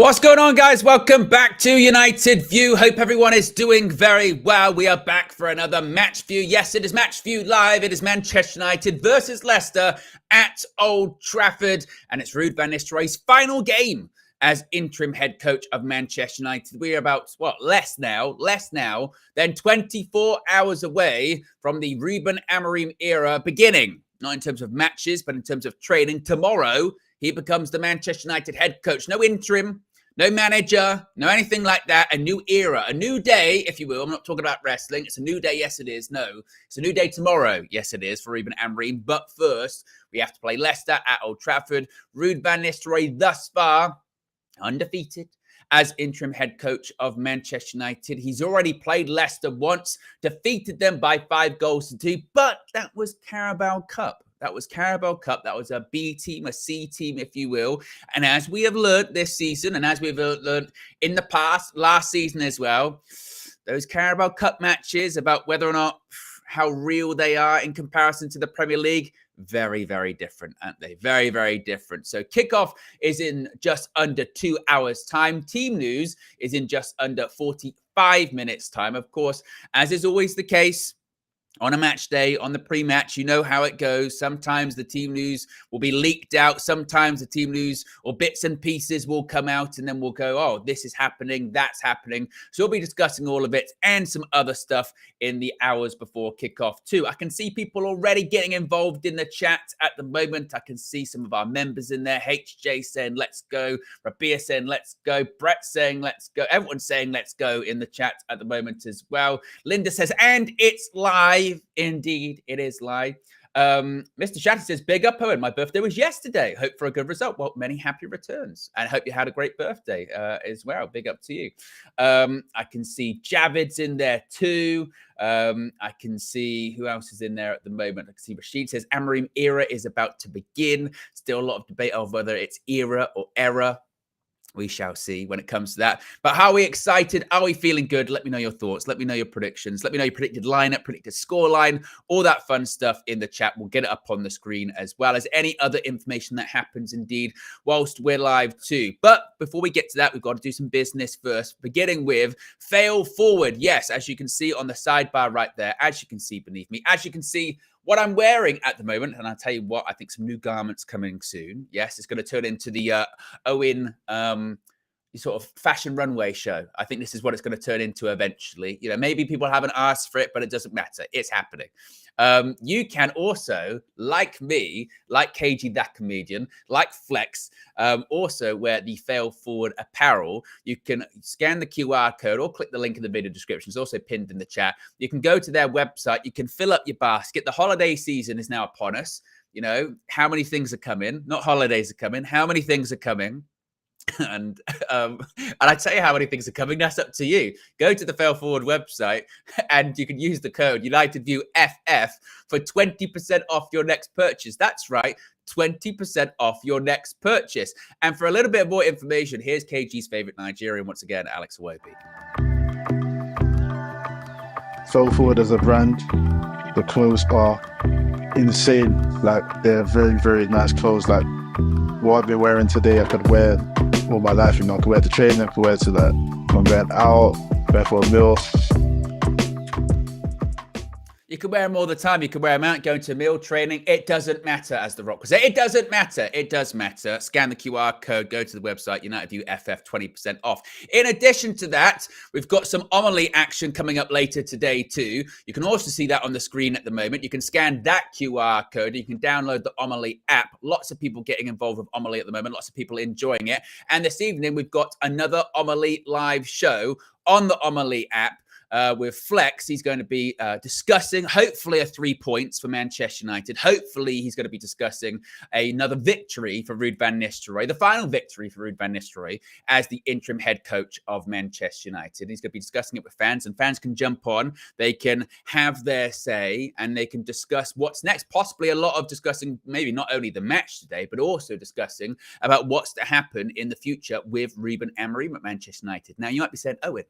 What's going on, guys? Welcome back to United View. Hope everyone is doing very well. We are back for another match view. Yes, it is match view live. It is Manchester United versus Leicester at Old Trafford. And it's Ruud van Nistelrooy's final game as interim head coach of Manchester United. We are about, less now than 24 hours away from the Ruben Amorim era beginning. Not in terms of matches, but in terms of training. Tomorrow, he becomes the Manchester United head coach. No interim, no manager, no anything like that. A new era, a new day, if you will. I'm not talking about wrestling. It's a new day. Yes, it is. No, it's a new day tomorrow. Yes, it is for Ruben Amorim. But first, we have to play Leicester at Old Trafford. Ruud van Nistelrooy thus far undefeated as interim head coach of Manchester United. He's already played Leicester once, defeated them by 5-2, but that was Carabao Cup. That was Carabao Cup. That was a B team, a C team, if you will. And as we have learned this season, and as we've learned in the past, last season as well, those Carabao Cup matches about whether or not how real they are in comparison to the Premier League, very, very different, aren't they? Very, very different. So kickoff is in just under 2 hours' time. Team news is in just under 45 minutes' time. Of course, as is always the case, on a match day, on the pre-match, you know how it goes. Sometimes the team news will be leaked out. Sometimes the team news or bits and pieces will come out and then we'll go, oh, this is happening, that's happening. So we'll be discussing all of it and some other stuff in the hours before kickoff too. I can see people already getting involved in the chat at the moment. I can see some of our members in there. HJ saying, let's go. Rabia saying, let's go. Brett saying, let's go. Everyone's saying, let's go in the chat at the moment as well. Linda says, and it's live. Indeed, it is live. Mr. Shatter says, big up, Owen. My birthday was yesterday. Hope for a good result. Well, many happy returns. And hope you had a great birthday as well. Big up to you. I can see Javid's in there too. I can see who else is in there at the moment. I can see Rashid says, Amorim era is about to begin. Still a lot of debate of whether it's era or error. We shall see when it comes to that. But how are we excited? Are we feeling good? Let me know your thoughts. Let me know your predictions. Let me know your predicted lineup, predicted scoreline, all that fun stuff in the chat. We'll get it up on the screen as well as any other information that happens indeed whilst we're live too. But before we get to that, we've got to do some business first, beginning with fail forward. Yes, as you can see on the sidebar right there, as you can see beneath me, as you can see what I'm wearing at the moment, and I'll tell you what, I think some new garments coming soon. Yes, it's going to turn into the OWEN sort of fashion runway show. I think this is what it's going to turn into eventually. You know, maybe people haven't asked for it, but it doesn't matter. It's happening. You can also, like me, like KG that comedian, like Flex, also wear the Fail Forward apparel. You can scan the QR code or click the link in the video description. It's also pinned in the chat. You can go to their website. You can fill up your basket. The holiday season is now upon us. You know, how many things are coming? Not holidays are coming. How many things are coming? And I tell you how many things are coming. That's up to you. Go to the Fail Forward website and you can use the code UnitedViewFF for 20% off your next purchase. That's right, 20% off your next purchase. And for a little bit more information, here's KG's favorite Nigerian once again, Alex Iwobi. Fail Forward as a brand, the clothes are insane. Like, they're very, very nice clothes. Like, what I've been wearing today, I could wear all my life. You know, I could wear to training, I could wear to like when I'm going out, going for a meal. You can wear them all the time. You can wear them out, going to meal training. It doesn't matter, as The Rock would say. It doesn't matter. It does matter. Scan the QR code. Go to the website, UnitedViewFF, 20% off. In addition to that, we've got some Omelie action coming up later today too. You can also see that on the screen at the moment. You can scan that QR code. You can download the Omelie app. Lots of people getting involved with Omelie at the moment. Lots of people enjoying it. And this evening, we've got another Omelie live show on the Omelie app. With Flex, he's going to be discussing, hopefully, a 3 points for Manchester United. Hopefully, he's going to be discussing another victory for Ruud van Nistelrooy, the final victory for Ruud van Nistelrooy as the interim head coach of Manchester United. He's going to be discussing it with fans, and fans can jump on. They can have their say, and they can discuss what's next. Possibly a lot of discussing maybe not only the match today, but also discussing about what's to happen in the future with Ruben Amorim at Manchester United. Now, you might be saying, Owen,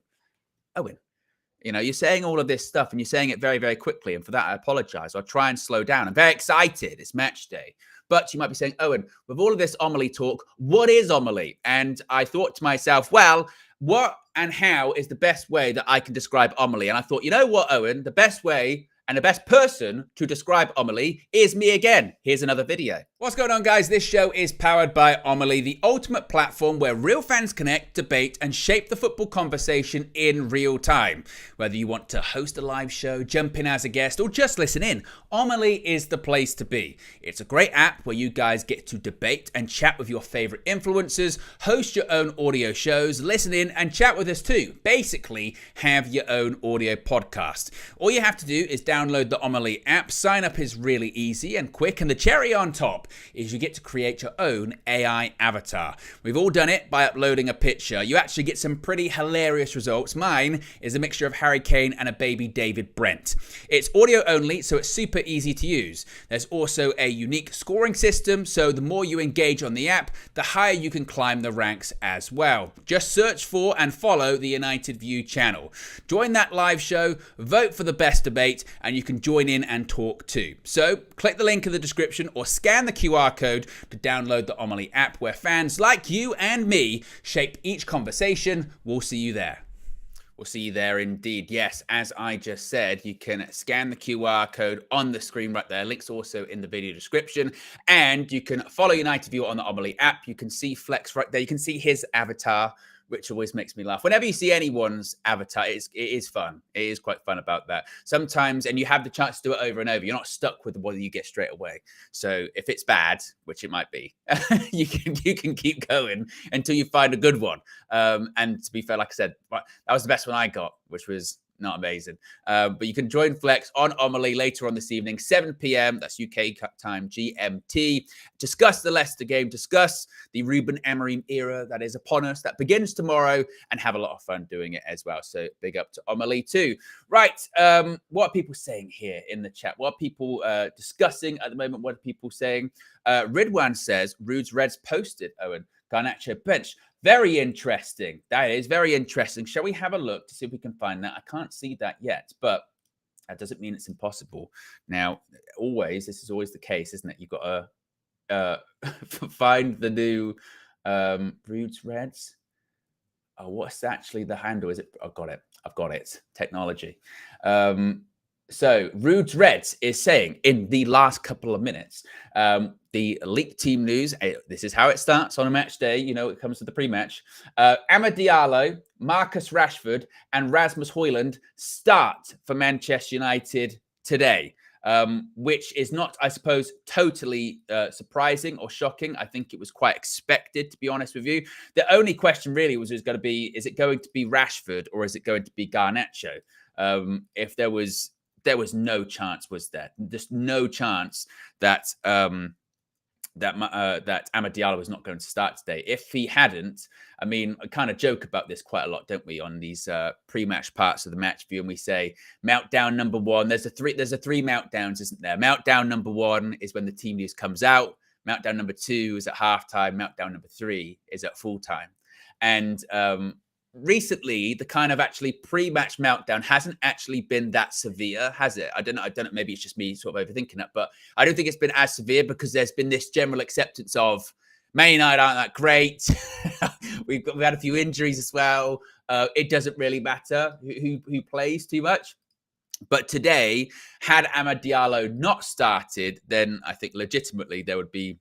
you know, you're saying all of this stuff and you're saying it very, very quickly. And for that, I apologize. I'll try and slow down. I'm very excited. It's match day. But you might be saying, Owen, with all of this Omely talk, what is Omely? And I thought to myself, well, what and how is the best way that I can describe Omely? And I thought, you know what, Owen, the best way and the best person to describe Omely is me again. Here's another video. What's going on, guys? This show is powered by Omely, the ultimate platform where real fans connect, debate, and shape the football conversation in real time. Whether you want to host a live show, jump in as a guest, or just listen in, Omely is the place to be. It's a great app where you guys get to debate and chat with your favorite influencers, host your own audio shows, listen in, and chat with us too. Basically, have your own audio podcast. All you have to do is download the Omely app. Sign up is really easy and quick, and the cherry on top is you get to create your own AI avatar. We've all done it by uploading a picture. You actually get some pretty hilarious results. Mine is a mixture of Harry Kane and a baby David Brent. It's audio only, so it's super easy to use. There's also a unique scoring system, so the more you engage on the app, the higher you can climb the ranks as well. Just search for and follow the United View channel. Join that live show, vote for the best debate, and you can join in and talk too. So click the link in the description or scan the QR code to download the Omely app, where fans like you and me shape each conversation. We'll see you there. We'll see you there indeed. Yes, as I just said, you can scan the QR code on the screen right there. Link's also in the video description. And you can follow United View on the Omely app. You can see Flex right there. You can see his avatar, which always makes me laugh. Whenever you see anyone's avatar, it is fun. It is quite fun about that. Sometimes, and you have the chance to do it over and over. You're not stuck with what you get straight away. So if it's bad, which it might be, you can keep going until you find a good one. And to be fair, like I said, that was the best one I got, which was not amazing. But you can join Flex on Omely later on this evening, 7 p.m. That's UK time, GMT. Discuss the Leicester game, discuss the Ruben Amorim era that is upon us, that begins tomorrow, and have a lot of fun doing it as well. So big up to Omely too. Right, what are people saying here in the chat? What are people discussing at the moment? What are people saying? Ridwan says, Ruud's Reds posted, Owen. Garnacho bench. Very interesting. That is very interesting. Shall we have a look to see if we can find that? I can't see that yet, but that doesn't mean it's impossible. Now, this is always the case, isn't it? You've got to find the new Ruud's Reds. Oh, what's actually the handle? Is it? I've got it. I've got it. Technology. So Ruud's Reds is saying in the last couple of minutes, the leaked team news, this is how it starts on a match day. You know, it comes to the pre-match. Amad Diallo, Marcus Rashford, and Rasmus Højlund start for Manchester United today, which is not, I suppose, totally surprising or shocking. I think it was quite expected, to be honest with you. The only question really was going to be, is it going to be Rashford or is it going to be Garnacho? If there was no chance, was there? Just no chance that that Amad Diallo was not going to start today. If he hadn't, I mean, I kind of joke about this quite a lot, don't we, on these pre-match parts of the match view, and we say meltdown number one. There's a three meltdowns, isn't there? Meltdown number one is when the team news comes out. Meltdown number two is at halftime. Meltdown number three is at full time. And recently, the kind of actually pre-match meltdown hasn't actually been that severe, has it? I don't know. Maybe it's just me sort of overthinking it, but I don't think it's been as severe because there's been this general acceptance of Man United aren't that great. We've had a few injuries as well. It doesn't really matter who plays too much. But today, had Amad Diallo not started, then I think legitimately there would be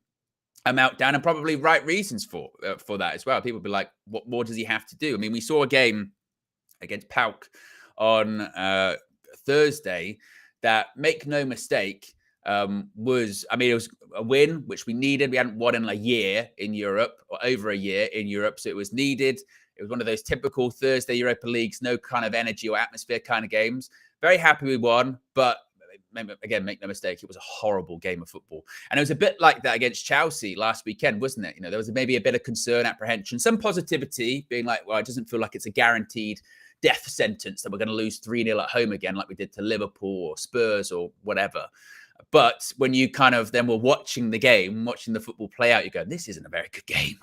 a meltdown, and probably right reasons for that as well. People would be like, what more does he have to do? I mean, we saw a game against PAOK on Thursday that, make no mistake, it was a win, which we needed. We hadn't won in a year in Europe, or over a year in Europe. So it was needed. It was one of those typical Thursday Europa Leagues, no kind of energy or atmosphere kind of games. Very happy we won, but again, make no mistake, it was a horrible game of football. And it was a bit like that against Chelsea last weekend, wasn't it? You know, there was maybe a bit of concern, apprehension, some positivity, being like, well, it doesn't feel like it's a guaranteed death sentence that we're going to lose 3-0 at home again, like we did to Liverpool or Spurs or whatever. But when you kind of then were watching the game, watching the football play out, you go, this isn't a very good game.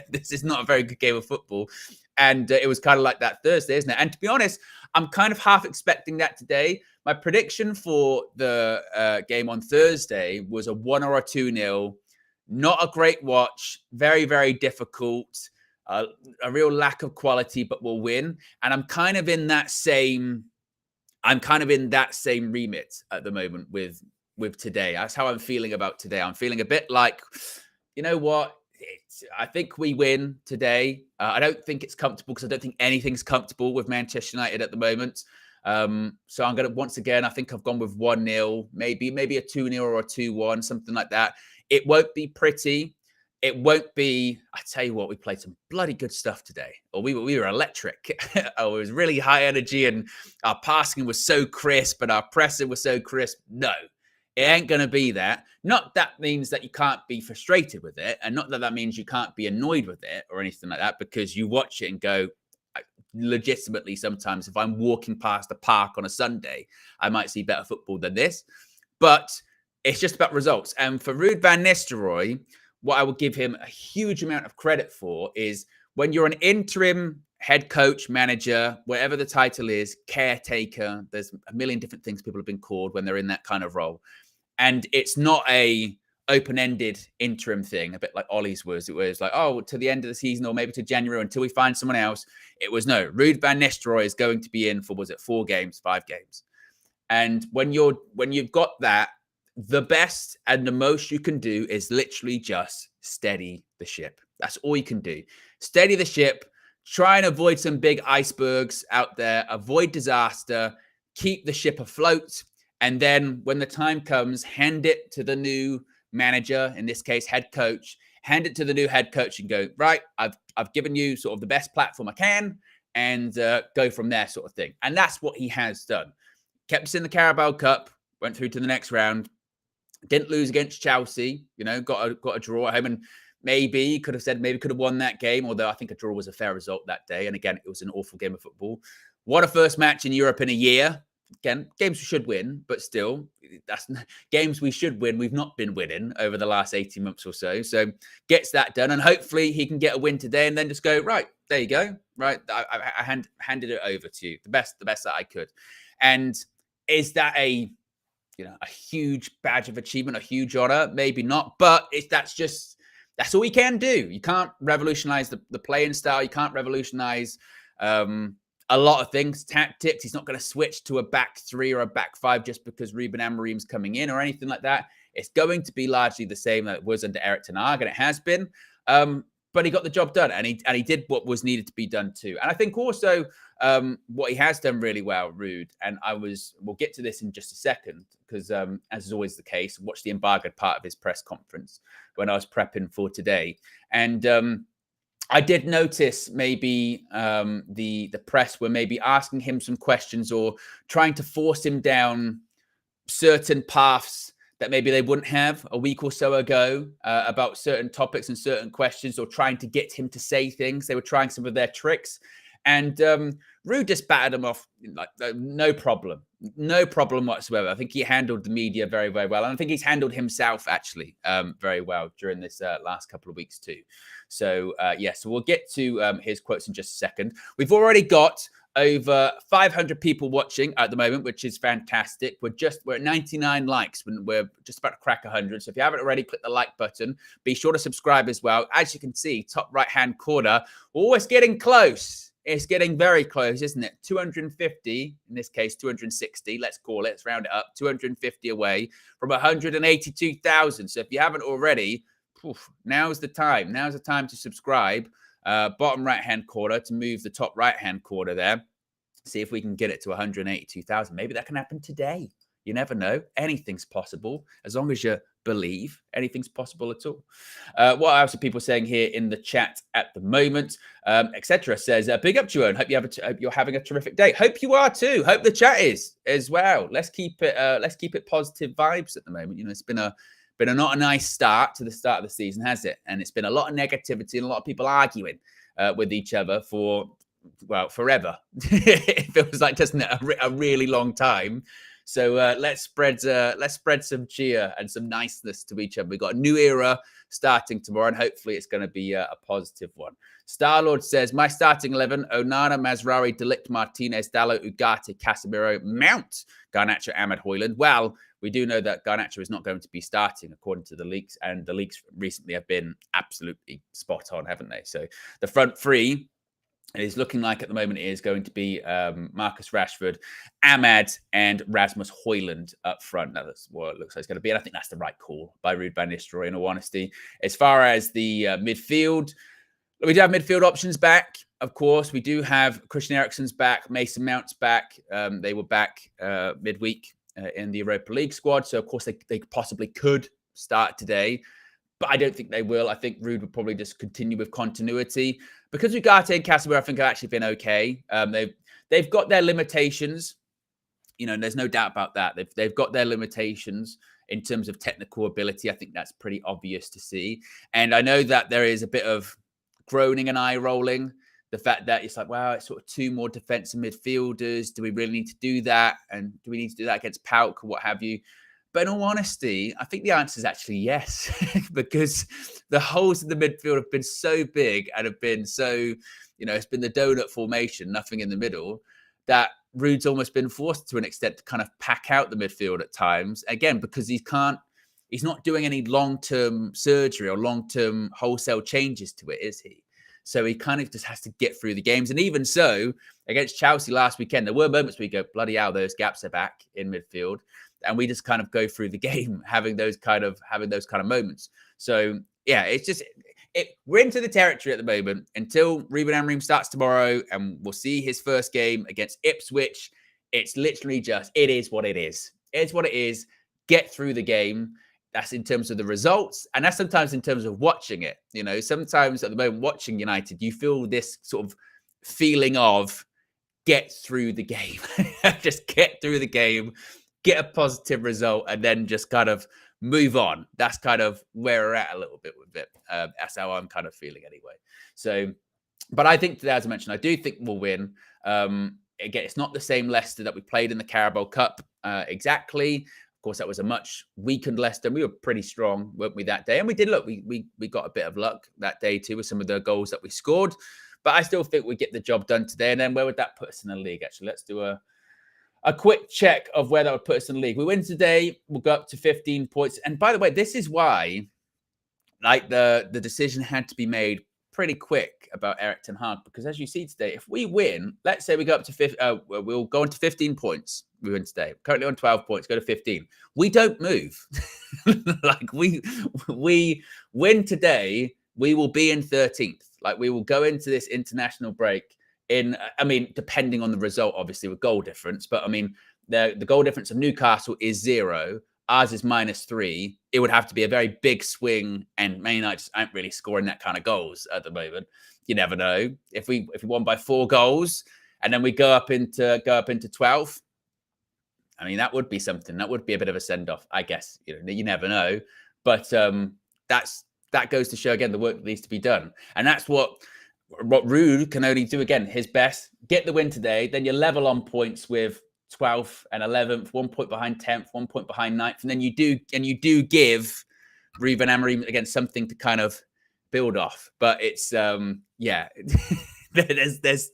This is not a very good game of football. And it was kind of like that Thursday, isn't it? And to be honest, I'm kind of half expecting that today. My prediction for the game on Thursday was a 1 or a 2-0. Not a great watch. Very, very difficult. A real lack of quality, but we'll win. And I'm kind of in that same remit at the moment with today. That's how I'm feeling about today. I'm feeling a bit like, you know what? I think we win today. I don't think it's comfortable because I don't think anything's comfortable with Manchester United at the moment. So I'm going to, once again, I think I've gone with 1-0, maybe a 2-0 or a 2-1, something like that. It won't be pretty. It won't be, I tell you what, we played some bloody good stuff today. Or we were electric. It was really high energy and our passing was so crisp and our pressing was so crisp. No, it ain't going to be that. Not that means that you can't be frustrated with it. And not that that means you can't be annoyed with it or anything like that, because you watch it and go, legitimately, sometimes if I'm walking past a park on a Sunday, I might see better football than this. But it's just about results. And for Ruud van Nistelrooy, what I will give him a huge amount of credit for is when you're an interim head coach, manager, whatever the title is, caretaker, there's a million different things people have been called when they're in that kind of role. And it's not a open-ended interim thing, a bit like Ollie's was. It was like, oh, to the end of the season or maybe to January until we find someone else. It was no, Ruud van Nistelrooy is going to be in for, was it 4 games, 5 games? And when you've got that, the best and the most you can do is literally just steady the ship. That's all you can do. Steady the ship, try and avoid some big icebergs out there, avoid disaster, keep the ship afloat. And then when the time comes, hand it to the new manager, in this case, head coach, hand it to the new head coach and go, right, I've given you sort of the best platform I can and go from there sort of thing. And that's what he has done. Kept us in the Carabao Cup, went through to the next round, didn't lose against Chelsea, got a draw at home, and maybe could have won that game, although I think a draw was a fair result that day. And again, it was an awful game of football. What a first match in Europe in a year. Again, games we should win, but still, that's games we should win. We've not been winning over the last 18 months or so. So gets that done, and hopefully he can get a win today, and then just go, right, there you go. Right, I handed it over to you, the best that I could. And is that a huge badge of achievement, a huge honor? Maybe not, but that's all you can do. You can't revolutionize the playing style. You can't revolutionize a lot of things, tactics. He's not going to switch to a back 3 or a back 5 just because Ruben Amorim's coming in or anything like that. It's going to be largely the same that it was under Erik ten Hag, and it has been. But he got the job done, and he did what was needed to be done too. And I think also what he has done really well, Ruud, and we'll get to this in just a second, because as is always the case, watch the embargoed part of his press conference when I was prepping for today. And I did notice maybe the press were maybe asking him some questions or trying to force him down certain paths that maybe they wouldn't have a week or so ago about certain topics and certain questions, or trying to get him to say things. They were trying some of their tricks. And Ruud just batted him off like no problem whatsoever. I think he handled the media very, very well. And I think he's handled himself actually very well during this last couple of weeks too. So, so we'll get to his quotes in just a second. We've already got over 500 people watching at the moment, which is fantastic. We're at 99 likes when we're just about to crack 100. So if you haven't already, click the like button. Be sure to subscribe as well. As you can see, top right-hand corner, it's getting close. It's getting very close, isn't it? 250, in this case, 260, let's call it. Let's round it up. 250 away from 182,000. So if you haven't already, now's the time. Now's the time to subscribe. Bottom right-hand corner to move the top right-hand corner there. See if we can get it to 182,000. Maybe that can happen today. You never know. Anything's possible. As long as you believe, anything's possible at all. What else are people saying here in the chat at the moment? Etc. says, big up to you, and hope you're having a terrific day. Hope you are too. Hope the chat is as well. Let's keep it positive vibes at the moment. It's been a not a nice start to the start of the season, has it? And it's been a lot of negativity and a lot of people arguing with each other for, well, forever. It feels like, doesn't it, a really long time. So let's spread some cheer and some niceness to each other. We've got a new era starting tomorrow, and hopefully it's going to be a positive one. Starlord says, my starting 11, Onana, Mazraoui, De Ligt, Martinez, Dalot, Ugarte, Casemiro, Mount, Garnacho, Ahmed, Højlund. Well, we do know that Garnacho is not going to be starting according to the leaks, and the leaks recently have been absolutely spot on, haven't they? So the front three is looking like at the moment it is going to be Marcus Rashford, Ahmad, and Rasmus Højlund up front. Now, that's what it looks like it's going to be. And I think that's the right call by Ruud van Nistelrooy, in all honesty. As far as the midfield, we do have midfield options back. Of course, we do have Christian Eriksen's back, Mason Mount's back. They were back midweek in the Europa League squad. So, of course, they possibly could start today. But I don't think they will. I think Ruud would probably just continue with continuity. Because Ugarte and Casemiro, I think, have actually been okay. They've got their limitations. You know, there's no doubt about that. They've got their limitations in terms of technical ability. I think that's pretty obvious to see. And I know that there is a bit of groaning and eye rolling. The fact that it's like, wow, it's sort of two more defensive midfielders. Do we really need to do that? And do we need to do that against Pauk or what have you? But in all honesty, I think the answer is actually yes, because the holes in the midfield have been so big and have been so, you know, it's been the donut formation, nothing in the middle, that Ruud's almost been forced to an extent to kind of pack out the midfield at times. Again, because he's not doing any long-term surgery or long-term wholesale changes to it, is he? So he kind of just has to get through the games. And even so, against Chelsea last weekend, there were moments where you go, bloody hell, those gaps are back in midfield. And we just kind of go through the game having those kind of moments. So yeah, it's just we're into the territory at the moment until Ruben Amorim starts tomorrow, and we'll see his first game against Ipswich. It's literally just it is what it is. It's what it is. Get through the game. That's in terms of the results, and that's sometimes in terms of watching it. You know, sometimes at the moment watching United, you feel this sort of feeling of get through the game. Just get through the game. Get a positive result, and then just kind of move on. That's kind of where we're at a little bit with it. That's how I'm kind of feeling anyway. So, but I think today, as I mentioned, I do think we'll win. Again, it's not the same Leicester that we played in the Carabao Cup exactly. Of course, that was a much weakened Leicester. We were pretty strong, weren't we, that day? And we did look, we got a bit of luck that day too with some of the goals that we scored. But I still think we get the job done today. And then where would that put us in the league? Actually, let's do a quick check of where that would put us in the league. We win today, we'll go up to 15 points. And by the way, this is why, like, the decision had to be made pretty quick about Erik ten Hag, because as you see today, if we win, let's say we go up to we'll go into 15 points. We win today. Currently on 12 points, go to 15. We don't move. Like we win today, we will be in 13th. Like we will go into this international break depending on the result, obviously, with goal difference. But I mean, the goal difference of Newcastle is 0. Ours is -3. It would have to be a very big swing, and Man United just aren't really scoring that kind of goals at the moment. You never know. If we won by 4 goals and then we go up into 12, I mean, that would be something. That would be a bit of a send-off, I guess. You know, you never know. But that goes to show again the work that needs to be done, and that's what Ruud can only do. Again, his best, get the win today, then you're level on points with 12th and 11th, 1 point behind 10th, 1 point behind 9th, and then you do give Ruben Amorim again something to kind of build off. But it's there's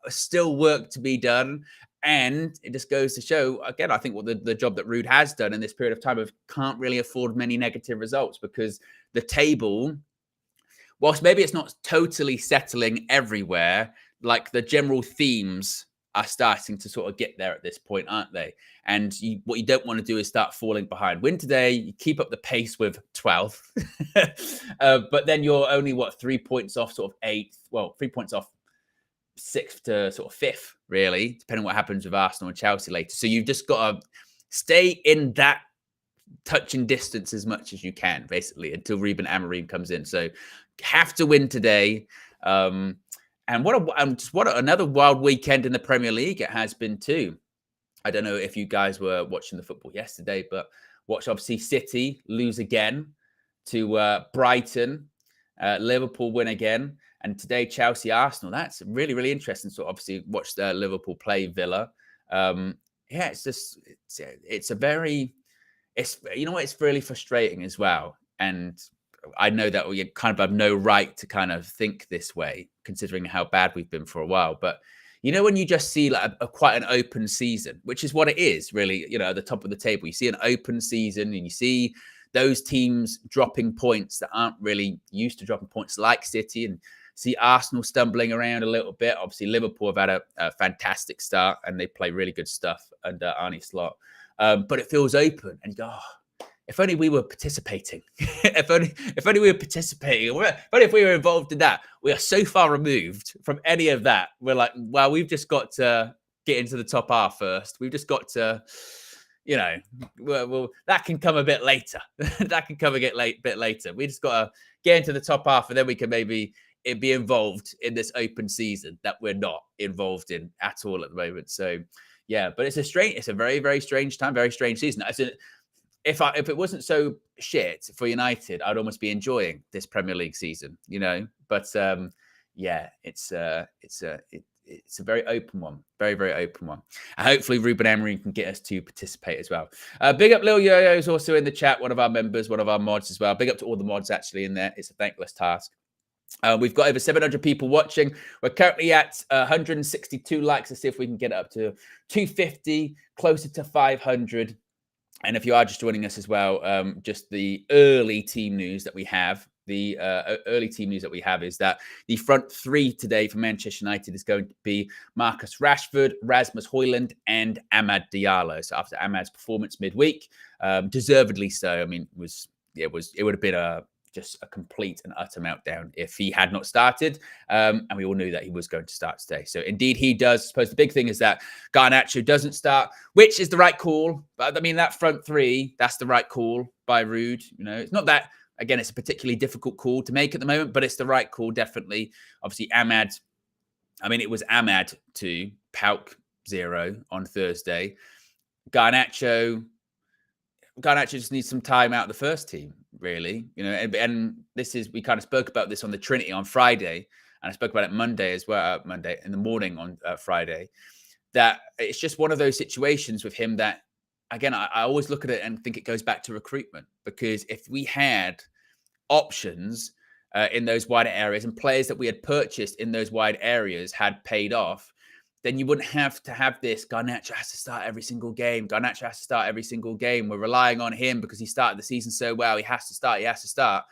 still work to be done, and it just goes to show again, I think what the job that Ruud has done in this period of time of can't really afford many negative results, because the table, whilst maybe it's not totally settling everywhere, like the general themes are starting to sort of get there at this point, aren't they? And what you don't want to do is start falling behind. Win today, you keep up the pace with 12th, but then you're only, 3 points off sort of 8th, 3 points off 6th to sort of 5th, really, depending on what happens with Arsenal and Chelsea later. So you've just got to stay in that touching distance as much as you can, basically, until Ruben Amorim comes in. So have to win today. And what another wild weekend in the Premier League it has been too. I don't know if you guys were watching the football yesterday, but watch obviously City lose again to Brighton, Liverpool win again, and today Chelsea Arsenal. That's really, really interesting. So obviously watch Liverpool play Villa. yeah, it's just it's a very it's you know what, it's really frustrating as well. And I know that we kind of have no right to kind of think this way, considering how bad we've been for a while. But you know, when you just see like a quite an open season, which is what it is, really, you know, at the top of the table, you see an open season and you see those teams dropping points that aren't really used to dropping points, like City, and see Arsenal stumbling around a little bit. Obviously, Liverpool have had a fantastic start and they play really good stuff under Arne Slot. But it feels open, and you go, oh, if only we were participating. if only we were participating. But if we were involved in that, we are so far removed from any of that. We're like, well, we've just got to get into the top half first. We've just got to, you know, well that can come a bit later. That can come a bit later. We just got to get into the top half, and then we can maybe be involved in this open season that we're not involved in at all at the moment. So, yeah, but it's a very, very strange time, very strange season. If it wasn't so shit for United, I'd almost be enjoying this Premier League season, you know. But yeah, it's a very open one, very, very open one. And hopefully Ruben Emery can get us to participate as well. Big up Lil Yo-Yo is also in the chat, one of our members, one of our mods as well. Big up to all the mods actually in there. It's a thankless task. We've got over 700 people watching. We're currently at 162 likes. Let's see if we can get it up to 250, closer to 500. And if you are just joining us as well, just the early team news that we have. The early team news that we have is that the front three today for Manchester United is going to be Marcus Rashford, Rasmus Højlund, and Amad Diallo. So after Amad's performance midweek, deservedly so. I mean, it would have been just a complete and utter meltdown if he had not started. And we all knew that he was going to start today. So indeed he does. I suppose the big thing is that Garnacho doesn't start, which is the right call. But I mean, that front three, that's the right call by Ruud. You know, it's not that, again, it's a particularly difficult call to make at the moment, but it's the right call, definitely. Obviously, Amad, I mean, it was Amad 2, Pauk 0 on Thursday. Garnacho just needs some time out of the first team, really. You know, and this is, we kind of spoke about this on the Trinity on Friday, and I spoke about it Monday as well, Monday in the morning on Friday, that it's just one of those situations with him that, again, I always look at it and think it goes back to recruitment, because if we had options in those wider areas and players that we had purchased in those wide areas had paid off, then you wouldn't have to have this. Garnacho has to start every single game. Garnacho has to start every single game. We're relying on him because he started the season so well. He has to start. He has to start.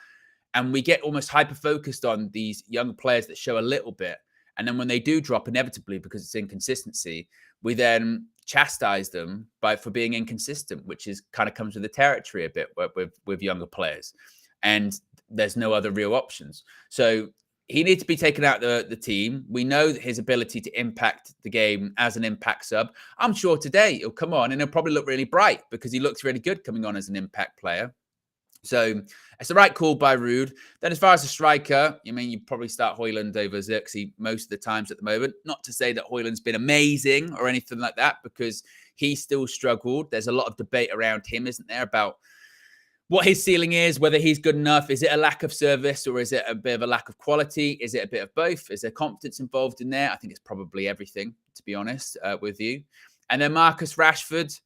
And we get almost hyper-focused on these young players that show a little bit. And then when they do drop, inevitably, because it's inconsistency, we then chastise them for being inconsistent, which is kind of comes with the territory a bit with younger players. And there's no other real options. So he needs to be taken out the team. We know that his ability to impact the game as an impact sub. I'm sure today he'll come on and he'll probably look really bright because he looks really good coming on as an impact player. So it's the right call by Ruud. Then as far as the striker, I mean, you probably start Højlund over Xerxes most of the times at the moment. Not to say that Højlund's been amazing or anything like that, because he still struggled. There's a lot of debate around him, isn't there, about what his ceiling is, whether he's good enough. Is it a lack of service or is it a bit of a lack of quality? Is it a bit of both? Is there confidence involved in there? I think it's probably everything, to be honest with you. And then Marcus Rashford.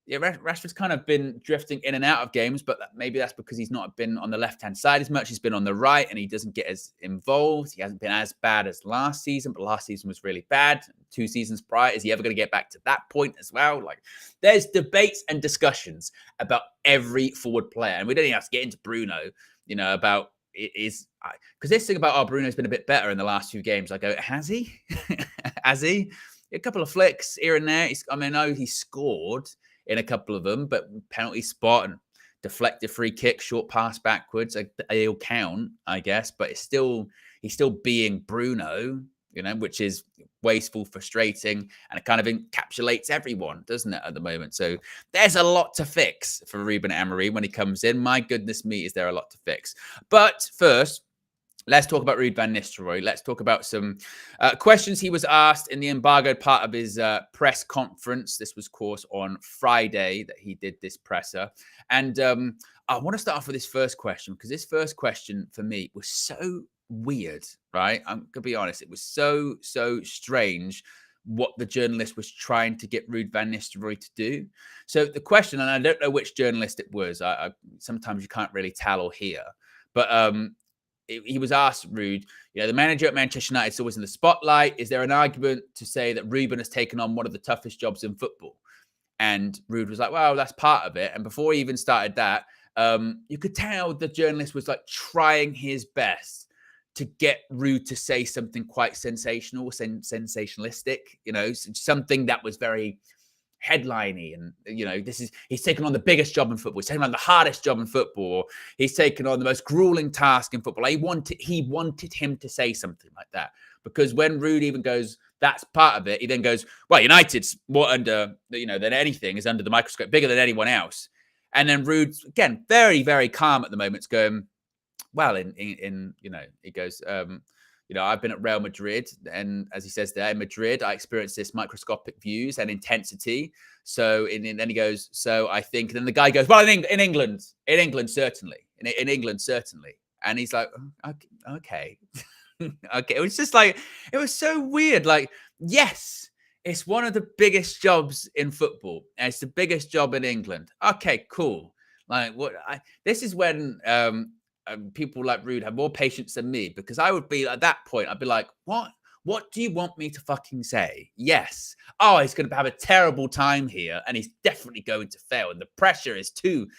Yeah, Rashford's kind of been drifting in and out of games, but maybe that's because he's not been on the left-hand side as much. He's been on the right and he doesn't get as involved. He hasn't been as bad as last season, but last season was really bad. 2 seasons prior, is he ever going to get back to that point as well? Like, there's debates and discussions about every forward player. And we don't even have to get into Bruno, you know, about it is, because this thing about, Bruno's been a bit better in the last few games. I go, has he? Has he? A couple of flicks here and there. I know he scored in a couple of them, but penalty spot and deflected free kick, short pass backwards, they'll count, I guess. But he's still being Bruno, you know, which is wasteful, frustrating, and it kind of encapsulates everyone, doesn't it, at the moment? So there's a lot to fix for Ruben Emery when he comes in. My goodness me, is there a lot to fix. But first, let's talk about Ruud van Nistelrooy. Let's talk about some questions he was asked in the embargoed part of his press conference. This was, of course, on Friday that he did this presser. And I want to start off with this first question, because this first question for me was so weird, right? I'm going to be honest. It was so strange what the journalist was trying to get Ruud van Nistelrooy to do. So the question, and I don't know which journalist it was, I sometimes you can't really tell or hear, but he was asked, Ruud, the manager at Manchester United is always in the spotlight. Is there an argument to say that Ruben has taken on one of the toughest jobs in football? And Ruud was like, well, that's part of it. And before he even started that, you could tell the journalist was like trying his best to get Ruud to say something quite sensational, sensationalistic, something that was very headliney. And, he's taken on the biggest job in football. He's taken on the hardest job in football. He's taken on the most grueling task in football. He wanted him to say something like that, because when Ruud even goes, that's part of it, he then goes, well, United's more under, than anything is under the microscope, bigger than anyone else. And then Ruud, again, very, very calm at the moment, is going, well, he goes, I've been at Real Madrid, and as he says there, in Madrid, I experienced this microscopic views and intensity. So, then he goes, so I think, and then the guy goes, well, in England, certainly, in England, certainly. And he's like, okay. Okay. It was just like, it was so weird. Like, yes, it's one of the biggest jobs in football, and it's the biggest job in England. Okay, cool. Like, this is when, people like Ruud have more patience than me, because I would be at that point, I'd be like, what do you want me to fucking say? Yes. Oh, he's going to have a terrible time here, and he's definitely going to fail, and the pressure is too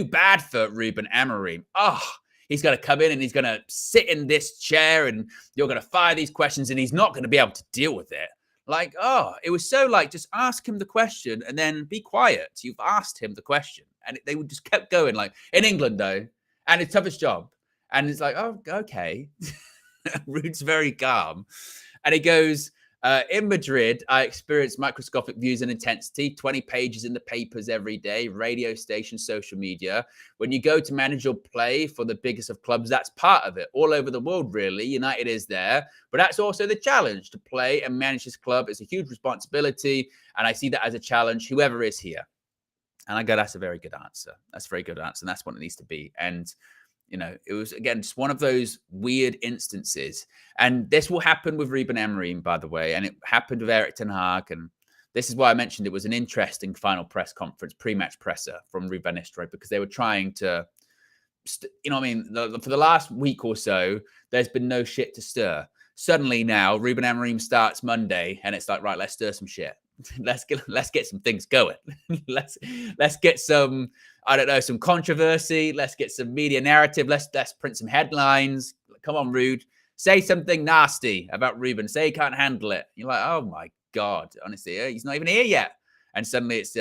bad for Ruben Amorim. Oh, he's going to come in and he's going to sit in this chair, and you're going to fire these questions, and he's not going to be able to deal with it. Like, oh, it was so like, just ask him the question and then be quiet. You've asked him the question, and they would just kept going, like, in England though, and his toughest job. And it's like, oh, okay. Ruud's very calm. And he goes, in Madrid, I experienced microscopic views and intensity, 20 pages in the papers every day, radio station, social media. When you go to manage or play for the biggest of clubs, that's part of it. All over the world, really. United is there. But that's also the challenge. To play and manage this club is a huge responsibility. And I see that as a challenge, whoever is here. And I go, that's a very good answer. That's a very good answer. And that's what it needs to be. And, it was, again, just one of those weird instances. And this will happen with Ruben Amorim, by the way. And it happened with Erik ten Hag. And this is why I mentioned it was an interesting final press conference, pre-match presser from Ruud van Nistelrooy, because they were trying to, for the last week or so, there's been no shit to stir. Suddenly now, Ruben Amorim starts Monday, and it's like, right, let's stir some shit. Let's get some things going. let's get some, I don't know, some controversy. Let's get some media narrative. Let's print some headlines. Come on, Ruud. Say something nasty about Ruben. Say he can't handle it. You're like, oh my God, honestly, he's not even here yet. And suddenly it's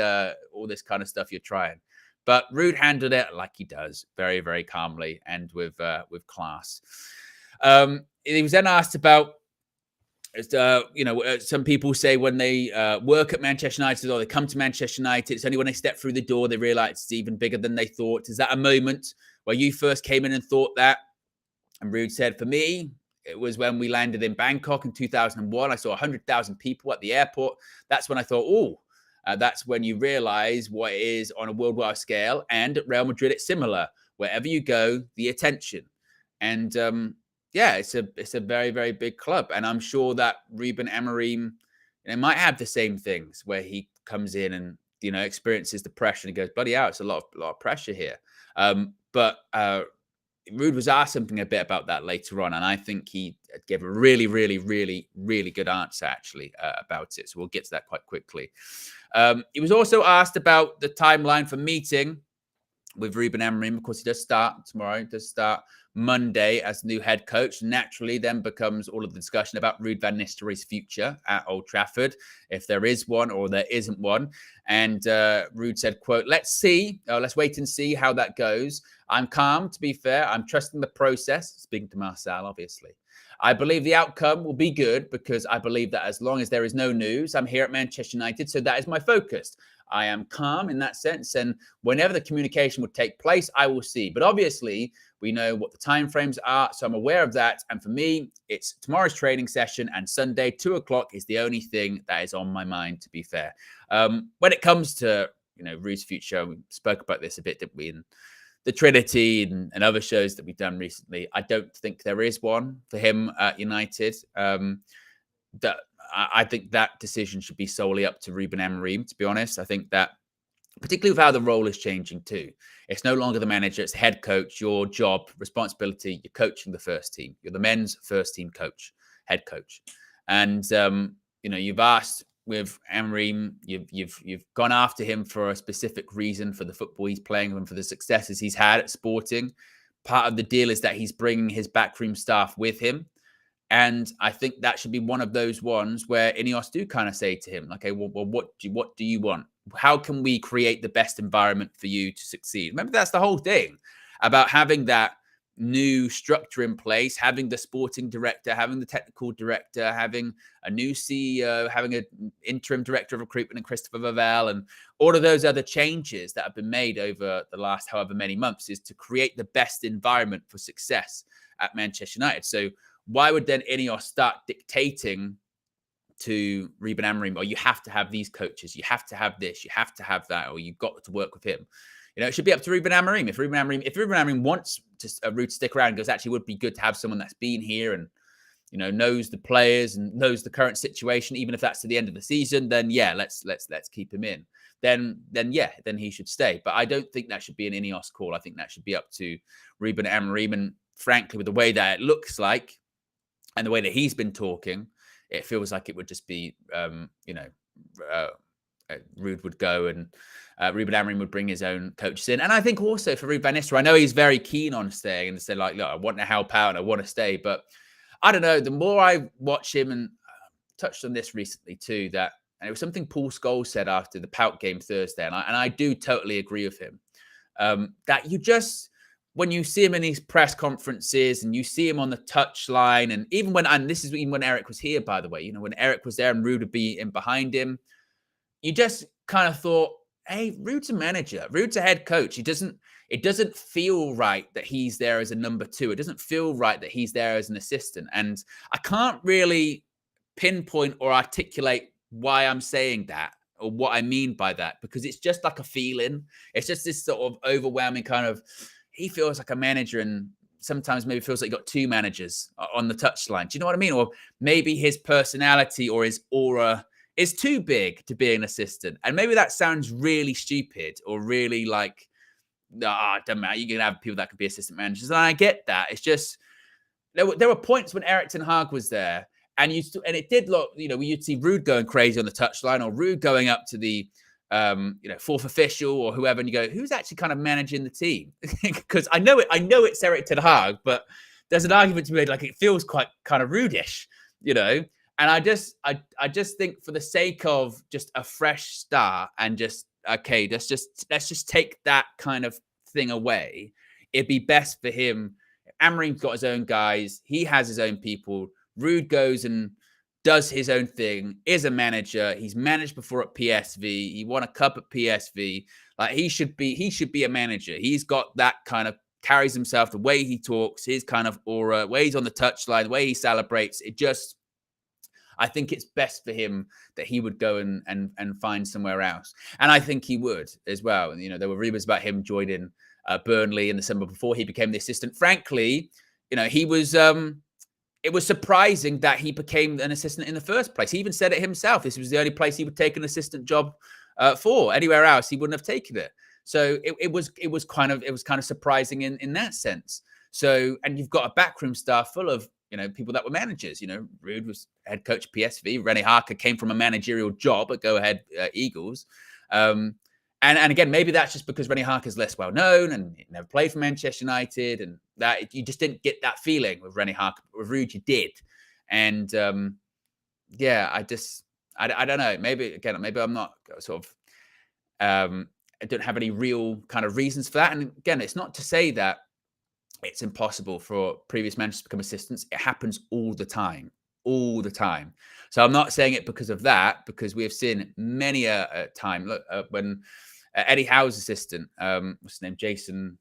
all this kind of stuff you're trying. But Ruud handled it like he does, very, very calmly and with class. He was then asked about, some people say when they work at Manchester United or they come to Manchester United, it's only when they step through the door they realize it's even bigger than they thought. Is that a moment where you first came in and thought that? And Ruud said, for me, it was when we landed in Bangkok in 2001. I saw 100,000 people at the airport. That's when I thought, that's when you realize what it is on a worldwide scale. And at Real Madrid, it's similar. Wherever you go, the attention. And it's a very, very big club. And I'm sure that Ruben Amorim might have the same things where he comes in and, experiences the pressure and he goes, bloody hell, it's a lot of pressure here. But Ruud was asked something a bit about that later on. And I think he gave a really, really, really, really good answer, actually, about it. So we'll get to that quite quickly. He was also asked about the timeline for meeting with Ruben Amorim. Of course, he does start tomorrow. He does start Monday as new head coach. Naturally, then becomes all of the discussion about Ruud van Nistelrooy's future at Old Trafford, if there is one or there isn't one. And Ruud said, quote, let's wait and see how that goes. I'm calm, to be fair. I'm trusting the process. Speaking to Marcel, obviously. I believe the outcome will be good because I believe that as long as there is no news, I'm here at Manchester United. So that is my focus. I am calm in that sense. And whenever the communication would take place, I will see. But obviously, we know what the timeframes are. So I'm aware of that. And for me, it's tomorrow's training session and Sunday, 2:00 is the only thing that is on my mind, to be fair. When it comes to, Ruud's future, we spoke about this a bit, didn't we? In the Trinity and other shows that we've done recently, I don't think there is one for him at United. That I think that decision should be solely up to Ruben Amorim, to be honest. I think that, particularly with how the role is changing too, it's no longer the manager, it's head coach. Your job, responsibility, you're coaching the first team. You're the men's first team coach, head coach. And, you've asked with Amorim, you've gone after him for a specific reason, for the football he's playing and for the successes he's had at Sporting. Part of the deal is that he's bringing his backroom staff with him. And I think that should be one of those ones where Ineos do kind of say to him, okay, well, what do you want? How can we create the best environment for you to succeed? Remember, that's the whole thing about having that new structure in place, having the sporting director, having the technical director, having a new CEO, having an interim director of recruitment and Christopher Vavell, and all of those other changes that have been made over the last however many months is to create the best environment for success at Manchester United. So why would then Ineos start dictating to Ruben Amorim, or you have to have these coaches, you have to have this, you have to have that, or you've got to work with him? It should be up to Ruben Amorim. If Ruben Amorim wants Ruud to stick around and goes, actually, it would be good to have someone that's been here and, knows the players and knows the current situation, even if that's to the end of the season, then yeah, let's keep him in. Then he should stay. But I don't think that should be an Ineos call. I think that should be up to Ruben Amorim. And frankly, with the way that it looks like and the way that he's been talking, it feels like it would just be, Ruud would go and Ruben Amorim would bring his own coaches in. And I think also for Ruud van Nistelrooy, I know he's very keen on staying and said, like, look, I want to help out and I want to stay. But I don't know, the more I watch him, and touched on this recently too, and it was something Paul Scholes said after the Pout game Thursday, and I do totally agree with him, that you just, when you see him in these press conferences and you see him on the touchline, and even this is even when Eric was here, by the way, when Eric was there and Ruud would be in behind him, you just kind of thought, hey, Ruud's a manager. Ruud's a head coach. It doesn't feel right that he's there as a number two. It doesn't feel right that he's there as an assistant. And I can't really pinpoint or articulate why I'm saying that or what I mean by that, because it's just like a feeling. It's just this sort of overwhelming kind of, he feels like a manager and sometimes maybe feels like he got two managers on the touchline. Do you know what I mean? Or maybe his personality or his aura is too big to be an assistant. And maybe that sounds really stupid or really like, it doesn't matter. You can have people that could be assistant managers. And I get that. It's just, there were points when Erik ten Hag was there and it did look, you'd see Ruud going crazy on the touchline or Ruud going up to the, fourth official or whoever, and you go, who's actually kind of managing the team? Because I know it's Erik ten Hag, but there's an argument to be made, like it feels quite kind of Ruudish, And I just think for the sake of just a fresh start and just, okay, let's just take that kind of thing away. It'd be best for him. Amorim's got his own guys. He has his own people. Ruud goes and does his own thing, is a manager. He's managed before at PSV. He won a cup at PSV. Like he should be a manager. He's got that kind of, carries himself, the way he talks, his kind of aura, the way he's on the touchline, the way he celebrates. I think it's best for him that he would go and find somewhere else. And I think he would as well. And, there were rumors about him joining Burnley in the summer before he became the assistant. Frankly, he was, it was surprising that he became an assistant in the first place. He even said it himself. This was the only place he would take an assistant job for. Anywhere else, he wouldn't have taken it. So it was kind of surprising in that sense. So, and you've got a backroom staff full of, people that were managers. Ruud was head coach at PSV. René Harker came from a managerial job at Go Ahead Eagles. And again, maybe that's just because René Harker's less well known and he never played for Manchester United, and that you just didn't get that feeling with René Harker. With Ruud, you did. And I don't know. Maybe I'm not sort of, I don't have any real kind of reasons for that. And again, it's not to say that it's impossible for previous managers to become assistants. It happens all the time. So I'm not saying it because of that, because we have seen many a time. Look, when Eddie Howe's assistant, what's his name? Jason.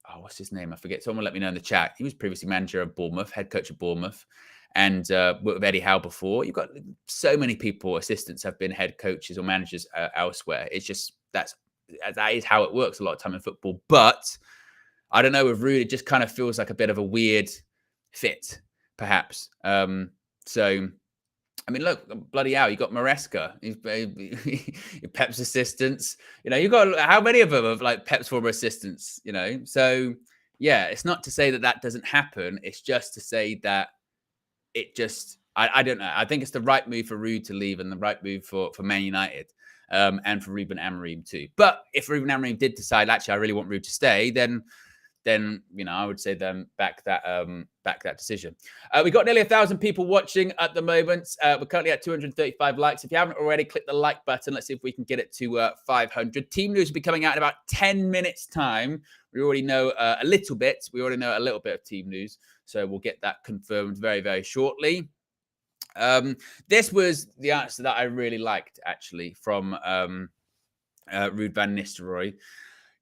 Oh, what's his name? I forget. Someone let me know in the chat. He was previously manager of Bournemouth, head coach of Bournemouth, and worked with Eddie Howe before. You've got so many people, assistants have been head coaches or managers elsewhere. It's just that is how it works a lot of time in football. But I don't know, with Ruud, it just kind of feels like a bit of a weird fit, perhaps. So I mean, look, bloody hell, you got Maresca, he's Pep's assistants. You got how many of them have like Pep's former assistants? So yeah, it's not to say that that doesn't happen. It's just to say that it just, I don't know. I think it's the right move for Ruud to leave and the right move for Man United, and for Ruben Amorim too. But if Ruben Amorim did decide, actually, I really want Ruud to stay, then I would say then back that decision. We got nearly 1,000 people watching at the moment. We're currently at 235 likes. If you haven't already, click the like button. Let's see if we can get it to 500. Team news will be coming out in about 10 minutes time. We already know a little bit. We already know a little bit of team news, so we'll get that confirmed very, very shortly. This was the answer that I really liked, actually, from Ruud van Nistelrooy.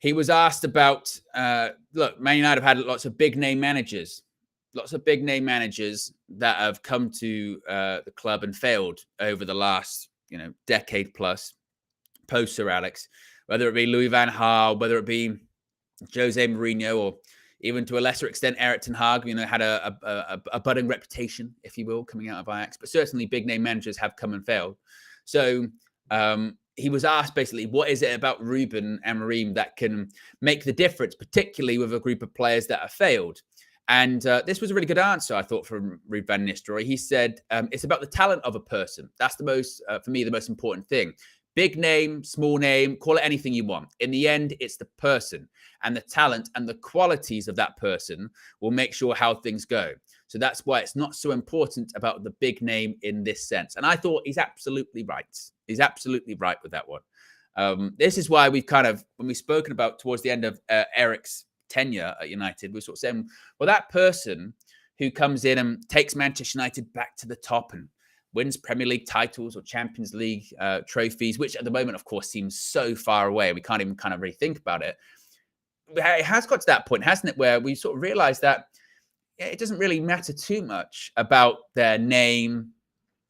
He was asked about, look, Man United have had lots of big name managers that have come to the club and failed over the last, decade plus, post Sir Alex, whether it be Louis van Gaal, whether it be Jose Mourinho, or even to a lesser extent, Erik ten Hag, had a budding reputation, if you will, coming out of Ajax. But certainly big name managers have come and failed. So, he was asked basically, what is it about Ruben Amorim that can make the difference, particularly with a group of players that have failed? And this was a really good answer, I thought, from Ruud van Nistelrooy. He said, it's about the talent of a person. That's the most, for me, the most important thing. Big name, small name, call it anything you want. In the end, it's the person and the talent and the qualities of that person will make sure how things go. So that's why it's not so important about the big name in this sense. And I thought he's absolutely right. He's absolutely right with that one. This is why we've kind of, when we've spoken about towards the end of Erik's tenure at United, we're sort of saying, well, that person who comes in and takes Manchester United back to the top and wins Premier League titles or Champions League trophies, which at the moment, of course, seems so far away. We can't even kind of really think about it. It has got to that point, hasn't it, where we sort of realized that it doesn't really matter too much about their name,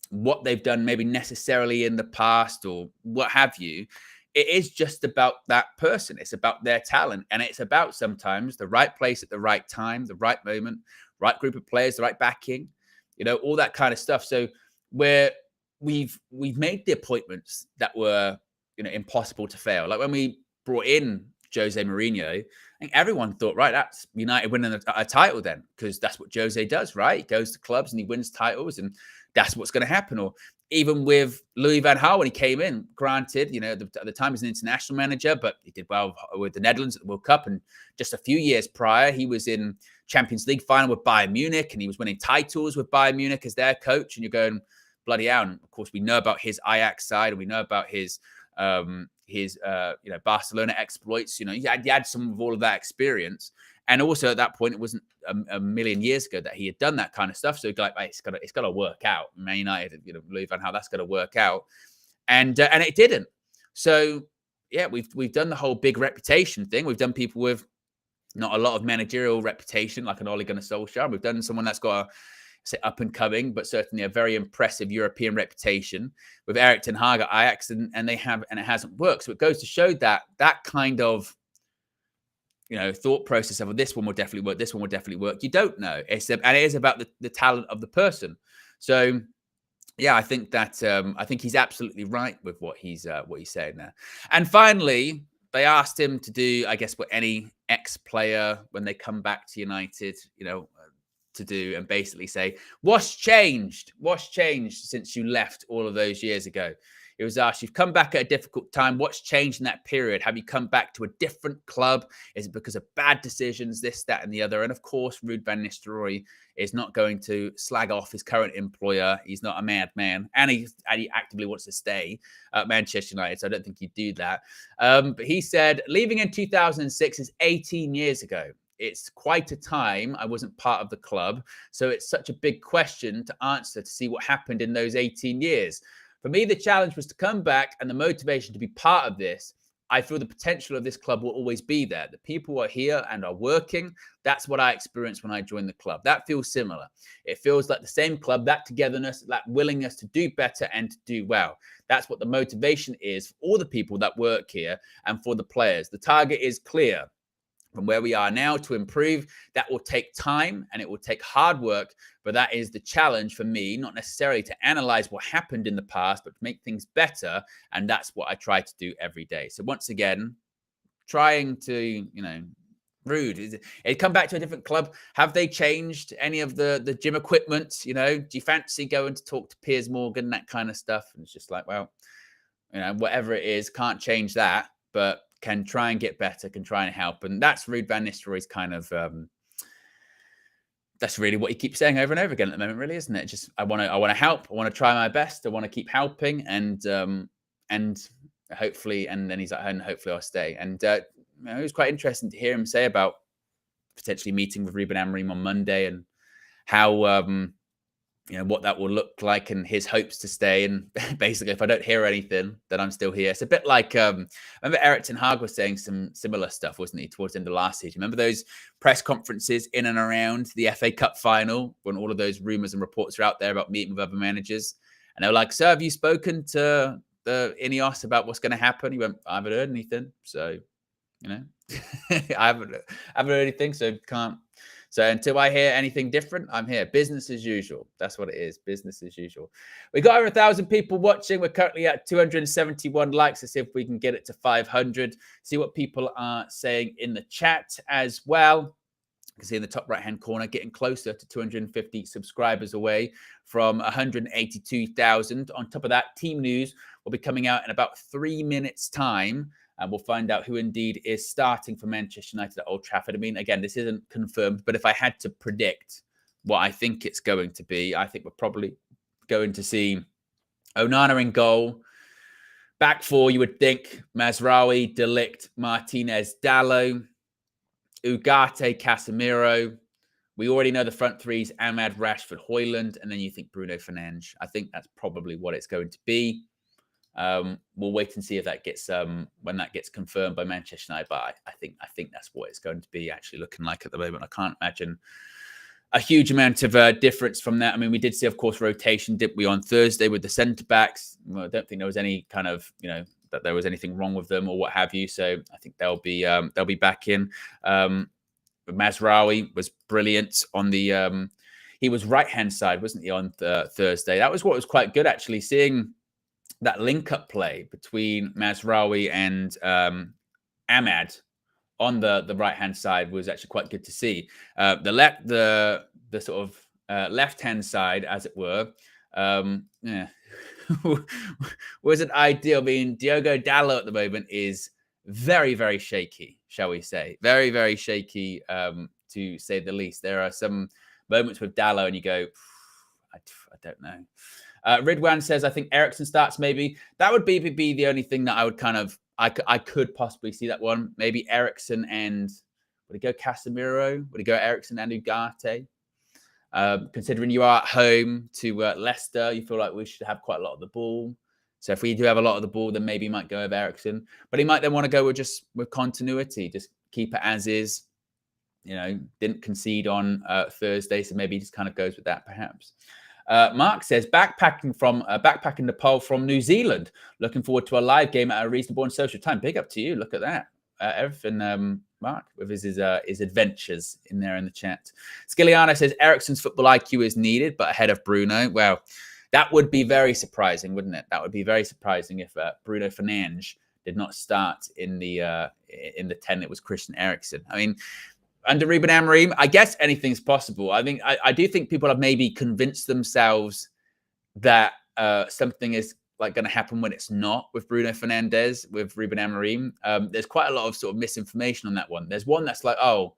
what they've done maybe necessarily in the past or what have you. It is just about that person. It's about their talent. And it's about sometimes the right place at the right time, the right moment, right group of players, the right backing, all that kind of stuff. So where we've made the appointments that were, impossible to fail. Like when we brought in Jose Mourinho, I think everyone thought, right, that's United winning a title then, because that's what Jose does, right? He goes to clubs and he wins titles, and that's what's going to happen. Or even with Louis van Gaal when he came in, granted, at the time he was an international manager, but he did well with the Netherlands at the World Cup. And just a few years prior, he was in Champions League final with Bayern Munich, and he was winning titles with Bayern Munich as their coach. And you're going, bloody hell. And of course, we know about his Ajax side, and we know about his Barcelona exploits. He had some of all of that experience. And also at that point, it wasn't a million years ago that he had done that kind of stuff. So like, it's got to work out. Man United, Louis van Gaal, that's got to work out, and it didn't. So yeah, we've done the whole big reputation thing. We've done people with not a lot of managerial reputation, like an Ole Gunnar Solskjaer. We've done someone that's got say up and coming, but certainly a very impressive European reputation with Erik ten Hag at Ajax, and it hasn't worked. So it goes to show that kind of thought process of this one will definitely work, this one will definitely work. You don't know. And it is about the talent of the person. So yeah, I think that I think he's absolutely right with what he's saying there. And finally, they asked him to do, I guess, what any ex-player when they come back to United, to do, and basically say, what's changed since you left all of those years ago? It was asked, you've come back at a difficult time. What's changed in that period? Have you come back to a different club? Is it because of bad decisions, this, that, and the other? And of course, Ruud van Nistelrooy is not going to slag off his current employer. He's not a madman, and he actively wants to stay at Manchester United. So I don't think he'd do that. But he said, leaving in 2006 is 18 years ago. It's quite a time. I wasn't part of the club. So it's such a big question to answer to see what happened in those 18 years. For me, the challenge was to come back, and the motivation to be part of this. I feel the potential of this club will always be there. The people are here and are working. That's what I experienced when I joined the club. That feels similar. It feels like the same club, that togetherness, that willingness to do better and to do well. That's what the motivation is for all the people that work here and for the players. The target is clear. from where we are now to improve. That will take time and it will take hard work, but that is the challenge for me, not necessarily to analyze what happened in the past, but to make things better. And that's what I try to do every day. So once again, trying to, Ruud, it come back to a different club. Have they changed any of the gym equipment? Do you fancy going to talk to Piers Morgan, that kind of stuff? And it's just like, well, whatever it is, can't change that, but can try and get better, can try and help. And that's Ruud van Nistelrooy's kind of, that's really what he keeps saying over and over again at the moment, really, isn't it? Just, I want to help. I want to try my best. I want to keep helping. And hopefully, and then he's like, and hopefully I'll stay. And it was quite interesting to hear him say about potentially meeting with Ruben Amorim on Monday and how, what that will look like and his hopes to stay. And basically, if I don't hear anything, then I'm still here. It's a bit like, remember Erik ten Hag was saying some similar stuff, wasn't he, towards the end of last season? Remember those press conferences in and around the FA Cup final when all of those rumours and reports are out there about meeting with other managers? And they were like, so have you spoken to the Ineos about what's going to happen? He went, I haven't heard anything. So, I haven't heard anything, so can't. So until I hear anything different, I'm here. Business as usual. That's what it is. Business as usual. We got over 1,000 people watching. We're currently at 271 likes. Let's see if we can get it to 500. See what people are saying in the chat as well. You can see in the top right-hand corner, getting closer to 250 subscribers away from 182,000. On top of that, team news will be coming out in about 3 minutes' time. And we'll find out who indeed is starting for Manchester United at Old Trafford. I mean, again, this isn't confirmed, but if I had to predict what I think it's going to be, I think we're probably going to see Onana in goal. Back four, you would think Mazraoui, De Ligt, Martinez, Dalot, Ugarte, Casemiro. We already know the front threes, Ahmad, Rashford, Højlund, and then you think Bruno Fernandes. I think that's probably what it's going to be. We'll wait and see if that gets when that gets confirmed by Manchester United. But I think that's what it's going to be actually looking like at the moment. I can't imagine a huge amount of difference from that. I mean, we did see, of course, rotation, didn't we, on Thursday with the centre backs? Well, I don't think there was any kind of that there was anything wrong with them or what have you. So I think they'll be back in. Mazraoui was brilliant on the. He was right hand side, wasn't he, on Thursday? That was what was quite good actually, seeing that link-up play between Mazraoui and Ahmad on the right-hand side was actually quite good to see. The sort of left-hand side, as it were, wasn't ideal. I mean, Diogo Dalot at the moment is very, very shaky, shall we say. Very, very shaky, to say the least. There are some moments with Dalot and you go, I don't know. Ridwan says, I think Eriksen starts maybe. That would be the only thing that I would kind of, I could possibly see that one. Maybe Eriksen and, would it go Casemiro? Would it go Eriksen and Ugarte? Considering you are at home to Leicester, you feel like we should have quite a lot of the ball. So if we do have a lot of the ball, then maybe he might go with Eriksen. But he might then want to go with continuity, just keep it as is. Didn't concede on Thursday, so maybe he just kind of goes with that perhaps. Mark says, backpacking Nepal from New Zealand. Looking forward to a live game at a reasonable and social time. Big up to you. Look at that. Everything, Mark, with his adventures in there in the chat. Skilliano says, Eriksen's football IQ is needed, but ahead of Bruno. Well, that would be very surprising, wouldn't it? That would be very surprising if Bruno Fernandes did not start in the 10. It was Christian Eriksen. I mean, under Ruben Amorim, I guess anything's possible. I mean, I do think people have maybe convinced themselves that something is like going to happen when it's not with Bruno Fernandes, with Ruben Amorim. There's quite a lot of sort of misinformation on that one. There's one that's like, oh,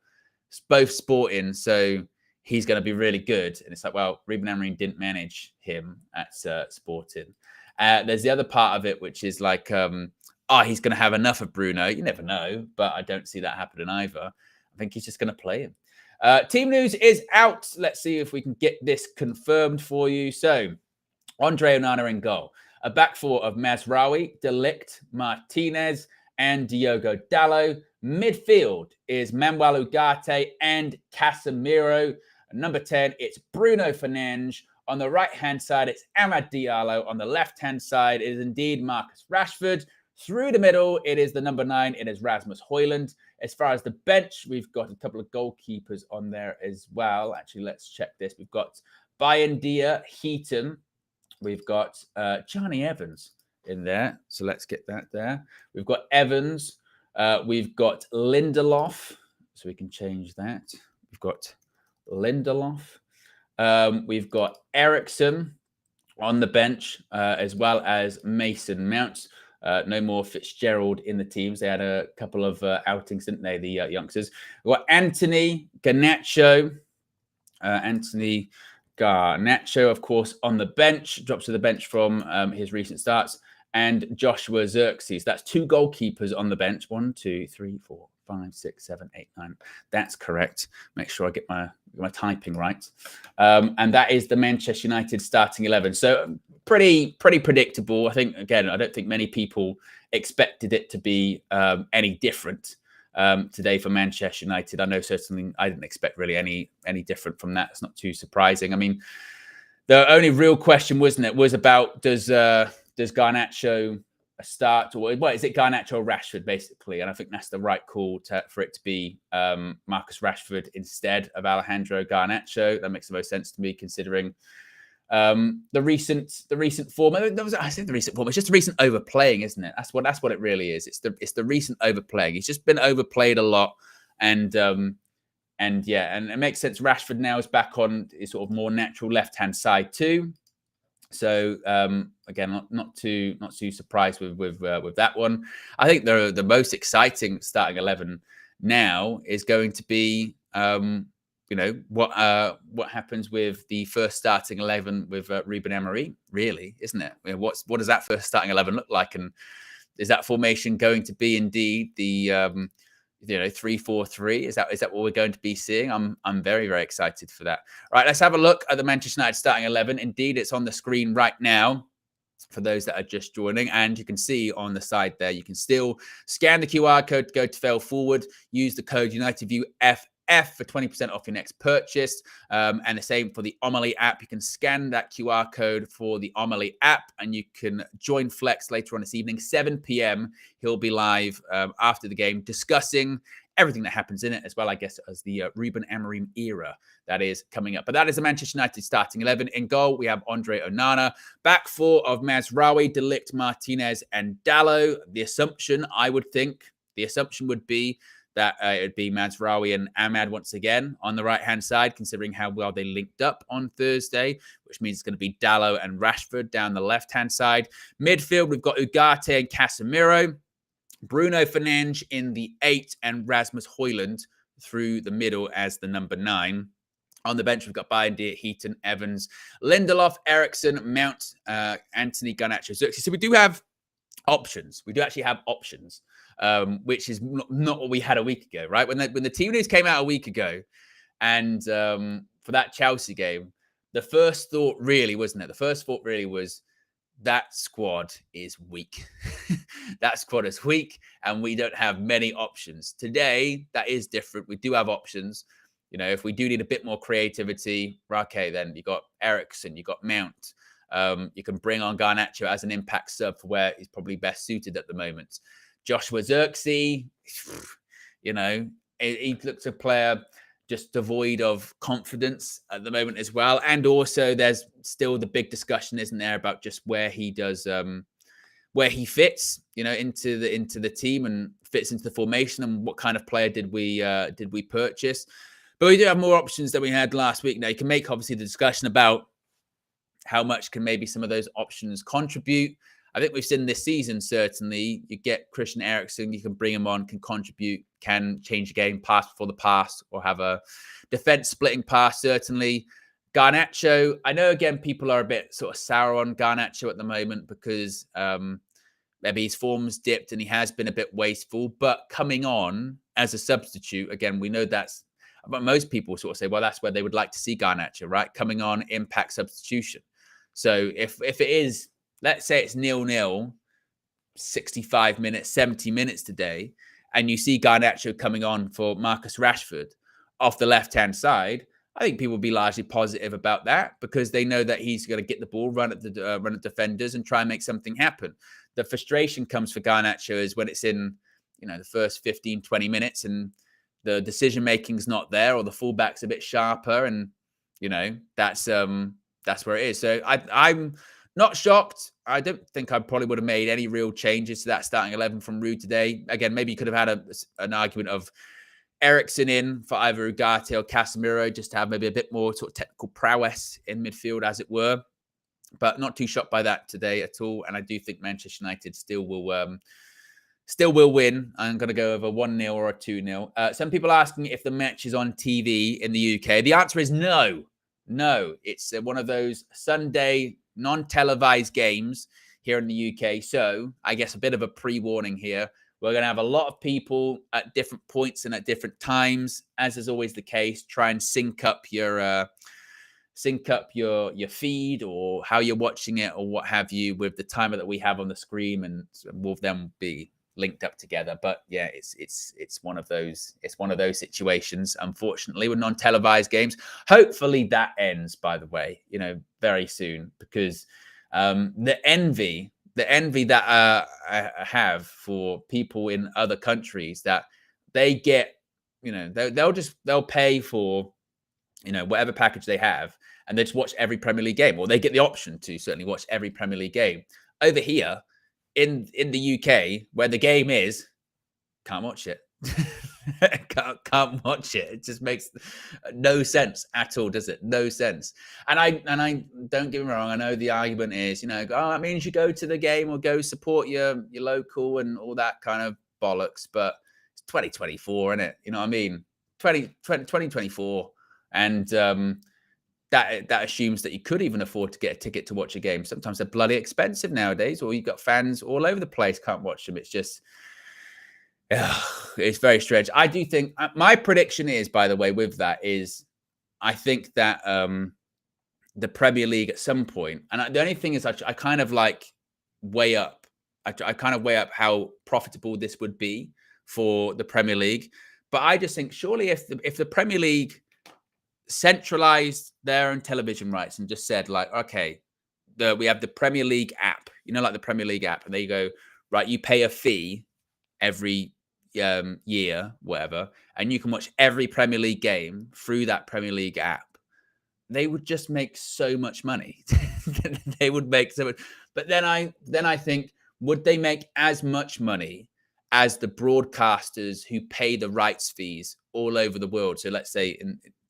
it's both Sporting, so he's going to be really good. And it's like, well, Ruben Amorim didn't manage him at Sporting. There's the other part of it, which is like, he's going to have enough of Bruno. You never know, but I don't see that happening either. I think he's just going to play him. Team news is out. Let's see if we can get this confirmed for you. So, Andre Onana in goal. A back four of Mazraoui, De Ligt, Martinez, and Diogo Dalot. Midfield is Manuel Ugarte and Casemiro. Number 10, it's Bruno Fernandes. On the right-hand side, it's Amad Diallo. On the left-hand side, it is indeed Marcus Rashford. Through the middle, it is the number 9. It is Rasmus Højlund. As far as the bench, we've got a couple of goalkeepers on there as well. Actually, let's check this. We've got Bayendia, Heaton. We've got Johnny Evans in there. So let's get that there. We've got Evans. We've got Lindelof. So we can change that. We've got Lindelof. We've got Eriksson on the bench, as well as Mason Mount. No more Fitzgerald in the teams. They had a couple of outings, didn't they, the youngsters? We've got Anthony Garnacho. Anthony Garnacho, of course, on the bench. Drops to the bench from his recent starts. And Joshua Xerxes. That's 2 goalkeepers on the bench. 1, 2, 3, 4, 5, 6, 7, 8, 9. That's correct. Make sure I get my typing right. And that is the Manchester United starting 11. So pretty predictable. I think, again, I don't think many people expected it to be any different today for Manchester United. I know certainly I didn't expect really any different from that. It's not too surprising. I mean, the only real question, wasn't it, was about does Garnacho start, or what is it, Garnacho or Rashford, basically? And I think that's the right call for it to be Marcus Rashford instead of Alejandro Garnacho. That makes the most sense to me, considering the recent form. I said the recent form. It's just the recent overplaying, isn't it? That's what it really is. It's the recent overplaying. He's just been overplayed a lot, and it makes sense. Rashford now is back on his sort of more natural left-hand side too. So again, not too surprised with that one. I think the most exciting starting 11 now is going to be what happens with the first starting 11 with Ruben Emery, really, isn't it? What does that first starting 11 look like, and is that formation going to be indeed the 3-4-3? Is that what we're going to be seeing? I'm very, very excited for that. All right, let's have a look at the Manchester United starting 11. Indeed, it's on the screen right now for those that are just joining, and you can see on the side there, you can still scan the QR code to go to Fail Forward. Use the code UnitedViewFF for 20% off your next purchase. And the same for the Omeli app. You can scan that QR code for the Omeli app, and you can join Flex later on this evening, 7 p.m. He'll be live after the game discussing everything that happens in it, as well, I guess, as the Ruben Amorim era that is coming up. But that is the Manchester United starting 11. In goal, we have Andre Onana. Back 4 of Mazraoui, De Ligt, Martinez, and Dalot. The assumption would be that it would be Mazraoui and Ahmad once again on the right-hand side, considering how well they linked up on Thursday, which means it's going to be Dalot and Rashford down the left-hand side. Midfield, we've got Ugarte and Casemiro. Bruno Fernandes in the 8, and Rasmus Højlund through the middle as the number 9. On the bench, we've got Bayendia, Heaton, Evans, Lindelof, Eriksson, Mount, Anthony Garnacho, Xerxes. So we do have options. We do actually have options, which is not what we had a week ago, right? When the team news came out a week ago, and for that Chelsea game, the first thought really, wasn't it? The first thought really was, that squad is weak. That squad is weak, and we don't have many options. Today, that is different. We do have options. If we do need a bit more creativity, okay, then you got Eriksson, you got Mount. You can bring on Garnacho as an impact sub for where he's probably best suited at the moment. Joshua Xerxes, he looks a player just devoid of confidence at the moment as well. And also there's still the big discussion, isn't there, about just where he does, where he fits, into the team and fits into the formation, and what kind of player did we purchase. But we do have more options than we had last week. Now, you can make, obviously, the discussion about how much can maybe some of those options contribute. I think we've seen this season, certainly, you get Christian Eriksen, you can bring him on, can contribute, can change the game, pass before the pass, or have a defense-splitting pass, certainly. Garnacho, I know, again, people are a bit sort of sour on Garnacho at the moment because maybe his form's dipped and he has been a bit wasteful, but coming on as a substitute, again, we know that's, but most people sort of say, well, that's where they would like to see Garnacho, right? Coming on, impact substitution. So if it is, let's say it's 0-0, 65 minutes, 70 minutes today, and you see Garnacho coming on for Marcus Rashford off the left-hand side, I think people will be largely positive about that because they know that he's going to get the ball, run at defenders, and try and make something happen. The frustration comes for Garnacho is when it's in, the first 15, 20 minutes and the decision making's not there, or the fullback's a bit sharper, and that's where it is. So I'm not shocked. I don't think I probably would have made any real changes to that starting 11 from Ruud today. Again, maybe you could have had an argument of Eriksen in for either Ugarte or Casemiro, just to have maybe a bit more sort of technical prowess in midfield, as it were. But not too shocked by that today at all. And I do think Manchester United still will win. I'm going to go over 1-0 or a 2-0. Some people are asking if the match is on TV in the UK. The answer is no. No, it's one of those Sunday non-televised games here in the UK. So I guess a bit of a pre-warning here. We're going to have a lot of people at different points and at different times, as is always the case. Try and sync up your feed or how you're watching it or what have you with the timer that we have on the screen, and we'll then be linked up together. But yeah, it's one of those situations, unfortunately, with non-televised games. Hopefully that ends, by the way, very soon, because the envy that I have for people in other countries, that they get, they'll pay for, whatever package they have, and they just watch every Premier League game, or they get the option to certainly watch every Premier League game. Over here in the UK, where the game is, can't watch it. can't watch it. It just makes no sense at all, does it? No sense. And I don't get me wrong. I know the argument is, that means you go to the game or go support your local and all that kind of bollocks. But it's 2024, isn't it? You know what I mean? 2024, and that assumes that you could even afford to get a ticket to watch a game. Sometimes they're bloody expensive nowadays, or you've got fans all over the place can't watch them. It's just. It's very strange. I do think my prediction is, by the way, with that is, I think that the Premier League at some point, and the only thing is, I kind of weigh up. I kind of weigh up how profitable this would be for the Premier League. But I just think surely if the Premier League centralized their own television rights and just said okay, we have the Premier League app, like the Premier League app, and there you go, right? You pay a fee every year, whatever, and you can watch every Premier League game through that Premier League app. They would just make so much money. They would make so much. But then I think, would they make as much money as the broadcasters who pay the rights fees all over the world? So let's say,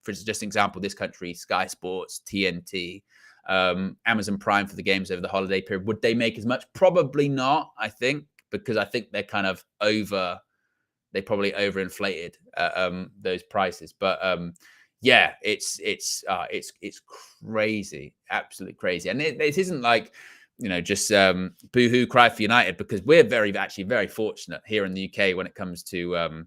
for just an example, this country, Sky Sports, TNT, Amazon Prime for the games over the holiday period. Would they make as much? Probably not, I think, because I think they're kind of they probably overinflated those prices. But yeah, it's crazy, absolutely crazy. And it isn't just boohoo cry for United, because we're actually very fortunate here in the UK when it comes to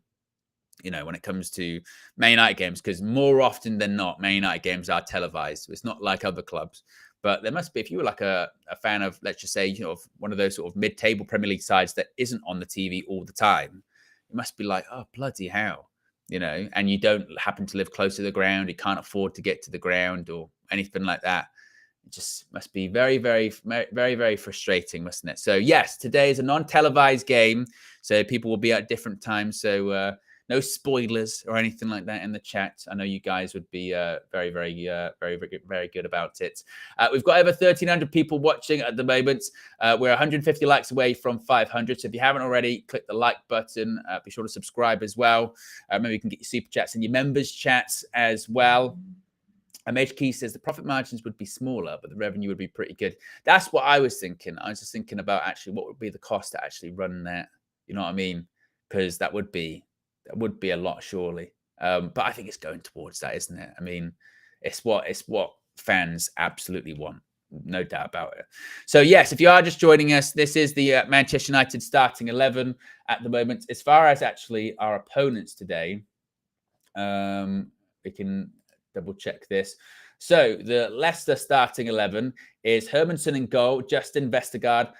when it comes to Man United games, because more often than not, Man United games are televised. It's not like other clubs. But there must be, if you were a fan of, let's just say, of one of those sort of mid-table Premier League sides that isn't on the TV all the time, it must be oh, bloody hell, and you don't happen to live close to the ground, you can't afford to get to the ground or anything like that. It just must be very, very, very, very frustrating, mustn't it? So yes, today is a non-televised game, so people will be at different times. So no spoilers or anything like that in the chat. I know you guys would be very, very, very, very good about it. We've got over 1,300 people watching at the moment. We're 150 likes away from 500. So if you haven't already, click the like button. Be sure to subscribe as well. Maybe you can get your super chats and your members chats as well. Major Key says the profit margins would be smaller, but the revenue would be pretty good. That's what I was thinking. I was just thinking about actually what would be the cost to actually run that. You know what I mean? Because that would be a lot, surely. But I think it's going towards that, isn't it? I mean, it's what fans absolutely want. No doubt about it. So yes, if you are just joining us, this is the Manchester United starting 11 at the moment. As far as actually our opponents today, we can double check this. So the Leicester starting 11 is Hermansen in goal, Justin Vestergaard,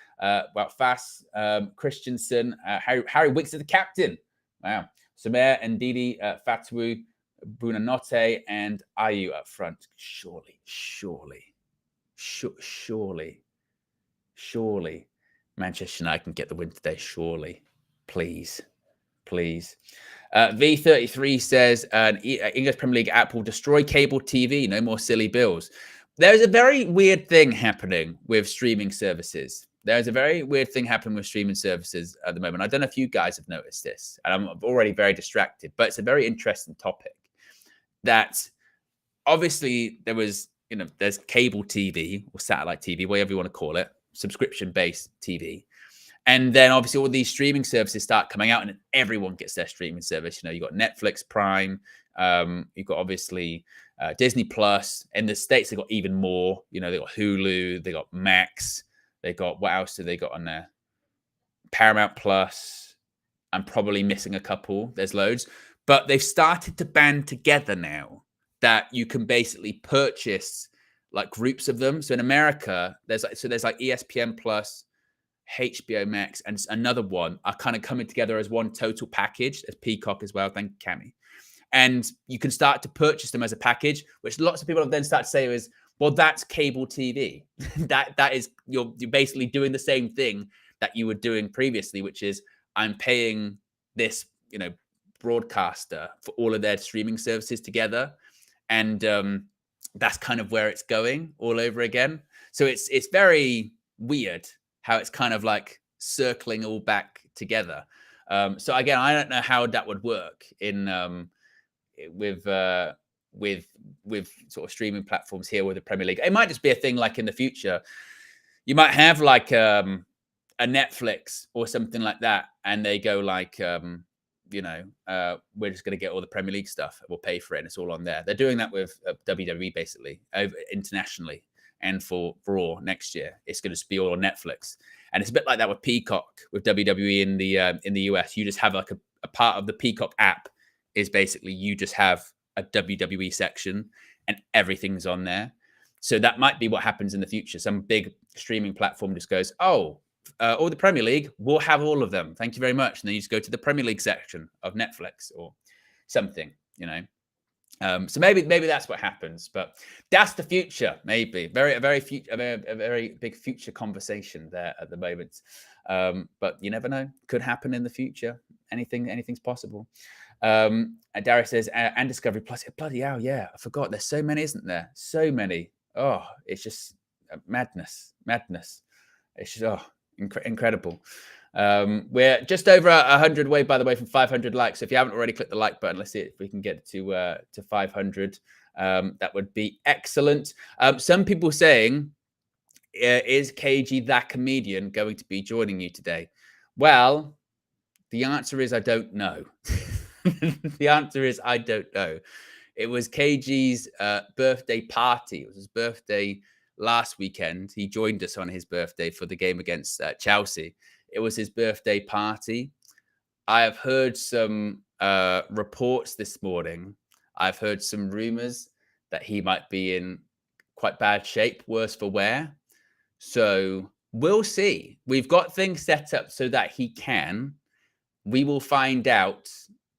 Fass, Christensen, Harry Wicks is the captain. Wow. Samer and Didi Fatwu, Buonanotte and Ayew up front. Surely. Manchester United can get the win today. Surely. Please. V33 says English Premier League app will destroy cable TV. No more silly bills. There's a very weird thing happening with streaming services. There's a very weird thing happening with streaming services at the moment. I don't know if you guys have noticed this, and I'm already very distracted, but it's a very interesting topic. That obviously there's cable TV or satellite TV, whatever you want to call it, subscription-based TV. And then obviously all these streaming services start coming out and everyone gets their streaming service. You know, you've got Netflix, Prime, you've got obviously Disney Plus. In the States, they've got even more. You know, they've got Hulu, they got Max, they got, what else do they got on there? Paramount Plus. I'm probably missing a couple. There's loads. But they've started to band together now that you can basically purchase like groups of them. So in America, there's like ESPN Plus, HBO Max, and another one are kind of coming together as one total package. There's Peacock as well. Thank you, Cammy. And you can start to purchase them as a package, which lots of people have then start to say is, well, that's cable TV. that is you're basically doing the same thing that you were doing previously, which is I'm paying this, broadcaster for all of their streaming services together, and that's kind of where it's going all over again. So it's very weird how it's kind of like circling all back together. So again, I don't know how that would work in with sort of streaming platforms here with the Premier League. It might just be a thing like in the future. You might have like a Netflix or something like that, and they go like, we're just going to get all the Premier League stuff. We'll pay for it, and it's all on there. They're doing that with WWE basically internationally. And for Raw next year, it's going to be all on Netflix. And it's a bit like that with Peacock, with WWE in the US. You just have like a part of the Peacock app is basically you just have a WWE section and everything's on there. So that might be what happens in the future. Some big streaming platform just goes, all the Premier League, we'll have all of them. Thank you very much. And then you just go to the Premier League section of Netflix or something, So maybe that's what happens, but that's the future. Maybe a very big future conversation there at the moment. But you never know; could happen in the future. Anything's possible. And Darius says, and Discovery Plus. Bloody hell, yeah! I forgot. There's so many, isn't there? So many. Oh, it's just madness. It's just incredible. We're just over 100 away, by the way, from 500 likes. So if you haven't already, click the like button. Let's see if we can get to 500. That would be excellent. Some people saying, is KG that comedian going to be joining you today? Well, the answer is I don't know. The answer is I don't know. It was KG's birthday party. It was his birthday last weekend. He joined us on his birthday for the game against Chelsea. It was his birthday party. I have heard some reports this morning. I've heard some rumors that he might be in quite bad shape, worse for wear. So we'll see. We've got things set up so that he can. We will find out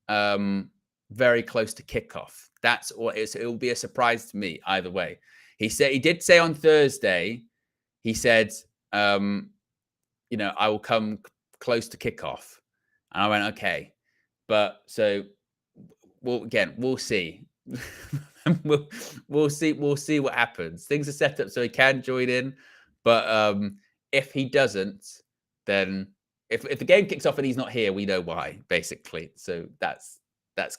very close to kickoff. That's all. It will be a surprise to me either way. He did say on Thursday, he said, I will come close to kickoff. And I went, okay. But so we'll see. we'll see what happens. Things are set up so he can join in. But if he doesn't, then if the game kicks off and he's not here, we know why, basically. So that's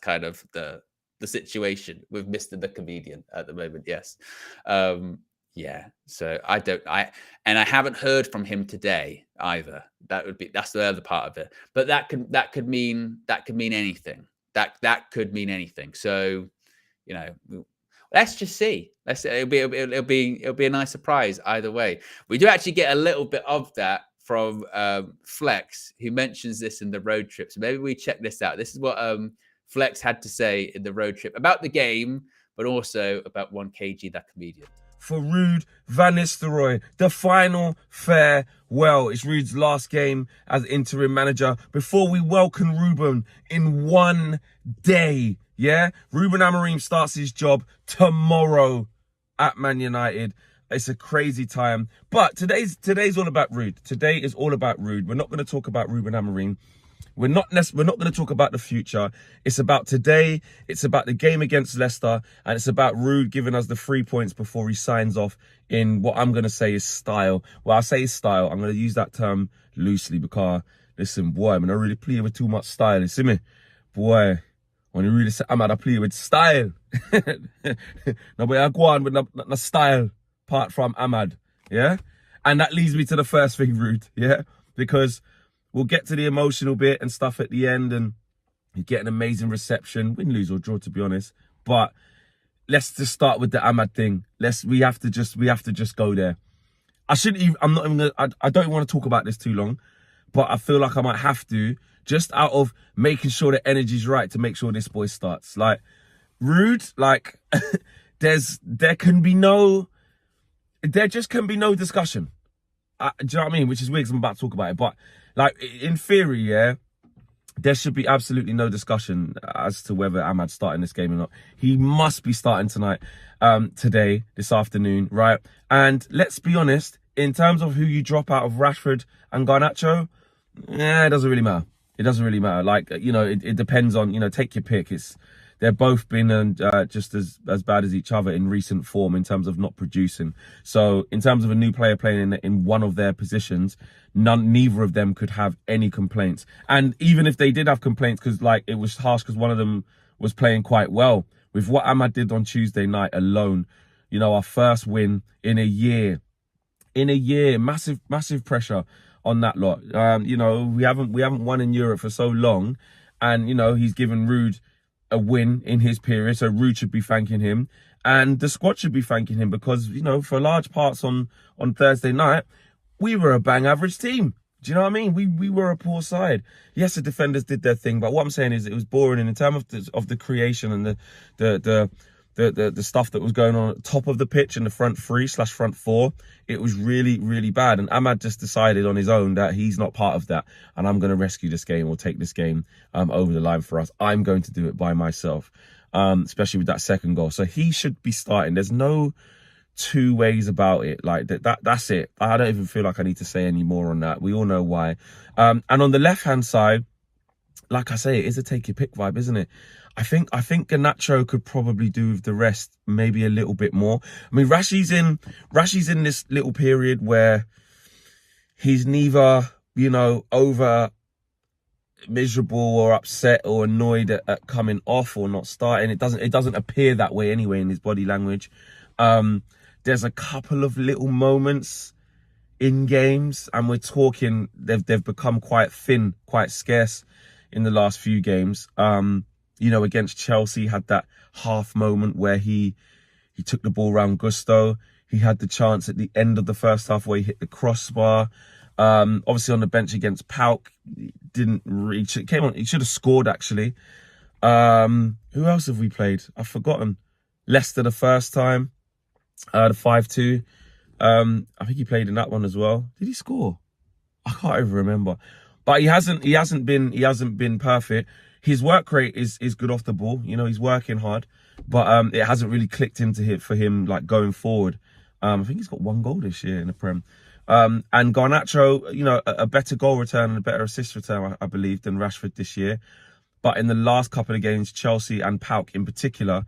kind of the situation with Mr. the Comedian at the moment. Yes. Yeah. So I haven't heard from him today either. That's the other part of it. But that could mean anything. That could mean anything. So, let's just see. It'll be a nice surprise either way. We do actually get a little bit of that from Flex, who mentions this in the road trip. So maybe we check this out. This is what Flex had to say in the road trip about the game, but also about 1kg that comedian. For Ruud van Nistelrooy, the final farewell. It's Ruud's last game as interim manager before we welcome Ruben in one day Yeah, Ruben Amorim starts his job tomorrow at Man United. It's a crazy time. But today's all about Ruud. Today is all about Ruud. We're not going to talk about Ruben Amorim. We're not going to talk about the future. It's about today. It's about the game against Leicester, and it's about Ruud giving us the 3 points before he signs off in what I'm going to say is style. Well, I say style. I'm going to use that term loosely because, listen, boy, I'm not really play with too much style. You see me? Boy, when you really say, I'm going to play with style. No, but I go on with the style apart from Ahmad. Yeah? And that leads me to the first thing, Ruud. Yeah? Because we'll get to the emotional bit and stuff at the end, and you get an amazing reception, win, lose or draw, to be honest. But let's just start with the Ahmad thing. We have to just go there. I don't want to talk about this too long, but I feel like I might have to, just out of making sure the energy's right to make sure this boy starts. Like, Ruud, like, there just can be no discussion. Do you know what I mean? Which is weird because I'm about to talk about it. But, like, in theory, yeah, there should be absolutely no discussion as to whether Ahmad's starting this game or not. He must be starting tonight, today, this afternoon, right? And let's be honest, in terms of who you drop out of Rashford and Garnacho, it doesn't really matter. It doesn't really matter. Like, you know, it depends on, you know, take your pick. They've both been just as bad as each other in recent form in terms of not producing. So in terms of a new player playing in one of their positions, neither of them could have any complaints. And even if they did have complaints, because like it was harsh because one of them was playing quite well, with what Ahmad did on Tuesday night alone, you know, our first win in a year, massive pressure on that lot. You know, we haven't won in Europe for so long, and you know he's given Ruud a win in his period, so Ruud should be thanking him, and the squad should be thanking him, because, you know, for large parts on Thursday night, we were a bang average team. Do you know what I mean? We were a poor side. Yes, the defenders did their thing, but what I'm saying is it was boring, and in terms of the creation and the stuff that was going on at the top of the pitch in the front 3/front 4, it was really, really bad. And Ahmad just decided on his own that he's not part of that, and I'm going to rescue this game or take this game over the line for us. I'm going to do it by myself, especially with that second goal. So he should be starting. There's no two ways about it. Like that's it. I don't even feel like I need to say any more on that. We all know why. And on the left-hand side, like I say, it is a take your pick vibe, isn't it? I think Garnacho could probably do with the rest maybe a little bit more. I mean, Rashi's in this little period where he's neither, you know, over miserable or upset or annoyed at coming off or not starting. It doesn't appear that way anyway in his body language. There's a couple of little moments in games, and we're talking they've become quite thin, quite scarce in the last few games. You know, against Chelsea, had that half moment where he took the ball round Gusto. He had the chance at the end of the first half where he hit the crossbar. Obviously on the bench against Pauk, didn't reach it. Came on, he should have scored actually. Who else have we played? I've forgotten. Leicester the first time, the 5-2. I think he played in that one as well. Did he score? I can't even remember. But he hasn't been perfect. His work rate is good off the ball. You know, he's working hard, but it hasn't really clicked for him like going forward. I think he's got 1 goal this year in the Prem. And Garnacho, you know, a better goal return and a better assist return, I believe, than Rashford this year. But in the last couple of games, Chelsea and Pauk in particular,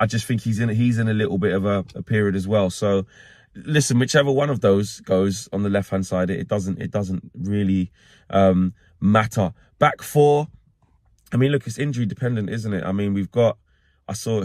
I just think he's in a little bit of a period as well. So listen, whichever one of those goes on the left hand side, it doesn't really matter. Back 4. I mean, look, it's injury dependent, isn't it? I mean, I saw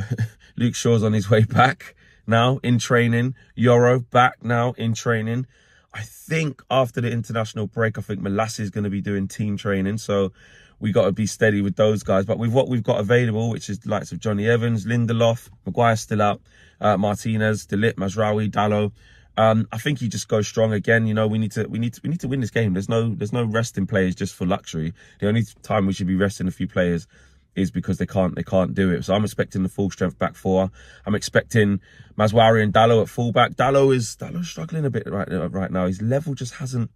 Luke Shaw's on his way back now in training. Yoro back now in training. I think after the international break, I think Malassi is going to be doing team training. So we got to be steady with those guys. But with what we've got available, which is the likes of Johnny Evans, Lindelof, Maguire's still out, Martinez, De Ligt, Mazraoui, Dalot. I think he just goes strong again. You know, we need to win this game. There's no resting players just for luxury. The only time we should be resting a few players is because they can't do it. So I'm expecting the full strength back 4. I'm expecting Mazraoui and Dalot at fullback. Dalot's struggling a bit right now. His level just hasn't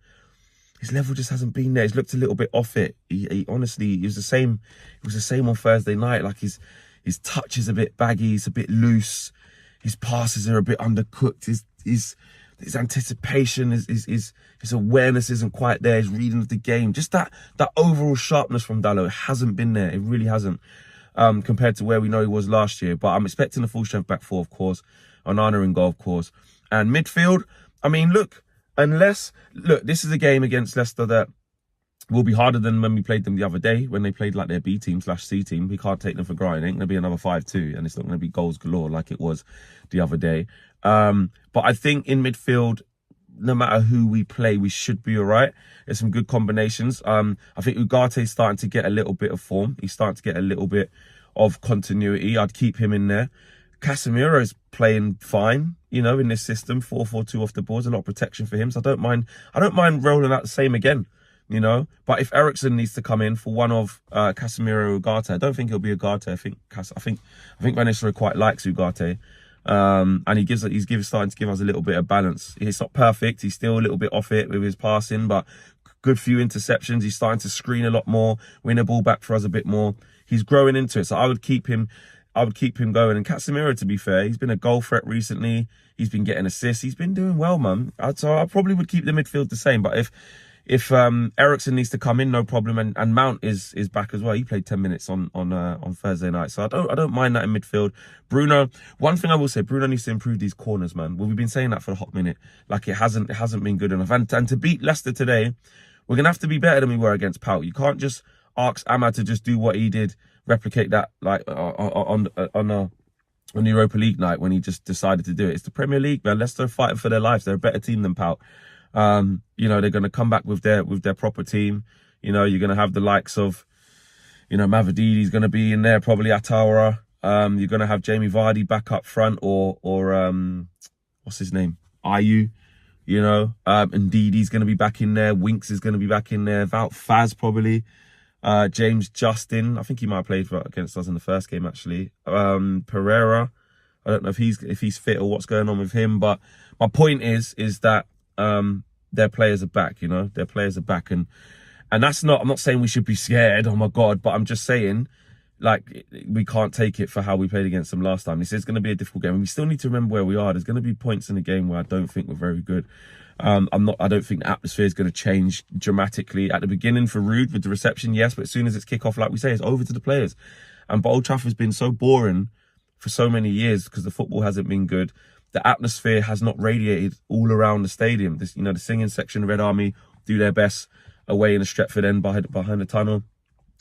been there. He's looked a little bit off it. He honestly, it was the same on Thursday night. Like his His touch is a bit baggy. He's a bit loose. His passes are a bit undercooked. His anticipation, his awareness isn't quite there. His reading of the game, just that overall sharpness from Dalot hasn't been there. It really hasn't, compared to where we know he was last year. But I'm expecting a full strength back four, of course. Onana in goal, of course. And midfield, I mean, look, this is a game against Leicester that will be harder than when we played them the other day, when they played like their B team / C team. We can't take them for granted. It ain't going to be another 5-2, and it's not going to be goals galore like it was the other day. But I think in midfield, no matter who we play, we should be all right. There's some good combinations. I think Ugate's starting to get a little bit of form. He's starting to get a little bit of continuity. I'd keep him in there. Casemiro's playing fine, you know, in this system. 4-4-2 off the boards, a lot of protection for him. So I don't mind rolling out the same again. You know, but if Eriksen needs to come in for one of Casemiro or Ugarte, I don't think it'll be Ugarte. I think Van Nistelrooy quite likes Ugarte, and he's starting to give us a little bit of balance. He's not perfect. He's still a little bit off it with his passing, but good few interceptions. He's starting to screen a lot more, win a ball back for us a bit more. He's growing into it, so I would keep him going. And Casemiro, to be fair, he's been a goal threat recently. He's been getting assists. He's been doing well, man. So I probably would keep the midfield the same, but if Eriksen needs to come in, no problem, and Mount is back as well. He played 10 minutes on Thursday night, so I don't mind that in midfield. Bruno, one thing I will say, Bruno needs to improve these corners, man. Well, we've been saying that for a hot minute. Like it hasn't been good enough. And to beat Leicester today, we're gonna have to be better than we were against Pau. You can't just ask Ahmad to just do what he did, replicate that like on the Europa League night when he just decided to do it. It's the Premier League, man. Leicester are fighting for their lives. They're a better team than Pau. You know, they're going to come back with their proper team. You know, you're going to have the likes of, you know, Mavadidi's going to be in there, probably Atara. You're going to have Jamie Vardy back up front or what's his name? Ayew, you know, and Ndidi's going to be back in there. Winks is going to be back in there. Wout Faz probably. James Justin, I think he might have played against us in the first game, actually. Pereira, I don't know if he's fit or what's going on with him, but my point is that their players are back, you know, their players are back, and that's not, I'm not saying we should be scared, oh my God, but I'm just saying, like, we can't take it for how we played against them last time. This is going to be a difficult game, and we still need to remember where we are. There's going to be points in the game where I don't think we're very good. I don't think the atmosphere is going to change dramatically at the beginning for Ruud with the reception, yes, but as soon as it's kick-off, like we say, it's over to the players. But Old Trafford's been so boring for so many years because the football hasn't been good. The atmosphere has not radiated all around the stadium. This, you know, the singing section, Red Army, do their best away in the Stretford end behind the tunnel.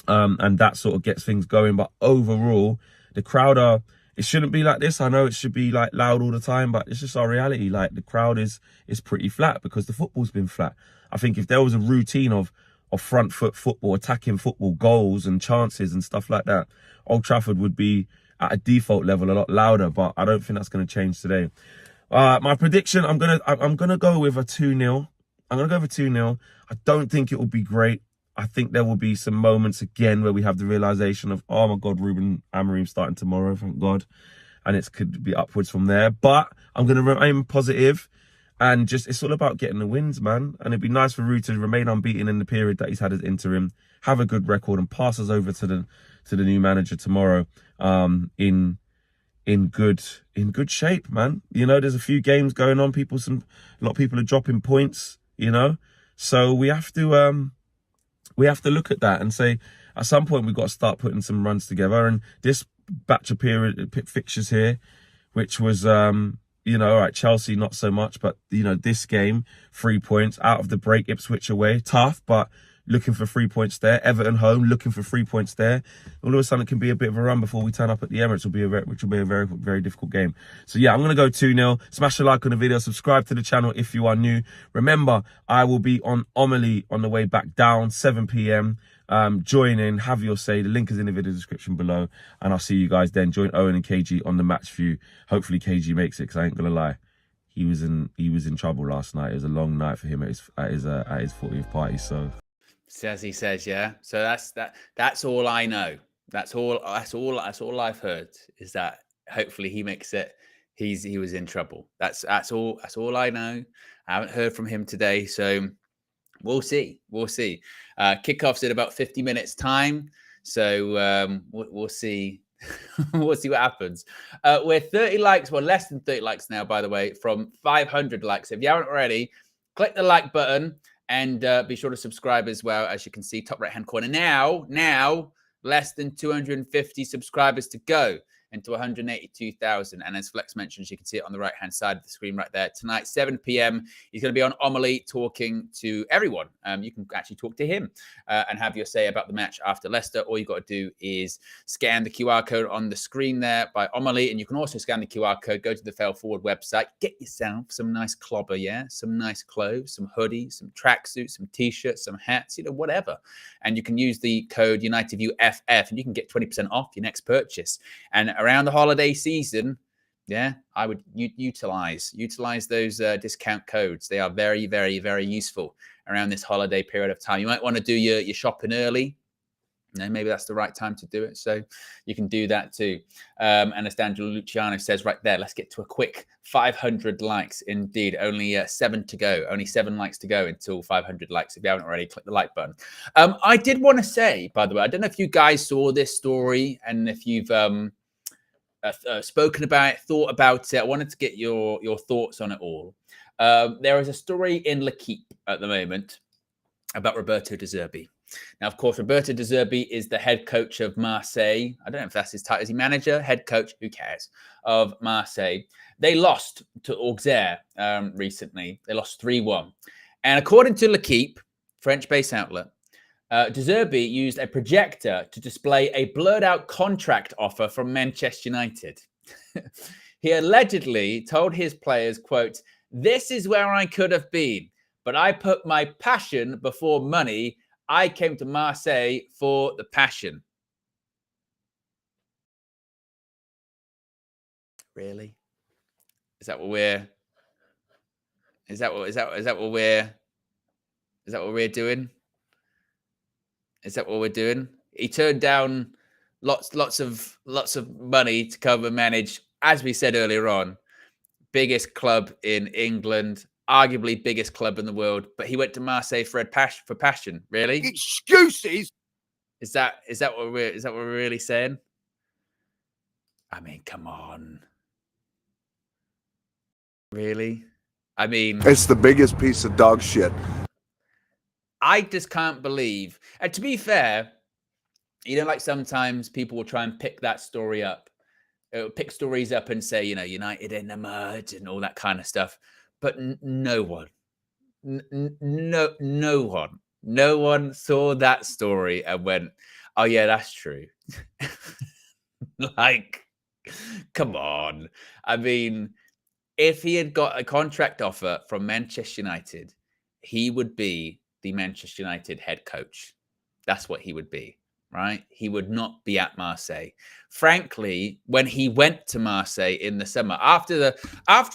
And that sort of gets things going. But overall, the crowd it shouldn't be like this. I know it should be like loud all the time, but it's just our reality. Like the crowd is pretty flat because the football's been flat. I think if there was a routine of front foot football, attacking football, goals and chances and stuff like that, Old Trafford would be at a default level a lot louder, but I don't think that's going to change today. My prediction, I'm gonna go with a 2-0. I'm gonna go with 2-0. I don't think it will be great. I think there will be some moments again where we have the realization of, oh my God, Ruben Amorim starting tomorrow, thank God, and it could be upwards from there. But I'm gonna remain positive, and just it's all about getting the wins, man. And it'd be nice for Ruud to remain unbeaten in the period that he's had as interim, have a good record, and pass us over to the new manager tomorrow in good shape, man. You know, there's a few games going on. A lot of people are dropping points, you know. So we have to look at that and say, at some point we've got to start putting some runs together. And this batch of fixtures here, which was you know, all right, Chelsea not so much, but you know, this game 3 points out of the break, Ipswich away, tough, but looking for 3 points there. Everton home, looking for 3 points there. All of a sudden, it can be a bit of a run before we turn up at the Emirates, which will be a very, very difficult game. So yeah, I'm going to go 2-0. Smash a like on the video. Subscribe to the channel if you are new. Remember, I will be on Omeli on the way back down, 7 p.m. Join in, have your say. The link is in the video description below. And I'll see you guys then. Join Owen and KG on the match view. Hopefully KG makes it, because I ain't going to lie. He was in trouble last night. It was a long night for him at his 40th party, so... As he says, yeah. So that's all I know. That's all I've heard, is that hopefully he makes it. He was in trouble. That's all I know. I haven't heard from him today, so we'll see. Kickoff's in about 50 minutes time, so we'll see We'll see what happens. We're 30 likes, well, less than 30 likes now, by the way, from 500 likes. If you haven't already, click the like button and be sure to subscribe as well. As you can see, top right-hand corner. Now, less than 250 subscribers to go into 182,000. And as Flex mentioned, you can see it on the right-hand side of the screen right there. Tonight, 7 p.m., he's going to be on Omeli talking to everyone. You can actually talk to him and have your say about the match after Leicester. All you've got to do is scan the QR code on the screen there by Omeli, and you can also scan the QR code, go to the Fail Forward website, get yourself some nice clobber, yeah? Some nice clothes, some hoodies, some tracksuits, some T-shirts, some hats, whatever. And you can use the code UnitedViewFF, and you can get 20% off your next purchase. And around the holiday season, yeah, I would utilize those discount codes. They are very, very, very useful around this holiday period of time. You might want to do your shopping early. Maybe that's the right time to do it. So you can do that too. And as D'Angelo Luciano says right there, let's get to a quick 500 likes. Indeed, only 7 to go. Only 7 likes to go until 500 likes. If you haven't already, click the like button. I did want to say, by the way, I don't know if you guys saw this story and if you've spoken about it, thought about it. I wanted to get your thoughts on it all. There is a story in L'Equipe at the moment about Roberto De Zerbi. Now, of course, Roberto De Zerbi is the head coach of Marseille. I don't know if that's his title. Is he manager, head coach? Who cares? Of Marseille. They lost to Auxerre recently. They lost 3-1. And according to L'Equipe, French-based outlet, De Zerbi used a projector to display a blurred-out contract offer from Manchester United. He allegedly told his players, quote, "This is where I could have been, but I put my passion before money. I came to Marseille for the passion." Really? Is that what we're doing? Is that what we're doing? He turned down lots of money to come and manage, as we said earlier on, biggest club in England, arguably biggest club in the world, but he went to Marseille for passion. Really? Excuses. Is that what we're really saying? I mean, come on. Really? I mean, It's the biggest piece of dog shit. I just can't believe. And to be fair, like sometimes people will try and pick that story up, pick stories up and say, United in the mud and all that kind of stuff. But no one saw that story and went, "Oh yeah, that's true." Like, come on. I mean, if he had got a contract offer from Manchester United, he would be the Manchester United head coach. That's what he would be, right? He would not be at Marseille. Frankly, when he went to Marseille in the summer, after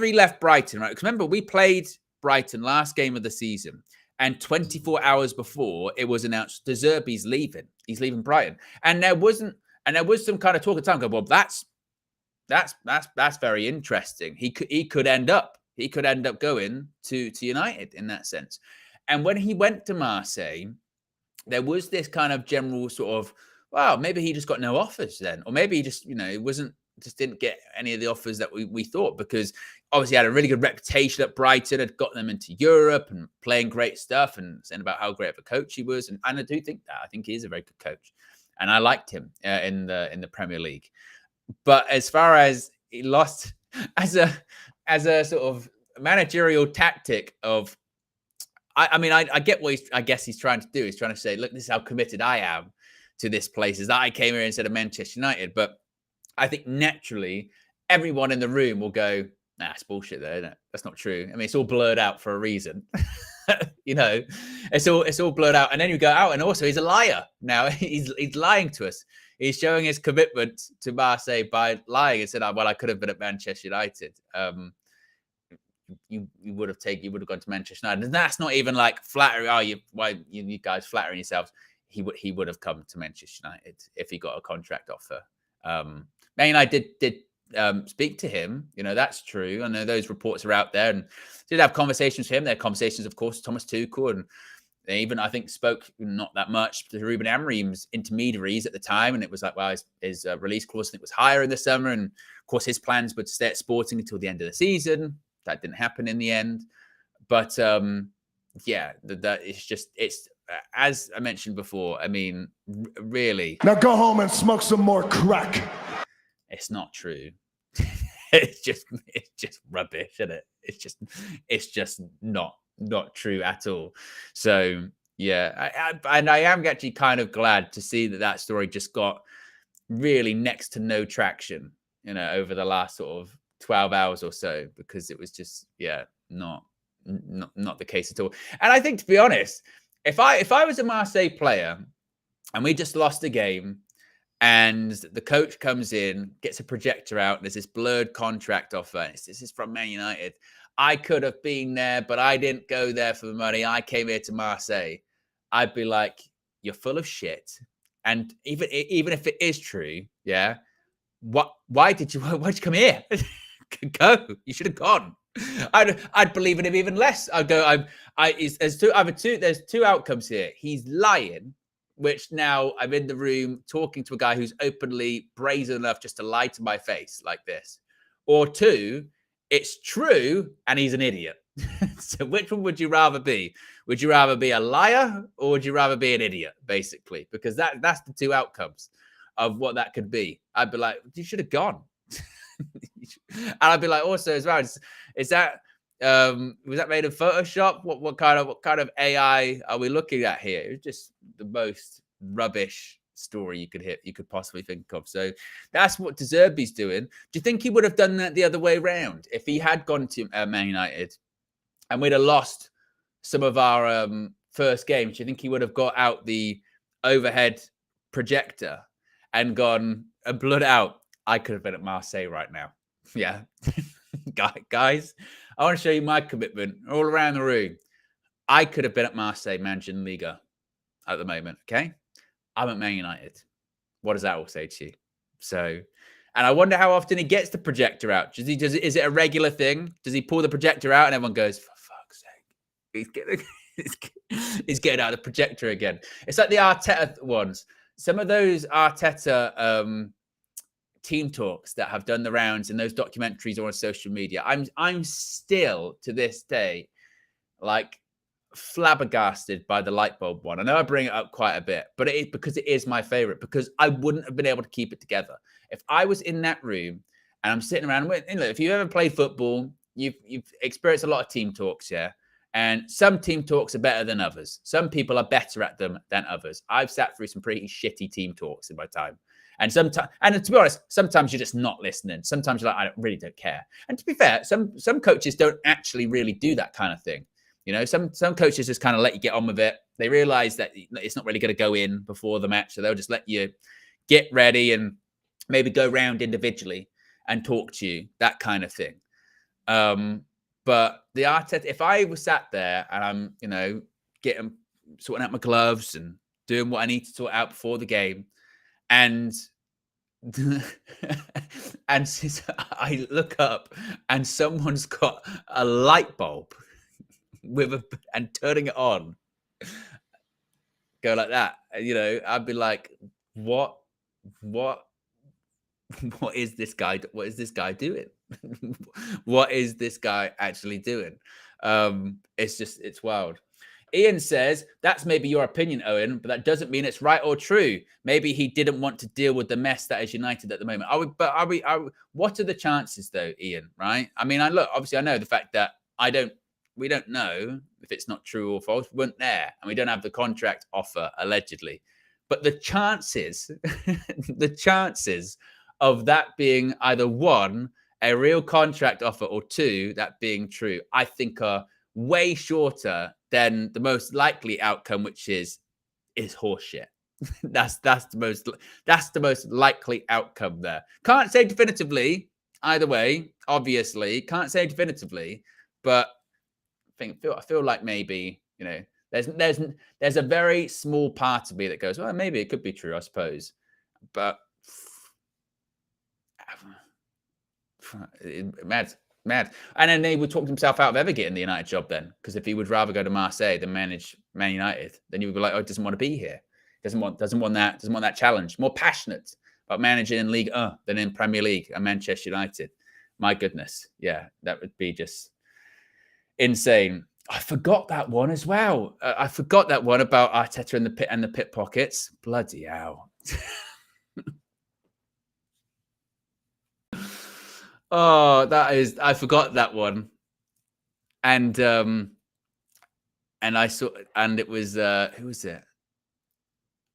he left Brighton, right? Because remember, we played Brighton last game of the season, and 24 hours before it was announced De Zerbi's leaving. He's leaving Brighton, and there was some kind of talk at the time. Go, well, that's very interesting. He could end up going to United in that sense. And when he went to Marseille, there was this kind of general sort of, wow, maybe he just got no offers then, or maybe he just didn't get any of the offers that we thought, because obviously he had a really good reputation at Brighton, had got them into Europe and playing great stuff and saying about how great of a coach he was. And I do think that. I think he is a very good coach, and I liked him in the Premier League. But as far as he lost as a sort of managerial tactic of, I get what I guess he's trying to do. He's trying to say, look, this is how committed I am to this place, is that I came here instead of Manchester United. But I think naturally everyone in the room will go, nah, it's bullshit there, isn't it? That's not true. I mean, it's all blurred out for a reason. It's all blurred out. And then you go out, and also he's a liar. Now he's lying to us. He's showing his commitment to Marseille by lying and said, "Oh, well, I could have been at Manchester United." You would have gone to Manchester United, and that's not even like flattery. Oh, you guys flattering yourselves? He would have come to Manchester United if he got a contract offer. Man United did speak to him. That's true. I know those reports are out there, and did have conversations with him. There are conversations, of course, Thomas Tuchel, and They even, I think, spoke not that much to Ruben Amorim's intermediaries at the time. And it was like, well, his release clause, I think, was higher in the summer. And of course, his plans were to stay at Sporting until the end of the season. That didn't happen in the end. But yeah, that it's as I mentioned before, I mean, really. Now go home and smoke some more crack. It's not true. it's just rubbish, isn't it? It's just not true at all. So yeah, I am actually kind of glad to see that story just got really next to no traction, over the last sort of 12 hours or so, because it was just not the case at all. And I think, to be honest, if I was a Marseille player and we just lost a game, and the coach comes in, gets a projector out, and there's this blurred contract offer, and this is from Man United. I could have been there, but I didn't go there for the money. I came here to Marseille. I'd be like, you're full of shit. And even if it is true, why'd you come here? Go. You should have gone. I'd believe in him even less. I'd go. There's two outcomes here. He's lying, which now I'm in the room talking to a guy who's openly brazen enough just to lie to my face like this. Or two, it's true and he's an idiot. So which one would you rather be? Would you rather be a liar or would you rather be an idiot, basically? Because that's the two outcomes of what that could be. I'd be like, you should have gone. And I'd be like, also as well, is that was that made in Photoshop? What kind of AI are we looking at here? It was just the most rubbish story you could possibly think of. So that's what De Zerbi's doing. Do you think he would have done that the other way around if he had gone to Man United and we'd have lost some of our first games? Do you think he would have got out the overhead projector and gone and blood out? I could have been at Marseille right now. Yeah. Guys, I want to show you my commitment all around the room. I could have been at Marseille managing Liga at the moment, okay? I'm at Man United. What does that all say to you? So, and I wonder how often he gets the projector out. Is it a regular thing? Does he pull the projector out and everyone goes, for fuck's sake, he's getting out of the projector again. It's like the Arteta ones. Some of those Arteta team talks that have done the rounds in those documentaries or on social media, I'm still to this day like flabbergasted by the light bulb one. I know I bring it up quite a bit, but because it is my favorite, because I wouldn't have been able to keep it together if I was in that room and I'm sitting around. If you've ever played football, you've experienced a lot of team talks, and some team talks are better than others. Some people are better at them than others. I've sat through some pretty shitty team talks in my time. And sometimes, and to be honest, sometimes you're just not listening. Sometimes you're like, I really don't care. And to be fair, some coaches don't actually really do that kind of thing. Some coaches just kind of let you get on with it. They realize that it's not really going to go in before the match, so they'll just let you get ready and maybe go round individually and talk to you, that kind of thing. But the Arteta, if I was sat there and I'm, sorting out my gloves and doing what I need to sort out before the game, and I look up and someone's got a light bulb and turning it on, go like that, I'd be like, what is this guy? What is this guy doing? What is this guy actually doing? It's wild. Ian says, that's maybe your opinion, Owen, but that doesn't mean it's right or true. Maybe he didn't want to deal with the mess that is United at the moment. What are the chances, though, Ian, right? I mean, obviously I know the fact that we don't know if it's not true or false. We weren't there, and we don't have the contract offer, allegedly. But the chances, of that being either one, a real contract offer, or two, that being true, I think are way shorter than the most likely outcome, which is horseshit. that's the most likely outcome there. Can't say definitively either way, obviously. Can't say definitively, but I feel like maybe, there's a very small part of me that goes, well, maybe it could be true, I suppose. But Mads, Mad. And then he would talk himself out of ever getting the United job then, because if he would rather go to Marseille than manage Man United, then you would be like, oh, he doesn't want to be here. Doesn't want that challenge. More passionate about managing in League 1 than in Premier League and Manchester United. My goodness. Yeah, that would be just insane. I forgot that one as well. I forgot that one about Arteta in the pit and the pit pockets. Bloody hell. Oh, I forgot that one. And I saw, and it was, who was it?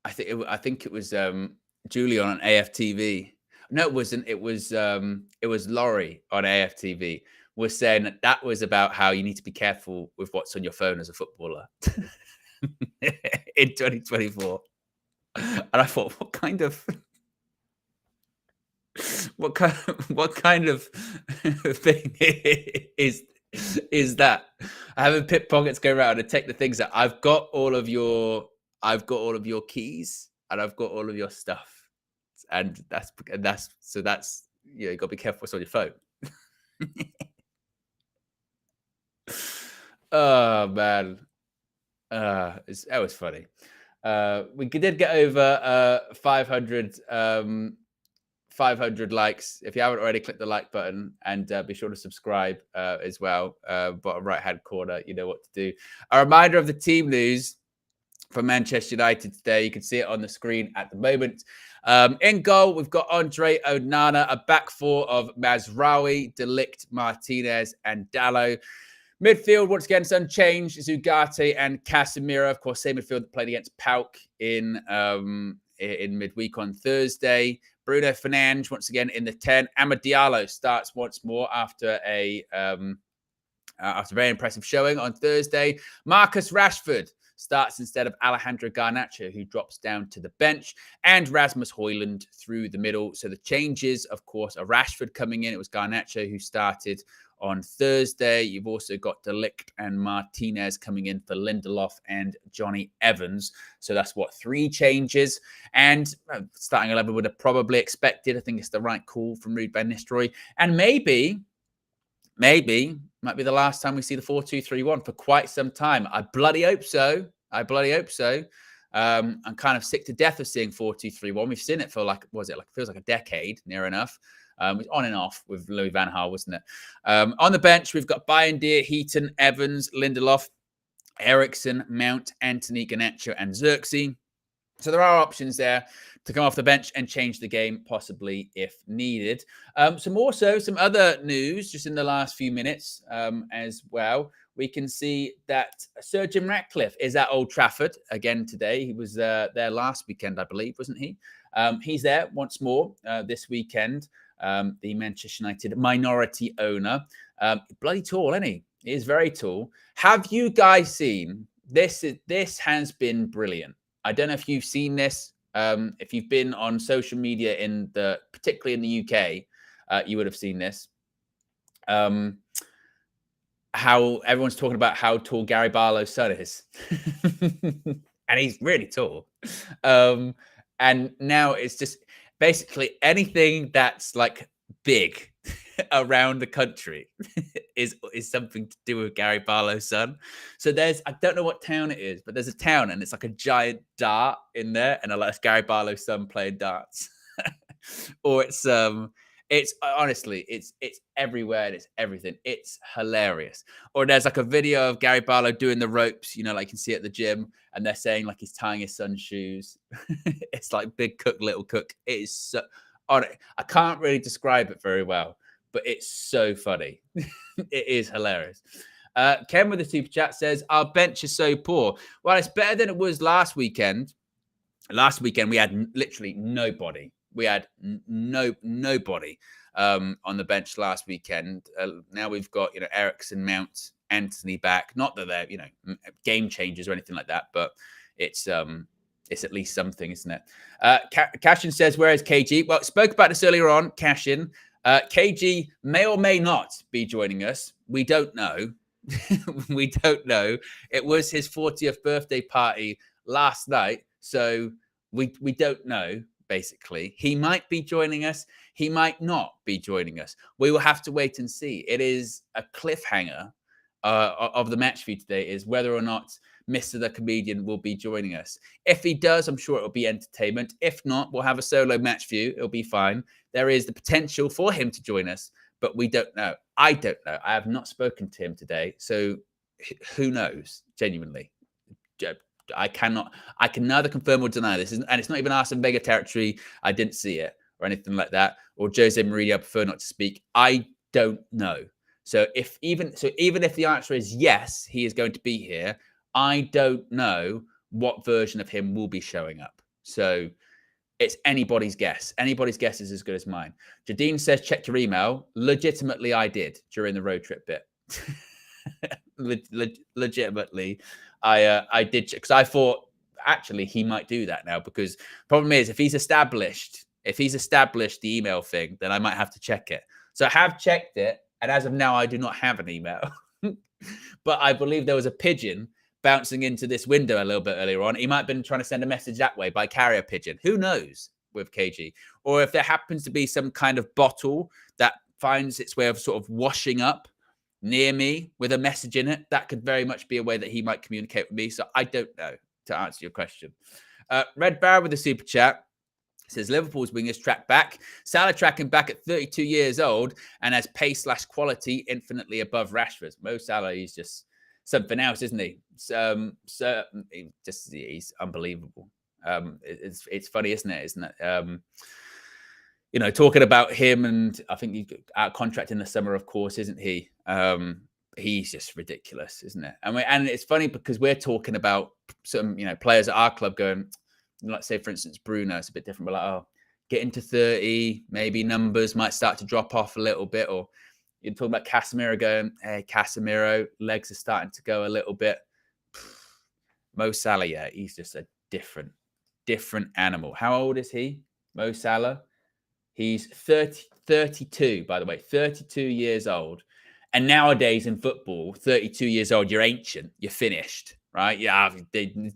I think it was Julian on AFTV. No, it wasn't. It was Laurie on AFTV was saying that was about how you need to be careful with what's on your phone as a footballer in 2024. And I thought, what kind of thing is that? Having pit pockets go around and take the things that I've got all of your keys and I've got all of your stuff. And that's you got to be careful what's on your phone. Oh man. That was funny. We did get over 500 likes. If you haven't already, click the like button and be sure to subscribe as well. Bottom right hand corner, you know what to do. A reminder of the team news for Manchester United today. You can see it on the screen at the moment. In goal, we've got Andre Onana, a back four of Mazraoui, De Ligt, Martinez, and Dalot. Midfield, once again, it's unchanged. Ugarte and Casemiro. Of course, same midfield that played against PAOK in midweek on Thursday. Bruno Fernandes, once again, in the 10. Amad Diallo starts once more after a very impressive showing on Thursday. Marcus Rashford starts instead of Alejandro Garnacho, who drops down to the bench, and Rasmus Højlund through the middle. So the changes, of course, are Rashford coming in. It was Garnacho who started on Thursday. You've also got De Ligt and Martinez coming in for Lindelof and Johnny Evans. So that's 3 changes. And starting 11 would have probably expected. I think it's the right call from Ruud van Nistelrooy. And maybe might be the last time we see the 4-2-3-1 for quite some time. I bloody hope so. I'm kind of sick to death of seeing 4-2-3-1. We've seen it for feels like a decade, near enough. It was on and off with Louis van Gaal, wasn't it? On the bench, we've got Bayindir, Heaton, Evans, Lindelof, Eriksen, Mount, Anthony, Garnacho, and Xerxes. So there are options there to come off the bench and change the game, possibly if needed. Some other news just in the last few minutes as well. We can see that Sir Jim Ratcliffe is at Old Trafford again today. He was there last weekend, I believe, wasn't he? He's there once more this weekend. The Manchester United minority owner. Bloody tall, isn't he? He is very tall. Have you guys seen this? This has been brilliant. I don't know if you've seen this. If you've been on social media particularly in the UK, you would have seen this. How everyone's talking about how tall Gary Barlow's son is. And he's really tall. And now it's just basically anything that's like big around the country is something to do with Gary Barlow's son. So I don't know what town it is, but there's a town and it's like a giant dart in there, and it's Gary Barlow's son playing darts. Or it's honestly, it's everywhere and it's everything. It's hilarious. Or there's like a video of Gary Barlow doing the ropes, like you can see at the gym, and they're saying like he's tying his son's shoes. It's like Big Cook, Little Cook. It is so I can't really describe it very well, but it's so funny. It is hilarious. Ken with the super chat says, our bench is so poor. Well, it's better than it was last weekend. Last weekend, we had literally nobody. We had nobody on the bench last weekend. Now we've got, Eriksen, Mount, Anthony back. Not that they're, game changers or anything like that, but it's at least something, isn't it? Cashin says, where is KG? Well, spoke about this earlier on, Cashin. KG may or may not be joining us. We don't know. We don't know. It was his 40th birthday party last night, so we don't know. basically. He might be joining us. He might not be joining us. We will have to wait and see. It is a cliffhanger of the match view today, is whether or not Mr. the Comedian will be joining us. If he does, I'm sure it will be entertainment. If not, we'll have a solo match view. It'll be fine. There is the potential for him to join us, but we don't know. I don't know. I have not spoken to him today, so who knows? Genuinely, I can neither confirm or deny this, and it's not even Arsene Wenger territory. I didn't see it or anything like that. Or Jose Mourinho, I prefer not to speak. I don't know. So even if the answer is yes, he is going to be here, I don't know what version of him will be showing up. So it's anybody's guess. Anybody's guess is as good as mine. Jadine says, check your email. Legitimately, I did during the road trip bit. Legitimately, I did check, because I thought actually he might do that now, because problem is if he's established the email thing, then I might have to check it. So I have checked it, and as of now, I do not have an email. But I believe there was a pigeon bouncing into this window a little bit earlier on. He might have been trying to send a message that way by carrier pigeon. Who knows with KG? Or if there happens to be some kind of bottle that finds its way of sort of washing up near me with a message in it, that could very much be a way that he might communicate with me. So I don't know, to answer your question. Red Barrow with a super chat says Liverpool's wingers track back. Salah tracking back at 32 years old and has pace/quality infinitely above Rashford's. Mo Salah, he's just something else, isn't he? He's unbelievable. It's funny, isn't it? You know, talking about him, and I think he's out of contract in the summer, of course, isn't he? He's just ridiculous, isn't it? And it's funny because we're talking about some, players at our club going, let's say, for instance, Bruno. It's a bit different. We're like, oh, getting to 30, maybe numbers might start to drop off a little bit. Or you're talking about Casemiro going, hey, Casemiro, legs are starting to go a little bit. Mo Salah, yeah, he's just a different animal. How old is he, Mo Salah? He's 32, by the way, 32 years old. And nowadays in football, 32 years old, you're ancient, you're finished, right? Yeah, you've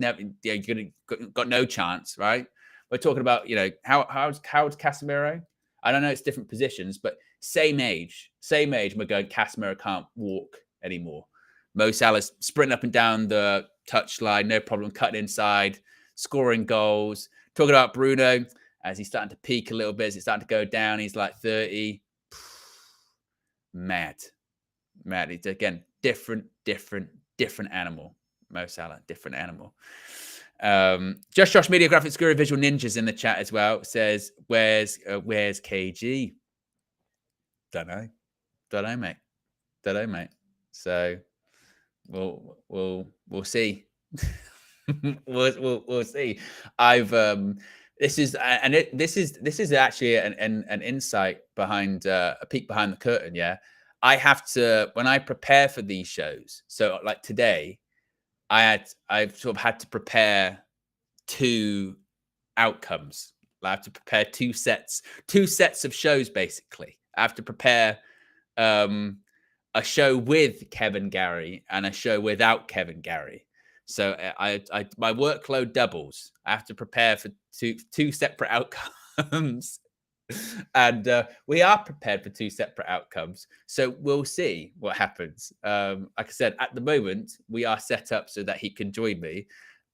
got no chance, right? We're talking about, how's Casemiro? I don't know, it's different positions, but same age. We're going, Casemiro can't walk anymore. Mo Salah's sprinting up and down the touchline, no problem, cutting inside, scoring goals. Talking about Bruno, as he's starting to peak a little bit, as he's starting to go down, he's like 30. Mad. It's, again, different animal. Mo Salah, different animal. Just Josh Media Graphics Guru Visual Ninjas in the chat as well says, where's KG? Don't know, mate. So we'll see. we'll see. This is actually an insight behind a peek behind the curtain. Yeah, I have to, when I prepare for these shows. So like today, I've sort of had to prepare two outcomes. I have to prepare two sets of shows. Basically, I have to prepare a show with Kevin Gary and a show without Kevin Gary. So my workload doubles. I have to prepare for two separate outcomes. And we are prepared for two separate outcomes. So we'll see what happens. Like I said, at the moment, we are set up so that he can join me.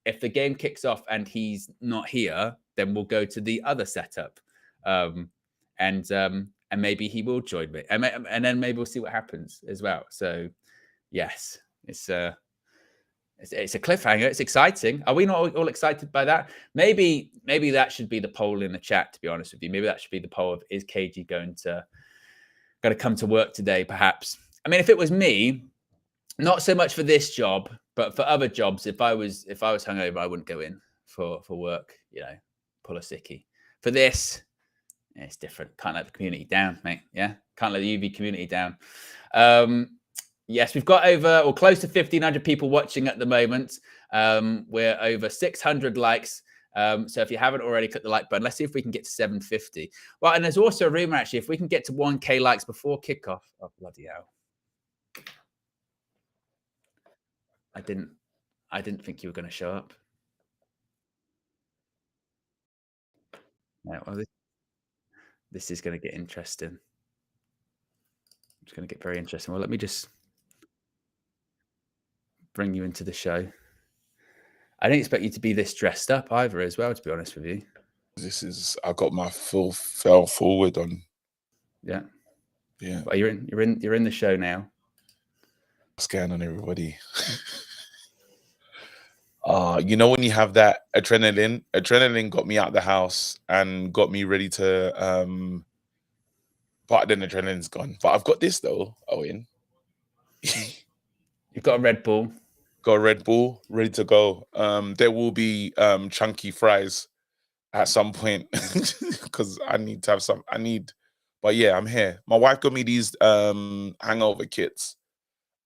If the game kicks off and he's not here, then we'll go to the other setup. And maybe he will join me. And then maybe we'll see what happens as well. So, yes, it's a cliffhanger. It's exciting. Are we not all excited by that? Maybe that should be the poll in the chat, to be honest with you. Maybe that should be the poll of, is KG going to come to work today, perhaps? I mean, if it was me, not so much for this job, but for other jobs, if I was hungover, I wouldn't go in for work, pull a sickie. For this, it's different. Can't let the community down, mate. Yeah, can't let the UV community down. Yes, we've got close to 1,500 people watching at the moment. We're over 600 likes. So if you haven't already, click the like button. Let's see if we can get to 750. Well, and there's also a rumor, actually, if we can get to 1K likes before kickoff. Oh, bloody hell. I didn't think you were going to show up. Yeah, well, this is going to get interesting. It's going to get very interesting. Well, let me just bring you into the show. I didn't expect you to be this dressed up either, as well. To be honest with you, I got my full fell forward on. yeah. Yeah. Well, you're in the show now. What's going on, everybody? You know when you have that adrenaline got me out of the house and got me ready to but then adrenaline's gone. But I've got this though, Owen. You've got a Red Bull. Got a Red Bull ready to go. There will be chunky fries at some point because I need to have some. But yeah, I'm here. My wife got me these hangover kits,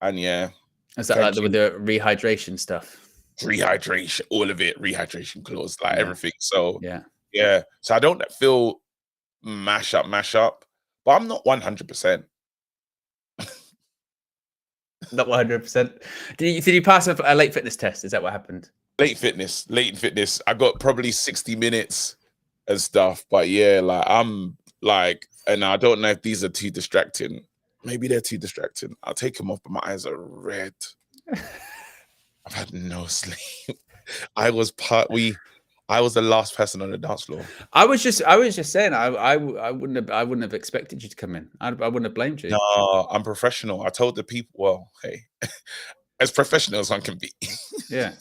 and yeah, Is that like with the rehydration stuff? Rehydration, all of it, rehydration clause, like everything. So yeah. So I don't feel mash up, but I'm not 100%. Not 100%. Did you pass a late fitness test? Is that what happened? Late fitness. I got probably 60 minutes and stuff, but yeah, like I'm like, and I don't know if these are too distracting. Maybe they're too distracting. I'll take them off, but my eyes are red. I've had no sleep. I was the last person on the dance floor. I was just saying I wouldn't have expected you to come in. I wouldn't have blamed you. No, I'm professional. I told the people, well, hey, as professional as one can be. Yeah.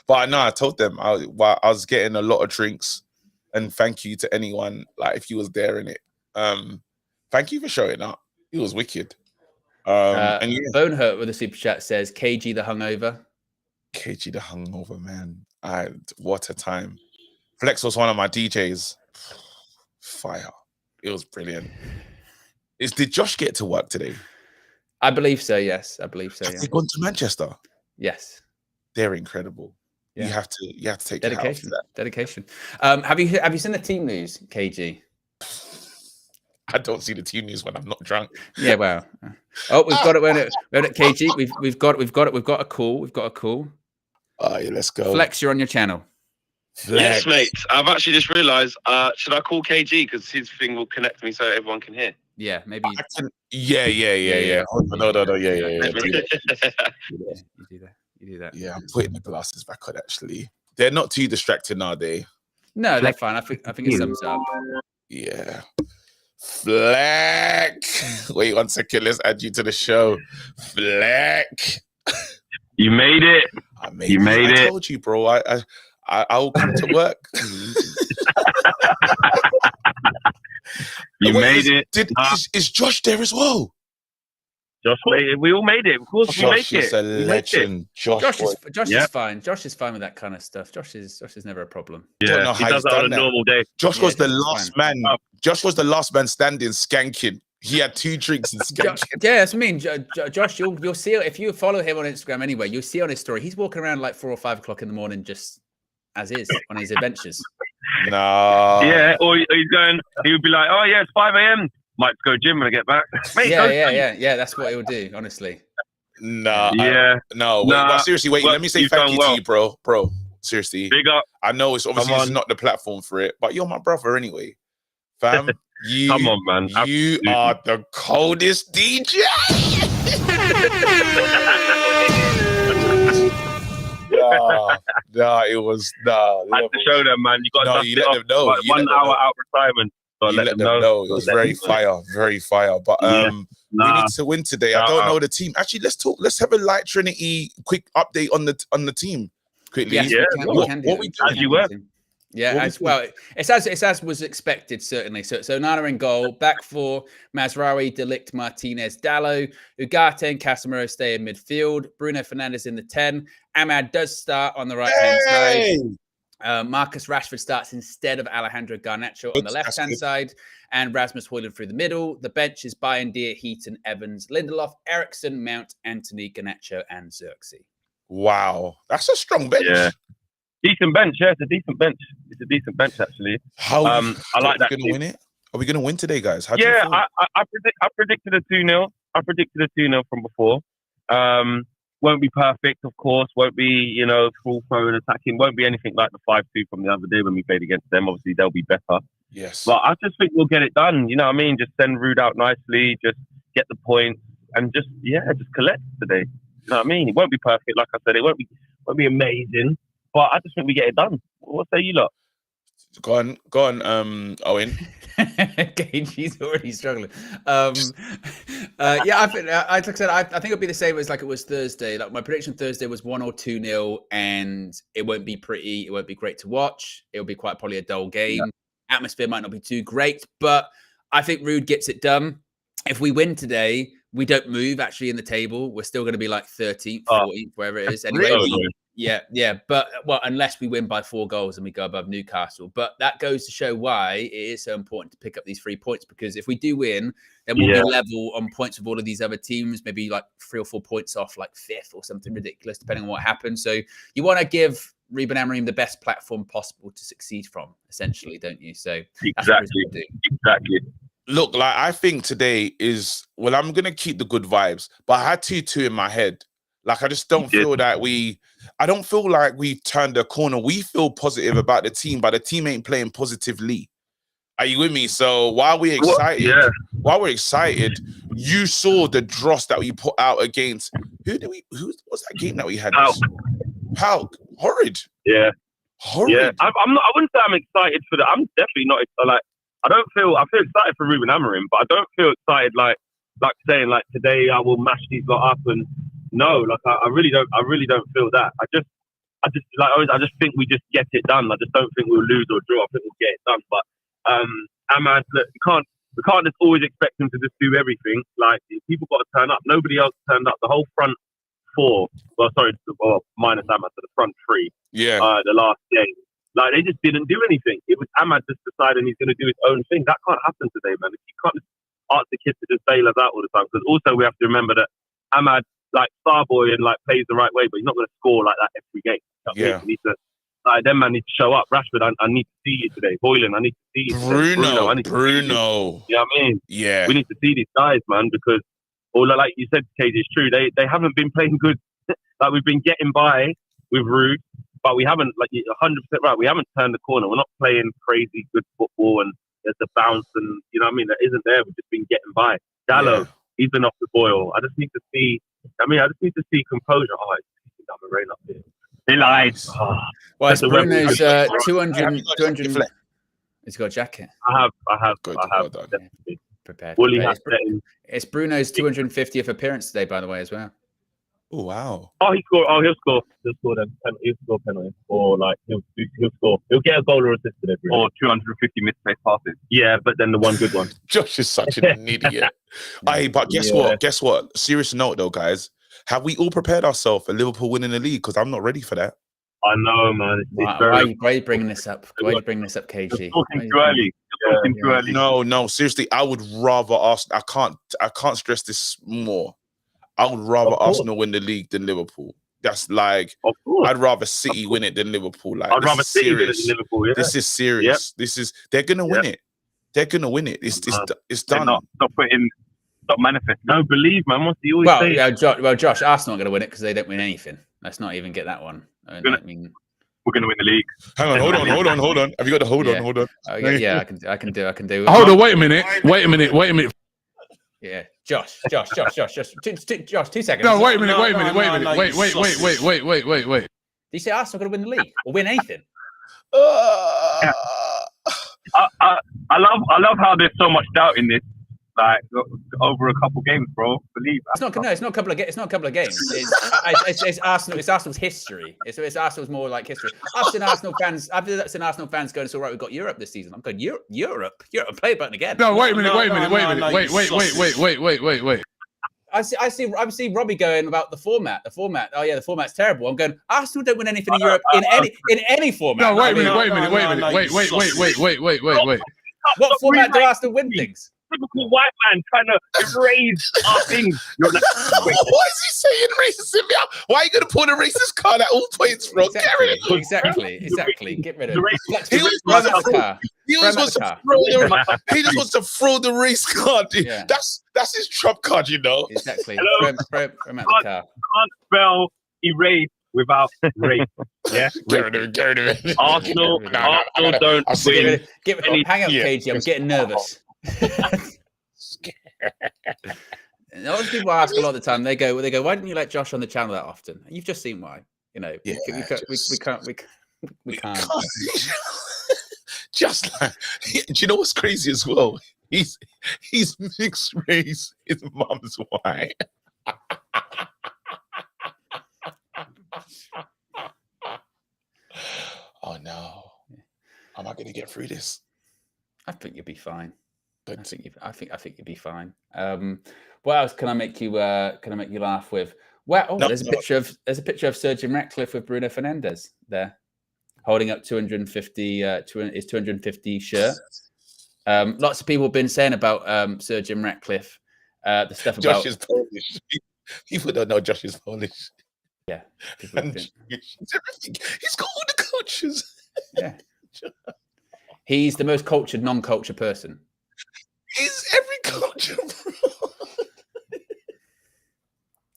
But I know I told them I was getting a lot of drinks, and thank you to anyone like if you was there in it. Thank you for showing up. It was wicked. And yeah. Bonehurt with a super chat says KG the hungover. KG the hungover, man. What a time. Flex was one of my DJs. Fire. It was brilliant. Did Josh get to work today? I believe so, yes. I believe so. Have they gone to Manchester? Yes. They're incredible. Yeah. You have to take dedication. That. Dedication. Have you seen the team news, KG? I don't see the team news when I'm not drunk. Yeah, well. Oh, we've got it. We're at KG. We've got it. We've got a call. We've got a call. Yeah, let's go. Flex, you're on your channel. Flex. Yes, mate. I've actually just realised. Should I call KG because his thing will connect me so everyone can hear? Yeah, maybe. Yeah. No. Yeah. You do that. Yeah, I'm putting the glasses back on. Actually, they're not too distracting, are they? No, they're fine. I think it sums up. Yeah. Fleck. Wait 1 second. Let's add you to the show. Fleck. You made it. I told you, bro. I'll come to work. Made it. Is Josh there as well? Josh made it. We all made it. Of course, we make it. Josh is a legend. Josh is fine. Josh is fine with that kind of stuff. Josh is never a problem. Yeah, he does that on a normal day. Josh was the last man. Josh was the last man standing, skanking. He had 2 drinks and skanking. Yeah, that's what I mean. Josh, you'll see if you follow him on Instagram anyway. You'll see on his story he's walking around like 4 or 5 o'clock in the morning, just as is on his adventures. No. Yeah, or he's going. He would be like, "Oh yeah, it's 5 a.m. Might go gym when I get back." Mate, yeah. That's what he would do, honestly. No. No. But seriously, wait. Let me say thank you to you, bro. Seriously. Big up. I know it's obviously not the platform for it, but you're my brother anyway, fam. Come on, man. You are the coldest DJ. It was I had to show them, man. You got you let them know. Like 1 hour out retirement. So you let them know. It was very fire. But we need to win today. I don't know the team. Actually, let's talk. Let's have a Light Trinity quick update on the team quickly. Yes, we can do. As you were. Yeah, it's as was expected, certainly. So Nana in goal, back 4, Mazraoui, De Ligt, Martinez, Dallo, Ugarte and Casemiro stay in midfield, Bruno Fernandes in the 10, Ahmad does start on the right-hand side, Marcus Rashford starts instead of Alejandro Garnacho on the left-hand side, and Rasmus Højlund through the middle. The bench is Bayern, Dier, Heaton, Evans, Lindelof, Eriksson, Mount, Anthony, Garnacho, and Xerxes. Wow, that's a strong bench. Yeah. Decent bench, yeah. It's a decent bench. It's a decent bench, actually. I like that. Are we going to win it? Are we going to win today, guys? I predicted a 2-0. I predicted a 2-0 from before. Won't be perfect, of course. Won't be, full throw and attacking. Won't be anything like the 5-2 from the other day when we played against them. Obviously, they'll be better. Yes. But I just think we'll get it done. You know what I mean? Just send Ruud out nicely, just get the points, and just collect today. You know what I mean? It won't be perfect, like I said. It won't be amazing, but I just think we get it done. What say you lot? Go on, Owen. He's already struggling. Yeah, like I said, I think it'll be the same as like it was Thursday. Like my prediction Thursday was 1 or 2-0, and it won't be pretty. It won't be great to watch. It'll be quite probably a dull game. Yeah. Atmosphere might not be too great, but I think Ruud gets it done. If we win today, we don't move actually in the table. We're still going to be like 13th, 14th, wherever it is. Anyway, yeah. But unless we win by 4 goals and we go above Newcastle. But that goes to show why it is so important to pick up these 3 points, because if we do win, then we'll be level on points with all of these other teams, maybe like 3 or 4 points off like 5th or something ridiculous, depending on what happens. So you want to give Ruben Amorim the best platform possible to succeed from, essentially, don't you? So exactly. Look, like I think today is, well, I'm going to keep the good vibes, but I had 2-2 in my head. Like, I just don't feel that I don't feel like we turned the corner. We feel positive about the team, but the team ain't playing positively. Are you with me? So while we're excited, you saw the dross that we put out against, who was that game that we had? Pauk. Horrid. Yeah. Horrid. Yeah. I wouldn't say I'm excited for that. I'm definitely not like, I feel excited for Ruben Amorim, but I don't feel excited like saying like today I will mash these lot up, and no, like I really don't feel that. I just think we just get it done. I just don't think we'll lose or draw. I think we'll get it done. But Ahmad, look, we can't just always expect him to just do everything. Like, people got to turn up. Nobody else turned up. The whole front 4, minus Ahmad, so the front 3. Yeah. The last game. Like, they just didn't do anything. It was Ahmad just deciding he's going to do his own thing. That can't happen today, man. You can't just ask the kids to just bail us out all the time. Because also we have to remember that Ahmad, like, Starboy and like plays the right way, but he's not going to score like that every game. Yeah. He needs to, like, them man need to show up. Rashford, I need to see you today. Hoyland, I need to see you. Bruno. I need to see you. You know what I mean? Yeah. We need to see these guys, man, because like you said, KJ, it's true. They haven't been playing good. Like, we've been getting by with Ruud, but we haven't, like, 100% right, we haven't turned the corner. We're not playing crazy good football, and there's a bounce, and you know what I mean, that isn't there. We've just been getting by. Gallo, he's been off the boil. I just need to see composure. Oh, it's down the rain up here. He lied. Well, it's Bruno's 200. He's got a jacket. I have. Good. Well Well done. Prepared. It's It's Bruno's 250th appearance today, by the way, as well. Oh, wow. Oh, he'll score. He'll score then. He'll score penalty, or like he'll score. He'll get a goal or assist today, or 250 misplaced passes. Yeah, but then the one good one. Josh is such an idiot. But guess what? Guess what? Serious note though, guys. Have we all prepared ourselves for Liverpool winning the league? Because I'm not ready for that. I know, man. Why are you bringing this up? Why are you bringing this up, KG? You're talking too early. Too early. No. Seriously, I would rather Arsenal. I can't stress this more. I would rather Arsenal win the league than Liverpool. That's like, I'd rather City win it than Liverpool. Like, I'd rather City win it than Liverpool. Yeah. This is serious. They're gonna win it. They're gonna win it. It's done. Stop manifesting. No, believe, man. What's the always say? Yeah, Josh, Arsenal are going to win it because they don't win anything. Let's not even get that one. We're going to win the league. Hang on, hold on. Have you got the hold on? Yeah, I can do. Hold on, wait a minute. Yeah, Josh, 2 seconds. No, wait a minute. Wait. Did you say Arsenal going to win the league or win anything? I love how there's so much doubt in this. Like, over a couple games, bro. Believe it's not a couple of games. It's Arsenal. It's Arsenal's history. It's Arsenal's more like history. I've seen Arsenal fans going, "It's all right. We've got Europe this season." I'm going, Europe. Play a button again. No, wait a minute. Wait. I see Robbie going about the format. Oh yeah, the format's terrible. I'm going, Arsenal don't win anything in Europe in any format. No, wait a minute. Wait. What format do Arsenal win things? Typical white man trying to erase our things. You're like, why is he saying racism? Why are you going to pull the racist card at all points, bro? Exactly. Get rid of it. He just wants to throw the race card. Yeah. That's his trump card, you know. Exactly. Hello? From out the car. Can't spell erase without race. Yeah, Get rid of it. Get rid of it. Arsenal don't I'll see win. Hang up, Yeah. KG. I'm getting nervous. Those people ask a lot of the time. They go, why didn't you let Josh on the channel that often? You've just seen why. You know, Yeah, we can't. Just like, do you know what's crazy as well? He's mixed race. His mum's white. Oh no! Am I going to get through this? I think you'll be fine. But I think you'll be fine. What else can I make you laugh with? Well, there's a picture of Sir Jim Ratcliffe with Bruno Fernandes there, holding up 250 his 250 shirt. Lots of people have been saying about Sir Jim Ratcliffe, the stuff about Josh is Polish. People don't know Josh is Polish. Yeah, And he's got all the cultures. Yeah, he's the most cultured non-culture person. He's every culture, bro.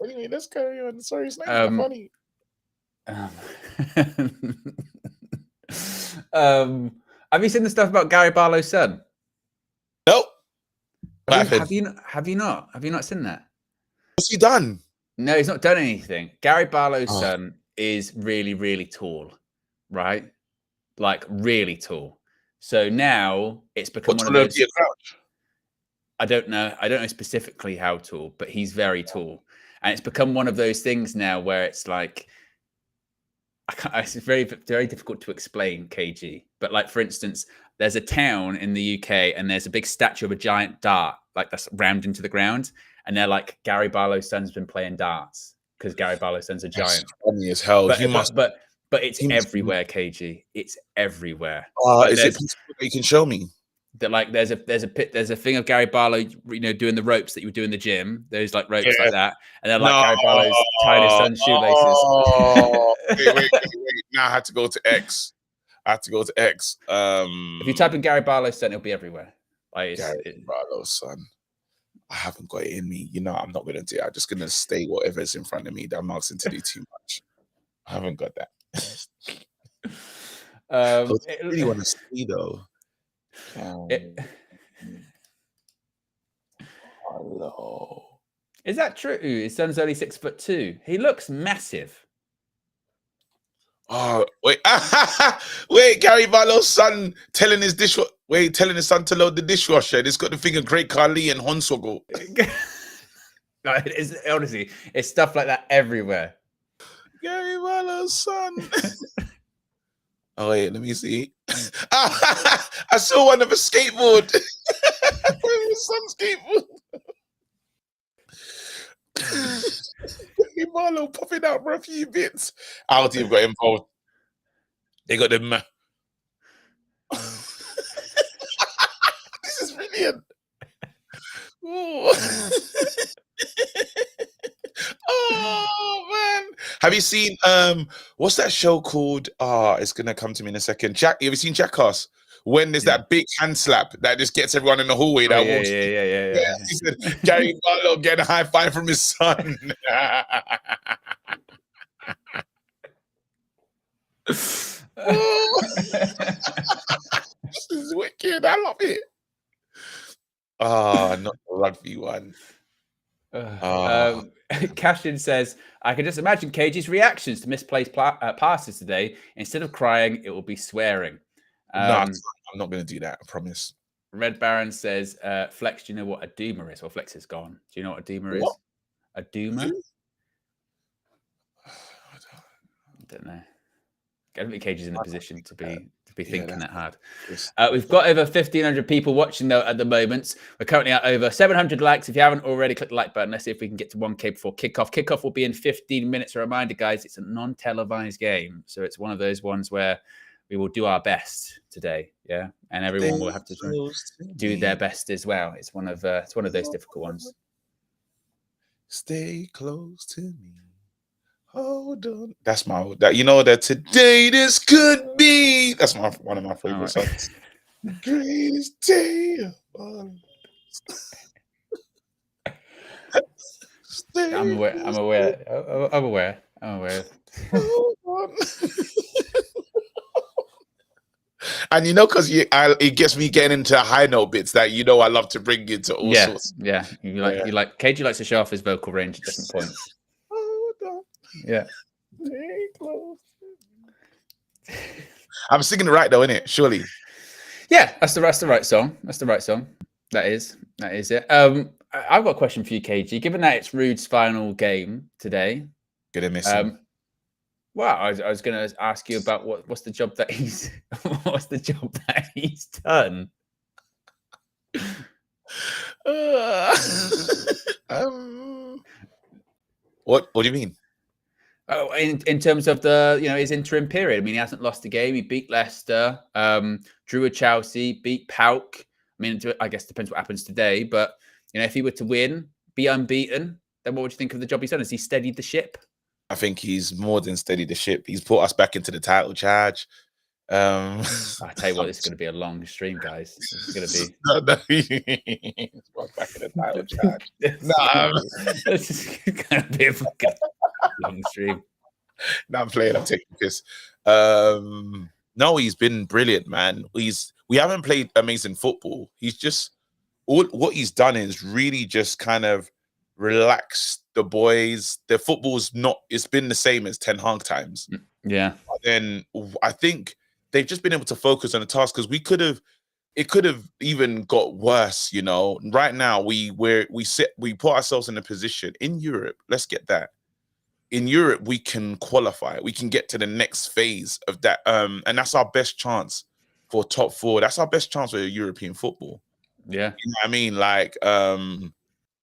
Anyway, let's carry on. Sorry, it's not even funny. Have you seen the stuff about Gary Barlow's son? Nope. Have you not seen that? What's he done? No, he's not done anything. Gary Barlow's son is really, really tall, right? Like really tall. So now it's become one of those. I don't know specifically how tall, but he's very tall, and it's become one of those things now where it's like, it's very, very difficult to explain, KG. But like, for instance, there's a town in the UK, and there's a big statue of a giant dart, like that's rammed into the ground, and they're like, Gary Barlow's son's been playing darts because Gary Barlow's son's a giant. That's funny as hell. But it's everywhere, KG. It's everywhere. Is it possible that you can show me? That like there's a thing of Gary Barlow, you know, doing the ropes that you would do in the gym. There's like ropes like that, and then like Gary Barlow's tying his son's shoelaces. Wait. Now I had to go to X. If you type in Gary Barlow's son, it'll be everywhere. Like Gary Barlow's son. I haven't got it in me. You know, I'm not gonna do it. I'm just gonna stay whatever's in front of me. That I'm asking to do too much. I haven't got that. I really want to see though. Hello. Is that true? His son's only 6'2". He looks massive. Oh wait, wait! Gary Barlow's son telling his son to load the dishwasher. It's got the thing of Great Khali and Hornswoggle. Honestly, it's stuff like that everywhere. Gary Barlow's son. Oh wait, let me see. I saw one of a skateboard. His son's skateboard. Gary Barlow popping out for a few bits. Our team got involved. They got them. This is brilliant. Oh man, have you seen what's that show called? It's gonna come to me in a second. Have you seen Jackass? When there's that big hand slap that just gets everyone in the hallway. Yeah. He said, Gary Barlow getting a high five from his son. This is wicked. I love it. Not the rugby one. Cashin says, I can just imagine KG's reactions to misplaced passes today. Instead of crying, it will be swearing. No, I'm not going to do that. I promise. Red Baron says, Flex, do you know what a doomer is? Well, Flex is gone. Do you know what a doomer is? A doomer? I don't know. I don't think KG's in a position to be thinking that hard. We've got over 1,500 people watching though at the moment. We're currently at over 700 likes. If you haven't already, click the like button. Let's see if we can get to 1K before kickoff. Kickoff will be in 15 minutes. A reminder, guys, it's a non-televised game, so it's one of those ones where we will do our best today, yeah, and everyone will have to do their best as well. It's one of those difficult ones. Stay close to me. Hold on. That's that today this could be. That's one of my favorite songs. The greatest day of all. I'm aware. Oh, well. Hold on. And because it gets me getting into high note bits that I love to bring into all sorts. Yeah. KG likes to show off his vocal range at different points. Hold on. Yeah. I'm singing it right though, innit? Surely. Yeah, that's the right song. That's the right song. That is it. I've got a question for you, KG. Given that it's Ruud's final game today, Gonna miss him. well, I was going to ask you about what's the job that he's done. What do you mean? Oh, in terms of the his interim period. I mean, he hasn't lost a game. He beat Leicester, drew a Chelsea, beat Pauk. I mean, I guess it depends what happens today. But if he were to win, be unbeaten, then what would you think of the job he's done? Has he steadied the ship? I think he's more than steadied the ship. He's put us back into the title charge. I tell you what, this is going to be a long stream, guys. This is going to be back in the title charge. This is going to be a fucking long stream. No, I'm playing. I'm taking this. No, he's been brilliant, man. We haven't played amazing football. He's just what he's done is really just kind of relaxed the boys. The football's it's been the same as Ten Hag times. Yeah. But then I think they've just been able to focus on the task because it could have even got worse, Right now we put ourselves in a position in Europe. Let's get that. In Europe, we can qualify. We can get to the next phase of that. And that's our best chance for top four. That's our best chance for European football. Yeah. You know what I mean? Like,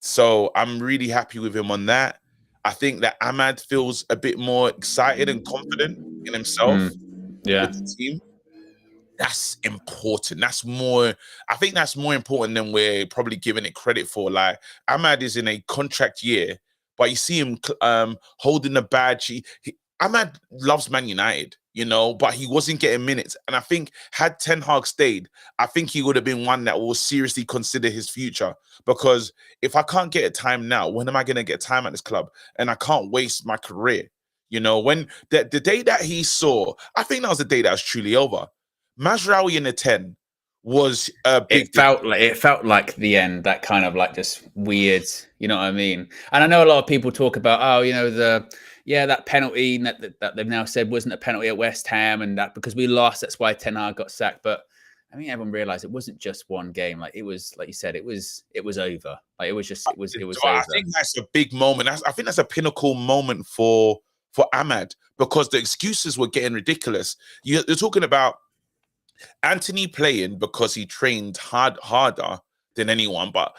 so I'm really happy with him on that. I think that Ahmad feels a bit more excited and confident in himself. Yeah. With the team. That's important. I think that's more important than we're probably giving it credit for. Like, Ahmad is in a contract year, but you see him holding the badge. Ahmad loves Man United, but he wasn't getting minutes. And I think had Ten Hag stayed, I think he would have been one that will seriously consider his future. Because if I can't get a time now, when am I going to get time at this club? And I can't waste my career. When the day that he saw, I think that was the day that was truly over. Managerial in the 10 was a big. It felt like the end. That kind of like just weird. You know what I mean? And I know a lot of people talk about that penalty that they've now said wasn't a penalty at West Ham, and that because we lost, that's why Ten Hag got sacked. But I mean, everyone realized it wasn't just one game. Like it was, like you said, it was over. Like it was over. I think that's a big moment. I think that's a pinnacle moment for Ahmad because the excuses were getting ridiculous. You're talking about Anthony playing because he trained harder than anyone, but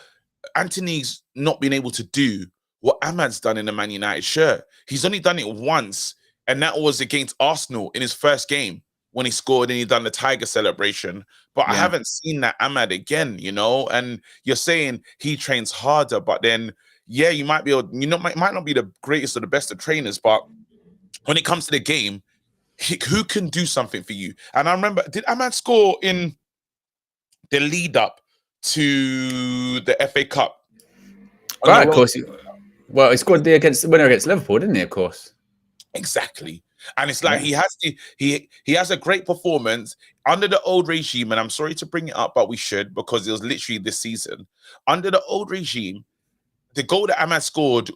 Anthony's not been able to do what Ahmad's done in the Man United shirt. He's only done it once, and that was against Arsenal in his first game when he scored and he done the Tiger celebration. But I haven't seen that Ahmad again, and you're saying he trains harder, but then, you might be might not be the greatest or the best of trainers, but when it comes to the game, who can do something for you? And I remember, did Ahmad score in the lead up to the FA Cup? Right, of course. He scored the winner against Liverpool, didn't he? Of course. Exactly. And it's like he has a great performance under the old regime. And I'm sorry to bring it up, but we should, because it was literally this season. Under the old regime, the goal that Ahmad scored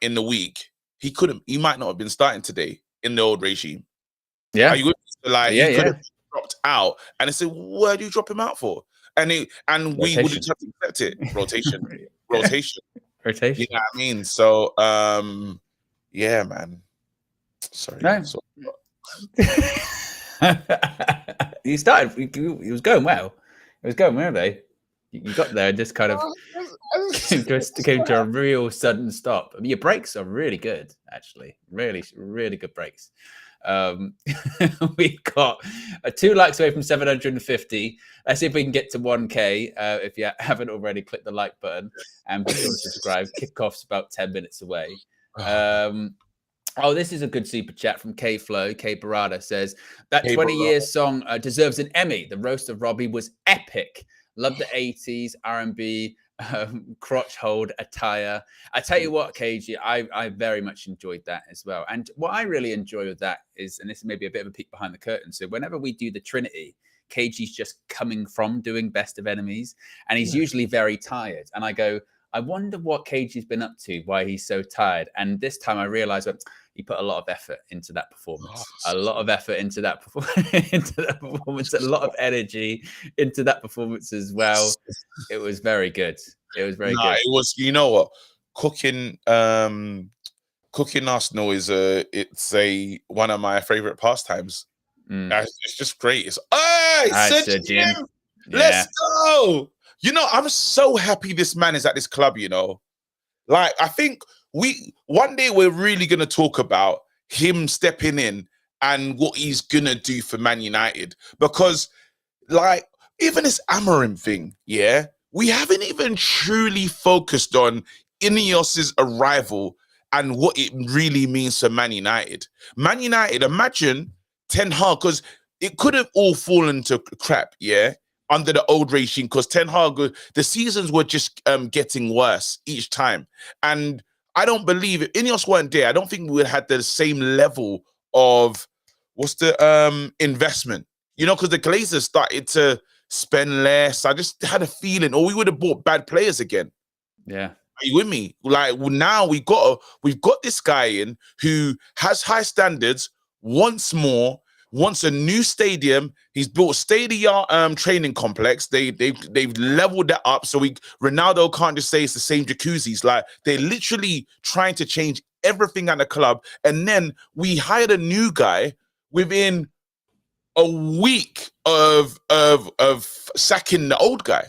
in the week, he might not have been starting today in the old regime. Yeah. Are you like he could have dropped out, and they said, "Where do you drop him out for?" And we would have to accept it. Rotation. You know what I mean? So, yeah, man. Sorry. No. He started. He was going well. It was going well, though. You got there and just kind of came to a real sudden stop. I mean, your breaks are really good, actually. Really, really good breaks. We got 2 likes away from 750. Let's see if we can get to 1K. If you haven't already, click the like button and be sure to subscribe. Kickoff's about 10 minutes away. This is a good super chat from K Flow. K Barada says that 20 years song deserves an Emmy. The roast of Robbie was epic. Love the 80s R&B crotch hold attire. I tell you what, KG, I very much enjoyed that as well. And what I really enjoy with that is, and this is maybe a bit of a peek behind the curtain. So whenever we do the Trinity, KG's just coming from doing Best of Enemies, and he's usually very tired. And I go, I wonder what KG's been up to, why he's so tired. And this time I realized that he put a lot of effort into that performance, a lot of effort into that performance, a lot of energy into that performance as well. It was very good. It was very good. It was, you know what, cooking Arsenal is one of my favorite pastimes. It's just great. It's Sir Jim. Let's go. You know, I'm so happy this man is at this club, you know. Like, I think one day we're really going to talk about him stepping in and what he's going to do for Man United. Because, like, even this Amorim thing, we haven't even truly focused on Ineos's arrival and what it really means for Man United. Man United, imagine Ten Hag, because it could have all fallen to crap, under the old regime, because Ten Hag, the seasons were just getting worse each time. And I don't believe if Ineos weren't there, I don't think we would have had the same level of investment. You know, because the Glazers started to spend less. I just had a feeling, or we would have bought bad players again. Yeah. Are you with me? Like, now we've got this guy in who has high standards, wants more, wants a new stadium. He's built a state-of-the-art training complex. They've leveled that up, so Ronaldo can't just say it's the same jacuzzis. Like, they're literally trying to change everything at the club. And then we hired a new guy within a week of sacking the old guy.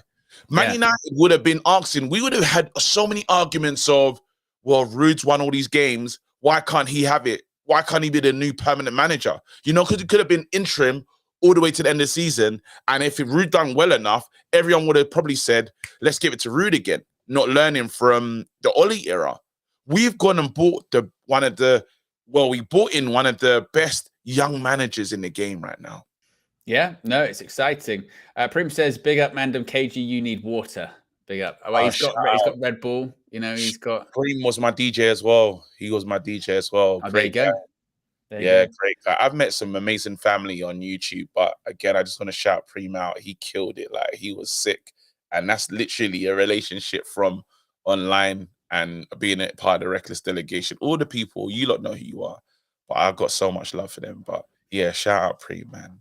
Man United would have been asking. We would have had so many arguments of, well, Ruud's won all these games. Why can't he have it? Why can't he be the new permanent manager? You know, because it could have been interim all the way to the end of the season. And if Ruud done well enough, everyone would have probably said, let's give it to Ruud again, not learning from the Oli era. We've gone and bought one of the best young managers in the game right now. Yeah, no, it's exciting. Prim says, big up, Mandem KG, you need water. Big up. Well, he's got Red Bull. You know, he's got... Prim was my DJ as well. He was my DJ as well. Oh, there you go. Great guy. I've met some amazing family on YouTube, but again, I just want to shout Prim out. He killed it. Like, he was sick. And that's literally a relationship from online and being a part of the Reckless delegation. All the people, you lot know who you are. But I've got so much love for them. But yeah, shout out Prim, man.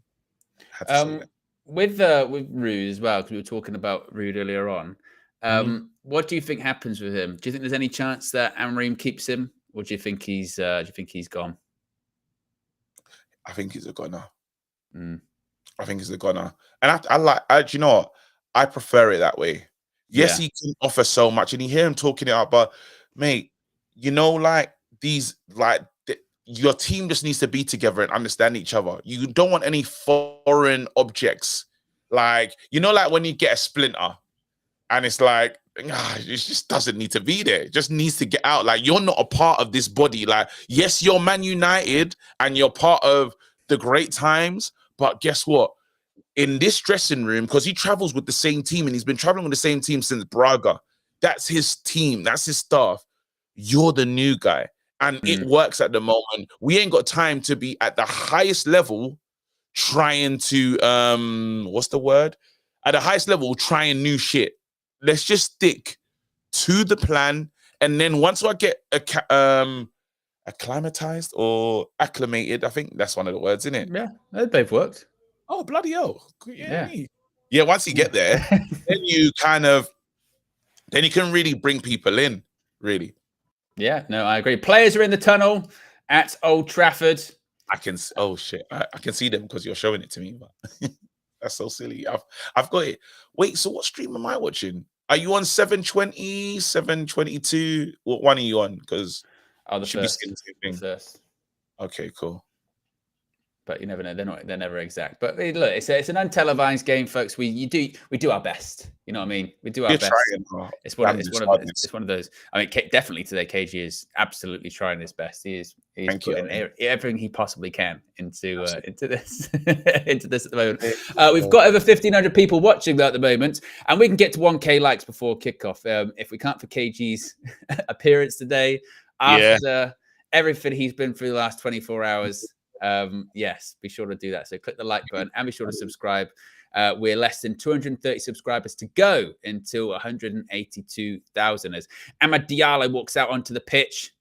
With Ruud as well, because we were talking about Ruud earlier on. What do you think happens with him? Do you think there's any chance that Amorim keeps him, or do you think he's gone? I think he's a goner. I think he's a goner, and I you know what? I prefer it that way. Yes, he can offer so much, and you hear him talking it out, but mate, you know, like your team just needs to be together and understand each other. You don't want any foreign objects. Like, you know, like when you get a splinter and it's like, it just doesn't need to be there. It just needs to get out. Like, you're not a part of this body. Like, yes, you're Man United and you're part of the great times, but guess what? In this dressing room, because he travels with the same team and he's been traveling with the same team since Braga. That's his team. That's his staff. You're the new guy. And it works at the moment. We ain't got time to be at the highest level trying to, what's the word? At the highest level, trying new shit. Let's just stick to the plan. And then once I get acclimatized or acclimated, I think that's one of the words, isn't it? Yeah, they've worked. Oh, bloody hell. Yeah, once you get there, then you can really bring people in, really. Yeah, no, I agree. Players are in the tunnel at Old Trafford. I can see them because you're showing it to me. But that's so silly. I've got it. Wait, so what stream am I watching? Are you on 720, 722? What one are you on? Because the first. Okay, cool. but you never know. They're never exact. But look, it's an untelevised game, folks. We do our best. You know what I mean? We do our You're best. trying. It's one of those. I mean, definitely today, KG is absolutely trying his best. He's putting everything he possibly can into this into this at the moment. We've got over 1,500 people watching that at the moment, and we can get to 1K likes before kickoff. If we can't for KG's appearance today, after everything he's been through the last 24 hours. Yes, be sure to do that. So click the like button and be sure to subscribe. We're less than 230 subscribers to go until 182,000 as Amad Diallo walks out onto the pitch.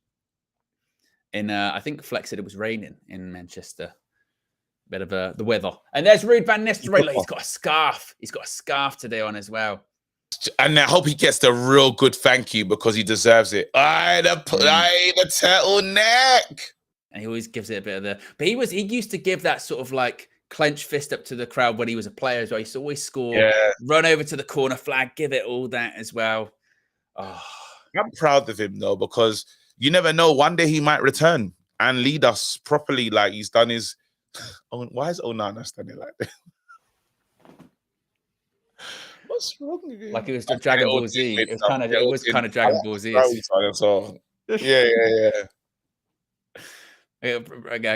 I think Flex said it was raining in Manchester. Bit of the weather. And there's Ruud van Nistelrooy. He's got a scarf. He's got a scarf today on as well. And I hope he gets the real good thank you because he deserves it. The turtleneck. And he always gives it a bit of the. But he used to give that sort of like clenched fist up to the crowd when he was a player as well. He used to always score, run over to the corner flag, give it all that as well. Oh. I'm proud of him though, because you never know. One day he might return and lead us properly, like he's done his. Why is Onana standing like that? What's wrong with you? Like it was the Dragon Ball Z. It was kind of Dragon Ball Z. Yeah.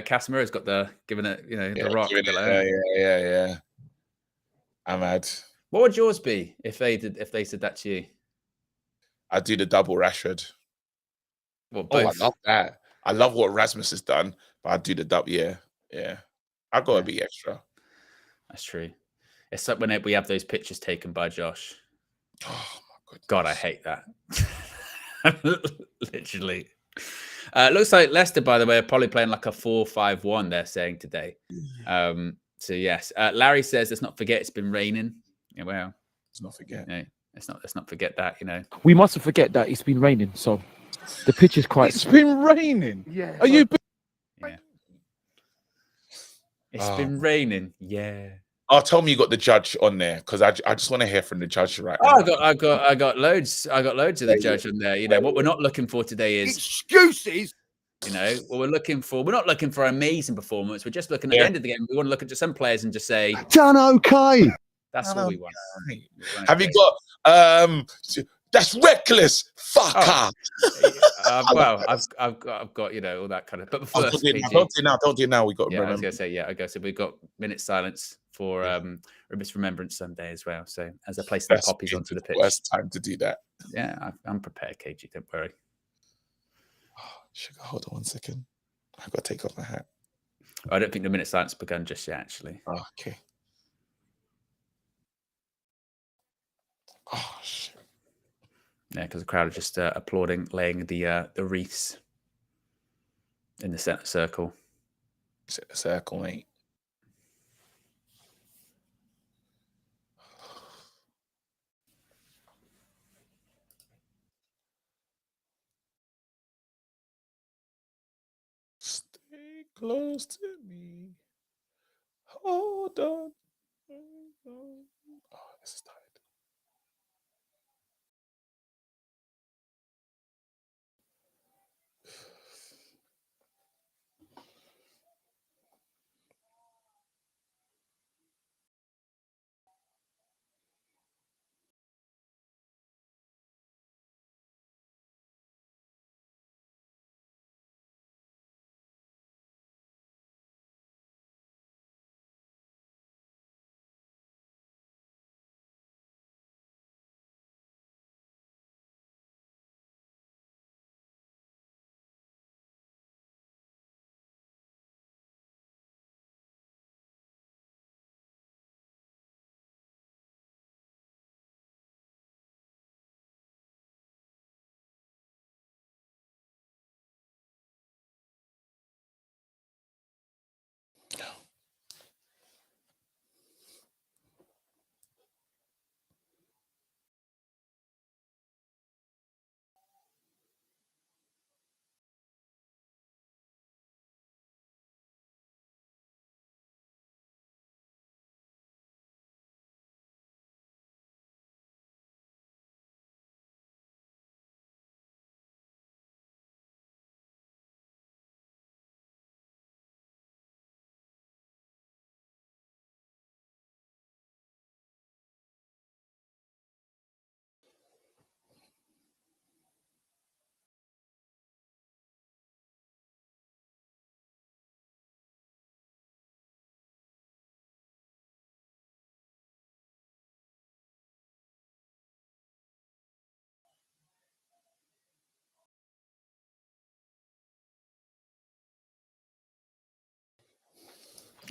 Casemiro's got giving it, the rock. Yeah. I'm mad. What would yours be if they said that to you? I'd do the double Rashford. Well, both. I love that. I love what Rasmus has done, but I'd do the double. Yeah. I gotta be extra. That's true. It's like when we have those pictures taken by Josh. Oh my goodness. God, I hate that. Literally. Looks like Leicester, by the way, are probably playing like a 4-5-1, they're saying today. So yes. Larry says, let's not forget it's been raining. Yeah, well. Let's not forget. Let's not forget that, We mustn't forget that it's been raining, so the pitch is quite. It's been raining. Yeah. Are you? Yeah. It's been raining. Yeah. Oh, tell me you got the judge on there because I just want to hear from the judge right now. I got loads. I got loads of the judge on there. What we're not looking for today is excuses. What we're looking for. We're not looking for an amazing performance. We're just looking at the end of the game. We want to look at some players and just say, done okay. That's all we want. Have you got that's reckless, fucker? Well, I've got all that kind of. But first, don't do it now. We got. Yeah, I was gonna say So we've got minute silence for Remembrance Sunday as well. So as I place the poppies onto the pitch, worst time to do that. Yeah, I'm prepared, KG. Don't worry. Sugar, hold on 1 second. I've got to take off my hat. I don't think the minute silence begun just yet, actually. Oh, okay. Oh shit. Yeah, because the crowd are just applauding, laying the wreaths in the centre circle. Centre circle, mate. Stay close to me. Hold on. Oh, this is tight.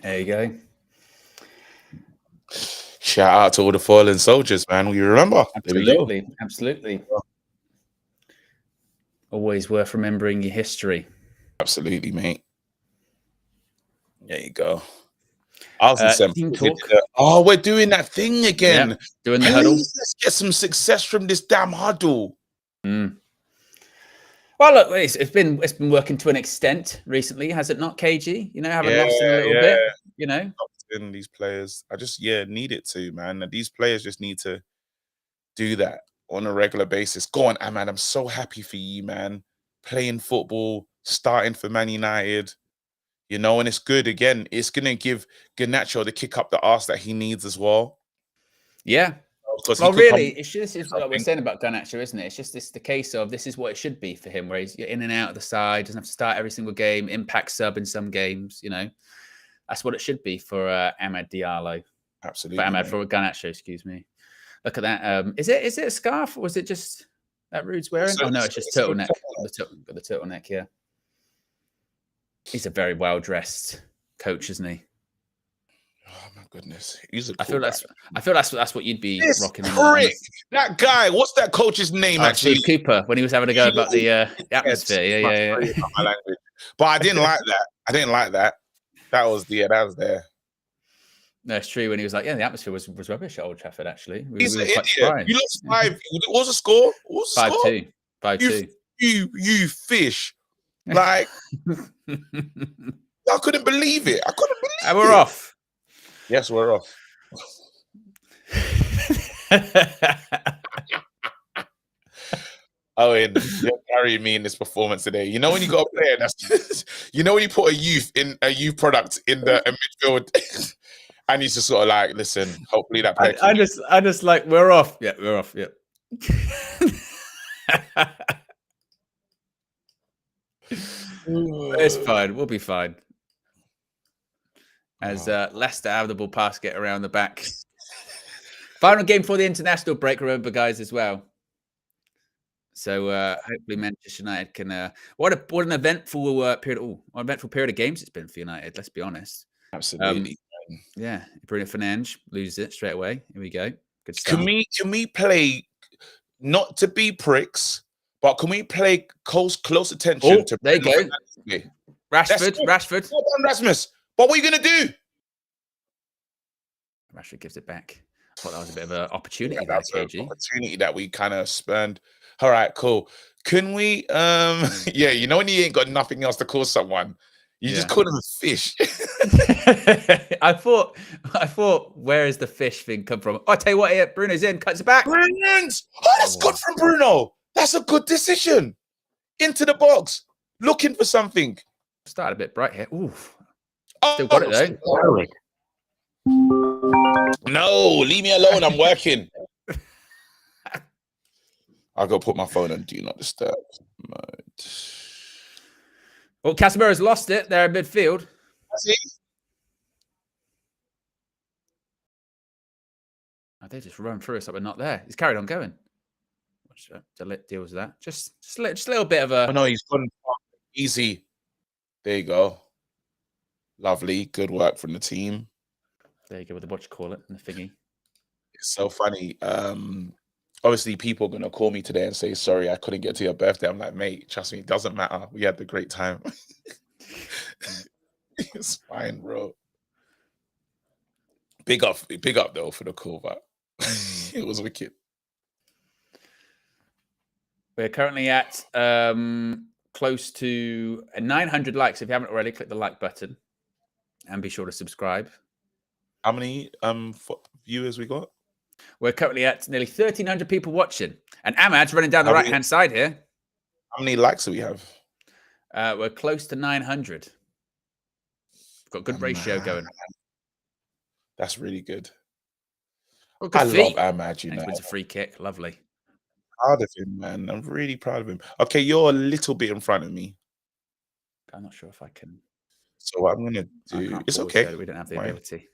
There you go. Shout out to all the fallen soldiers, man. We remember. There we go. Absolutely, absolutely. Always worth remembering your history. Absolutely, mate. There you go. I was in team St. talk. Oh, we're doing that thing again. Yeah, doing the huddle. Let's get some success from this damn huddle. Mm. Well, look, it's been working to an extent recently, has it not, KG? You know, having lost in a little bit. You know, in these players, I just need it to, man. These players just need to do that on a regular basis. Go on, man. I'm so happy for you, man. Playing football, starting for Man United. You know, and it's good. Again, it's going to give Garnacho the kick up the arse that he needs as well. Yeah. Well, really, it's just what we're saying about Garnacho, isn't it? It's just the case of this is what it should be for him, where he's in and out of the side, doesn't have to start every single game, impact sub in some games. You know, that's what it should be for Amad Diallo. Absolutely. For Garnacho, excuse me. Look at that. Is it a scarf or was it just that Ruud's wearing? Oh no, it's just turtleneck. Got the turtleneck, yeah. He's a very well dressed coach, isn't he? Oh my goodness, he's a. I feel that's what you'd be rocking. That guy, what's that coach's name? Actually, Steve Cooper, when he was having a go about the atmosphere. Yeah. My language, but I didn't like that. I didn't like that. That was there. No, it's true. When he was like, "Yeah, the atmosphere was rubbish at Old Trafford." Actually, he's an idiot. You lost 5. What was the score? 5-2. 5-2. You fish. Like, I couldn't believe it. And we're off. Yes, we're off. Owen, you're carrying me in this performance today. You know when you got a player that's, you know when you put a youth product in the midfield, and he's just sort of like, listen, hopefully that player. I just like we're off. Yeah, we're off. Yeah. It's fine. We'll be fine. As Leicester have the ball pass, get around the back. Final game for the international break, remember, guys, as well. So hopefully Manchester United can. What an eventful period! What eventful period of games it's been for United. Let's be honest. Absolutely. Yeah, Bruno Fernandes loses it straight away. Here we go. Good start. Can we play, not to be pricks, but can we play close attention to? There you go. Rashford. Well done, Rasmus. But what are you going to do? Rashford gives it back. I thought that was a bit of an opportunity. Yeah, that's an opportunity that we kind of spurned. All right, cool. Can we? Yeah, you know when you ain't got nothing else to call someone, you just call them a fish. I thought, where is the fish thing come from? Oh, I tell you what, here, Bruno's in, cuts it back. Brilliant! Oh, that's good from Bruno. That's a good decision. Into the box, looking for something. Started a bit bright here. Oof. Oh, still got it though. No, leave me alone. I'm working. I'll go put my phone on do not disturb mode. Well, Casemiro's lost it there in midfield. Oh, they just run through us like we're not there. He's carried on going. Deals with that. Just a little bit of a. Oh no, he's gone easy. There you go. Lovely, good work from the team. There you go with what you call it and the thingy. It's so funny. Obviously, people are gonna call me today and say, "Sorry, I couldn't get to your birthday." I'm like, mate, trust me, it doesn't matter. We had the great time. It's fine, bro. Big up though for the call, but it was wicked. We're currently at close to 900 likes. If you haven't already, click the like button and be sure to subscribe. How many viewers we got? We're currently at nearly 1,300 people watching. And Amad's running down the right-hand side here. How many likes do we have? We're close to 900. We've got a good ratio going. That's really good. Well, I love Amad, you know. It's a free kick. Lovely. Proud of him, man. I'm really proud of him. Okay, you're a little bit in front of me. I'm not sure if I can. So what I'm going to do... It's okay. We don't have the ability.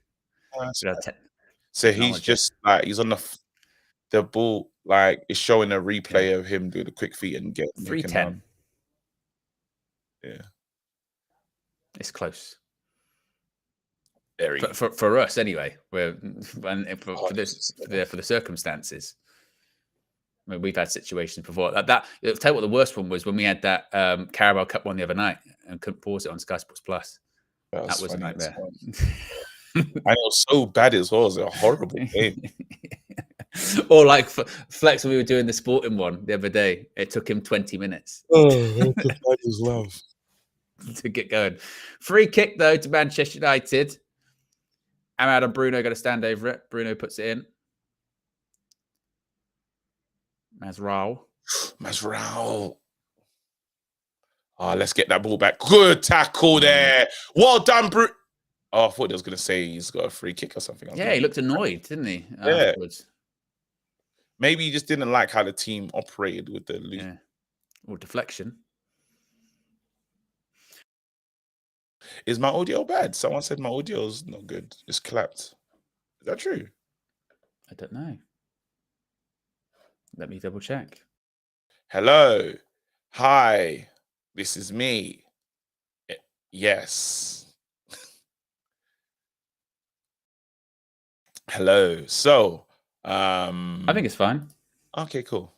So he's just like, he's on the ball, like it's showing a replay of him do the quick feet and get 310. Yeah. It's close. Very. For us anyway. For the circumstances. I mean, we've had situations before. That I'll tell you what the worst one was when we had that Carabao Cup one the other night and couldn't pause it on Sky Sports Plus. That was a nightmare. And it was so bad as well. It was a horrible game. Or like Flex, when we were doing the sporting one the other day, it took him 20 minutes As well. to get going. Free kick, though, to Manchester United. Ahmad and Bruno got to stand over it. Bruno puts it in. Masraoui. Oh, let's get that ball back. Good tackle there. Well done, Bruno. Oh, I thought he was going to say he's got a free kick or something. Yeah, he looked annoyed, didn't he? Yeah. Afterwards. Maybe he just didn't like how the team operated with the loop. Yeah. Or deflection. Is my audio bad? Someone said my audio's not good. It's clapped. Is that true? I don't know. Let me double check. Hello. Hi. This is me. Yes. Hello. So, I think it's fine. Okay, cool.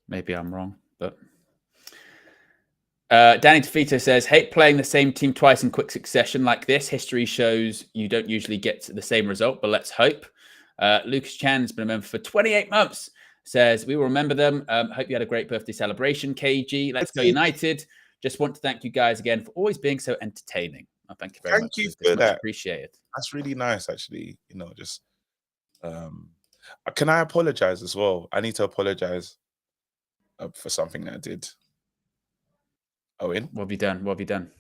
Maybe I'm wrong, but Danny DeFito says, hate playing the same team twice in quick succession like this. History shows you don't usually get the same result, but let's hope. Lucas Chan's been a member for 28 months. Says, we will remember them. Hope you had a great birthday celebration, KG. Let's go United. Just want to thank you guys again for always being so entertaining. Oh, thank you very much. Thank you for that. Appreciate it. That's really nice, actually. You know, just can I apologize as well? I need to apologize for something that I did. Owen, What have you done? What have you done?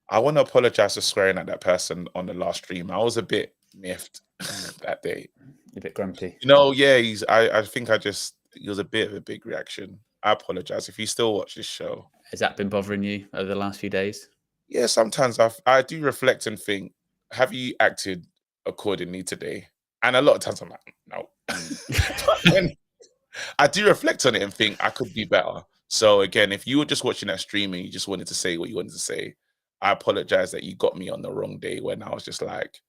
I want to apologize for swearing at that person on the last stream. I was a bit miffed that day. You're a bit grumpy. You know, yeah, I think it was a bit of a big reaction. I apologize if you still watch this show. Has that been bothering you over the last few days? Yeah, sometimes I do reflect and think, have you acted accordingly today? And a lot of times I'm like, no. But then I do reflect on it and think I could be better. So again, if you were just watching that stream and you just wanted to say what you wanted to say, I apologize that you got me on the wrong day when I was just like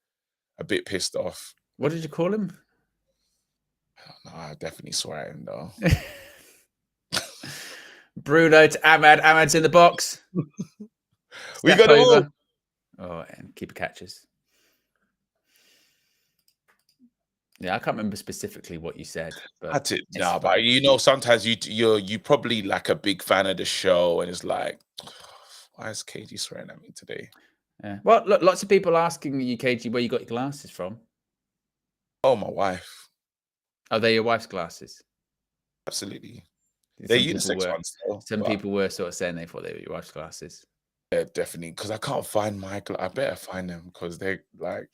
a bit pissed off. What did you call him? No, I definitely swear at him though. Bruno to Ahmad. Ahmad's in the box. We got over. Oh, and keeper catches. Yeah, I can't remember specifically what you said, but That's it. No, but you know, sometimes you probably like a big fan of the show, and it's like, why is KG swearing at me today? Yeah. Well, look, lots of people asking you, KG, where you got your glasses from. Oh, my wife. Are they your wife's glasses? Absolutely. They're unisex ones. Some people were sort of saying they thought they were your wife's glasses. Yeah, definitely. Because I can't find my I better find them because they're like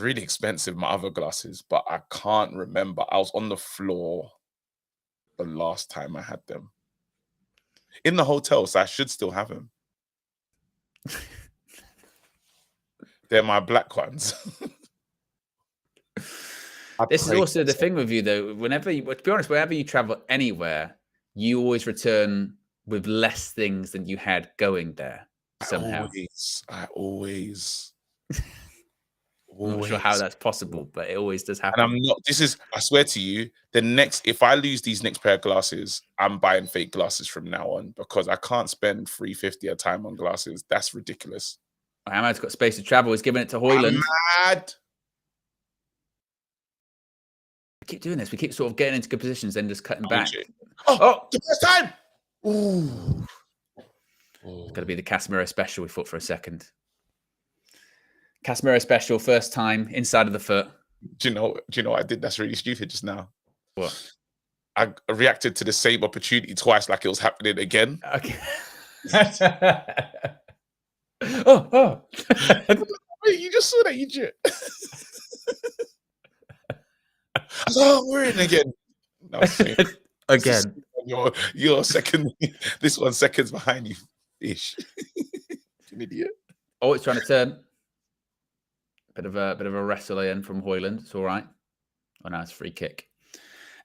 really expensive, my other glasses, but I can't remember. I was on the floor the last time I had them. In the hotel, so I should still have them. They're my black ones. This is also the thing with you, though. To be honest, whenever you travel anywhere, you always return with less things than you had going there somehow. I always. I'm not sure how that's possible, but it always does happen. And I'm not. I swear to you, if I lose these next pair of glasses, I'm buying fake glasses from now on because I can't spend $350 a time on glasses. That's ridiculous. Ahmad's got space to travel. He's giving it to Højlund. Mad. We keep doing this. We keep sort of getting into good positions, then just cutting back. Oh, the first time. Ooh. It's got to be the Casemiro special. We thought for a second. Casemiro special, first time inside of the foot. Do you know what I did? That's really stupid just now. What? I reacted to the same opportunity twice, like it was happening again. Okay. oh. Wait, you just saw that, you did. We're in again. No, again. You're second. This one's seconds behind you, ish. An idiot. Oh, it's trying to turn. Bit of a wrestle in from Højlund. It's all right. Oh, no, it's a free kick.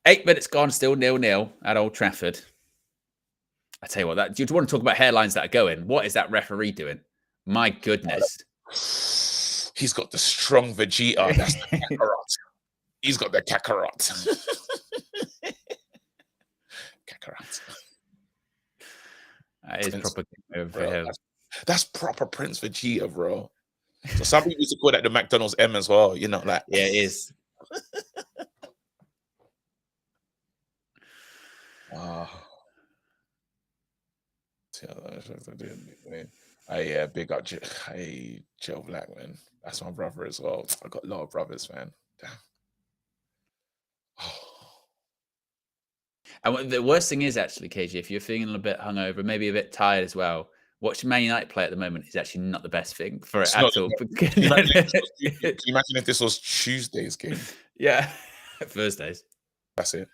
8 minutes gone, still 0-0 at Old Trafford. I tell you what, do you want to talk about hairlines that are going? What is that referee doing? My goodness. He's got the strong Vegeta. That's the Kakarot. He's got the Kakarot. Kakarot. That is proper game for him. That's proper Prince Vegeta, bro. So some people used to call that the McDonald's M as well. You know, like Yeah, it is. Yeah, big up Joe Black, man. That's my brother as well. I got a lot of brothers, man. Damn. And the worst thing is actually, KG, if you're feeling a bit hungover, maybe a bit tired as well, watching Man United play at the moment is actually not the best thing for it at all. Can you imagine if this was Tuesday's game? Yeah, Thursdays. That's it.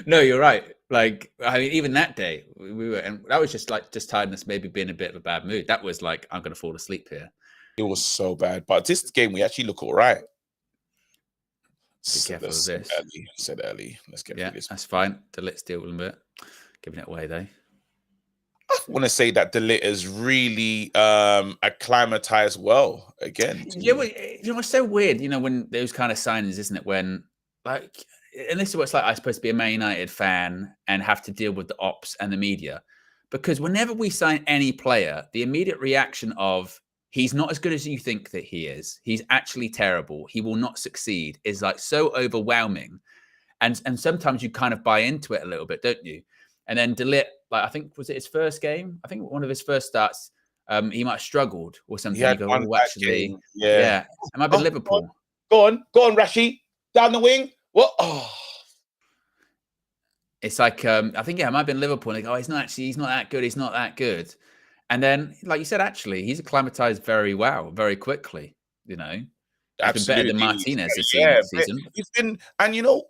No, you're right. Like, I mean, even that day, we were, and that was just tiredness, maybe being a bit of a bad mood. That was like, I'm going to fall asleep here. It was so bad. But this game, we actually look all right. Be careful of this. Said early. Let's get through this. That's fine. The Lit's deal with a bit. Giving it away, though. I want to say that the Lit is really acclimatized well again. Yeah, well, you know, it's so weird, you know, when those kind of signings, isn't it? When, like, and this is what it's like, I'm supposed to be a Man United fan and have to deal with the ops and the media. Because whenever we sign any player, the immediate reaction of, he's not as good as you think that he is, he's actually terrible, he will not succeed, is like so overwhelming. And sometimes you kind of buy into it a little bit, don't you? And then De Ligt, like, I think, was it his first game? I think one of his first starts, he might have struggled or something. You go, actually, yeah. It might be Liverpool. Go on, Rashi, down the wing. What? Oh, it's like I think it might have been Liverpool. Like, he's not that good. He's not that good. And then, like you said, actually, he's acclimatized very well, very quickly. You know, he's been better than Martinez this season. He's been, and you know,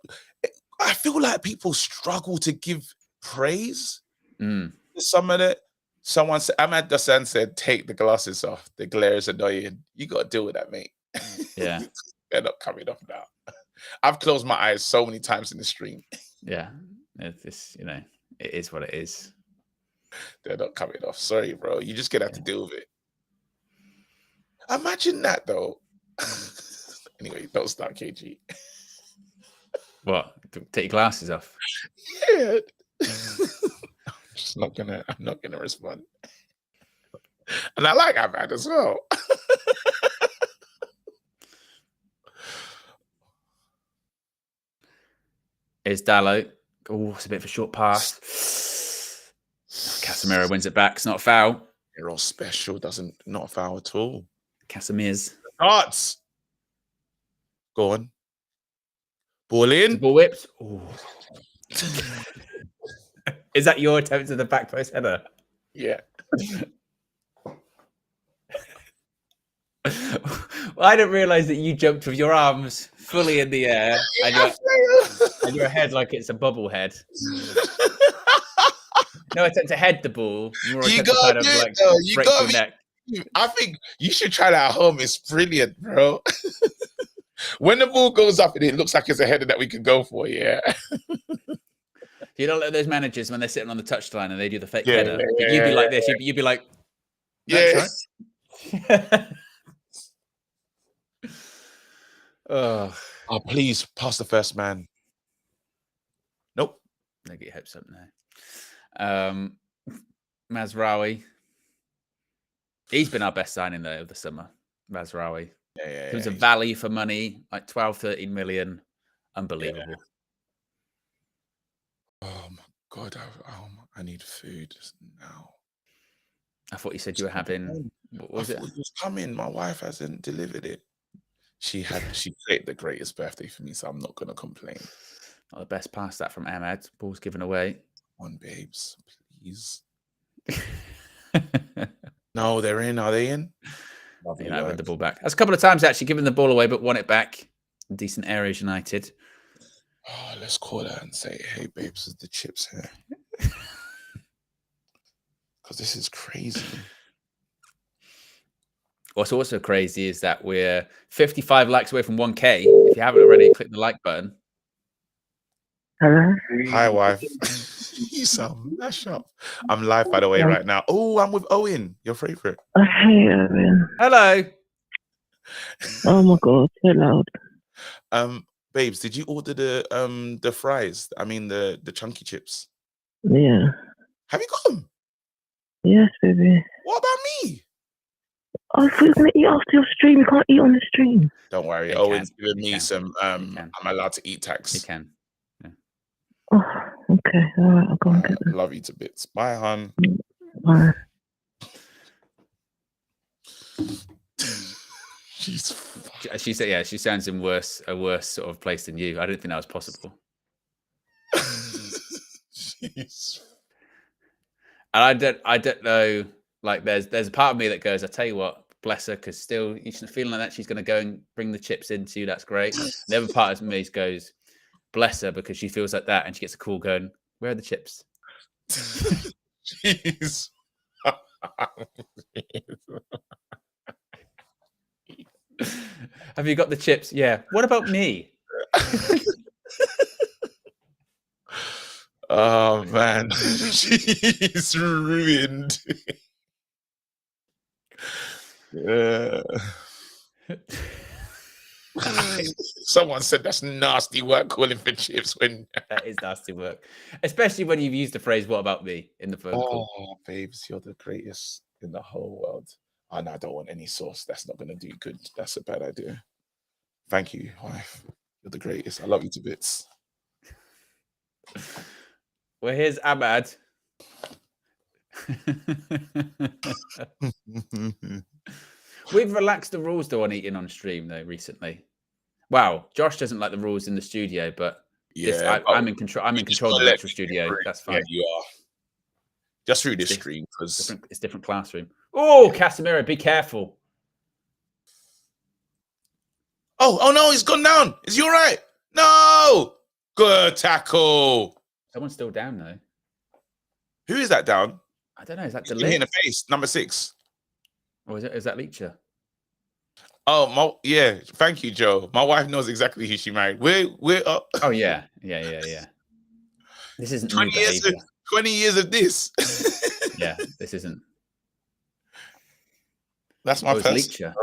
I feel like people struggle to give praise. Some of it. Someone said, Ahmad Dassan said, "Take the glasses off. The glare is annoying. You got to deal with that, mate." Yeah, they're not coming off now. I've closed my eyes so many times in the stream. Yeah, it's, you know, it is what it is. They're not coming off. Sorry, bro. You just gonna have to deal with it. Imagine that, though. Anyway, don't start, KG. What? Take your glasses off? Yeah. I'm not gonna respond. And I like Ahmad as well. Is Dallo? Oh, it's a bit of a short pass. Casemiro wins it back. It's not a foul. They're all special. Not a foul at all. Casemirs. Starts. Go on. Ball in. Ball whipped. Oh. Is that your attempt at the back post header? Yeah. Well, I didn't realize that you jumped with your arms fully in the air and your head like it's a bubble head. No attempt to head the ball. More You attempt to got kind of it, like though. You break got your me. neck. I think you should try that at home. It's brilliant, bro. When the ball goes up and it looks like it's a header that we could go for, yeah. You don't let those managers when they're sitting on the touchline and they do the fake Yeah, header. You'd be like this. You'd be like, Yes. oh, Please pass the first man. Nope. no, get your hopes up now. Mazraoui. He's been our best signing though of the summer. Mazraoui. Yeah. It was a value for money, like 12, 13 million. Unbelievable. Yeah. Oh my God. I need food now. I thought you said you were having, what was it? It was coming. My wife hasn't delivered it. She played the greatest birthday for me, so I'm not gonna complain. Not the best pass that from Ahmad. Ball's given away. One, babes, please. No, they're in. Are they in? I read the ball back. That's a couple of times actually given the ball away, but won it back. Decent areas United. Oh, let's call her and say, "Hey, babes, is the chips here?" Because this is crazy. What's also crazy is that we're 55 likes away from 1K. If you haven't already, click the like button. Hello? Hi, wife. You sound mash up. I'm live, by the way, right now. Oh, I'm with Owen, your favorite. Hey, Owen. Hello. Oh my God, so loud. Babes, did you order the fries? I mean the chunky chips. Yeah. Have you got them? Yes, baby. What about me? I thought you were gonna eat after your stream. You can't eat on the stream. Don't worry, They Owen's can. giving They me can. some. They I'm can. allowed to eat tax. You can. Oh, okay. All right, I'll go and get them. Love you to bits. Bye, hon. Bye. She said, yeah, she sounds in a worse sort of place than you. I didn't think that was possible. Jeez. And I don't know. Like, there's a part of me that goes, I tell you what, bless her, because still, she's feeling like that. She's going to go and bring the chips into you. That's great. The other part of me goes, bless her, because she feels like that, and she gets a call going, where are the chips? Jeez. Have you got the chips? Yeah. What about me? Oh man, she's ruined. Yeah. Someone said that's nasty work calling for chips when That is nasty work, especially when you've used the phrase "What about me?" in the phone call. Oh, babes, you're the greatest in the whole world. Oh, no, I don't want any sauce. That's not going to do good. That's a bad idea. Thank you, wife. You're the greatest. I love you to bits. Well, here's Ahmad. We've relaxed the rules though on eating on stream though recently. Wow, Josh doesn't like the rules in the studio, but I'm in control. I'm in control of the virtual studio. That's fine. Yeah, you are. Just through this stream, because it's different classroom. Oh, Casemiro, be careful. Oh no, he's gone down. Is he all right? No, good tackle. Someone's still down though. Who is that down? I don't know. Is that Hit in the face, number 6. Or is that Leicester? Oh, yeah. Thank you, Joe. My wife knows exactly who she married. We're up. Oh yeah. This isn't 20 years. 20 years of this. Yeah, this isn't. That's my person. Leicester.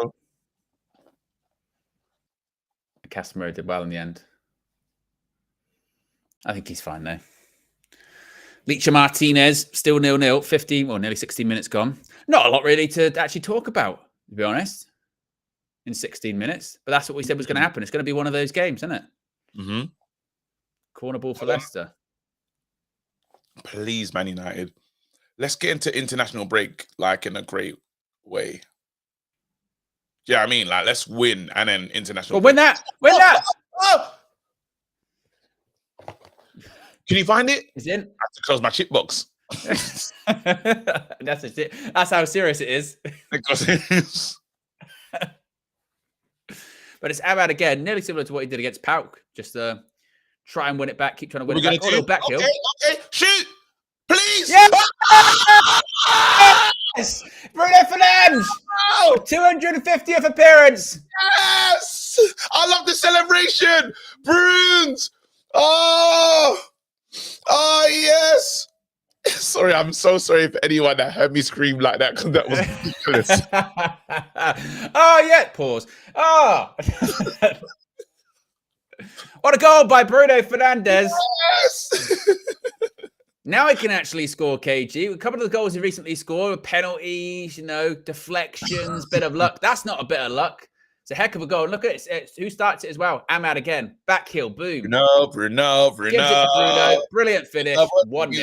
Casemiro did well in the end. I think he's fine though. Leicester Martinez still 0-0, 15 or nearly 16 minutes gone. Not a lot really to actually talk about, to be honest, in 16 minutes. But that's what we said was going to happen. It's going to be one of those games, isn't it? Mm-hmm. Corner ball for Leicester. Please, Man United. Let's get into international break like in a great way. Yeah, I mean, like let's win and then international. Well, win that. Oh! Can you find it? It's in. I have to close my chip box. That's it. That's how serious it is. But it's Ahmad again, nearly similar to what he did against Pauk. Just try and win it back, keep trying to win it back. Oh, back heel. Okay, shoot, please. Yes! Yes! Bruno Fernandes! Oh, 250th appearance. Yes! I love the celebration. Bruins. Oh, yes. Sorry, I'm so sorry for anyone that heard me scream like that because that was ridiculous. Oh, yeah. Pause. Oh. What a goal by Bruno Fernandes. Yes! Now he can actually score, KG. A couple of the goals he recently scored, penalties, deflections, bit of luck. That's not a bit of luck. It's a heck of a goal. And look at it. It's who starts it as well? Ahmad again. Back heel. Boom. Bruno. Gives it to Bruno. Brilliant finish. 1-0.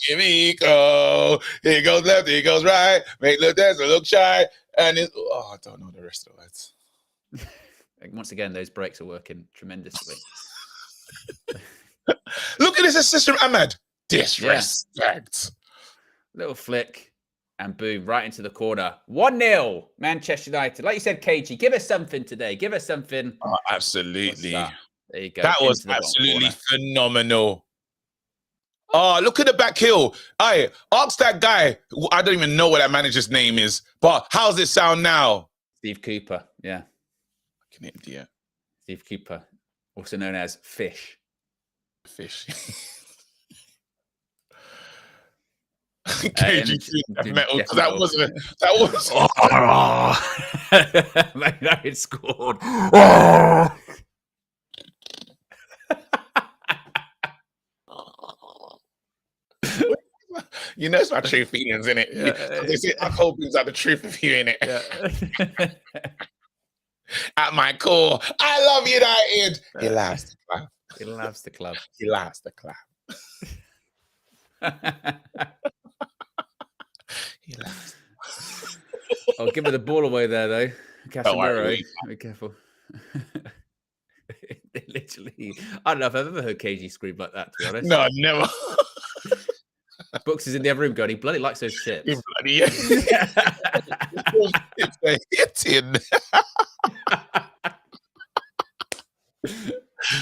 Here we go. He goes left, he goes right. Make look dance, look shy. And I don't know the rest of the words. Once again, those breaks are working tremendously. Look at this assist from Ahmad. Disrespect. Yeah. Little flick and boom, right into the corner. 1-0, Manchester United. Like you said, KG, give us something today. Give us something. Oh, absolutely. There you go. That was absolutely phenomenal. Oh, look at the back heel. Ask that guy. I don't even know what that manager's name is, but how's it sound now? Steve Cooper. Yeah. Fucking idiot. Steve Cooper, also known as Fish. Fish. KG metal. Death That metal. wasn't. That was. Man United scored. You know, it's my true feelings, innit? Yeah. They say alcohol brings out the truth of you, innit? Yeah. At my core, I love United. He laughs the clap. He loves the club. He laughs the clap. He laughs. I'll give her the ball away there, though. Casemiro. Be careful. Literally, I don't know if I've ever heard KG scream like that, to be honest. No, never. Books is in the other room going, he bloody likes those chips. He bloody it's a hitting.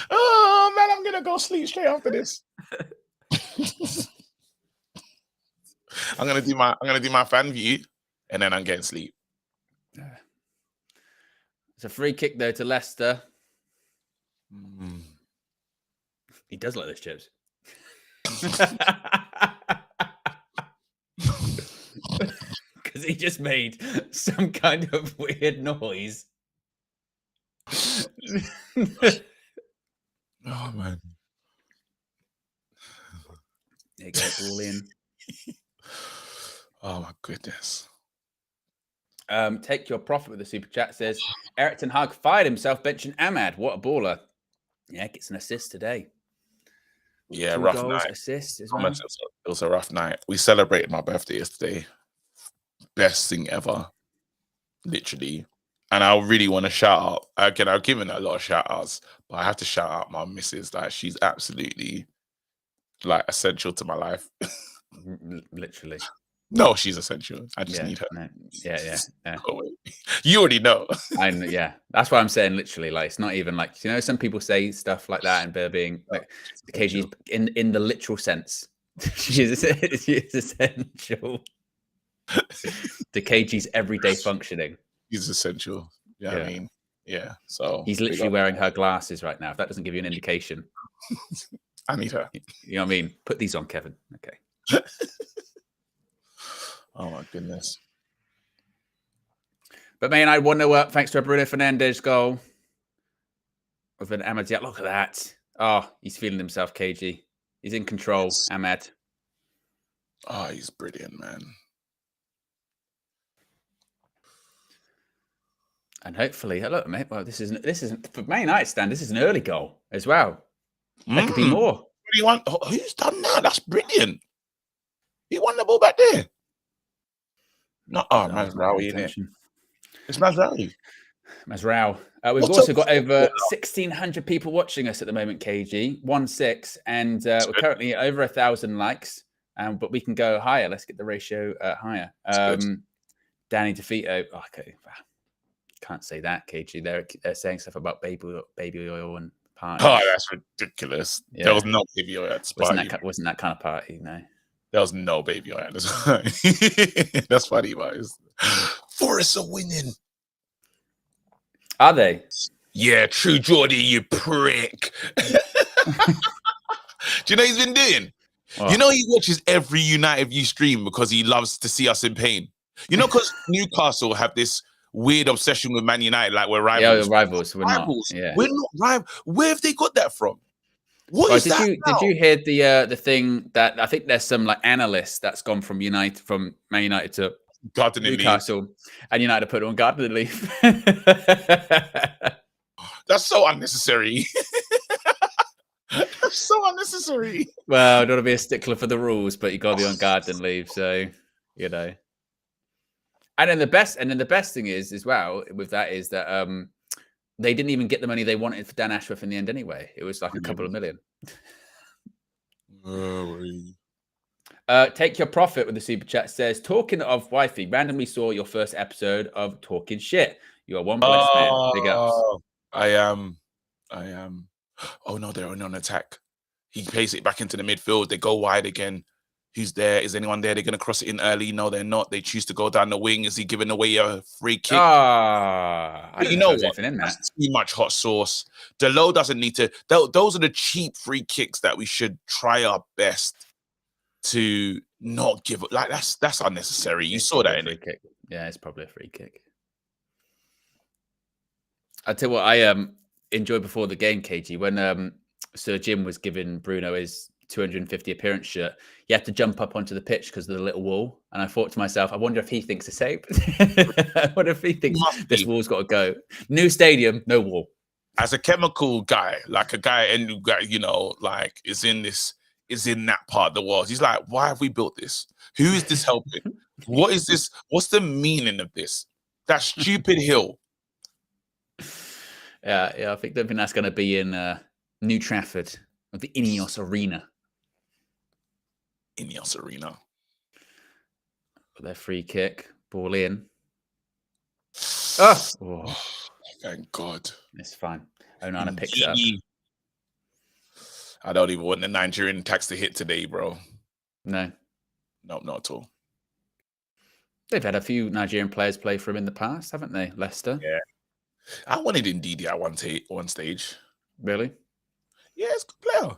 Oh man, I'm gonna go sleep straight after this. I'm gonna do my fan view, and then I'm getting sleep. It's a free kick though to Leicester. He does like those chips. Because he just made some kind of weird noise. Oh man. There you go, ball in. Oh my goodness. Take your profit with the super chat. Says Erik ten Hag fired himself benching Ahmad. What a baller. Yeah, gets an assist today. Yeah, 2 rough goals, night. Assist as well. It was a rough night. We celebrated my birthday yesterday. Best thing ever. Literally. And I really want to shout out. Again, I've given a lot of shout outs, but I have to shout out my missus. Like, she's absolutely like essential to my life. Literally. No, she's essential. I just need her. No, yeah. Oh, you already know. Yeah, that's why I'm saying literally. Like, it's not even like, you know, some people say stuff like that and they're being like, the KG's in the literal sense. she is essential to KG's everyday functioning. He's essential. Yeah, I mean, yeah. So he's literally wearing her glasses right now. If that doesn't give you an indication, I need her. You know what I mean? Put these on, Kevin. Okay. Oh my goodness. But man, I 1-0 up thanks to a Bruno Fernandes goal. With an Ahmad. Yeah, look at that. Oh, he's feeling himself, KG. He's in control, yes. Ahmad. Oh, he's brilliant, man. And hopefully, look, mate. Well, this isn't for Man United stand. This is an early goal as well. There could be more. What do you want? Oh, who's done that? That's brilliant. He won the ball back there. No, Mazraoui, isn't it? It's Mazraoui. Mazraoui. We've also got over 1,600 people watching us at the moment, KG. 1-6. And we're currently over 1,000 likes. But we can go higher. Let's get the ratio higher. Danny DeVito. Oh, okay. Can't say that, KG. They're saying stuff about baby oil and party. Oh, that's ridiculous. Yeah. There was no baby oil at this party. Wasn't that kind of party, no. There was no baby oil at this party. That's funny, guys. Forest are winning. Are they? Yeah, true, Geordie, you prick. Do you know what he's been doing? What? You know he watches every United View stream because he loves to see us in pain. You know, because Newcastle have this weird obsession with Man United, like we're rivals. Yeah, we're rivals. We're rivals. Not. Yeah. We're not rivals. Where have they got that from? What is that? Did you hear the thing that I think there's some like analyst that's gone from Man United to Newcastle, and United put it on gardening leave. That's so unnecessary. That's so unnecessary. Well, I don't want to be a stickler for the rules, but you got to be on garden leave, so you know. And then the best thing is as well with that is that they didn't even get the money they wanted for Dan Ashworth in the end anyway. It was like a couple of million. Take your profit with the super chat says, talking of wifey, randomly saw your first episode of Talking Shit. You are one blessed man. Big ups. I am. Oh no, they're on attack. He plays it back into the midfield. They go wide again. Who's there? Is anyone there? They're going to cross it in early. No, they're not. They choose to go down the wing. Is he giving away a free kick? You know what? That's too much hot sauce. Delo doesn't need to. Those are the cheap free kicks that we should try our best to not give up. Like that's unnecessary. You It's saw probably that a in free it. kick. Yeah, it's probably a free kick. I tell you what, I enjoyed before the game, KG, when Sir Jim was giving Bruno his 250 appearance shirt. He had to jump up onto the pitch because of the little wall, and I thought to myself, I wonder if he thinks the same. I wonder if he thinks this wall's got to go. New stadium, no wall. As a chemical guy, like a guy, and you know, like is in that part of the world. He's like, why have we built this? Who is this helping? What is this? What's the meaning of this? That stupid hill. Yeah, I don't think that's going to be in New Trafford, or the Ineos Arena. Ineos Arena. Their free kick, ball in. Oh, thank God. It's fine. Onana picks it up. I don't even want the Nigerian tax to hit today, bro. No, not at all. They've had a few Nigerian players play for him in the past, haven't they? Leicester. Yeah. I wanted Ndidi at one stage. Really? Yeah, it's a good player.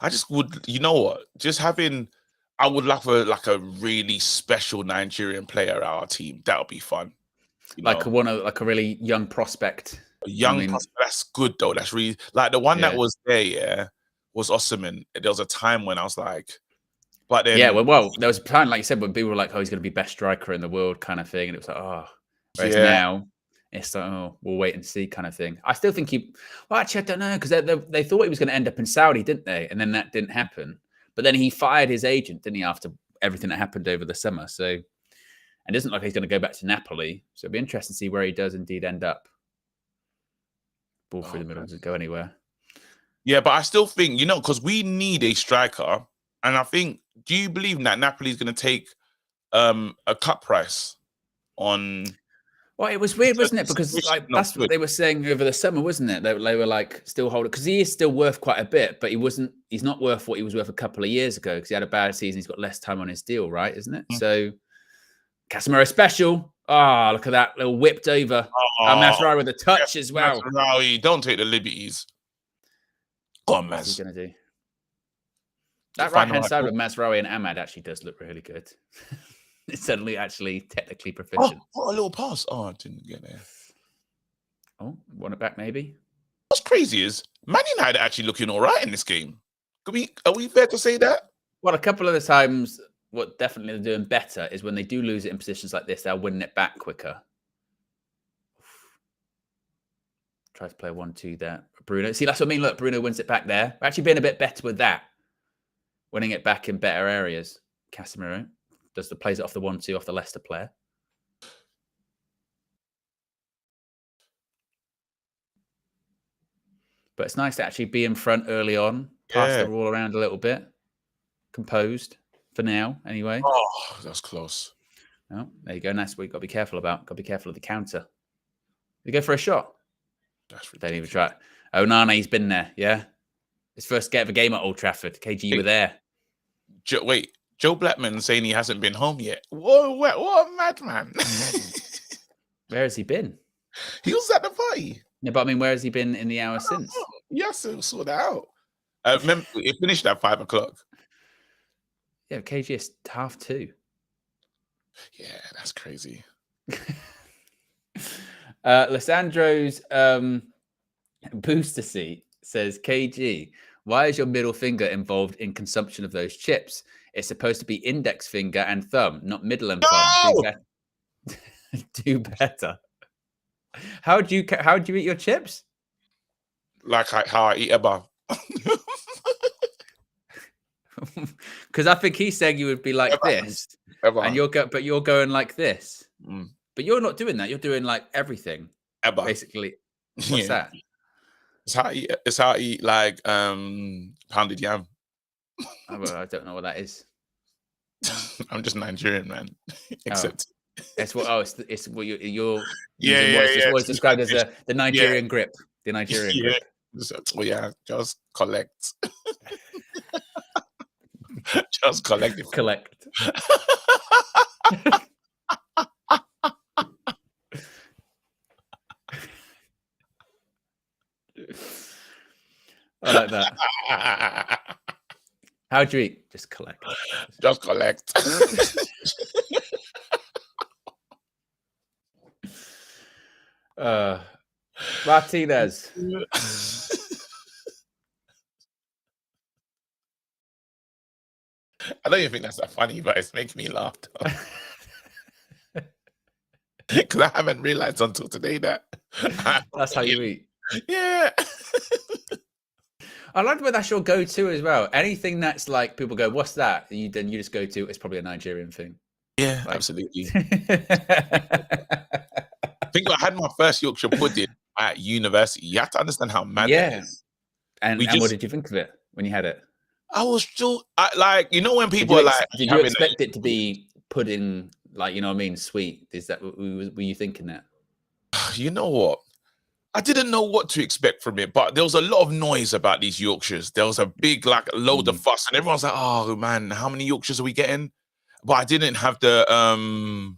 I just would, you know what? I would love a really special Nigerian player at our team. That would be fun. Like a really young prospect. A young prospect. That's good though. That's really like the one that was there. Yeah, was Osimhen. There was a time when I was like, but then well, there was a time, like you said, when people were like, "Oh, he's going to be best striker in the world," kind of thing, and it was like, "Oh," whereas now it's like, "Oh, we'll wait and see," kind of thing. I still think well, actually, I don't know, because they thought he was going to end up in Saudi, didn't they? And then that didn't happen. But then he fired his agent, didn't he, after everything that happened over the summer? So, and it doesn't look like he's going to go back to Napoli. So it'll be interesting to see where he does indeed end up. Ball through the middle, doesn't go anywhere. Yeah, but I still think, because we need a striker. And I think, do you believe that Napoli is going to take a cut price on... Well, it was weird, wasn't it? Because that's what they were saying over the summer, wasn't it? They were like still holding, because he is still worth quite a bit, but he's not worth what he was worth a couple of years ago because he had a bad season. He's got less time on his deal, right? Isn't it? Mm-hmm. So Casemiro special. Oh, look at that little whipped over. Mazraoui with a touch as well. Mazraoui, don't take the liberties. Go on, Maz. What's he going to do? That right-hand side with Mazraoui and Ahmad actually does look really good. It's suddenly actually technically proficient. Oh, what a little pass. Oh, I didn't get there. Oh, want it back maybe? What's crazy is Man United actually looking all right in this game. Are we fair to say that? Well, a couple of the times, what definitely they're doing better is when they do lose it in positions like this, they're winning it back quicker. Tries to play 1-2 there. Bruno. See, that's what I mean. Look, Bruno wins it back there. We're actually being a bit better with that. Winning it back in better areas. Casemiro plays it off the 1-2 off the Leicester player. But it's nice to actually be in front early on. Pass the ball around a little bit. Composed for now, anyway. Oh, that's close. Oh, there you go. And that's what you've got to be careful about. Got to be careful of the counter. You go for a shot. That's ridiculous. Don't even try it. Onana, he's been there, yeah? His first get of a game at Old Trafford. KG, you were there. Wait, Joe Blackman saying he hasn't been home yet. Whoa, what a madman. Where has he been? He was at the party. Yeah, but I mean, where has he been in the hour since? Yes, we'll sort that out. Remember, it finished at 5 o'clock. Yeah, KG is 2:30. Yeah, that's crazy. Lissandro's booster seat says, KG, why is your middle finger involved in consumption of those chips? It's supposed to be index finger and thumb, not middle and thumb. Do better. How do you eat your chips? Like how I eat a bar. Because I think he's saying you would be like this, and you're going like this. Mm. But you're not doing that. You're doing like everything. Basically. What's that? It's how I eat like pounded yam. I don't know what that is. I'm just Nigerian, man. Except it's what it's what you're it's what's described as the Nigerian grip. The Nigerian grip. Oh yeah, just collect. Just collect it. Collect. I like that. How'd you eat? Just collect. Just collect. Martinez. I don't even think that's that funny, but it's making me laugh. Because I haven't realized until today that That's how you eat. Yeah. I like the way that's your go-to as well. Anything that's like people go, "What's that?" Then you just go to. It's probably a Nigerian thing. Yeah, Like... absolutely. I think I had my first Yorkshire pudding at university. You have to understand how mad that is. And what did you think of it when you had it? I was still like, you know, when people are like, did you expect it to be pudding, like, you know what I mean, sweet? Is that were you thinking that? You know what? I didn't know what to expect from it, but there was a lot of noise about these Yorkshires. There was a big, like, load of fuss, and everyone's like, "Oh man, how many Yorkshires are we getting?" But I didn't have the I'm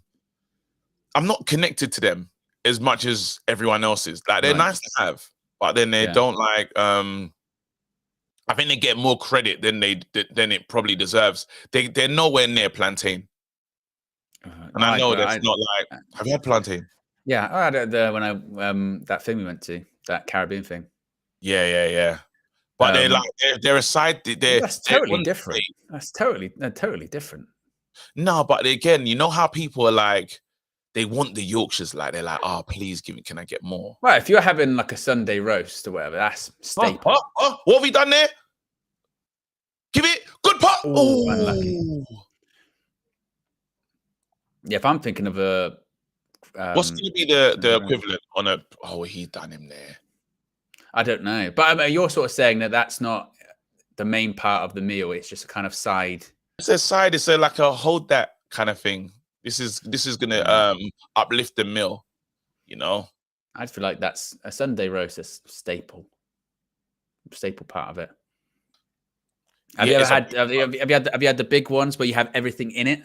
not connected to them as much as everyone else is. Like, they're nice to have, but then they don't like I think they get more credit than it probably deserves. They're nowhere near plantain. And I know that's not like, have you had plantain? Yeah, I had it when I that thing we went to, that Caribbean thing. Yeah. But they're like they're aside. That's totally different. That's totally different. No, but again, you know how people are like, they want the Yorkshires, like they're like, "Oh, please give me, can I get more?" Well, if you're having like a Sunday roast or whatever, that's staple. What have we done there? Give it good pot. Oh, unlucky. Yeah, if I'm thinking of a what's going to be the equivalent on a? Oh, he done him there. I don't know, but you're sort of saying that that's not the main part of the meal. It's just a kind of side. It's a side. It's like a hold that kind of thing. This is going to uplift the meal. You know, I feel like that's a Sunday roast, a staple part of it. Have you ever had? Have you had the big ones where you have everything in it?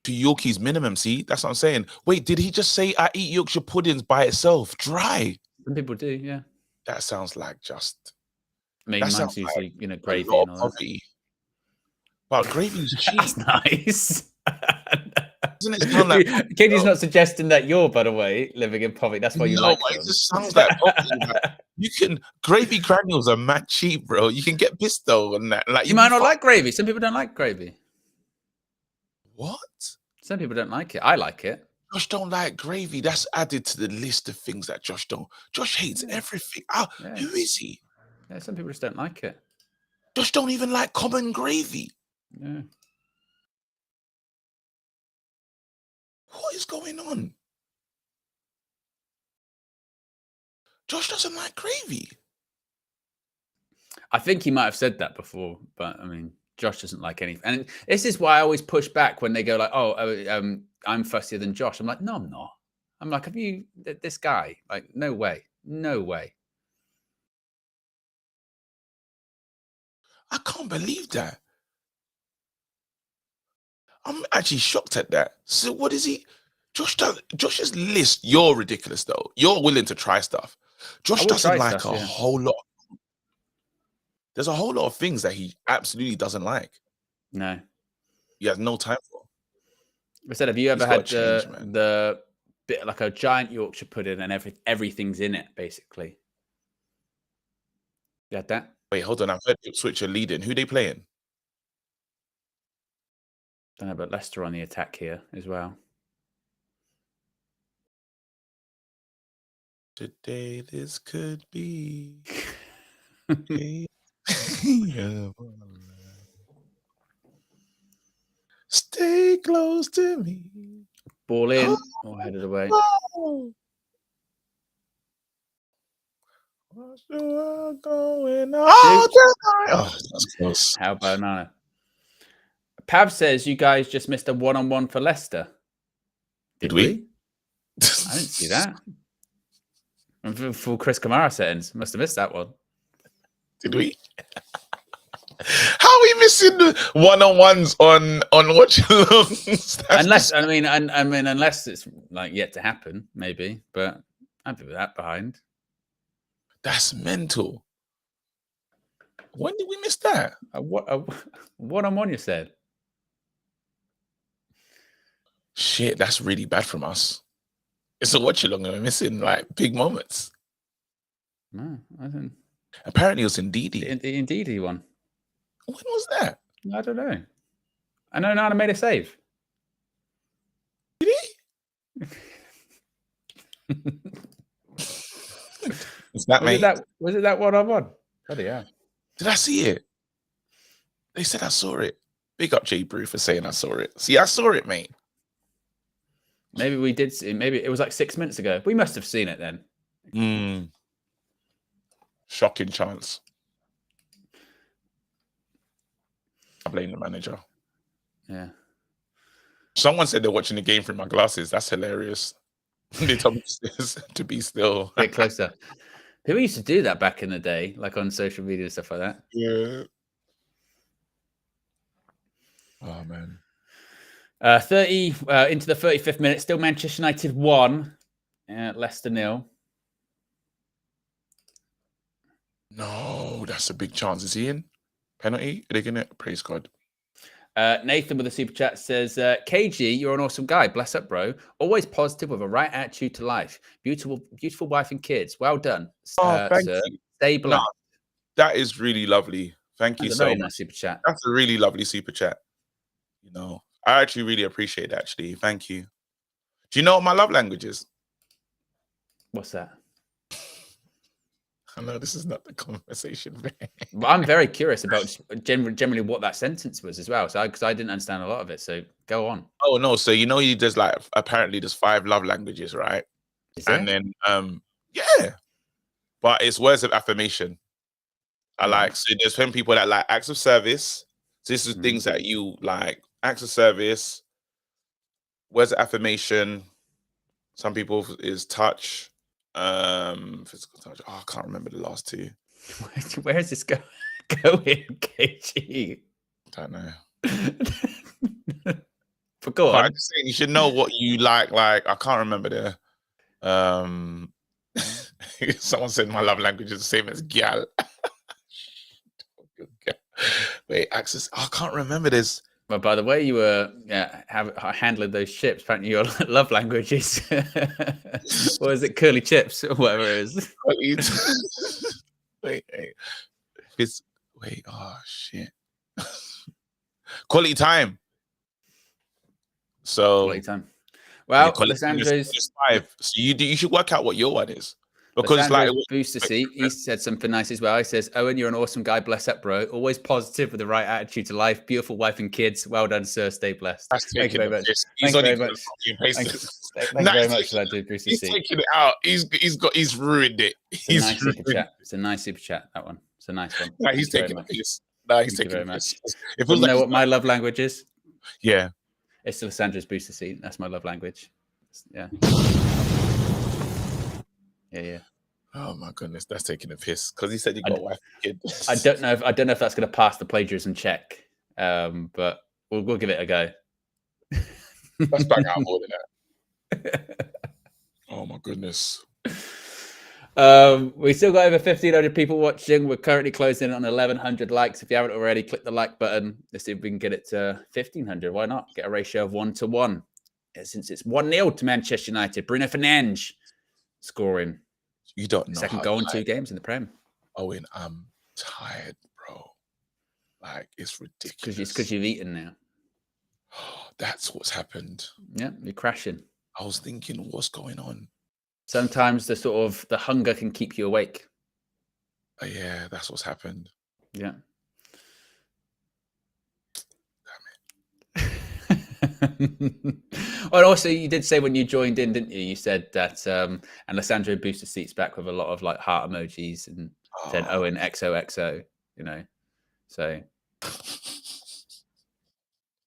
To Yorkie's minimum. See, that's what I'm saying. Wait, did he just say I eat Yorkshire puddings by itself, dry? Some people do, yeah. That sounds like just. I mean, mine's usually gravy and all that. But gravy's cheap. That's nice. Doesn't it sound like Katie's not suggesting that you're, by the way, living in poverty. That's why you like them. It just sounds like you can gravy granules are mad cheap, bro. You can get pisto on that. Like you might not like gravy. Some people don't like gravy. What? Some people don't like it. I like it. Josh don't like gravy. That's added to the list of things that Josh don't. Josh hates everything. Who is he? Yeah, some people just don't like it. Josh don't even like common gravy. Yeah. What is going on? Josh doesn't like gravy. I think he might have said that before, but I mean, Josh doesn't like anything. And this is why I always push back when they go like, "Oh, I'm fussier than Josh." I'm like, "No, I'm not." I'm like, "Have you this guy? Like, no way, no way." I can't believe that. I'm actually shocked at that. So what is he? Josh's list, you're ridiculous though. You're willing to try stuff. Josh doesn't like a whole lot. There's a whole lot of things that he absolutely doesn't like. No. He has no time for. I said, have you ever had the bit like a giant Yorkshire pudding and everything's in it, basically? You had that? Wait, hold on. I've heard Ipswich are leading. Who they playing? Don't know, but Leicester on the attack here as well. Today this could be. Stay close to me. Ball in or headed away. What's the world going on? That's close. How about Nana? Pav says you guys just missed a one-on-one for Leicester. Did we? I didn't see that. Full Chris Kamara settings. Must have missed that one. Did we? How are we missing the one-on-ones on watch alongs? Unless it's like yet to happen, maybe. But I'd be that behind. That's mental. When did we miss that? One-on-one, you said. Shit, that's really bad from us. It's a watch along and we're missing like big moments. No, I didn't. Apparently, it was Ndidi. The Ndidi one. When was that? I don't know. I know Nana made a save. Did he? Is that me? Was it that one-on-one? Bloody hell. Did I see it? They said I saw it. Big up J Brew for saying I saw it. See, I saw it, mate. Maybe we did see. Maybe it was like 6 minutes ago. We must have seen it then. Shocking chance. I blame the manager. Yeah. Someone said they're watching the game through my glasses. That's hilarious. They told me to be still. Get closer. People used to do that back in the day, like on social media and stuff like that. Yeah. Oh man. 30 into the 35th minute. Still Manchester United 1, Leicester 0. No, that's a big chance. Is he in? Penalty? Are they gonna? Praise God. Nathan with a super chat says, KG, you're an awesome guy. Bless up, bro. Always positive with a right attitude to life. Beautiful wife and kids. Well done. Thank sir. you. Stay blessed. No, that is really lovely. Thank you That's a so very much. nice super chat. That's a really lovely super chat. You know, I actually really appreciate it, actually. Thank you. Do you know what my love language is? What's that? I know this is not the conversation. Well, I'm very curious about generally what that sentence was as well. So, because I didn't understand a lot of it. So, go on. Oh no! So there's like apparently there's 5 love languages, right? And then yeah, but it's words of affirmation. I like. So there's some people that like acts of service. So this is things that you like: acts of service, words of affirmation. Some people is touch. Physical touch. Oh, I can't remember the last 2. Where is this going, KG? Don't know. But go But on. I'm just saying you should know what you like. Like I can't remember the. Someone said my love language is the same as gal. Wait, access. I can't remember this. Well, by the way, you were handling those chips. Apparently, your love language is what is it, curly chips or whatever it is. Wait. Oh shit. Quality time. So Quality time. Well, Lissandro's just 5. So you should work out what your one is. Because it's like booster seat. He said something nice as well. He says, Owen, you're an awesome guy. Bless up, bro. Always positive with the right attitude to life. Beautiful wife and kids. Well done, sir. Stay blessed. Thank you very much. Thank you very much. Thank you very much for that, dude. Booster He's seat. taking it out. He's ruined it. It's a nice super chat. It's a nice super chat. That one. It's a nice one. Nah, he's taking it. He's taking it. If you know what my love language is? Yeah. It's Lissandro's booster seat. That's my love language. Yeah. Yeah. Oh my goodness, that's taking a piss because he said you got a wife and kid. I don't know if that's going to pass the plagiarism check, but we'll give it a go. Let's bang out more than that. Oh my goodness. We still got over 1,500 people watching. We're currently closing in on 1,100 likes. If you haven't already, click the like button. Let's see if we can get it to 1,500. Why not? Get a ratio of 1-to-1. Since it's 1-0 to Manchester United. Bruno Fernandes scoring. You don't know. Second goal in 2 games in the Prem. Owen, I'm tired, bro. Like, it's ridiculous. It's because you've eaten now. That's what's happened. Yeah, you're crashing. I was thinking, what's going on? Sometimes the hunger can keep you awake. Yeah, that's what's happened. Yeah. Oh, and also you did say when you joined in, didn't you? You said that and Alessandro boosted seats back with a lot of like heart emojis and said Owen XOXO, you know. So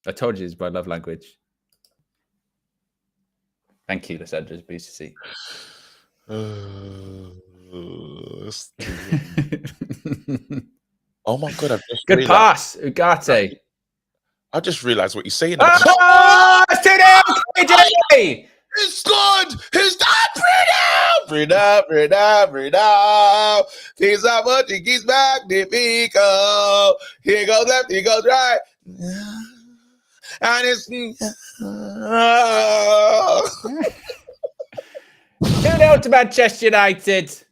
I told you it's my love language. Thank you, Alessandro's booster seat. Oh my god! I've just good pass, Ugarte. I just realized what you're saying. Oh, it's 2-0, KJ! It's good. It's that Bruno. Things are Portuguese magnifico. Here goes left, here goes right. And it's 2-0 to Manchester United.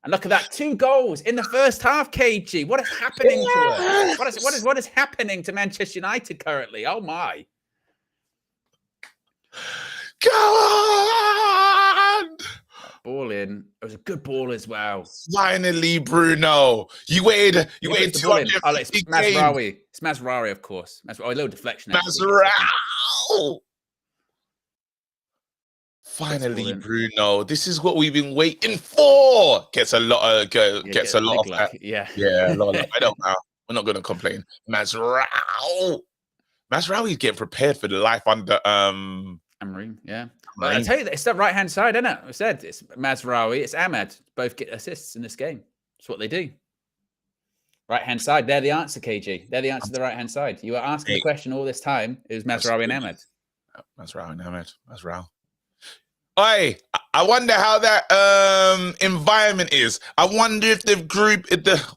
And look at that, 2 goals in the first half, KG. What is happening to us? What is happening to Manchester United currently? Oh my. Go on! Ball in. It was a good ball as well. Finally, Bruno. You waited Oh, it's 250 games. Mazraoui. It's Mazraoui, of course. A little deflection. Mazraoui. Finally, Bruno. This is what we've been waiting for. Gets a lot of that. Yeah. Yeah, a lot of that. I don't know. We're not going to complain. Mazraoui is getting prepared for the life under Amorim, yeah. Well, I tell you, it's the right hand side, isn't it? I said it's Mazraoui, it's Ahmed. Both get assists in this game. That's what they do. Right hand side. They're the answer, KG. They're the answer to the right hand side. You were asking the question all this time. It was Mazraoui and Ahmed. Mazraoui and Ahmed. Mazraoui. Oi, I wonder how that environment is. I wonder if the group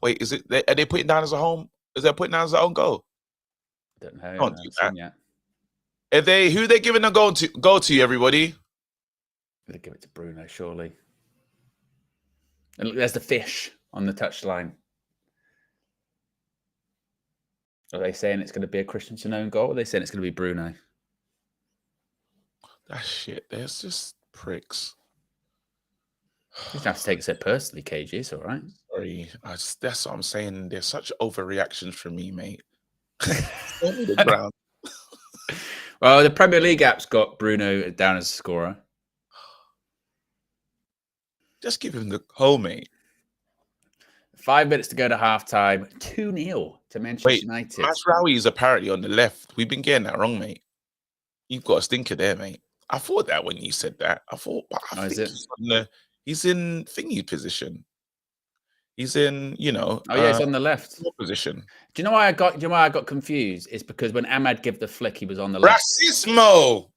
wait, is it are they putting down as a home? Is they putting down as their own goal? I don't know. Don't do that. Are they who they giving a goal to, everybody? They give it to Bruno, surely. And look, there's the fish on the touchline. Are they saying it's going to be a Christensen own goal? Or are they saying it's going to be Bruno? That shit. There's just pricks. You don't have to take it personally, KG. It's all right. Sorry, that's what I'm saying. There's such overreactions from me, mate. The ground. Well, the Premier League app's got Bruno down as a scorer. Just give him the goal, mate. 5 minutes to go to halftime. 2-0 to Manchester United. Mazraoui is apparently on the left. We've been getting that wrong, mate. You've got a stinker there, mate. I thought that when you said that. I thought, but I think he's in thingy position. He's in, he's on the left position. Do you know why I got confused? It's because when Ahmad gave the flick, he was on the left. Racismo.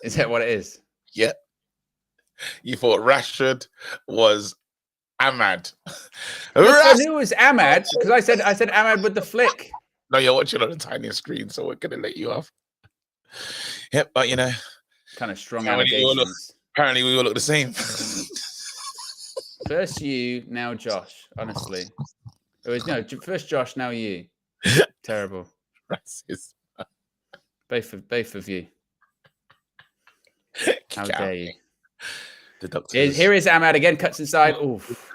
Is that what it is? Yeah. You thought Rashford was Ahmad. I knew it was Ahmad because I said Ahmad with the flick. No, you're watching on a tiny screen, so we're gonna let you off. Yep, but kind of strong allegations. Apparently, we all look the same. First you, now Josh. Honestly, it was first Josh, now you. Terrible. Racist. Both of you. How dare you? The doctor. Here is Ahmad again. Cuts inside. Oof.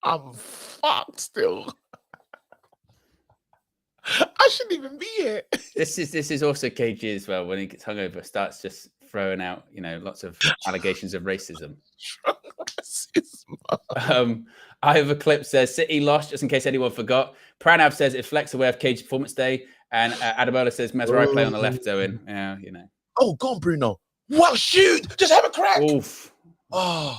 I'm fucked still. I shouldn't even be here. This is also KG as well. When he gets hungover, starts just throwing out, lots of allegations of racism. I have a clip says City lost, just in case anyone forgot. Pranav says it flex away of KG performance day, and Adamola says Mazraoui play on the left. Owen, Oh, go on, Bruno. Wow, shoot! Just have a crack. Oof. Oh.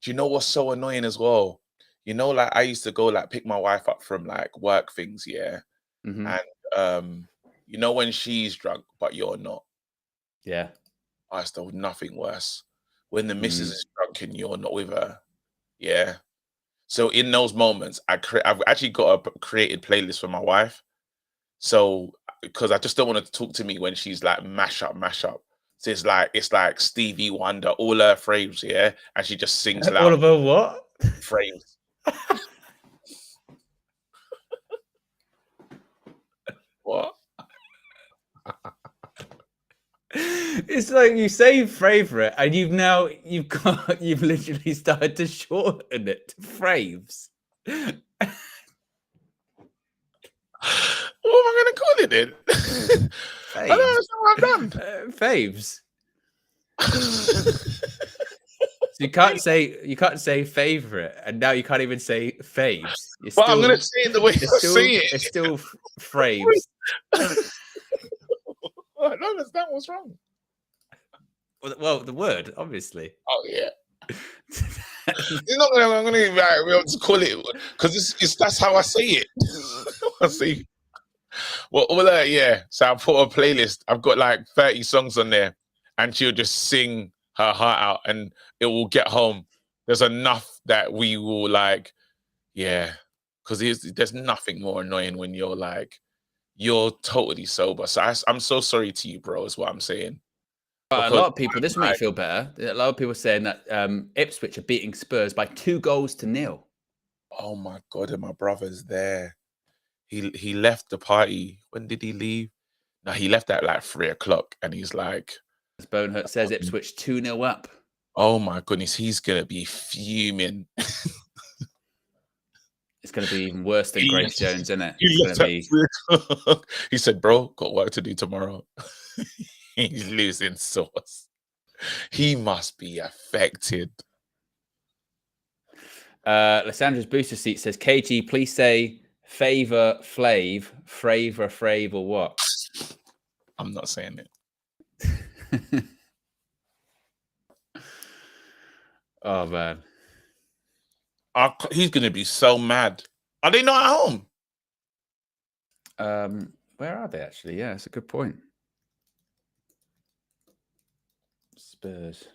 Do you know what's so annoying as well? I used to go pick my wife up from work things, yeah. Mm-hmm. And when she's drunk but you're not. Yeah. I still nothing worse. When the missus is drunk and you're not with her. Yeah. So in those moments, I've actually got a created playlist for my wife. So because I just don't want her to talk to me when she's mash up. So it's like Stevie Wonder, all her frames, yeah, and she just sings loud. All of her what? Frames. What? It's like you say favorite, and you've literally started to shorten it to frames. What am I going to call it then? I don't understand what I've done. Faves. So you can't say favorite, and now you can't even say faves. But I'm going to say it the way I say it. It's still frames. I don't understand what's wrong. Well, the word, obviously. Oh yeah. You're not gonna. I'm gonna be able to call it because that's how I say it. I say Well, yeah. So I put a playlist. I've got like 30 songs on there, and she'll just sing her heart out, and it will get home. There's enough that we will like, yeah, because there's nothing more annoying when you're totally sober. So I'm so sorry to you, bro. Is what I'm saying. A lot of people, this will make you feel better. A lot of people saying that Ipswich are beating Spurs by 2-0. Oh my God, and my brother's there. He left the party. When did he leave? No, he left at like 3 o'clock, and he's like, as Bonehurt says, Ipswich 2-0 up. Oh my goodness, he's gonna be fuming. It's gonna be even worse than Grace Jones, isn't it? He said, bro, got work to do tomorrow. He's losing sauce. He must be affected. Lysandra's booster seat says, KG, please say favor Flav, or what? I'm not saying it. Oh man. He's gonna be so mad. Are they not at home? Where are they actually? Yeah, it's a good point. Spurs.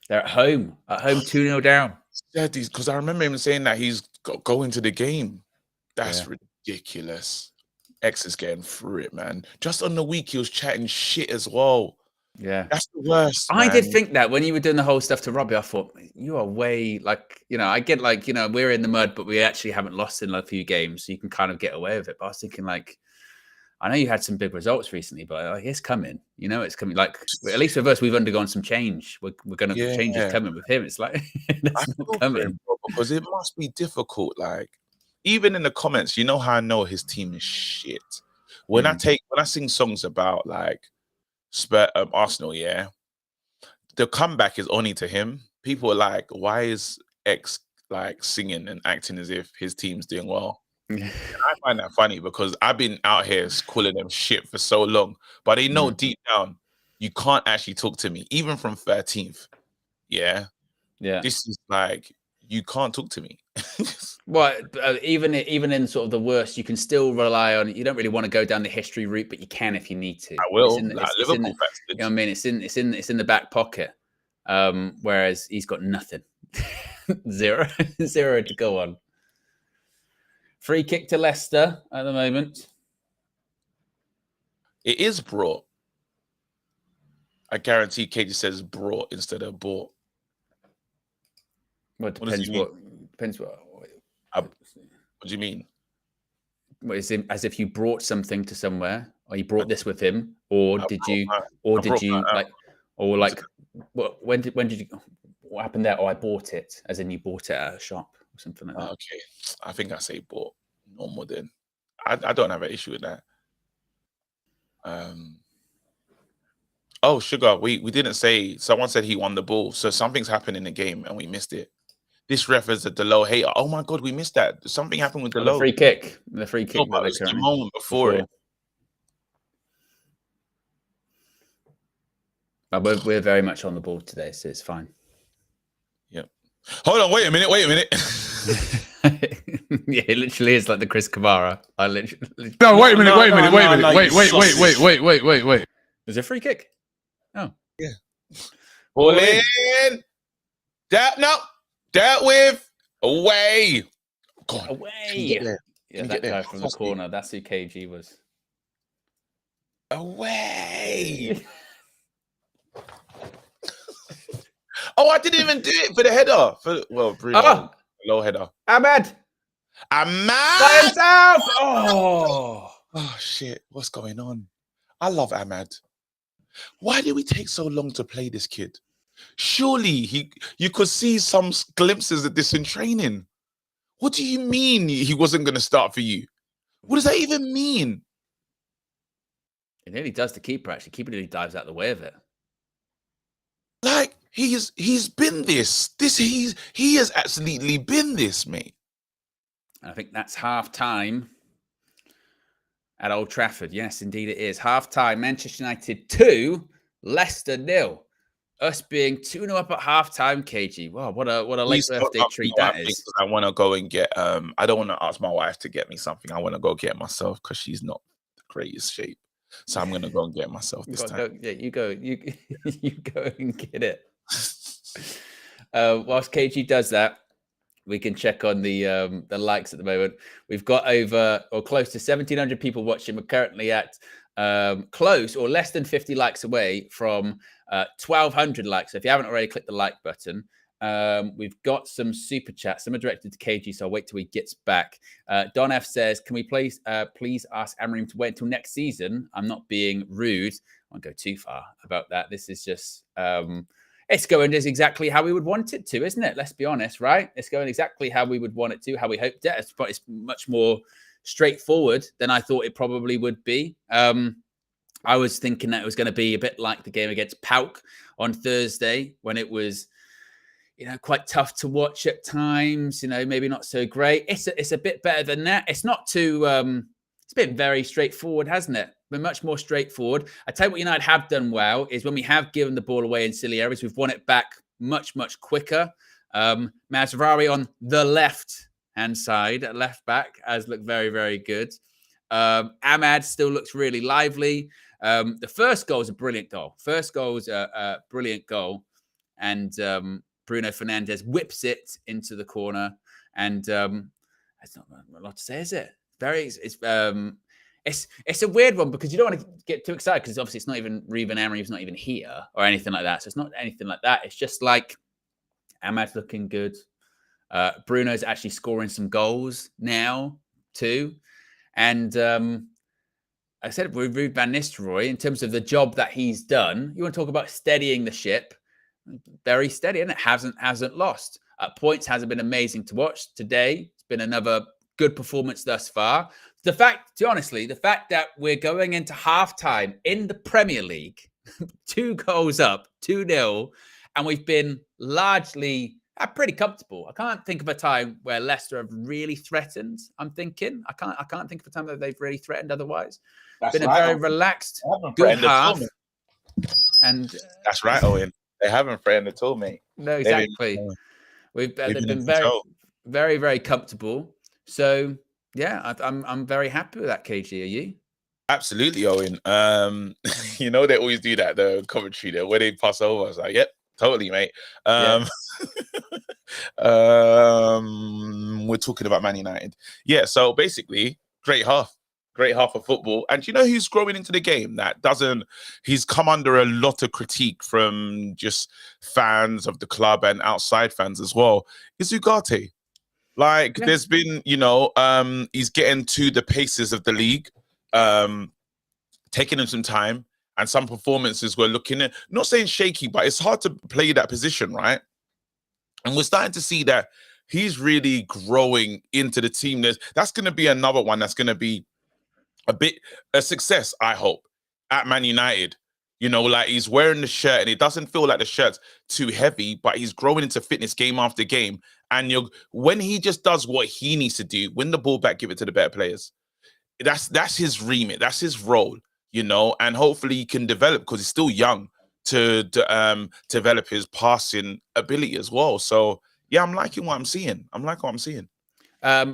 They're at home. 2-0 down. Yeah, because I remember him saying that he's going to the game. That's ridiculous. X is getting through it, man. Just on the week, he was chatting shit as well. Yeah. That's the worst. I did think that when you were doing the whole stuff to Robbie, I thought, you are way like, I get like, we're in the mud, but we actually haven't lost in a few games. So you can kind of get away with it. But I was thinking like, I know you had some big results recently, but it's coming. It's coming. Like, at least with us, we've undergone some change. We're going to change is coming with him. It's like, that's not coming. Because it must be difficult. Like, even in the comments, you know how I know his team is shit. When I sing songs about like Arsenal, the comeback is only to him. People are like, why is X like singing and acting as if his team's doing well? And I find that funny because I've been out here calling them shit for so long, but they know deep down you can't actually talk to me, even from 13th. Yeah. This is like, you can't talk to me. Well, even in sort of the worst, you can still rely on. You don't really want to go down the history route, but you can if you need to. I will. You know what I mean? It's in the back pocket. Whereas he's got nothing. Zero to go on. Free kick to Leicester at the moment. It is brought. I guarantee KJ says brought instead of bought. Well, it depends what. What do you mean? Well, is it as if you brought something to somewhere, or you brought this with him, or when did you what happened there? Oh, I bought it, as in you bought it at a shop or something like that. Okay, I think I say bought normal then. I don't have an issue with that. Oh, Sugar, we didn't say. Someone said he won the ball, so something's happened in the game and we missed it. This ref is a Delo hater. Oh my God, we missed that. Something happened with Delo. The free kick. The free kick. No, but it was the moment before it. But we're very much on the ball today, so it's fine. Yep. Hold on, wait a minute. Yeah, it literally is like the Chris Kamara. No, wait a minute. Wait. Is it a free kick? Oh. Yeah. Pull in. Dealt with. Away. God. Away. Yeah, that guy from the corner. That's who KG was. Away. Oh, I didn't even do it for the header. Bruno. Low header. Ahmed. By himself. Oh, shit. What's going on? I love Ahmed. Why did we take so long to play this kid? Surely you could see some glimpses of this in training. What do you mean he wasn't going to start for you? What does that even mean? It nearly does the keeper, actually. Keeper nearly dives out of the way of it. Like, he's been this. He has absolutely been this, mate. I think that's half time at Old Trafford. Yes, indeed it is. Half time, Manchester United 2, Leicester 0. Us being 2-0 up at half time, KG. Wow, what a late birthday treat that is. I want to go and get I don't want to ask my wife to get me something. I want to go get myself because she's not greatest shape. So I'm gonna go and get myself this time. You go and get it. Whilst KG does that, we can check on the likes at the moment. We've got over or close to 1,700 people watching. We're currently at close or less than 50 likes away from 1,200 likes. So if you haven't already, click the like button. We've got some super chats. Some are directed to KG, so I'll wait till he gets back. Don F says, "Can we please ask Amarim to wait until next season? I'm not being rude. I won't go too far about that. This is just it's going as exactly how we would want it to, isn't it? Let's be honest, right? It's going exactly how we would want it to, how we hoped it. It's much more straightforward than I thought it probably would be. I was thinking that it was going to be a bit like the game against PAOK on Thursday when it was, quite tough to watch at times, maybe not so great. It's a bit better than that. It's not too, it's been very straightforward, hasn't it? Been much more straightforward. I tell you what United have done well is when we have given the ball away in silly areas, we've won it back much, much quicker. Mazraoui on the left-hand side, at left back, has looked very, very good. Ahmad still looks really lively. The first goal is a brilliant goal. And Bruno Fernandes whips it into the corner. And that's not a lot to say, is it? It's a weird one because you don't want to get too excited because obviously it's not even Ruben Amorim's not even here or anything like that. So it's not anything like that. It's just like Ahmad's looking good. Bruno's actually scoring some goals now too. And I said with Ruud van Nistelrooy, in terms of the job that he's done, you want to talk about steadying the ship. Very steady, and it hasn't lost. At points, hasn't been amazing to watch. Today, it's been another good performance thus far. The fact that we're going into halftime in the Premier League, 2 goals up, 2-0, and we've been largely pretty comfortable. I can't think of a time where Leicester have really threatened. I can't think of a time that they've really threatened otherwise. It's been a very relaxed, good half. And that's right, Owen. They haven't threatened at all, mate. No, exactly. They've been very, very, very comfortable. So yeah, I'm very happy with that. KG, are you? Absolutely, Owen. They always do that, the commentary there, where they pass over. I was like, yep, totally, mate. We're talking about Man United. Yeah, so basically, great half of football. And you know who's growing into the game he's come under a lot of critique from just fans of the club and outside fans as well, is Ugarte. There's been, he's getting to the paces of the league, taking him some time, and some performances were looking at, not saying shaky, but it's hard to play that position, right? And we're starting to see that he's really growing into the team. That's going to be another one that's going to be a success, I hope, at Man United. He's wearing the shirt and it doesn't feel like the shirt's too heavy, but he's growing into fitness game after game. And when he just does what he needs to do, win the ball back, give it to the better players. That's his remit. That's his role, and hopefully he can develop because he's still young to develop his passing ability as well. So yeah, I'm liking what I'm seeing.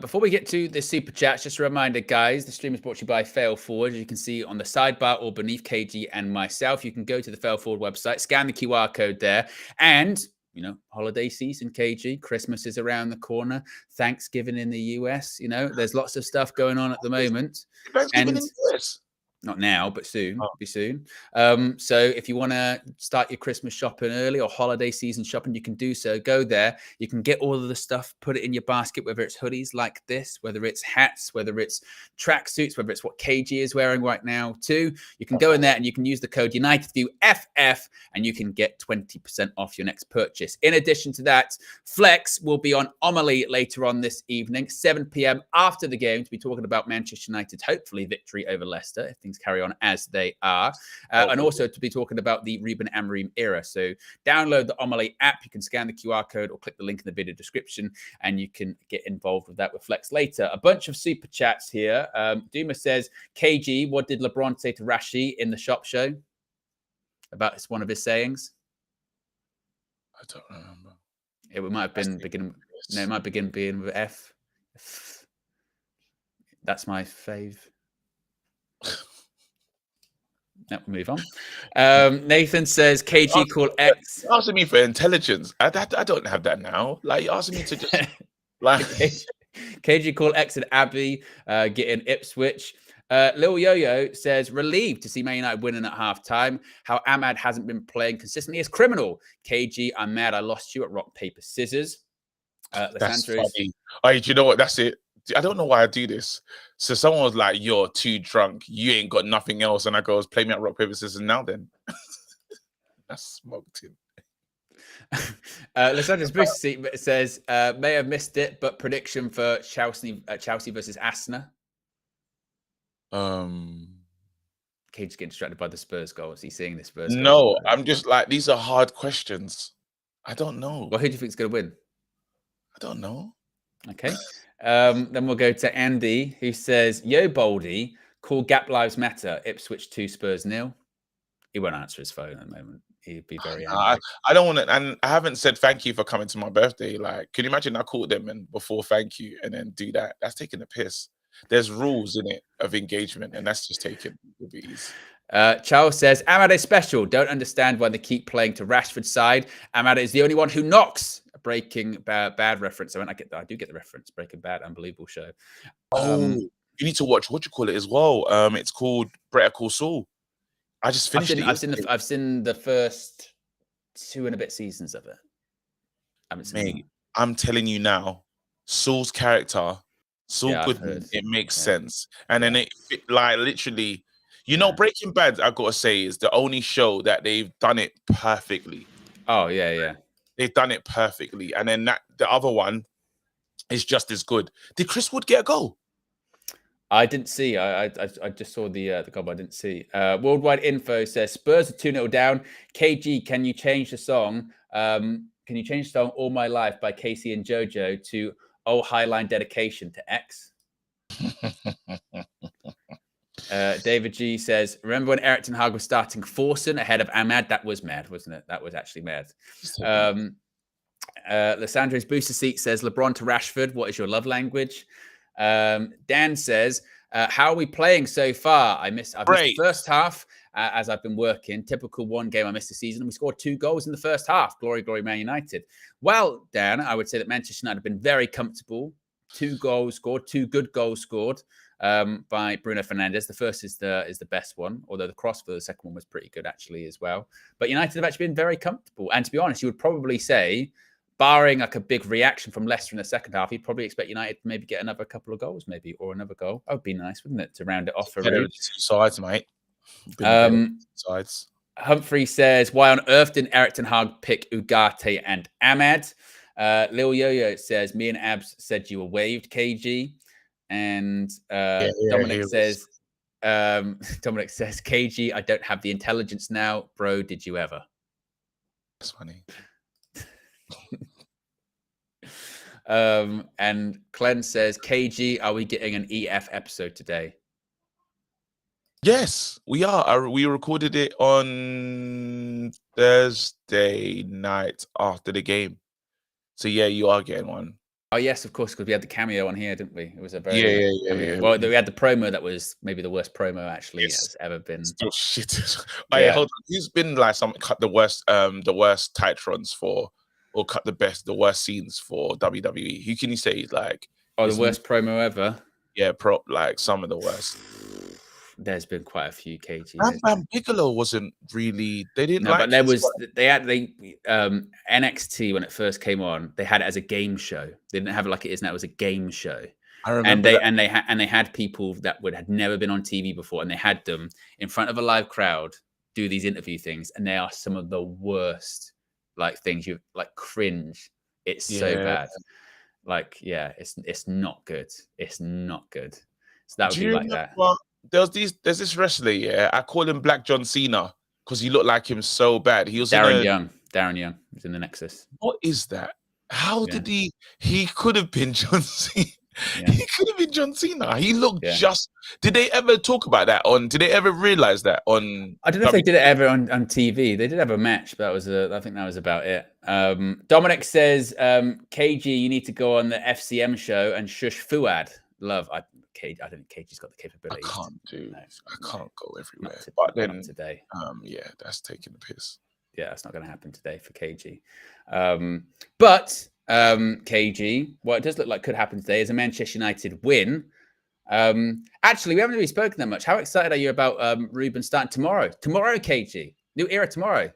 Before we get to the super chats, just a reminder, guys, the stream is brought to you by Fail Forward. As you can see on the sidebar or beneath KG and myself, you can go to the Fail Forward website, scan the QR code there, and holiday season, KG, Christmas is around the corner, Thanksgiving in the US, there's lots of stuff going on at the moment. Thanksgiving in the US? Not now, but soon. Be soon. So if you want to start your Christmas shopping early or holiday season shopping, you can do so. Go there. You can get all of the stuff, put it in your basket, whether it's hoodies like this, whether it's hats, whether it's tracksuits, whether it's what KG is wearing right now too. You can go in there and you can use the code UnitedViewFF and you can get 20% off your next purchase. In addition to that, Flex will be on Omeli later on this evening, 7 p.m. after the game, to be talking about Manchester United's hopefully victory over Leicester, if things carry on as they are, and also to be talking about the Ruben Amorim era. So download the Omeli app. You can scan the QR code or click the link in the video description and you can get involved with that with Flex later. A bunch of super chats here. Duma says, KG, what did LeBron say to Rashi in the shop show about one of his sayings? I don't remember. It might have been beginning. No, it might begin with F. That's my fave. we'll move on. Nathan says, KG call X. You're asking me for intelligence. I don't have that now. Like, you're asking me to just like KG call X and Abbey getting Ipswich. Lil Yo-Yo says, relieved to see Man United winning at halftime. How Ahmad hasn't been playing consistently is criminal. KG, I'm mad I lost you at rock, paper, scissors. that's funny. Oh, do you know what? That's it. I don't know why I do this. So someone was like, you're too drunk. You ain't got nothing else. And I goes, play me at rock, paper, scissors now then. That's smoked him. Lysandra's booster seat says, may have missed it, but prediction for Chelsea versus Arsenal. KG's getting distracted by the Spurs goals. He's seeing the Spurs goals. No, I'm just like, these are hard questions. I don't know. Well, who do you think is going to win? I don't know. Okay. Then we'll go to Andy, who says, yo, Baldy, call Gap Lives Matter, Ipswich 2, Spurs 0. He won't answer his phone at the moment. He'd be very angry. I don't want to, and I haven't said thank you for coming to my birthday. Like, can you imagine I called them and before thank you and then do that? That's taking the piss. There's rules in it of engagement, and that's just taking the bees. Charles says, Ahmad is special. Don't understand why they keep playing to Rashford's side. Ahmad is the only one who knocks. A Breaking Bad reference. I do get the reference. Breaking Bad, unbelievable show. You need to watch what you call it as well. It's called Better Call Saul. I just finished it. I've seen the first 2 and a bit seasons of it. I haven't seen it. I'm telling you now, Saul's character, Saul Goodman, it makes sense. And then it like literally, you know, Breaking Bad, I gotta say, is the only show that they've done it perfectly. Oh, yeah. They've done it perfectly. And then the other one is just as good. Did Chris Wood get a goal? I didn't see. I just saw the goal, but I didn't see. Worldwide Info says Spurs are 2-0 down. KG, can you change the song? Can you change the song All My Life by Casey and JoJo to Oh Highline Dedication to X? David G says, remember when Erik ten Hag was starting Forsen ahead of Ahmad? That was mad, wasn't it? That was actually mad. Lysandro's booster seat says, LeBron to Rashford, what is your love language? Dan says, how are we playing so far? I've missed the first half as I've been working. Typical one game I missed the season. And we scored 2 goals in the first half. Glory, glory, Man United. Well, Dan, I would say that Manchester United have been very comfortable. 2 goals scored, 2 good goals scored by Bruno Fernandes. The first is the best one, although the cross for the second one was pretty good actually as well. But United have actually been very comfortable. And to be honest, you would probably say, barring like a big reaction from Leicester in the second half, you'd probably expect United to maybe get another couple of goals, maybe, or another goal. That would be nice, wouldn't it, to round it off for Ruud? 2 sides, mate. Sides. Humphrey says, why on earth didn't Erik ten Hag pick Ugarte and Ahmad? Lil Yo-Yo says, me and Abs said you were waived, KG. And Dominic says, KG, I don't have the intelligence now. Bro, did you ever? That's funny. And Clen says, KG, are we getting an EF episode today? Yes, we are. We recorded it on Thursday night after the game. So yeah, you are getting one. Oh yes, of course, because we had the cameo on here, didn't we? It was a very yeah. Well, we had the promo that was maybe the worst promo actually has ever been. Still shit. Hold on. Who's been like cut the worst titrons for, or cut the worst scenes for WWE? Who can you say like? Oh, the worst promo ever. Yeah, like some of the worst. There's been quite a few, KG. Bam Bigelow wasn't really. They didn't. No, but there was. They had NXT when it first came on. They had it as a game show. They didn't have it like it is now. It was a game show. I remember. And they had people that had never been on TV before, and they had them in front of a live crowd do these interview things, and they are some of the worst like things you like cringe. It's so bad. Like it's not good. It's not good. So that would be like that. There's this wrestler, I call him Black John Cena because he looked like him so bad. He was Darren Young was in the Nexus. What is that? How did he could have been John Cena. He could have been John Cena. He looked just. Did they ever talk about that did they ever realize that on? I don't know if they did it ever on TV. They did have a match, but I think that was about it. Dominic says, KG, you need to go on the FCM show and shush Fuad. Love. KG. I don't think KG's got the I capabilities. can't do. No, I can't go everywhere. not But then, today. yeah, that's taking the piss. Yeah, it's not going to happen today for KG. But KG, what it does look like could happen today is a Manchester United win. Actually, we haven't really spoken that much. How excited are you about Ruben starting tomorrow? Tomorrow, KG. New era tomorrow.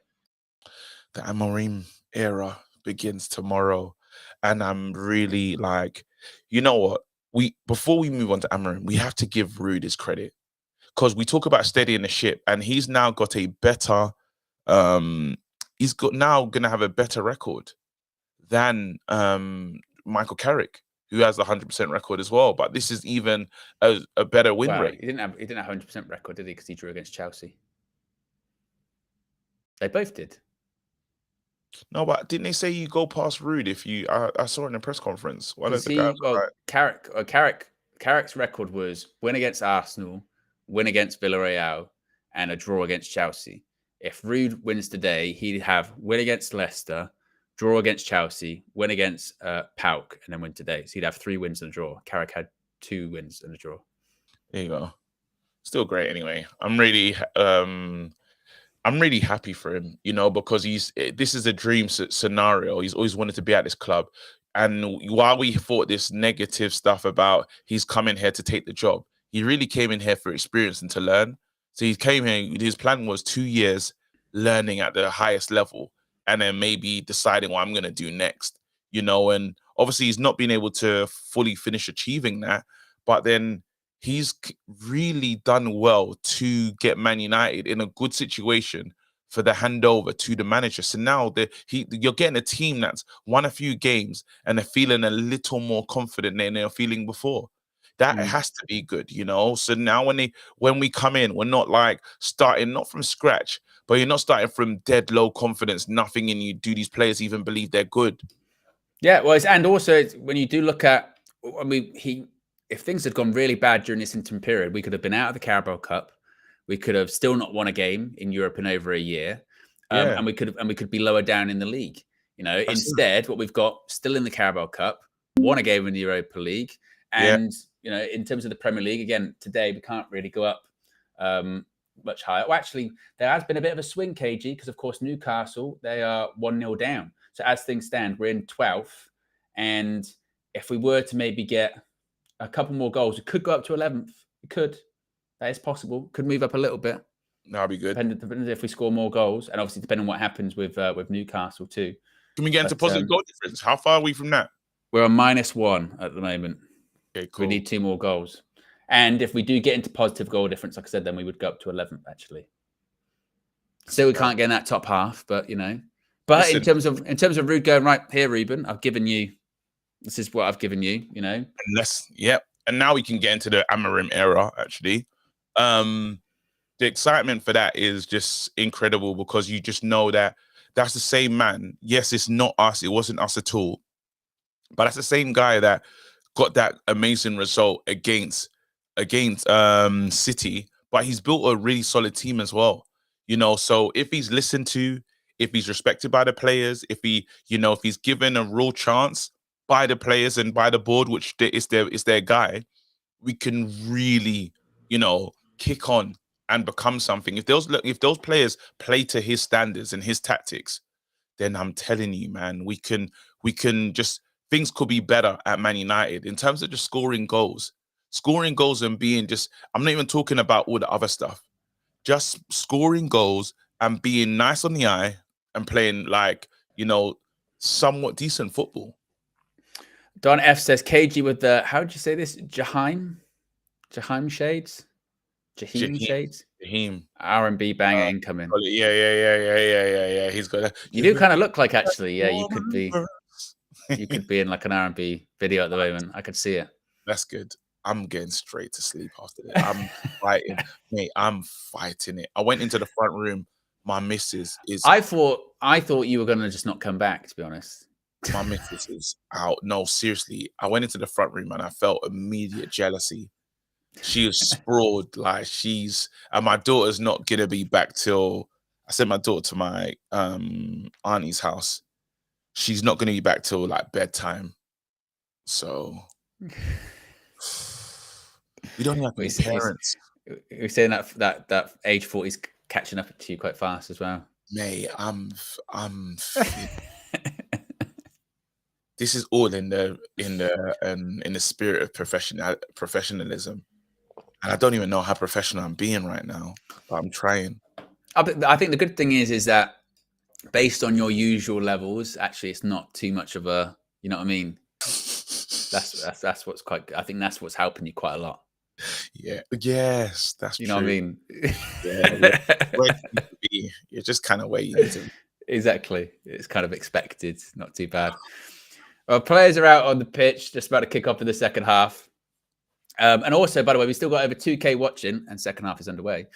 The Amorim era begins tomorrow. And I'm really like, you know what? Before we move on to Amorim, we have to give Ruud his credit. Because we talk about steadying the ship, and he's now got a better he's got now gonna have a better record than Michael Carrick, who has the 100% record as well. But this is even a better win rate. He didn't have 100% record, did he? Because he drew against Chelsea. They both did. No, but didn't they say you go past Ruud if you? I saw it in a press conference. One of the guys was like, Carrick's record was win against Arsenal, win against Villarreal, and a draw against Chelsea. If Ruud wins today, he'd have win against Leicester, draw against Chelsea, win against PAOK, and then win today. So he'd have 3 wins and a draw. Carrick had 2 wins and a draw. There you go. Still great anyway. I'm really happy for him, you know, because this is a dream scenario. He's always wanted to be at this club. And while we thought this negative stuff about he's coming here to take the job, he really came in here for experience and to learn. So he came here, his plan was 2 years learning at the highest level and then maybe deciding what I'm going to do next, you know, and obviously he's not been able to fully finish achieving that, but then he's really done well to get Man United in a good situation for the handover to the manager. So now you're getting a team that's won a few games and they're feeling a little more confident than they were feeling before. That has to be good, you know. So now when we come in, we're not like starting not from scratch, but you're not starting from dead low confidence, nothing in you. Do these players even believe they're good? Yeah, well, and also when you do look at, I mean, if things had gone really bad during this interim period, we could have been out of the Carabao Cup. We could have still not won a game in Europe in over a year, and we could be lower down in the league. You know, instead, what we've got still in the Carabao Cup, won a game in the Europa League, and you know, in terms of the Premier League, again today we can't really go up much higher. Well, actually, there has been a bit of a swing, KG, because of course Newcastle, they are 1-0 down. So as things stand, we're in 12th, and if we were to maybe get a couple more goals, it could go up to 11th. It could. That is possible. Could move up a little bit. That'd be good. Depending if we score more goals, and obviously depending on what happens with Newcastle too. Can we get into positive goal difference? How far are we from that? We're on -1 at the moment. Okay, cool. We need 2 more goals. And if we do get into positive goal difference, like I said, then we would go up to 11th, actually. Still, we can't get in that top half, but, you know. But listen, in terms of Ruud going, right, here, Ruben, I've given you, this is what I've given you, you know. And now we can get into the Amorim era, actually. The excitement for that is just incredible because you just know that that's the same man. Yes, it's not us. It wasn't us at all. But that's the same guy that got that amazing result against City. But he's built a really solid team as well. You know, so if he's listened to, if he's respected by the players, if he's given a real chance by the players and by the board, which is their guy, we can really, you know, kick on and become something. If those players play to his standards and his tactics, then I'm telling you, man, we can just, things could be better at Man United in terms of just scoring goals and being just, I'm not even talking about all the other stuff, just scoring goals and being nice on the eye and playing like, you know, somewhat decent football. Don F says KG with the, how would you say this? Jaheim shades? Jaheim shades? Jaheim. R&B banger incoming. Yeah. He's got You do kind of look like, actually, yeah, you could be in like an R&B video at the moment. I could see it. That's good. I'm getting straight to sleep after that. I'm fighting. Mate, I'm fighting it. I went into the front room. My missus is... I thought you were going to just not come back, to be honest. My missus is out. No, seriously. I went into the front room and I felt immediate jealousy. She was sprawled like and my daughter's not going to be back till... I sent my daughter to my auntie's house. She's not going to be back till like bedtime. So... We don't have to be He's- parents. You're saying that age 40 is catching up to you quite fast as well. Mate, this is all in the spirit of professionalism. And I don't even know how professional I'm being right now, but I'm trying. I think the good thing is that based on your usual levels, actually, it's not too much of a, you know what I mean? That's what's quite. I think that's what's helping you quite a lot. Yeah. Yes, that's You true. know what I mean? Yeah, where you need to be. You're just kind of where you need to be. Exactly. It's kind of expected. Not too bad. Well, players are out on the pitch, just about to kick off in the second half. And also, by the way, we still got over 2K watching, and second half is underway.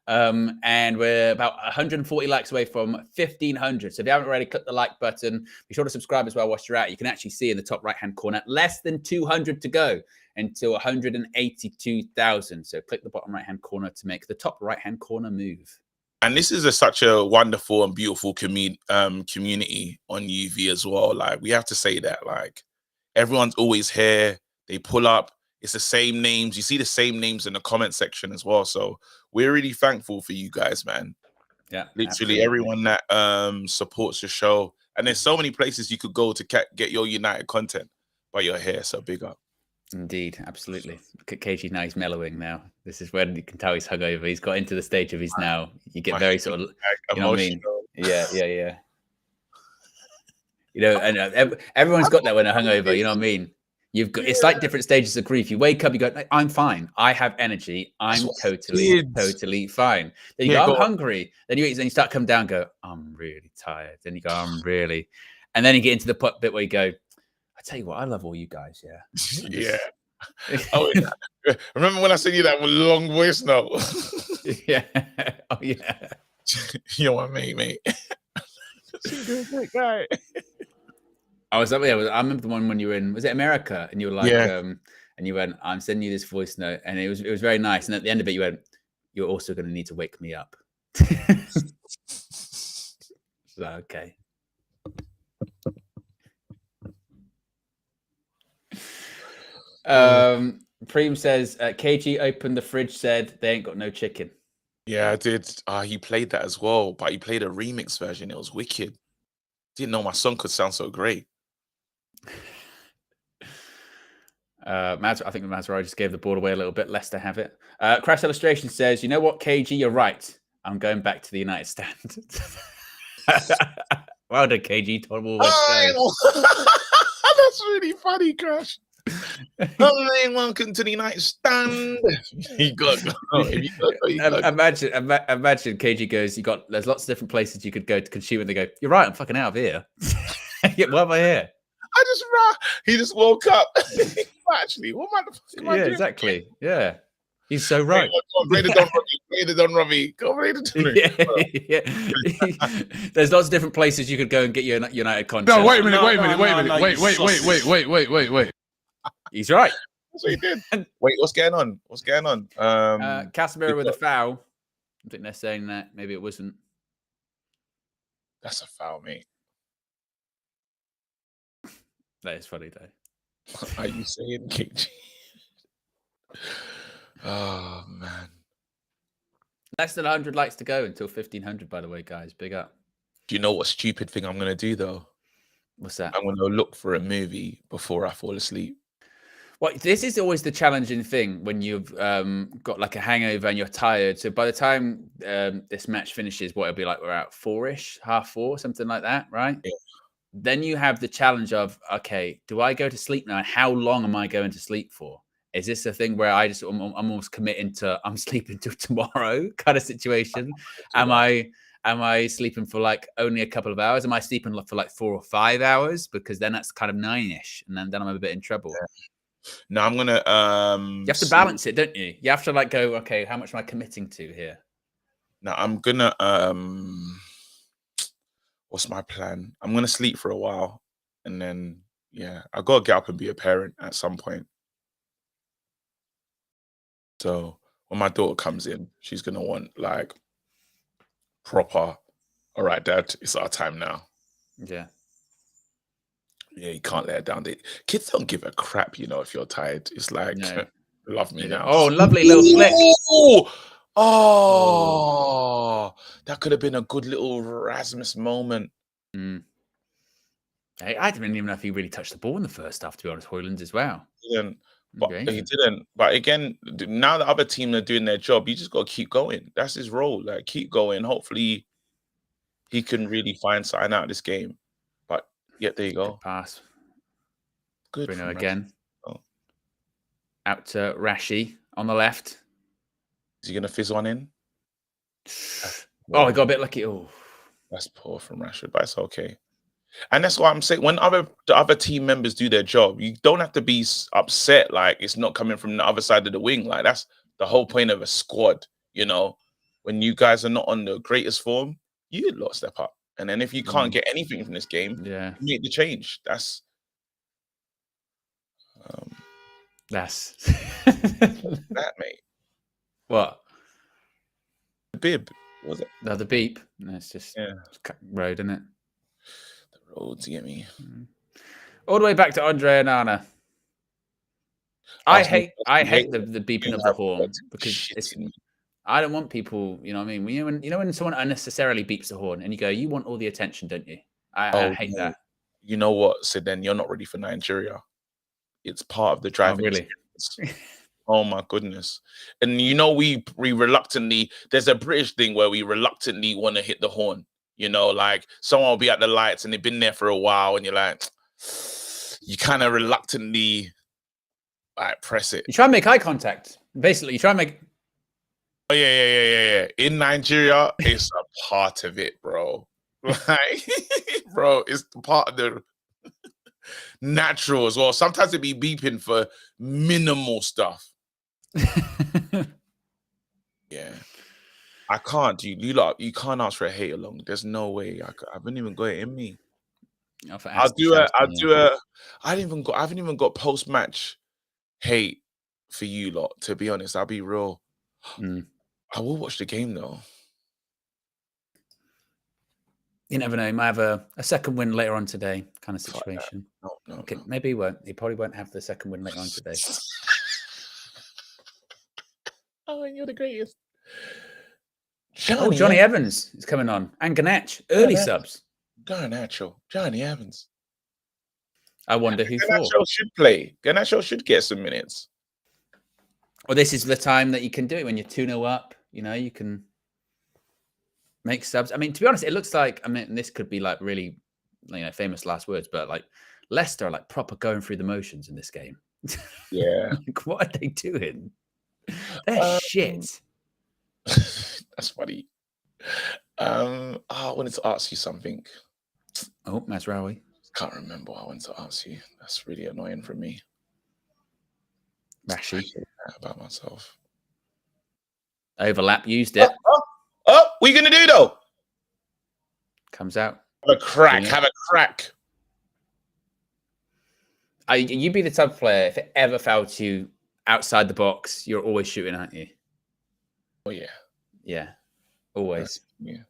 And we're about 140 likes away from 1,500. So if you haven't already, click the like button. Be sure to subscribe as well whilst you're out. You can actually see in the top right-hand corner, less than 200 to go until 182,000. So click the bottom right-hand corner to make the top right-hand corner move. And this is such a wonderful and beautiful community on UV as well. Like, we have to say that, like, everyone's always here. They pull up. It's the same names. You see the same names in the comment section as well. So we're really thankful for you guys, man. Yeah, literally everyone that supports the show. And there's so many places you could go to get your United content, but you're here. So big up. Indeed, absolutely. Look at KG now. He's mellowing now. This is when you can tell he's hungover. He's got into the stage of he's now. You get very sort of, you know what I mean? Yeah. You know, and everyone's got that when they're hungover. You know what I mean? You've got it's like different stages of grief. You wake up, you go, I'm fine. I have energy. I'm totally fine. Then you go, I'm hungry. Then you eat, then you start coming down, and go, I'm really tired. Then you go, I'm really, and then you get into the bit where you go, I tell you what, I love all you guys. Yeah. Yeah. Oh, yeah. Remember when I sent you that long voice note? Yeah. Oh, yeah. You know what I mean, mate? Great guy. I was up there. I remember the one when you were in, was it America? And you were like, and you went, I'm sending you this voice note. And it was very nice. And at the end of it, you went, you're also going to need to wake me up. So, okay. Preem says, KG opened the fridge, said they ain't got no chicken. Yeah, I did. He played that as well, but he played a remix version. It was wicked. Didn't know my song could sound so great. I think Mazraoui just gave the ball away a little bit. Leicester have it. Crash Illustration says, you know what, KG, you're right. I'm going back to the United stand. Well done, KG. That's really funny, Crash. Welcome to the United stand. Imagine KG goes, there's lots of different places you could go to consume, and they go, you're right, I'm fucking out of here. Why am I here? He just woke up. Actually, what am I doing? Exactly. Yeah. He's so right. Play the Don Robbie. Go play the Don Robbie. Yeah. There's lots of different places you could go and get your United content. No, wait a minute. Wait. He's right. That's what he did. Wait, what's going on? Casemiro with a foul. I think they're saying that maybe it wasn't. That's a foul, mate. That is funny, though. What are you saying, KG? Oh, man. Less than 100 likes to go until 1,500, by the way, guys. Big up. Do you know what stupid thing I'm going to do, though? What's that? I'm going to look for a movie before I fall asleep. Well, this is always the challenging thing when you've got like a hangover and you're tired. So by the time this match finishes, what it'll be like, we're at 4-ish, 3:30, something like that, right? Yeah. Then you have the challenge of, okay, do I go to sleep now? And how long am I going to sleep for? Is this a thing where I'm almost committing to I'm sleeping till tomorrow kind of situation? Am I sleeping for like only a couple of hours? Am I sleeping for like 4 or 5 hours? Because then that's kind of 9-ish, and then I'm a bit in trouble. Yeah. No, I'm gonna you have to balance it, don't you? You have to like go, okay, how much am I committing to here? No, I'm gonna what's my plan? I'm gonna sleep for a while, and then I gotta get up and be a parent at some point. So when my daughter comes in, she's gonna want like proper, all right, Dad, it's our time now. Yeah. Yeah, you can't let her down. Kids don't give a crap, if you're tired. It's like, Love me now. Oh, lovely little flick. Oh, that could have been a good little Rasmus moment. Mm. I didn't even know if he really touched the ball in the first half, to be honest. Hoyland as well. But he didn't. But again, now the other team are doing their job. You just got to keep going. That's his role. Like, keep going. Hopefully, he can really find something out of this game. But yeah, there you go. Good pass. Good. Bruno again. Oh. Out to Rashi on the left. Is he going to fizz one in? Oh, he got a bit lucky. Oh, that's poor from Rashford, but it's okay. And that's what I'm saying. When the other team members do their job, you don't have to be upset like it's not coming from the other side of the wing. Like, that's the whole point of a squad, you know. When you guys are not on the greatest form, you lot step up. And then if you can't get anything from this game, yeah, you make the change. That's that, mate. What? The bib, was it? No, the beep. No, it's just road, isn't it? The roads, you get me. All the way back to Andre Onana. I hate the beeping of the horn because I don't want people, you know what I mean? When someone unnecessarily beeps the horn and you go, you want all the attention, don't you? I hate that. You know what? So then you're not ready for Nigeria. It's part of the driving experience. Oh my goodness. And you know, we reluctantly, there's a British thing where we reluctantly want to hit the horn. You know, like someone will be at the lights and they've been there for a while and you're like, you kind of reluctantly like press it. You try and make eye contact. Basically, you try and make. Oh, yeah. In Nigeria, it's a part of it, bro. Like, bro, it's part of the natural as well. Sometimes it be beeping for minimal stuff. Yeah. I can't, you can't ask for a hate along. There's no way. I haven't even got it in me. I haven't even got post-match hate for you lot, to be honest. I'll be real. I will watch the game though. You never know. He might have a second win later on today, kind of situation. No. Maybe he won't. He probably won't have the second win later on today. Oh, you're the greatest. Johnny Evans is coming on. And Garnacho. Early subs. Johnny Evans. I wonder who Garnacho should play. Garnacho should get some minutes. Well, this is the time that you can do it when you're 2-0 up. You know, you can make subs. I mean, to be honest, it looks like, I mean, this could be like really, famous last words, but like Leicester are like proper going through the motions in this game. Yeah. Like, what are they doing? They're shit. That's funny. I wanted to ask you something. Oh, Mazraoui. Can't remember what I wanted to ask you. That's really annoying for me. Rashi. About myself. Overlap, used it. What are you going to do though? Comes out. Have a crack. You'd be the type of player, if it ever fell to you outside the box, you're always shooting, aren't you? Oh, yeah. Yeah. Always. Yeah.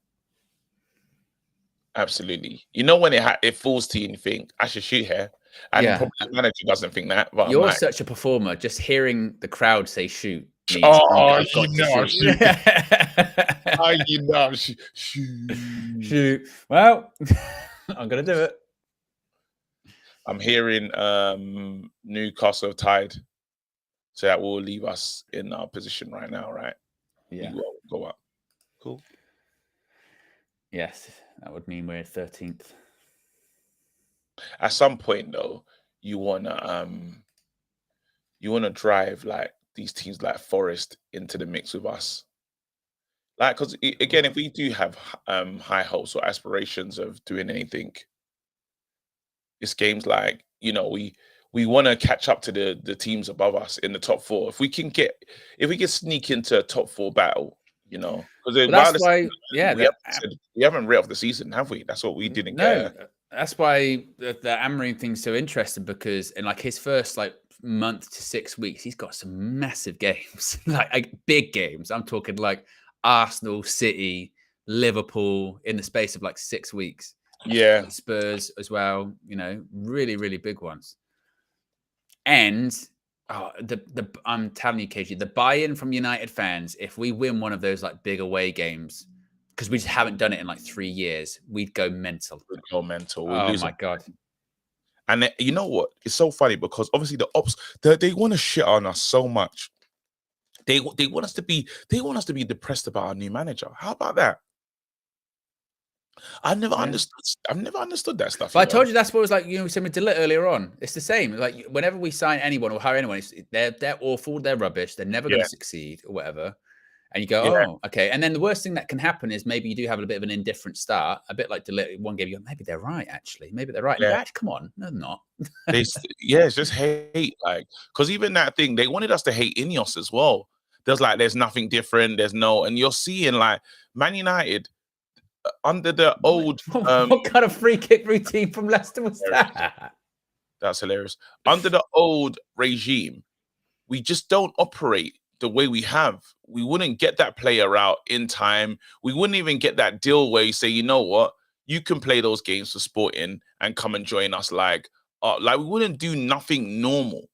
Absolutely. You know when it falls to you and you think, I should shoot here. And probably the manager doesn't think that. But you're such a performer. Just hearing the crowd say shoot means shoot. Well, I'm going to do it. I'm hearing Newcastle tied. So that will leave us in our position right now, right? Yeah. Go up. Cool. Yes, that would mean we're 13th. At some point, though, you wanna drive like these teams like Forest into the mix with us. Like, because again, if we do have high hopes or aspirations of doing anything, it's games like, we want to catch up to the teams above us in the top four. If we can sneak into a top four battle, because that's why, we haven't written off the season, have we? That's what we didn't get. That's why the Amorim thing's so interesting, because in like his first month to 6 weeks, he's got some massive games, like big games. I'm talking like Arsenal, City, Liverpool in the space of like 6 weeks. Yeah, Spurs as well. Really, really big ones. And Oh, I'm telling you, KG, the buy-in from United fans, if we win one of those like big away games, because we just haven't done it in like 3 years, we'd go mental. We'd go mental. We'd Oh lose my God. And you know what? It's so funny because obviously the ops, they want to shit on us so much. They want us to be depressed about our new manager. How about that? I've never understood that stuff. But I told you that's what it was like. You know, we said with Delit earlier on. It's the same. Like whenever we sign anyone or hire anyone, they're awful, they're rubbish, they're never going to succeed or whatever. And you go, oh, okay. And then the worst thing that can happen is maybe you do have a bit of an indifferent start, a bit like Delit. One game, you go, maybe they're right. Actually, maybe they're right. Yeah. Come on, no, they're not. It's just hate, like, because even that thing, they wanted us to hate Ineos as well. There's nothing different. And you're seeing like Man United. Under the old what kind of free kick routine from Leicester was that? That's hilarious. Under the old regime, we just don't operate the way we have. We wouldn't get that player out in time. We wouldn't even get that deal where you say, you know what, you can play those games for Sporting and come and join us. Like we wouldn't do nothing normal.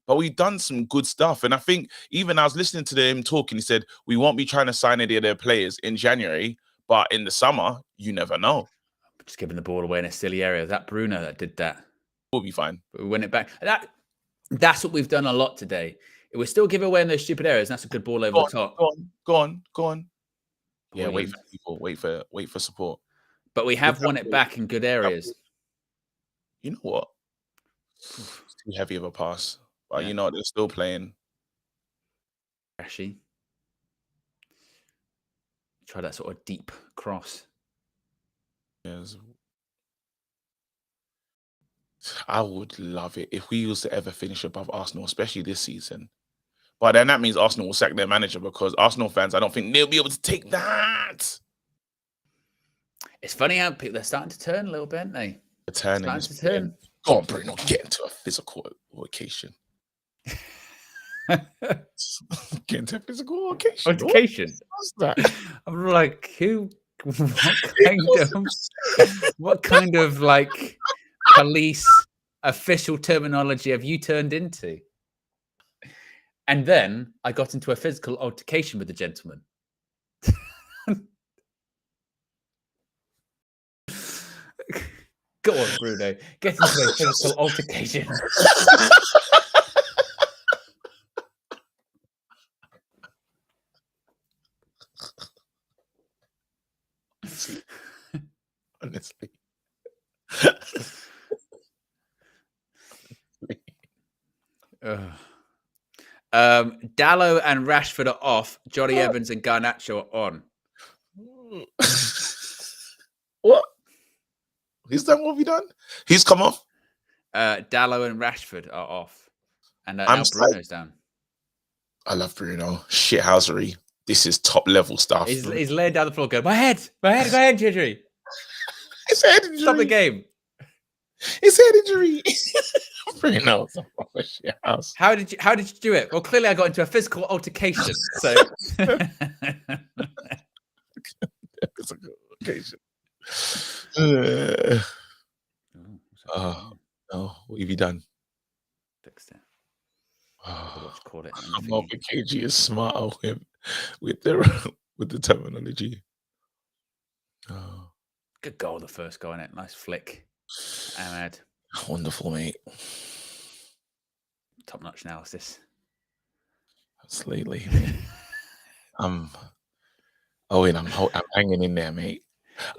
But we've done some good stuff. And I think even I was listening to him talking, he said, we won't be trying to sign any of their players in January. But in the summer, you never know. Just giving the ball away in a silly area. That Bruno that did that. We'll be fine. But we win it back. That's what we've done a lot today. It was still give away in those stupid areas. And that's a good ball over the top. Go on. Yeah, wait for people. Wait for support. But we have won it back in good areas. You know what? It's too heavy of a pass. But you know what? They're still playing. Actually. Try that sort of deep cross. Yes. I would love it if we used to ever finish above Arsenal, especially this season. But then that means Arsenal will sack their manager because Arsenal fans, I don't think they'll be able to take that. It's funny how they're starting to turn a little bit, aren't they? They're starting to turn. Go on, Bruno, get into a physical vocation. Get into a physical vocation. What's that? I'm like, what kind of like police official terminology have you turned into? And then I got into a physical altercation with the gentleman. Go on, Bruno. Get into a physical altercation. Honestly. Dallo and Rashford are off. Johnny Evans and Garnacho are on. What? He's done what have you done? He's come off? Dallo and Rashford are off. And now Bruno's down. I love Bruno. Shithousery. This is top level stuff. He's laying down the floor going, my head, injury. His head injury. Stop the game. His head injury. Bruno. How did you do it? Well, clearly I got into a physical altercation. So physical altercation. No, what have you done? Fixed it. Call it. I'm hoping KG is smarter with the terminology. Oh. Good goal, the first goal, innit? Nice flick. Ahmed. Wonderful, mate. Top-notch analysis. Absolutely. I'm hanging in there, mate.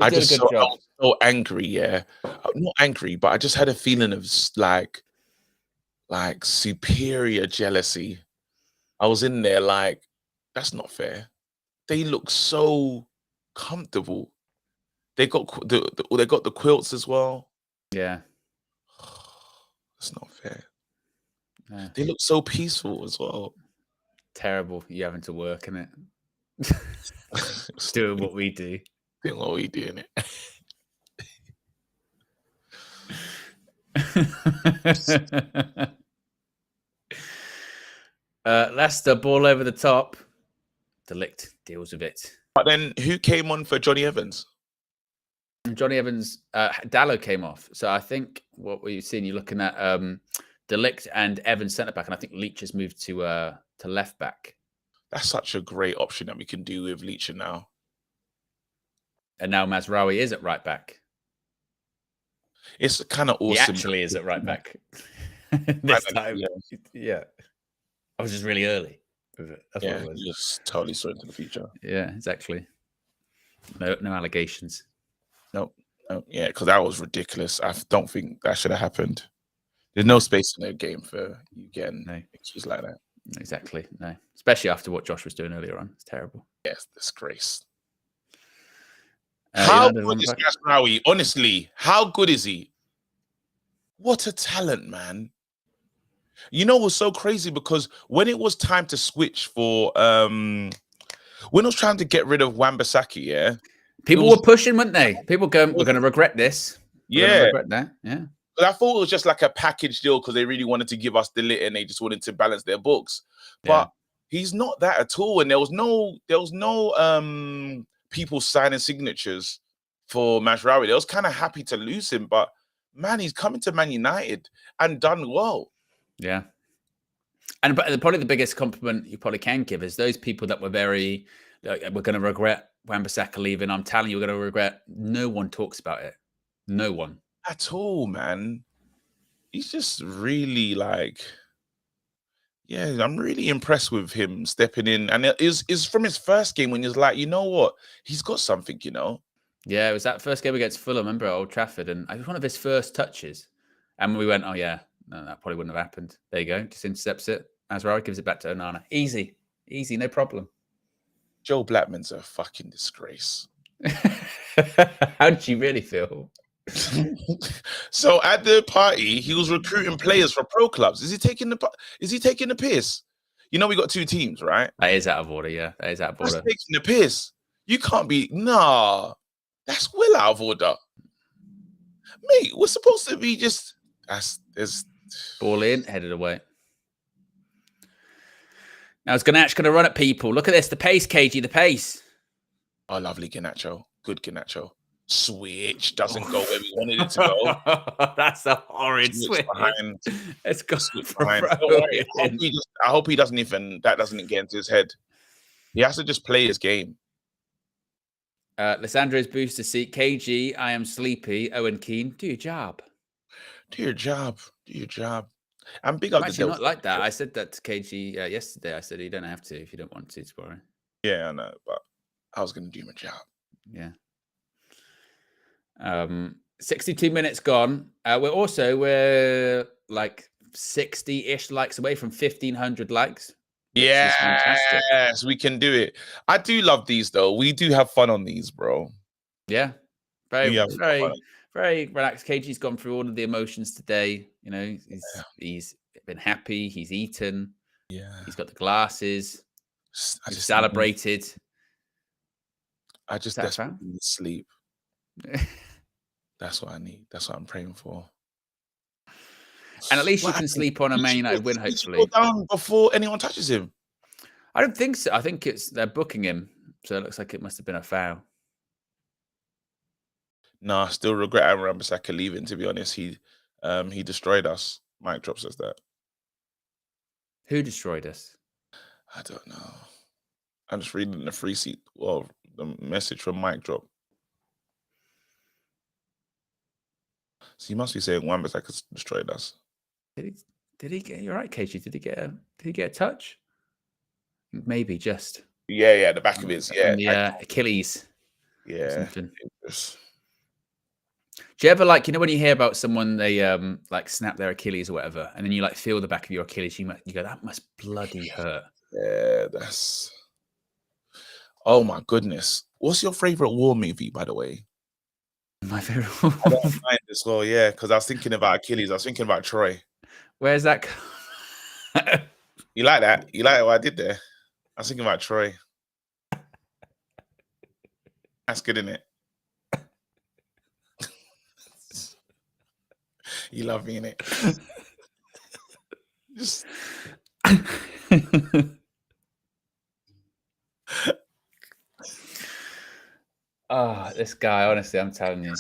I was so angry, yeah. I'm not angry, but I just had a feeling of like superior jealousy. I was in there like, that's not fair. They look so comfortable. They got the quilts as well. Yeah. That's not fair. Yeah. They look so peaceful as well. Terrible. You having to work, innit? Doing what we do. Doing what we do, innit? Leicester, ball over the top. Delict deals with it. But then who came on for Johnny Evans? Johnny Evans, Dallo came off. So I think what we've seen, you're looking at De Ligt and Evans centre back, and I think Leach has moved to left back. That's such a great option that we can do with Leach now. And now Mazraoui is at right back. It's kind of awesome. He actually is at right back this time. Yeah. I was just really early with it. That's what it was. Just totally saw into the future. Yeah, exactly. No allegations. Nope. Yeah, because that was ridiculous. I don't think that should have happened. There's no space in the game for you getting issues like that. Exactly. No. Especially after what Josh was doing earlier on. It's terrible. Yes, disgrace. How good is Mazraoui? Honestly, how good is he? What a talent, man. You know what's so crazy? Because when it was time to switch for when it was trying to get rid of Wan-Bissaka, yeah. People were pushing, weren't they? People going, we're going to regret this. We're gonna regret that. Yeah. But I thought it was just like a package deal because they really wanted to give us the lit and they just wanted to balance their books. But he's not that at all. And there was no people signing signatures for Mazraoui. They was kind of happy to lose him, but man, he's coming to Man United and done well. Yeah. And probably the biggest compliment you probably can give is those people that were very, we're going to regret Wan-Bissaka leaving. I'm telling you, we're going to regret. No one talks about it. No one. At all, man. He's just really like, yeah, I'm really impressed with him stepping in. And it is from his first game when he's like, you know what? He's got something, you know? Yeah, it was that first game against Fulham, remember, at Old Trafford. And it was one of his first touches. And we went, oh, yeah, no, that probably wouldn't have happened. There you go. Just intercepts it. Mazraoui gives it back to Onana. Easy. Easy, no problem. Joe Blackman's a fucking disgrace. How did you really feel? So at the party, he was recruiting players for pro clubs. Is he taking the piss? You know, we got two teams, right? That is out of order, yeah. That is out of order. That's taking the piss. You can't be, that's well out of order. Mate, we're supposed to be just there's ball in, headed away. Now it's Garnacho going to run at people. Look at this, the pace, KG, the pace. Oh, lovely Garnacho. Good Garnacho. Switch doesn't go where we wanted it to go. That's a horrid switch. It's got behind. Don't worry. I hope he doesn't that doesn't get into his head. He has to just play his game. Lissandro's booster seat. KG, I am sleepy. Owen Keane, do your job. Do your job. Do your job. I'm big up. I'm actually not like that. I said that to KG yesterday. I said you don't have to if you don't want to tomorrow. Yeah, I know, but I was going to do my job. Yeah. 62 minutes gone. We're like 60-ish likes away from 1,500 likes. Yes, we can do it. I do love these though. We do have fun on these, bro. Yeah. Very relaxed. KG's gone through all of the emotions today. You know, he's been happy. He's eaten. Yeah. He's got the glasses. He's celebrated. I just desperately need sleep. That's what I need. That's what I'm praying for. And at least you can sleep on a Man United win, hopefully. Go down before anyone touches him. I don't think so. I think they're booking him. So it looks like it must have been a foul. No, I still regret Wan-Bissaka leaving, to be honest. He destroyed us. Mike Drop says that. Who destroyed us? I don't know. I'm just reading the free seat. Well, the message from Mike Drop. So he must be saying Wan-Bissaka destroyed us. Did he get? You're right, KG. Did he get a touch? Maybe just. Yeah, the back of his Achilles. Yeah. Do you ever when you hear about someone they snap their Achilles or whatever, and then you feel the back of your Achilles, you go, that must bloody hurt. Yeah, that's. Oh my goodness! What's your favorite war movie, by the way? My favorite. I don't mind as well, yeah, because I was thinking about Achilles. I was thinking about Troy. Where's that? You like that? You like what I did there? I was thinking about Troy. That's good, isn't it? You love me, innit? Just. Oh, this guy, honestly, I'm telling you.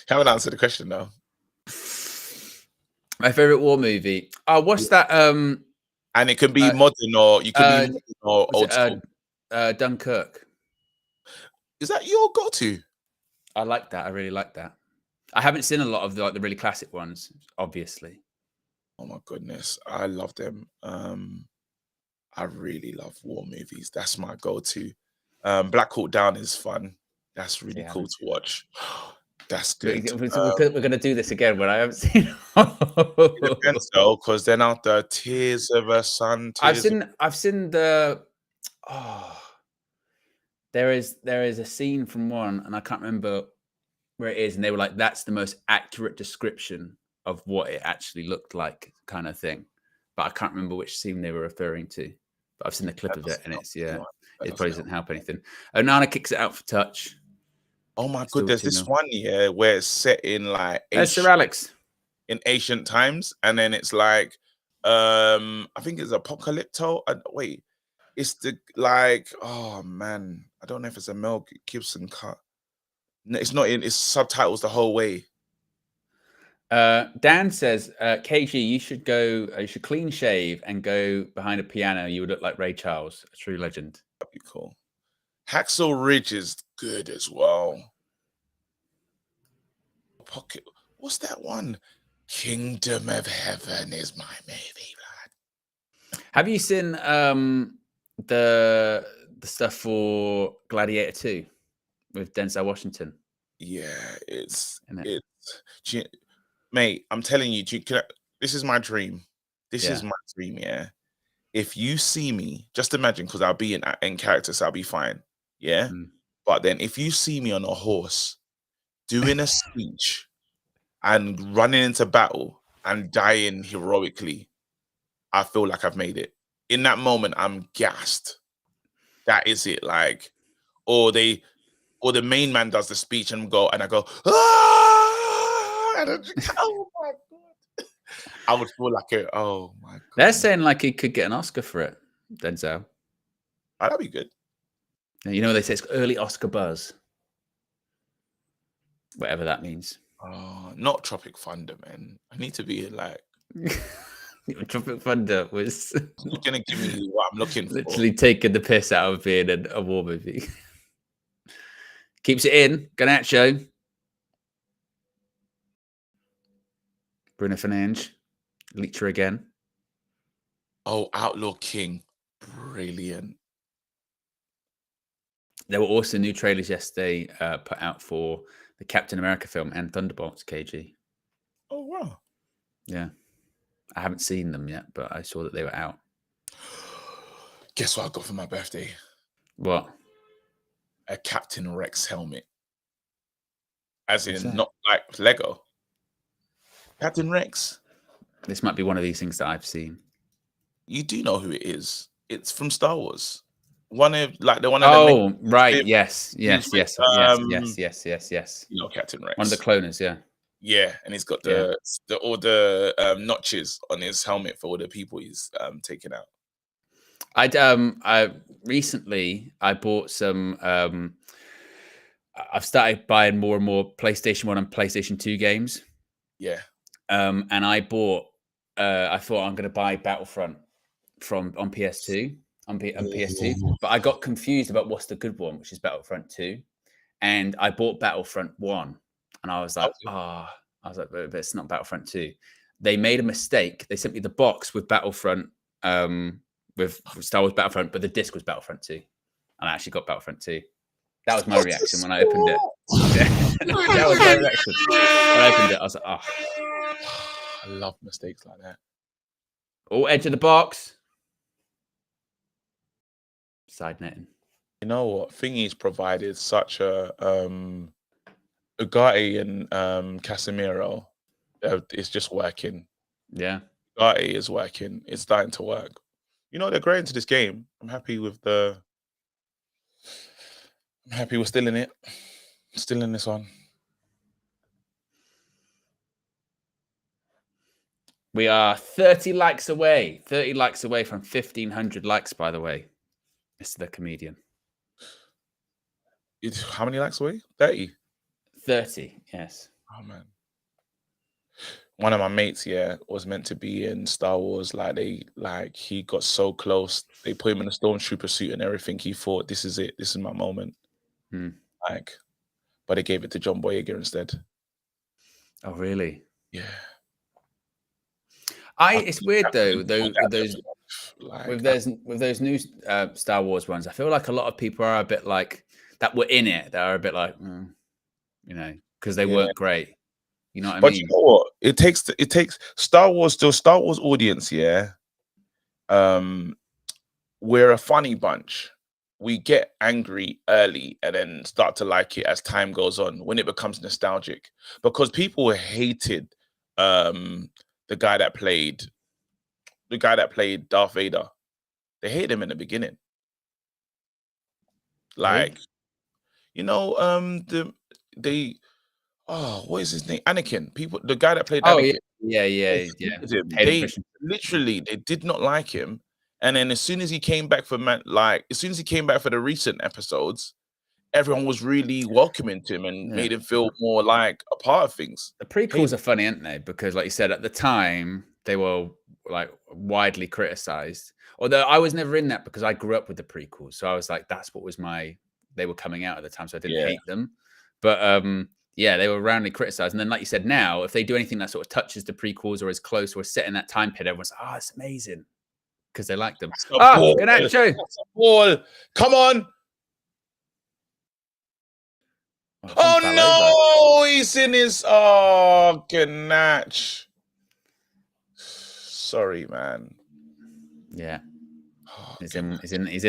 Haven't answered the question though. My favorite war movie. Oh, what's that? And it can be modern or you can be modern or old school. Dunkirk. Is that your go-to? I like that. I really like that. I haven't seen a lot of the really classic ones, obviously. Oh my goodness, I love them. I really love war movies. That's my go-to. Black Hawk Down is fun. That's really cool to watch. That's good. We're going to do this again when I haven't seen. It depends though, because then after Tears of a Son, I've seen the. Oh, there is a scene from one, and I can't remember where it is, and they were like, "That's the most accurate description of what it actually looked like," kind of thing. But I can't remember which scene they were referring to. But I've seen the clip of it, and it's it probably doesn't help anything. Onana kicks it out for touch. Oh my god, there's this one where it's set in like Sir Alex in ancient times, and then it's like I think it's Apocalypto. Wait, it's the like oh man, I don't know if it's a Mel Gibson cut. No, it's not in. It's subtitles the whole way. Dan says, KG, you should clean shave and go behind a piano. You would look like Ray Charles, a true legend. That'd be cool. Hacksaw Ridge is good as well. Pocket. What's that one? Kingdom of Heaven is my movie, lad. Have you seen the stuff for Gladiator 2 with Denzel Washington? Yeah, it's mate, I'm telling you, this is my dream. This is my dream, yeah. If you see me, just imagine, because I'll be in character, so I'll be fine, yeah? But then if you see me on a horse doing a speech and running into battle and dying heroically, I feel like I've made it. In that moment, I'm gassed. That is it, like, or the main man does the speech and I go, ah! And oh my god, I would feel like oh my god. They're saying like he could get an Oscar for it, Denzel. Oh, that'd be good. You know, they say it's early Oscar buzz, whatever that means. Oh, not Tropic Thunder, man. I need to be like. Tropic Thunder was gonna give me what I'm looking for. Literally taking the piss out of being a war movie. Keeps it in. Garnacho. Bruno Fernandes. Leacher again. Oh, Outlaw King. Brilliant. There were also new trailers yesterday put out for the Captain America film and Thunderbolts, KG. Oh, wow. Yeah. I haven't seen them yet, but I saw that they were out. Guess what I got for my birthday? What? A Captain Rex helmet. As in, not like Lego. Captain Rex. This might be one of these things that I've seen. You do know who it is. It's from Star Wars. One of the one. Oh, right. Yes. You know Captain Rex. One of the cloners, yeah. Yeah, and he's got all the notches on his helmet for all the people he's taken out. I recently bought some. I've started buying more and more PlayStation 1 and PlayStation 2 games. Yeah. And I bought. I thought I'm going to buy Battlefront on PS2 on PS2, but I got confused about what's the good one, which is Battlefront 2, and I bought Battlefront 1. And I was like, but it's not Battlefront 2. They made a mistake. They sent me the box with Battlefront, with Star Wars Battlefront, but the disc was Battlefront 2. And I actually got Battlefront 2. That was my reaction when I opened it. That was my reaction. When I opened it, I was like, oh. I love mistakes like that. Oh, edge of the box. Side netting. You know what? Thingy's provided such a Ugarte and Casemiro, it's just working. Yeah. Ugarte is working. It's starting to work. You know, they're growing into this game. I'm happy we're still in it. Still in this one. We are 30 likes away. 30 likes away from 1,500 likes, by the way. Mr. the Comedian. How many likes away? 30. 30, yes. Oh man. One of my mates, was meant to be in Star Wars. He got so close. They put him in a stormtrooper suit and everything. He thought, "This is it. This is my moment." Hmm. But they gave it to John Boyega instead. Oh, really? Yeah. It's weird though. With those new Star Wars ones, I feel like a lot of people are a bit like that were in it. They are a bit like, because they weren't great. You know what I mean? But you know what? It takes Star Wars audience, we're a funny bunch. We get angry early and then start to like it as time goes on when it becomes nostalgic. Because people hated the guy that played Darth Vader. They hated him in the beginning. Like, what is his name? Anakin. The guy that played Anakin. Yeah. They literally did not like him. And then as soon as he came back for the recent episodes, everyone was really welcoming to him and made him feel more like a part of things. The prequels are funny, aren't they? Because, like you said, at the time they were like widely criticized. Although I was never in that because I grew up with the prequels, so I was like, that's what was they were coming out at the time, so I didn't hate them. But they were roundly criticized. And then, like you said, now if they do anything that sort of touches the prequels or is close or is set in that time period, everyone's like, it's amazing because they like them. Ganacho. Ball. Come on. Oh no, he's in his Ganach. Sorry, man. Yeah. He's in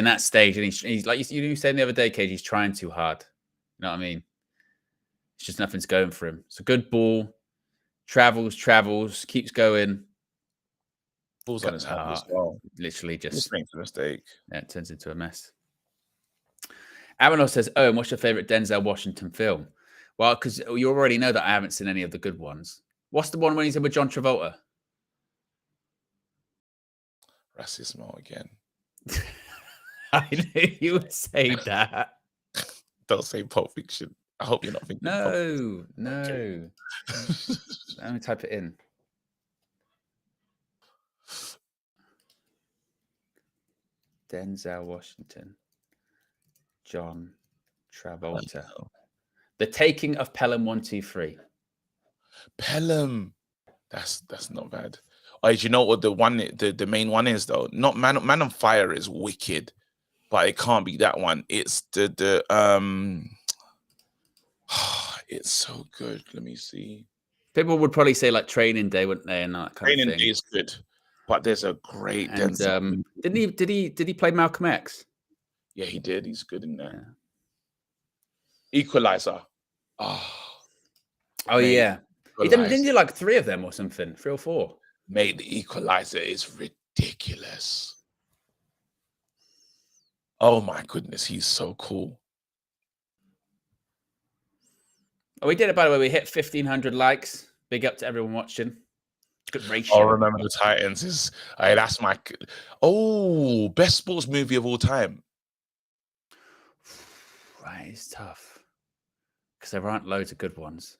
that stage, and he's like you said the other day, Cage, he's trying too hard. You know what I mean? It's just nothing's going for him. It's a good ball. Travels, keeps going. Ball's on his hand as well. Literally just makes a mistake. Yeah, it turns into a mess. Avenor says, "Oh, and what's your favorite Denzel Washington film?" Well, because you already know that I haven't seen any of the good ones. What's the one when he's in with John Travolta? Racismo again. I knew you would say that. Don't say Pulp Fiction. I hope you're not thinking. No. Okay. Let me type it in. Denzel Washington, John Travolta. The Taking of Pelham 1, 2, 3. Pelham. That's not bad. Do you know what the main one is though? Not Man on Fire is wicked, but it can't be that one. It's it's so good. Let me see. People would probably say like Training Day, wouldn't they? And that kind Training of thing. Day is good, but there's a great. And did he play Malcolm X? Yeah, he did. He's good in there. Yeah. Equalizer. Oh yeah. He didn't do like 3 of them or something, 3 or 4. Mate, the Equalizer is ridiculous. Oh my goodness, he's so cool. Oh, we did it, by the way. We hit 1,500 likes. Big up to everyone watching. Good ratio. Oh, Remember the Titans is that's my best sports movie of all time. Right, it's tough because there aren't loads of good ones.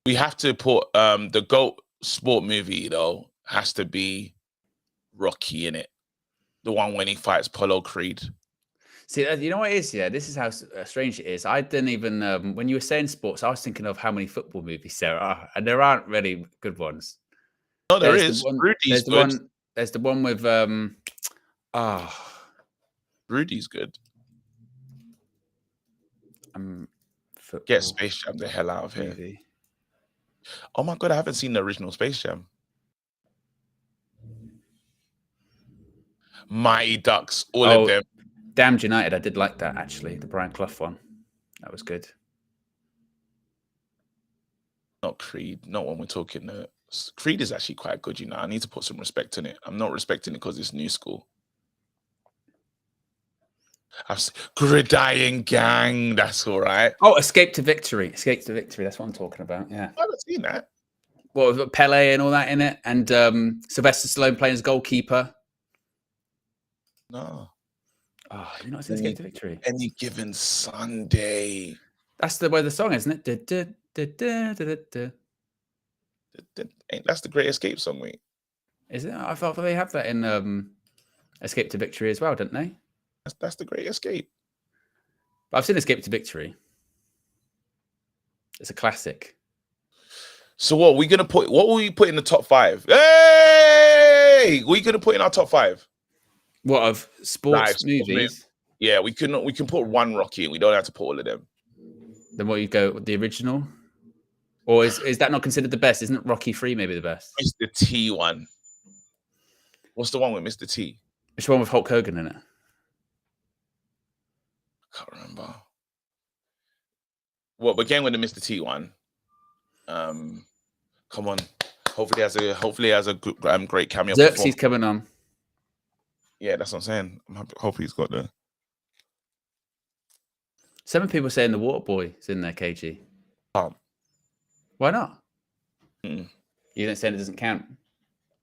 We have to put the GOAT sport movie though has to be Rocky in it. The one when he fights Apollo Creed. See, you know what it is? Yeah, this is how strange it is. I didn't even when you were saying sports, I was thinking of how many football movies there are, and there aren't really good ones. No, there's there's the one with Rudy's good. Get Space Jam the hell out of here. Movie. Oh my god, I haven't seen the original Space Jam. Mighty Ducks, all of them. Damned United, I did like that actually. The Brian Clough one, that was good. Not Creed, not when we're talking. Creed is actually quite good, you know. I need to put some respect in it. I'm not respecting it because it's new school. Gridiron Gang, that's all right. Oh, Escape to Victory. Escape to Victory, that's what I'm talking about. Yeah. I haven't seen that. Well, we've got Pele and all that in it, and Sylvester Stallone playing as goalkeeper. No. Oh, you're not saying Escape to Victory? Any Given Sunday. That's the way the song, isn't it? That's the Great Escape song, mate. Is it? I thought they have that in Escape to Victory as well, don't they? That's the Great Escape. But I've seen Escape to Victory. It's a classic. So what we gonna put? What will we put in the top 5? Hey, we gonna put in our top 5? What of sports movies? Yeah, we can put one Rocky in. We don't have to put all of them. Then what you go with the original? Or is that not considered the best? Isn't Rocky 3 maybe the best? Mr. T one. What's the one with Mr. T? It's the one with Hulk Hogan in it. I can't remember. Well, again with the Mr. T one. Come on. Hopefully he has a good, great cameo. Xerxes coming on. Yeah, that's what I'm saying. Hopefully he's got the. Some people saying the Water Boy is in there, KG. Why not? You don't say it doesn't count.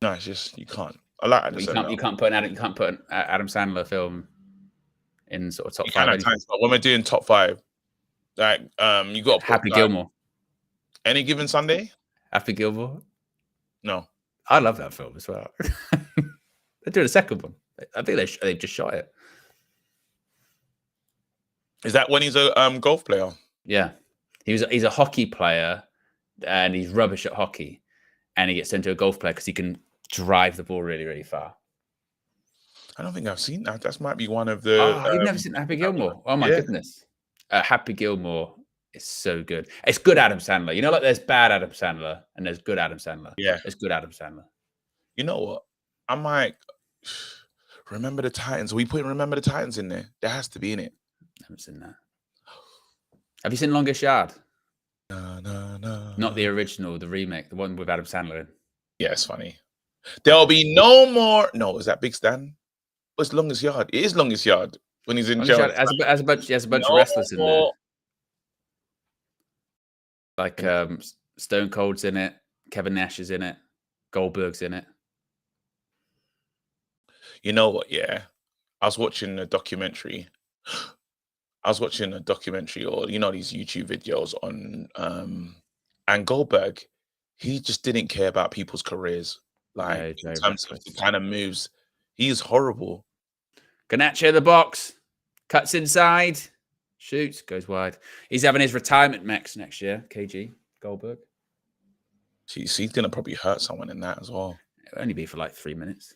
No, it's just you can't. I like Adam Sandler. You can't put an Adam Sandler film in sort of top 5. But when we're doing top 5, like you got Happy Gilmore. Any Given Sunday. Happy Gilmore. No, I love that film as well. They're doing a second one. I think they just shot it. Is that when he's a golf player? Yeah, he's a hockey player, and he's rubbish at hockey, and he gets sent to a golf player because he can drive the ball really, really far. I don't think I've seen that. That might be one of the. Oh, you've never seen Happy Gilmore? Oh my goodness, Happy Gilmore is so good. It's good Adam Sandler. You know, like there's bad Adam Sandler and there's good Adam Sandler. Yeah, it's good Adam Sandler. You know what? I'm like, Remember the Titans. Are we putting Remember the Titans in there? That has to be in it. I haven't seen that. Have you seen Longest Yard? No. Not the original, the remake, the one with Adam Sandler in. Yeah, it's funny. There'll be no more. No, is that Big Stan? What's Longest Yard? It is Longest Yard when he's in jail. Has a bunch of wrestlers in there. Like Stone Cold's in it, Kevin Nash is in it, Goldberg's in it. You know what? Yeah, I was watching a documentary. Or these YouTube videos on and Goldberg. He just didn't care about people's careers, like in terms of the kind of moves. He's horrible. Ganache in the box, cuts inside, shoots, goes wide. He's having his retirement max next year. KG Goldberg. He's gonna probably hurt someone in that as well. It'll only be for like 3 minutes.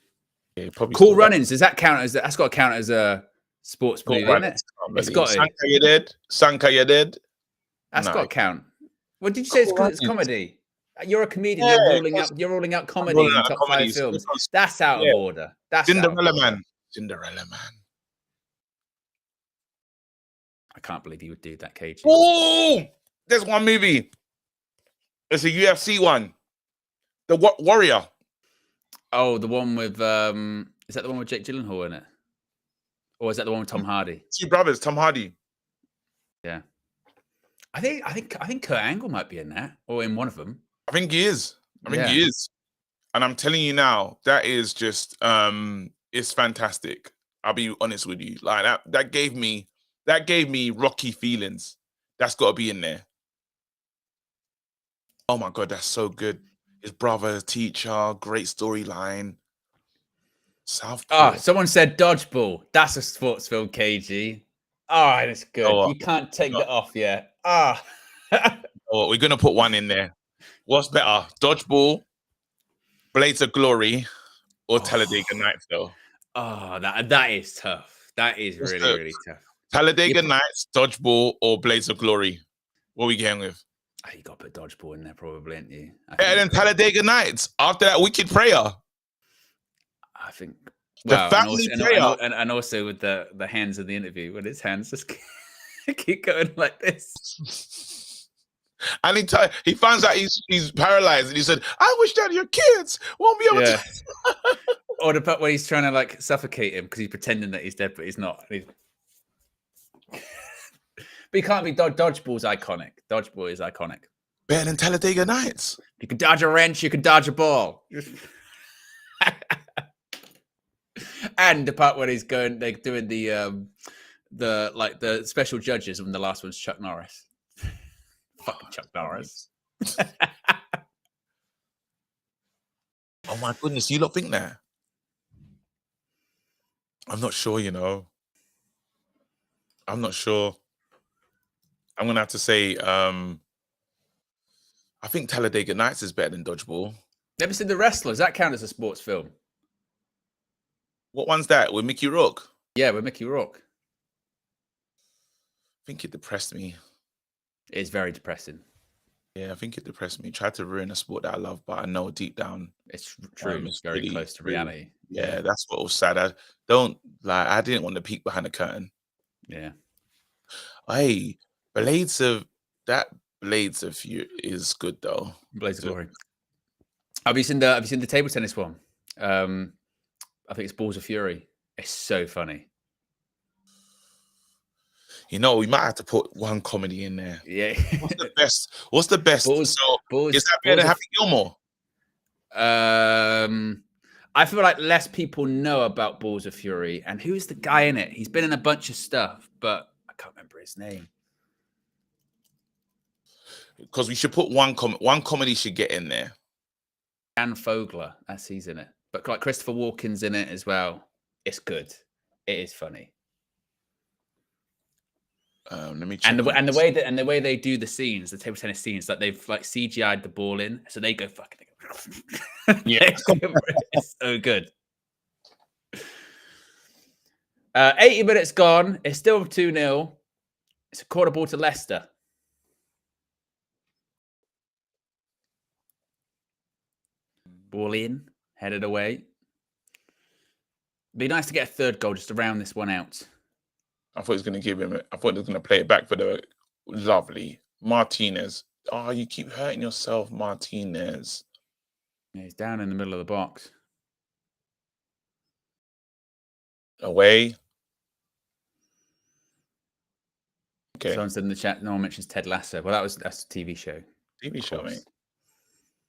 Yeah, probably. Cool Runnings. Does that count as? That's got to count as a sports movie, isn't it? It's got Sanka, you dead? Sanka, you dead? That's got to count. What did you say? It's because it's comedy. You're a comedian. You're ruling out comedy in top 5 films. That's out of order. That's Cinderella Man. Cinderella Man. I can't believe you would do that, KG. Oh, there's one movie. It's a UFC one. The Warrior. Oh, the one with is that the one with Jake Gyllenhaal in it? Or is that the one with Tom Hardy? 2 brothers, Tom Hardy. Yeah. I think Kurt Angle might be in that, or in one of them. I think he is. He is. And I'm telling you now, that is just it's fantastic. I'll be honest with you. Like that gave me Rocky feelings. That's got to be in there. Oh my God, that's so good. His brother, teacher, great storyline. Someone said Dodgeball. That's a sports film, KG. Oh, that's good. You can't take that off yet. We're gonna put one in there. What's better, Dodgeball, Blades of Glory, or Talladega Nights? Though. Oh, that is tough. That is really tough. Talladega Nights, Dodgeball, or Blades of Glory. What are we going with? You got to put Dodgeball in there, probably, ain't you? Better than Talladega Nights after that wicked prayer. I think the family prayer, and also with the hands in the interview, when his hands just keep going like this. And he finds out he's paralyzed, and he said, "I wish that your kids won't be able to." Or the part where he's trying to like suffocate him because he's pretending that he's dead, but he's not. But he can't be. Dodgeball's iconic. Dodgeball is iconic. Better than Talladega Nights. You can dodge a wrench. You can dodge a ball. And the part where they're doing the special judges, and the last one's Chuck Norris. Fucking Chuck Norris. Oh my goodness, you lot think that? I'm not sure, you know. I'm not sure. I'm gonna have to say, I think Talladega Nights is better than Dodgeball. Never seen The Wrestlers. That count as a sports film? What one's that? With Mickey Rourke? Yeah, with Mickey Rourke. I think it depressed me. It is very depressing. Yeah, I think it depressed me. Tried to ruin a sport that I love, but I know deep down it's true. It's very really, close to really, reality. Yeah, that's what was sad. I didn't want to peek behind the curtain. Yeah. Hey, Blades of You is good though. Blades of Glory. Have you seen the table tennis one? I think it's Balls of Fury. It's so funny. You know, we might have to put one comedy in there. Yeah. What's the best? Is that better than Happy Gilmore? I feel like less people know about Balls of Fury. And who's the guy in it? He's been in a bunch of stuff, but I can't remember his name. Because we should put one comedy should get in there. Dan Fogler, he's in it. But like Christopher Walken's in it as well. It's good. It is funny. Let me check. And the way they do the scenes, the table tennis scenes, like they've like CGI'd the ball in, so they go fucking. Yeah, it's so good. 80 minutes gone. It's still 2-0. It's a quarter ball to Leicester. Ball in, headed away. Be nice to get a third goal just to round this one out. I thought he was going to give him. I thought he was going to play it back for the lovely Martinez. Oh, you keep hurting yourself, Martinez. Yeah, he's down in the middle of the box. Away. Okay. Someone said in the chat, no one mentions Ted Lasso. Well, that's a TV show. TV show, mate.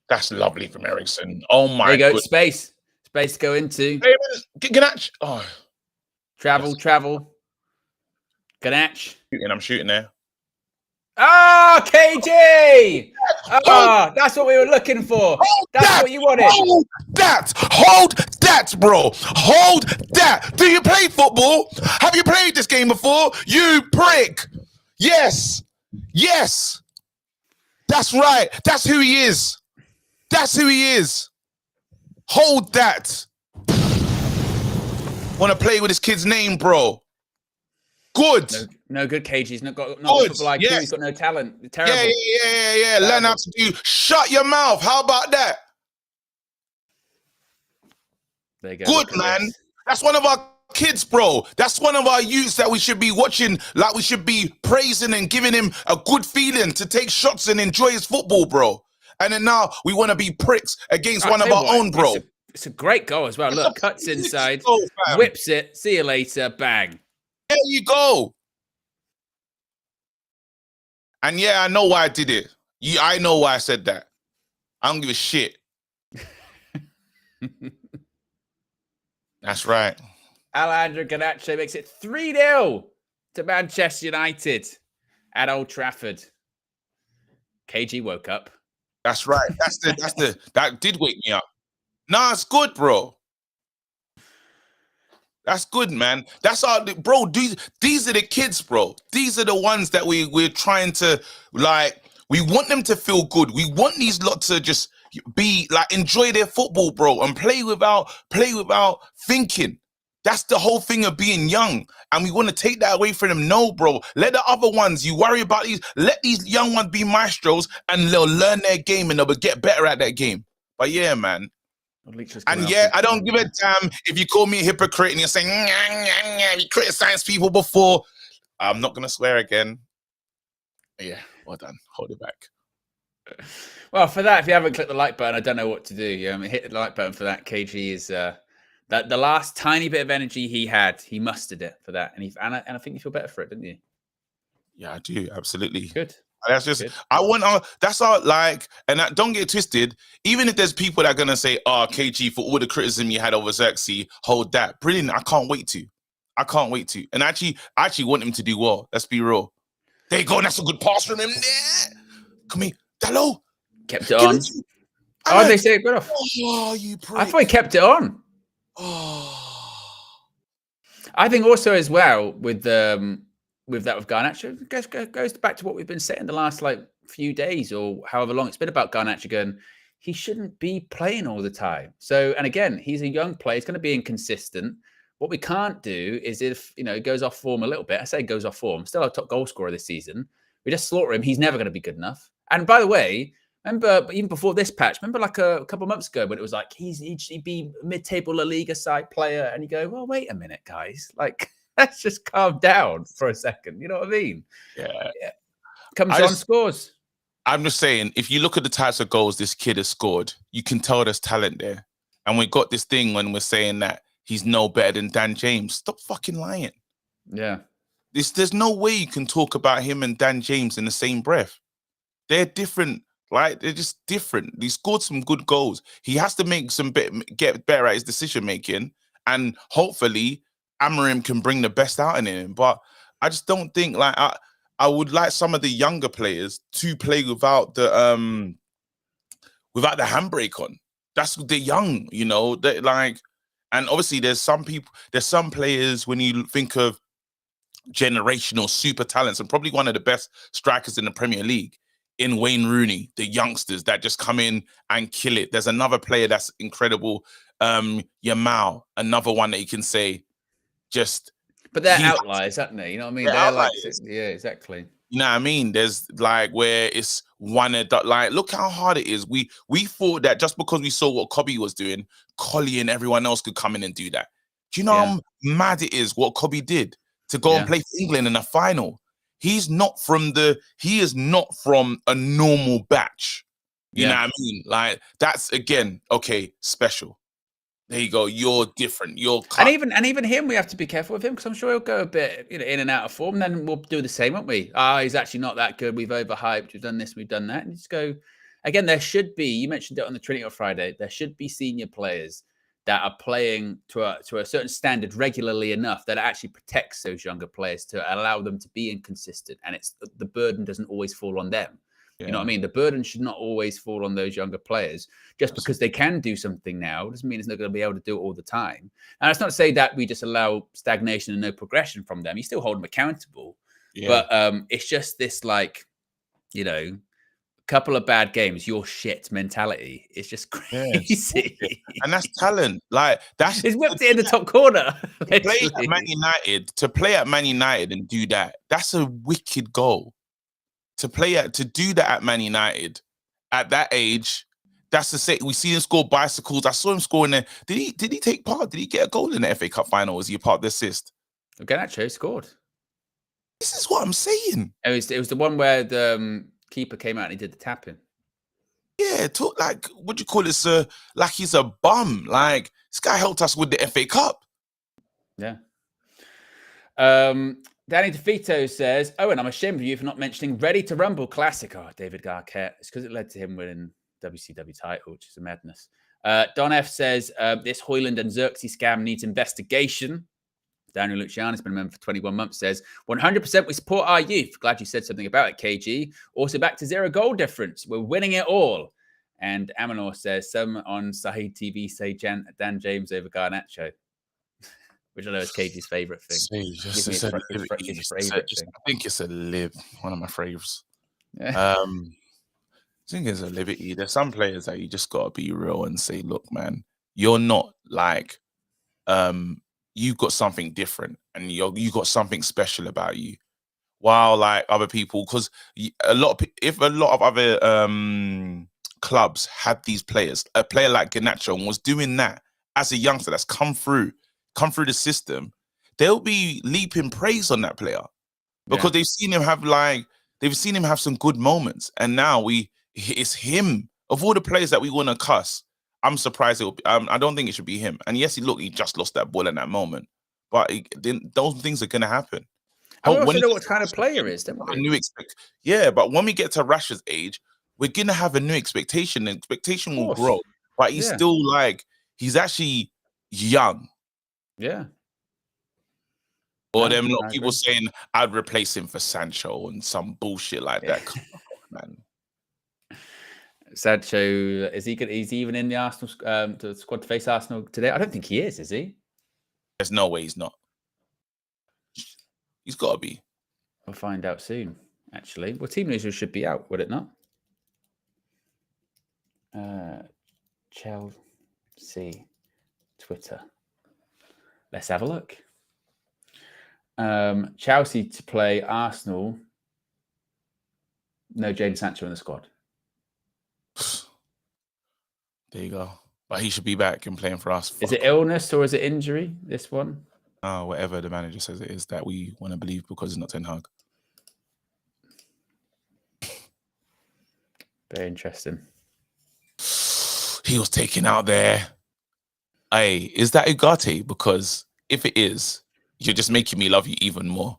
That's lovely from Ericsson. Oh my! There you go. Space to go into. Hey, Ganach. Oh, travel. Ganach. I'm shooting there. Ah, KG! Ah, that's what we were looking for. That's what you wanted. Hold that, bro. Hold that. Do you play football? Have you played this game before? You prick. Yes. That's right. That's who he is. Hold that. Want to play with his kid's name, bro? Good. No good, KG. He's not got football IQ. Yes. He's got no talent. Terrible. Yeah. Learn how to do. Shut your mouth. How about that? There you go. Good, man. This. That's one of our kids, bro. That's one of our youths that we should be watching, like we should be praising and giving him a good feeling to take shots and enjoy his football, bro. And then now we want to be pricks against one of our own, bro. It's a great goal as well. Look, cuts inside, whips it. See you later. Bang. There you go. And yeah, I know why I did it. I know why I said that. I don't give a shit. That's right. Alejandro Garnacho makes it 3-0 to Manchester United at Old Trafford. KG woke up. That's right. That did wake me up. Nah, it's good, bro. That's good, man. That's our bro. These are the kids, bro. These are the ones that we're trying to like. We want them to feel good. We want these lot to just be like enjoy their football, bro, and play without thinking. That's the whole thing of being young, and we want to take that away from them. No, bro. Let the other ones. You worry about these. Let these young ones be maestros, and they'll learn their game, and they'll get better at that game. But yeah, man. And yeah, I don't give a damn if you call me a hypocrite and you're saying you criticize people before. I'm not gonna swear again. Yeah, well done. Hold it back. Well, for that, if you haven't clicked the like button, I don't know what to do. Hit the like button for that. KG is that the last tiny bit of energy he had, he mustered it for that, and I think you feel better for it, didn't you? Yeah, I do. Absolutely. Good. That's just that's all like, and don't get twisted. Even if there's people that are gonna say, "Oh, KG, for all the criticism you had over Xerxes, hold that." Brilliant. I can't wait to. And I actually want him to do well. Let's be real. There you go. That's a good pass from him there. Come here, Dallo. Kept it Give on. it to me. Oh, they say it got off. Oh, you prick. I thought he kept it on. Oh. I think also as well with that with Garnacho, goes back to what we've been saying the last like few days or however long it's been about Garnacho going, he shouldn't be playing all the time. So, and again, he's a young player, he's going to be inconsistent. What we can't do is if, you know, he goes off form a little bit, I say goes off form, still our top goal scorer this season, we just slaughter him, he's never going to be good enough. And by the way, remember, even before this patch, remember like a couple of months ago when it was like, he'd be mid-table La Liga side player, and you go, well, wait a minute, guys. Like, let's just calm down for a second. You know what I mean? Yeah. Comes on, scores. I'm just saying, if you look at the types of goals this kid has scored, you can tell there's talent there. And we got this thing when we're saying that he's no better than Dan James. Stop fucking lying. Yeah. There's no way you can talk about him and Dan James in the same breath. They're different. Like, they're just different. He scored some good goals. He has to make get better at his decision making, and hopefully Amorim can bring the best out in him. But I just don't think, like, I would like some of the younger players to play without the handbrake on. They're young, you know. They're like, and obviously there's some players when you think of generational super talents, and probably one of the best strikers in the Premier League in Wayne Rooney, the youngsters that just come in and kill it. There's another player that's incredible, Yamal, another one that you can say just. But they're outliers, aren't they? You know what I mean? They're like, yeah, exactly. You know what I mean? There's like where it's one of the, like, look how hard it is. We thought that just because we saw what Kobe was doing, Collie and everyone else could come in and do that. Do you know how mad it is what Kobe did to go and play for England in a final? He is not from a normal batch. You know what I mean? Like, that's, again, okay, special. There you go. You're different. You're cut. And even him, we have to be careful with him, because I'm sure he'll go a bit, you know, in and out of form. Then we'll do the same, won't we? He's actually not that good. We've overhyped. We've done this. We've done that. And just go again. There should be. You mentioned it on the Trinity on Friday. There should be senior players that are playing to a certain standard regularly enough that it actually protects those younger players to allow them to be inconsistent, and it's the burden doesn't always fall on them. You know what I mean? The burden should not always fall on those younger players. Just because they can do something now doesn't mean it's not going to be able to do it all the time. And it's not to say that we just allow stagnation and no progression from them. You still hold them accountable. But it's just this, like, you know, couple of bad games, your shit mentality. It's just crazy. And that's talent. Like, that's it's whipped it in the top corner. To play at Man United and do that, that's a wicked goal. To do that at Man United at that age, that's the same. We see him score bicycles. I saw him scoring there. Did he take part? Did he get a goal in the FA Cup final? Was he a part of the assist? Garnacho scored. This is what I'm saying. It was the one where the keeper came out and he did the tapping. Yeah, talk like, what do you call it, sir? Like he's a bum. Like, this guy helped us with the FA Cup. Yeah. Danny DeVito says, Owen, I'm ashamed of you for not mentioning Ready to Rumble Classic. Oh, David Garquette. It's because it led to him winning WCW title, which is a madness. Don F says, this Hoyland and Xerxes scam needs investigation. Daniel Luciano has been a member for 21 months, says, 100% we support our youth. Glad you said something about it, KG. Also back to 0 goal difference. We're winning it all. And Amanor says, some on Sahih TV say Dan James over Garnacho. Which I know is KG's favourite thing. I think it's a lib, one of my faves. Yeah. I think it's a liberty. There's some players that you just gotta be real and say, look, man, you're not like, you've got something different and you got something special about you. While like other people, because if a lot of other clubs had these players, a player like Garnacho was doing that as a youngster that's come through the system, they'll be leaping praise on that player because they've seen him have some good moments, and now it's him of all the players that we want to cuss. I'm surprised I don't think it should be him. And yes, he just lost that ball in that moment, but those things are going to happen. I also know what kind of player is. But when we get to Rashford's age, we're going to have a new expectation. The expectation will grow, but he's still he's actually young. Yeah. Or them people saying I'd replace him for Sancho and some bullshit like that. Come on, man. Sancho, is he good? Is he even in the Arsenal the squad to face Arsenal today? I don't think he is he? There's no way he's not. He's got to be. We'll find out soon, actually. Well, team news should be out, would it not? Chelsea Twitter. Let's have a look. Chelsea to play Arsenal. No Jadon Sancho in the squad. There you go. But he should be back and playing for us. Is it illness or is it injury, this one? Whatever the manager says it is that we want to believe because it's not Ten Hag. Very interesting. He was taken out there. Hey, is that Ugarte? Because if it is, you're just making me love you even more.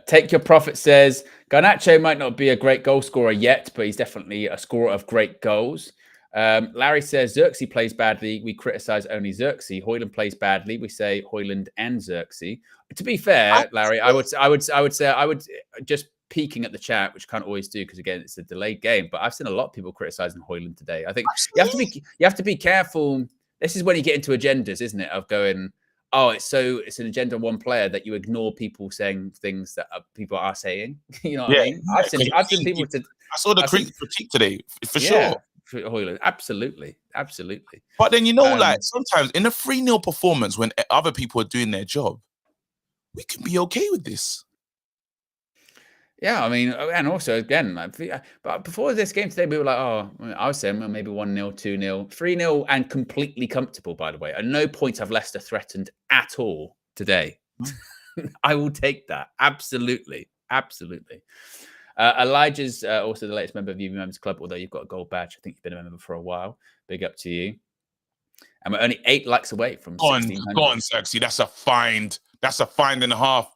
Take Your Profit says, Garnacho might not be a great goal scorer yet, but he's definitely a scorer of great goals. Larry says, Xerxes plays badly. We criticize only Xerxes. Højlund plays badly. We say Højlund and Xerxes. To be fair, Larry, I would just peeking at the chat, which I can't always do because again, it's a delayed game. But I've seen a lot of people criticizing Højlund today. I think you have to be careful. This is when you get into agendas, isn't it? Of going, oh, it's an agenda on one player that you ignore people saying things that people are saying. You know what I mean? I've seen people. I saw the critique today for sure. For Højlund, absolutely. But then like sometimes in a 3-0 performance, when other people are doing their job, we can be okay with this. Yeah, I mean, and also again, but before this game today, we were like, oh, I was saying well, maybe 1-0, 2-0, 3-0, and completely comfortable. By the way, at no point have Leicester threatened at all today. I will take that absolutely. Elijah's also the latest member of the Members Club, although you've got a gold badge. I think you've been a member for a while. Big up to you. And we're only 8 likes away from 1,600. Go on, Sexy. That's a find. That's a find and a half.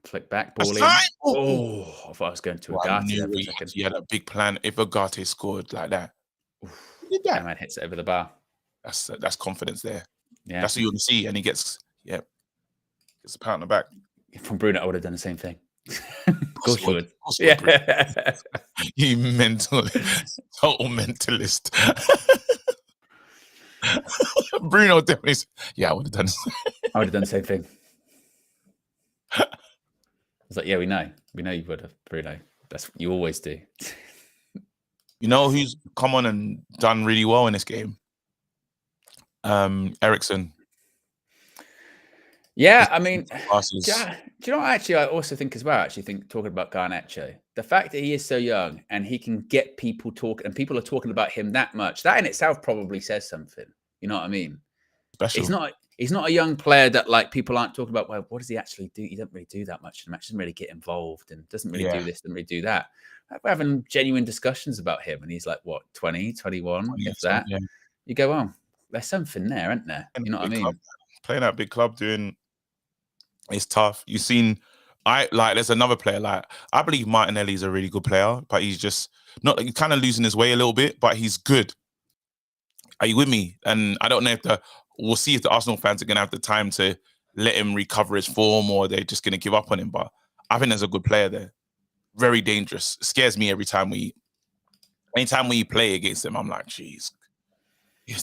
Flick back, ball in. Oh, I thought I was going to Ugarte. He had a big plan. If Ugarte scored like that, that man hits it over the bar. That's confidence there. Yeah, that's what you want to see, and he gets a pat on the back. From Bruno, I would have done the same thing. Of course you would. Yeah. You total mentalist. Bruno definitely. Yeah, I would have done. I would have done the same thing. I was like, yeah, we know you would have, Bruno. That's what you always do. You know who's come on and done really well in this game? Eriksen. Yeah, I mean, do you know what actually I also think as well? I think talking about Garnacho, the fact that he is so young and he can get people talking and people are talking about him that much, that in itself probably says something. You know what I mean? Special. He's not a young player that like people aren't talking about, well, what does he actually do? He doesn't really do that much in the match, doesn't really get involved and doesn't really do this, doesn't really do that. We're having genuine discussions about him and he's like, what, 20, 21, if that. Yeah. You go, oh, there's something there, isn't there? You know what I mean? Playing at a big club it's tough. You've seen, there's another player, I believe Martinelli's a really good player, but he's just he's kind of losing his way a little bit, but he's good. Are you with me? And I don't know we'll see if the Arsenal fans are going to have the time to let him recover his form or they're just going to give up on him. But I think there's a good player there. Very dangerous. It scares me anytime we play against him. I'm like, geez.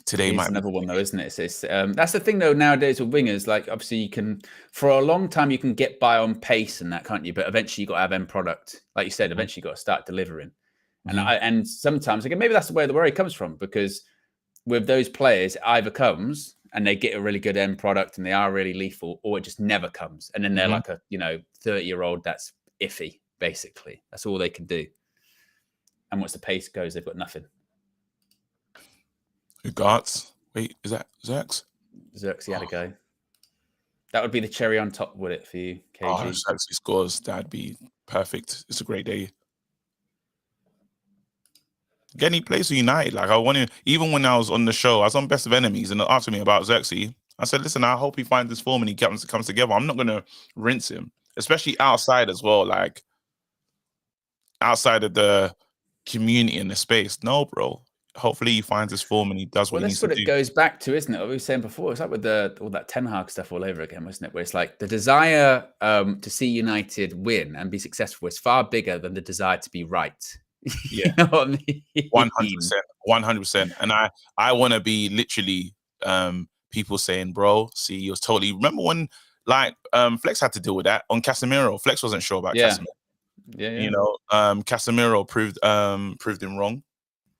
Today it's might another one though, isn't it? It's that's the thing though nowadays with wingers. Like obviously you can, for a long time you can get by on pace and that, can't you? But eventually you got to have end product, like you said. Eventually you got to start delivering. And sometimes again, maybe that's where the worry comes from, because with those players, it either comes and they get a really good end product and they are really lethal, or it just never comes, and then they're like a 30-year-old that's iffy. Basically, that's all they can do. And once the pace goes, they've got nothing. Regards. Wait, is that Xerx? Xerxes had a go. That would be the cherry on top, would it, for you, KG? Oh, Xerxes scores. That'd be perfect. It's a great day. Again, he plays for United. Like, I wanted, even when I was on the show, I was on Best of Enemies, and they asked me about Xerxes. I said, listen, I hope he finds his form and he comes together. I'm not going to rinse him, especially outside as well, like outside of the community and the space. No, bro. hopefully he finds his form and he does what Well, he that's needs to what do. it goes back to, isn't it? What we were saying before. It's like with all that Ten Hag stuff all over again, wasn't it? Where it's like the desire to see United win and be successful is far bigger than the desire to be right. Yeah, you know what I mean? 100%. And I want to be literally people saying, bro, see, you was totally. Remember when like Flex had to deal with that on Casemiro? Flex wasn't sure about Casemiro. Yeah. You know, Casemiro proved him wrong.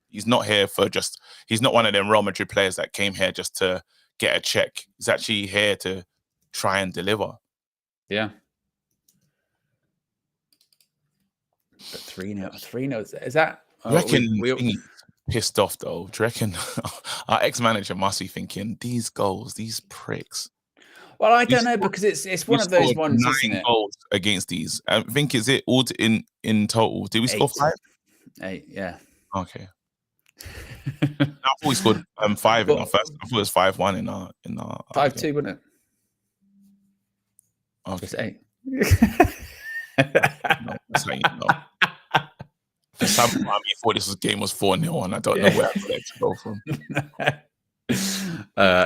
He's not here for just. He's not one of them Real Madrid players that came here just to get a check. He's actually here to try and deliver. Yeah. But 3-0. Is that? Do you reckon he's pissed off though? Do you reckon our ex-manager must be thinking these goals, these pricks? Well, I don't know because it's one of those ones, isn't it? 9 goals against these. I think is it all in total? Did we score 5? 8, yeah. Okay. I thought we scored 5 in our first. I thought it was 5-1 in our 5-2, wasn't it? Okay. Just 8. No, that's how you know. For some time, you thought this game was 4-0, and I don't know where I got to go from.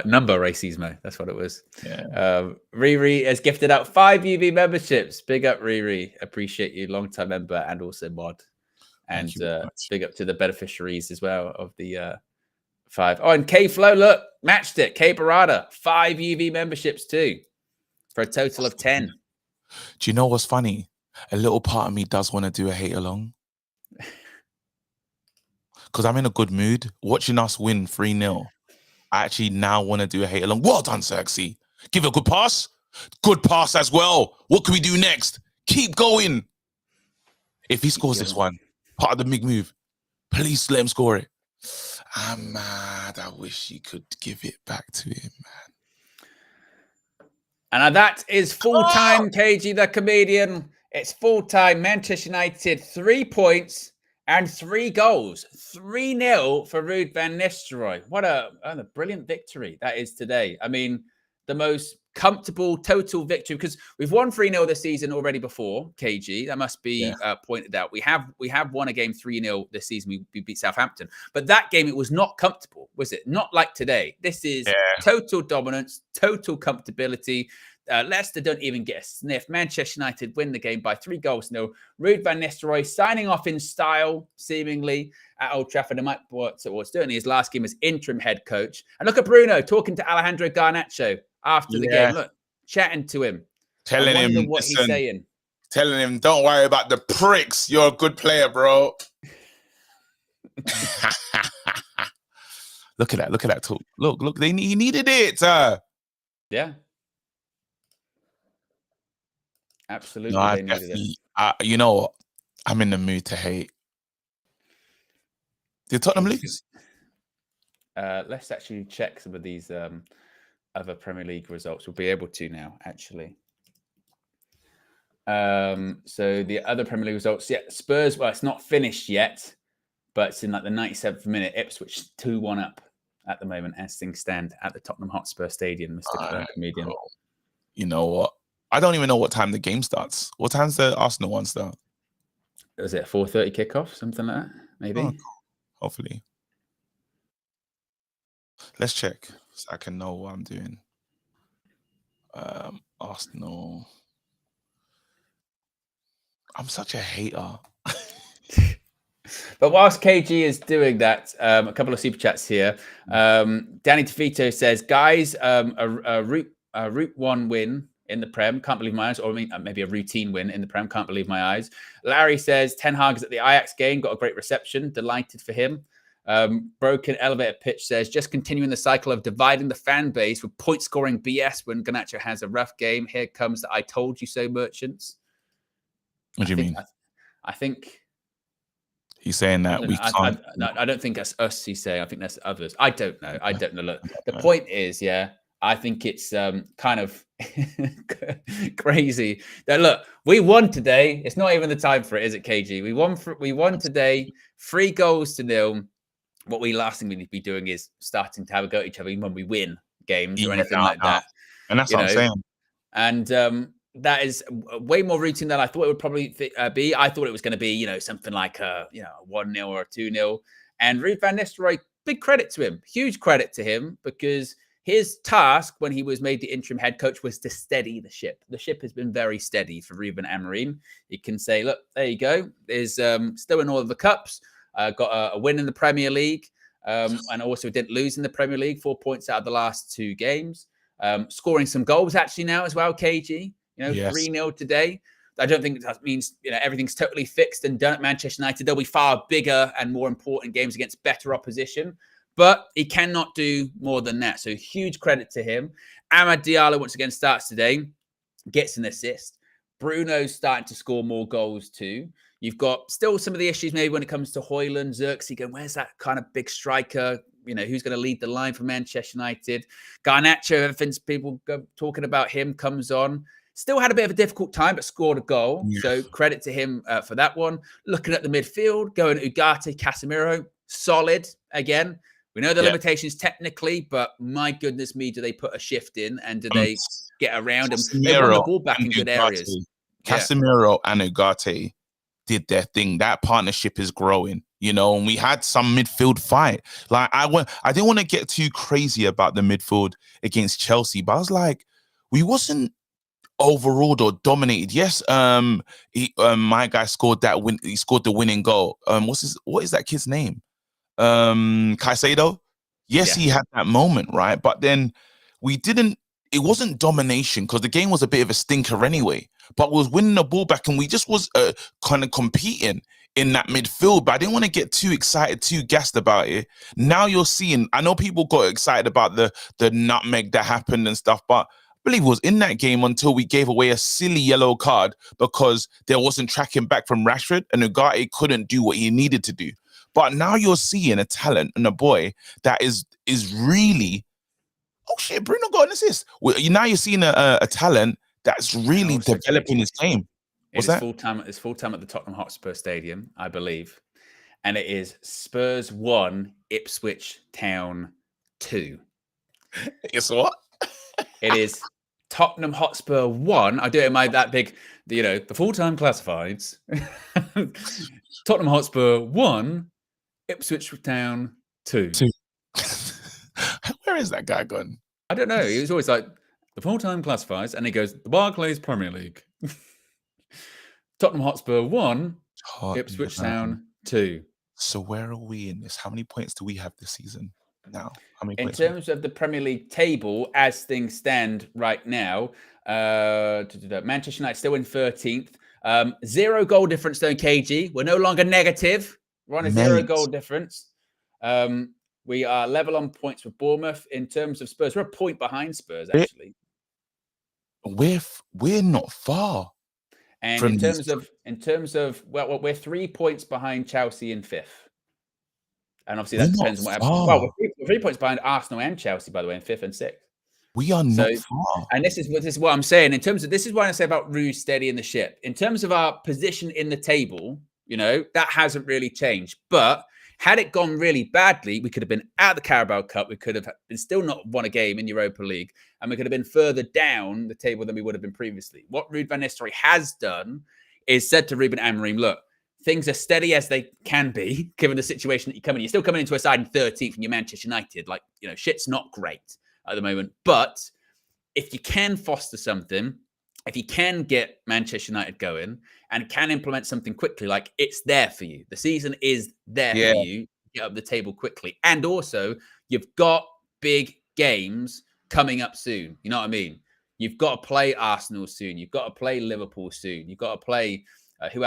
Number racismo. That's what it was. Yeah. Riri has gifted out 5 UV memberships. Big up, Riri. Appreciate you, long-time member and also mod. And big up to the beneficiaries as well of the 5. Oh, and K Flow, look, matched it. K Barada, 5 UV memberships too, for a total of 10. Do you know what's funny? A little part of me does want to do a hate along. Because I'm in a good mood. Watching us win 3-0, I actually now want to do a hate along. Well done, Sexy. Give a good pass. Good pass as well. What can we do next? Keep going. If he scores this one, part of the big move, please let him score it. I'm mad. I wish you could give it back to him, man. And that is full-time KG the comedian. It's full-time Manchester United, 3 points and 3 goals. 3-0 for Ruud van Nistelrooy. What a brilliant victory that is today. I mean, the most comfortable total victory, because we've won 3-0 this season already before, KG. That must be pointed out. We have won a game 3-0 this season. We beat Southampton. But that game, it was not comfortable, was it? Not like today. This is total dominance, total comfortability. Leicester don't even get a sniff. Manchester United win the game by 3-0. Ruud van Nistelrooy signing off in style, seemingly, at Old Trafford. And what's doing his last game as interim head coach. And look at Bruno talking to Alejandro Garnacho after the game. Look, chatting to him. Telling him what he's saying. Telling him, don't worry about the pricks. You're a good player, bro. Look at that talk. Look, he needed it. Yeah. Absolutely. No, I definitely, you know what? I'm in the mood to hate. Did Tottenham lose? Let's actually check some of these other Premier League results. We'll be able to now, actually. So the other Premier League results, Spurs, well, it's not finished yet, but it's in like the 97th minute. Ipswich 2-1 up at the moment as things stand at the Tottenham Hotspur Stadium, Mr. Comedian. You know what? I don't even know what time the game starts. What time's the Arsenal one start? Was it a 4:30 kickoff? Something like that, maybe? Oh, hopefully. Let's check so I can know what I'm doing. Arsenal. I'm such a hater. But whilst KG is doing that, a couple of super chats here. Danny DeVito says, guys, a Route 1 win in the Prem, can't believe my eyes, or maybe a routine win in the Prem, can't believe my eyes. Larry says, Ten Hag is at the Ajax game, got a great reception, delighted for him. Broken Elevator Pitch says, just continuing the cycle of dividing the fan base with point-scoring BS when Garnacho has a rough game. Here comes the I told you so merchants. What do you mean? I think... He's saying that we can't... I don't think that's us, he's saying. I think that's others. I don't know. Look, the point is, I think it's kind of crazy. Now, look, we won today. It's not even the time for it, is it, KG? We won today, 3-0. What we last thing we need to be doing is starting to have a go at each other even when we win games or anything like that. And that's what I'm saying. And that is way more routine than I thought it would probably be. I thought it was going to be, something like a 1-0 or a 2-0. And Ruud van Nistelrooy, big credit to him, huge credit to him, because his task when he was made the interim head coach was to steady the ship. The ship has been very steady for Ruben Amorim. You can say, look, there you go. There's still in all of the cups. Got a win in the Premier League, and also didn't lose in the Premier League. 4 points out of the last 2 games. Scoring some goals actually now as well, KG. 3-0 today. I don't think that means everything's totally fixed and done at Manchester United. There'll be far bigger and more important games against better opposition, but he cannot do more than that. So huge credit to him. Amad Diallo once again starts today, gets an assist. Bruno's starting to score more goals too. You've got still some of the issues maybe when it comes to Højlund, Xerxes going, where's that kind of big striker? Who's going to lead the line for Manchester United? Garnacho, everything's people talking about him, comes on. Still had a bit of a difficult time, but scored a goal. Yeah. So credit to him for that one. Looking at the midfield, going Ugarte, Casemiro, solid again. We know the limitations technically, but my goodness me, do they put a shift in and do they get around them? They won the ball back in good areas. Casemiro and Ugarte did their thing. That partnership is growing, and we had some midfield fight. Like I didn't want to get too crazy about the midfield against Chelsea, but I was like, we wasn't overruled or dominated. Yes, my guy scored that win. He scored the winning goal. What is that kid's name? Caicedo. Yes, he had that moment, right? But then it wasn't domination because the game was a bit of a stinker anyway. But we was winning the ball back and we just was kind of competing in that midfield. But I didn't want to get too excited, too gassed about it. Now you're seeing, I know people got excited about the nutmeg that happened and stuff, but I believe it was in that game until we gave away a silly yellow card because there wasn't tracking back from Rashford and Ugarte couldn't do what he needed to do. But now you're seeing a talent and a boy that is really, oh shit, Bruno got an assist. Now you're seeing a talent that's really developing his game. It's full time at the Tottenham Hotspur Stadium, I believe. And it is Spurs 1, Ipswich Town 2. It's what? It is Tottenham Hotspur 1. I do it in that big, the full-time classifieds. Tottenham Hotspur 1, Ipswich Town 2. Where is that guy gone? I don't know. He was always like, the full-time classifieds, and he goes, the Barclays Premier League. Tottenham Hotspur 1, Ipswich Town 2. So where are we in this? How many points do we have this season now? In terms of the Premier League table, as things stand right now, Manchester United still in 13th. 0 goal difference though, KG. We're no longer negative. We're on a 0 goal difference. We are level on points with Bournemouth. In terms of Spurs, we're a point behind Spurs, actually. We're not far. And in terms of we're 3 points behind Chelsea in 5th. And obviously that depends on what happens. Well, we're 3 points behind Arsenal and Chelsea, by the way, in 5th and 6th. We are not far. And this is what I'm saying. In terms of this is what I say about Ruud steadying the ship. In terms of our position in the table, that hasn't really changed. But had it gone really badly, we could have been out of the Carabao Cup. We could have been still not won a game in Europa League, and we could have been further down the table than we would have been previously. What Ruud van Nistelrooy has done is said to Ruben Amorim, look, things are steady as they can be, given the situation that you come in. You're still coming into a side in 13th and you're Manchester United. Like, shit's not great at the moment. But if you can foster something, if you can get Manchester United going and can implement something quickly, like it's there for you. The season is there for you to get up the table quickly. And also, you've got big games coming up soon. You know what I mean? You've got to play Arsenal soon. You've got to play Liverpool soon. You've got to play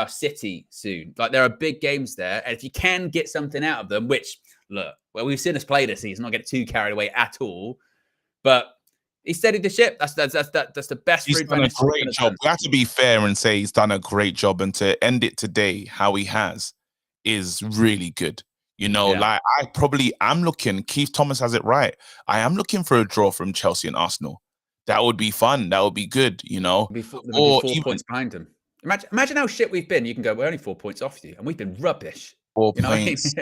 City soon. Like there are big games there. And if you can get something out of them, which, look, well, we've seen us play this season, not get too carried away at all. But he steadied the ship. That's the best. He's done a great job. We have to be fair and say he's done a great job. And to end it today, how he has, is really good. Like I'm looking. Keith Thomas has it right. I am looking for a draw from Chelsea and Arsenal. That would be fun. That would be good. Or be 4 points behind him. Imagine how shit we've been. You can go, we're only 4 points off you, and we've been rubbish. 4 points.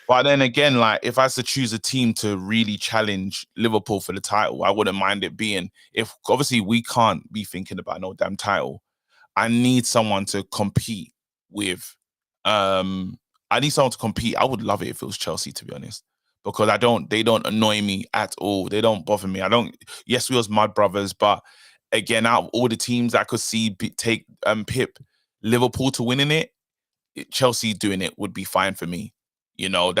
But then again, like if I was to choose a team to really challenge Liverpool for the title, I wouldn't mind it being, if obviously we can't be thinking about no damn title, I need someone to compete with I need someone to compete. I would love it if it was Chelsea, to be honest, because they don't annoy me at all. They don't bother me. Yes, we was mud brothers, but again, out of all the teams I could see take Pip Liverpool to winning it, Chelsea doing it would be fine for me. You know,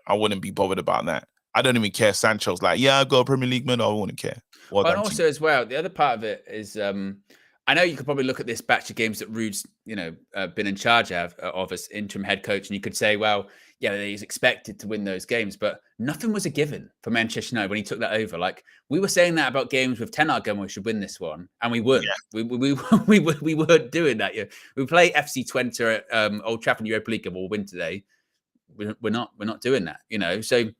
I wouldn't be bothered about that. I don't even care. Sancho's like, yeah, I got a Premier League medal. I wouldn't care. And also as well, the other part of it is, I know you could probably look at this batch of games that Ruud's, been in charge of as interim head coach, and you could say, well, yeah, he's expected to win those games, but nothing was a given for Manchester United when he took that over. Like, we were saying that about games with Ten Hag going, we should win this one, and we weren't. Yeah. We weren't doing that. Yeah, we play FC Twente at Old Trafford Europa League, and we'll win today. We're not doing that. So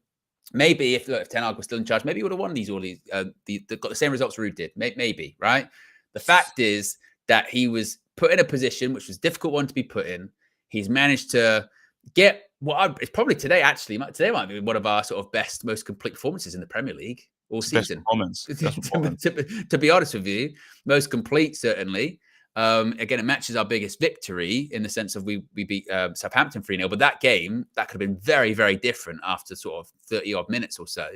maybe if Ten Hag was still in charge, maybe he would have won got the same results Ruud did. Maybe, right? The fact is that he was put in a position which was a difficult one to be put in. He's managed to get it's probably today. Actually, today might be one of our sort of best, most complete performances in the Premier League all season. Best performance. To be honest with you, most complete certainly. Again, it matches our biggest victory in the sense of we beat Southampton 3-0, but that game, that could have been very, very different after sort of 30 odd minutes or so.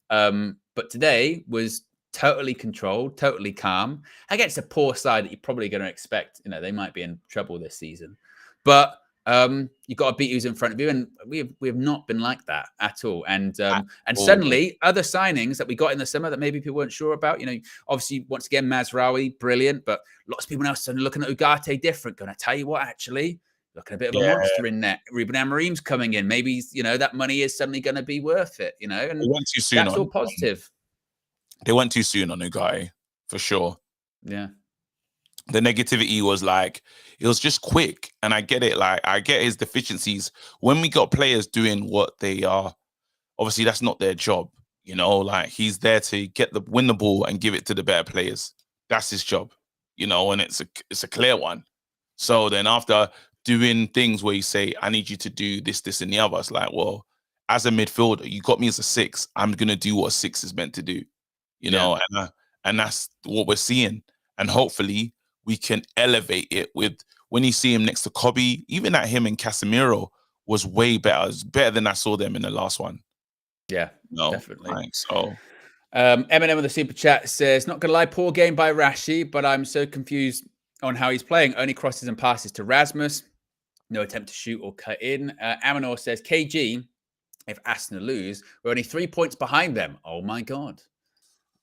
But today was totally controlled, totally calm against a poor side that you're probably going to expect, they might be in trouble this season. But you've got to beat who's in front of you, and we have not been like that at all. And suddenly, other signings that we got in the summer that maybe people weren't sure about, obviously once again Mazraoui, brilliant, but lots of people now suddenly looking at Ugarte different. Going to tell you what, actually, looking a bit of a monster in net. Ruben Amorim's coming in. Maybe that money is suddenly going to be worth it. And they went too soon. That's all positive. They went too soon on Ugarte for sure. Yeah. The negativity was like, it was just quick. And I get it. Like, I get his deficiencies. When we got players doing what they are, obviously that's not their job. Like, he's there to win the ball and give it to the better players. That's his job, and it's a clear one. So then after doing things where you say, I need you to do this, this, and the other, it's like, well, as a midfielder, you got me as a 6. I'm going to do what a 6 is meant to do, and that's what we're seeing. And hopefully we can elevate it with, when you see him next to Kobe, even at him and Casemiro was way better. It's better than I saw them in the last one. Yeah, definitely. Thanks. So, Eminem with the super chat says, not going to lie, poor game by Rashi, but I'm so confused on how he's playing. Only crosses and passes to Rasmus. No attempt to shoot or cut in. Amanor says, KG, if Arsenal lose, we're only 3 points behind them. Oh my God.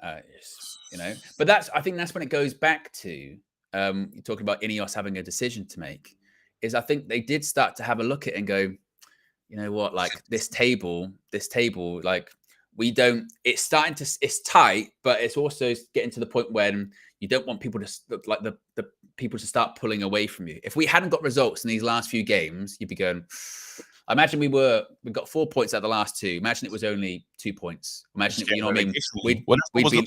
But I think that's when it goes back to, you're talking about Ineos having a decision to make, is I think they did start to have a look at it and go, you know what, like this table, like it's tight, but it's also getting to the point when you don't want people to like the people to start pulling away from you. If we hadn't got results in these last few games, you'd be going, imagine we got 4 points out of the last 2. Imagine it was only 2 points. Imagine it, I mean? We'd been,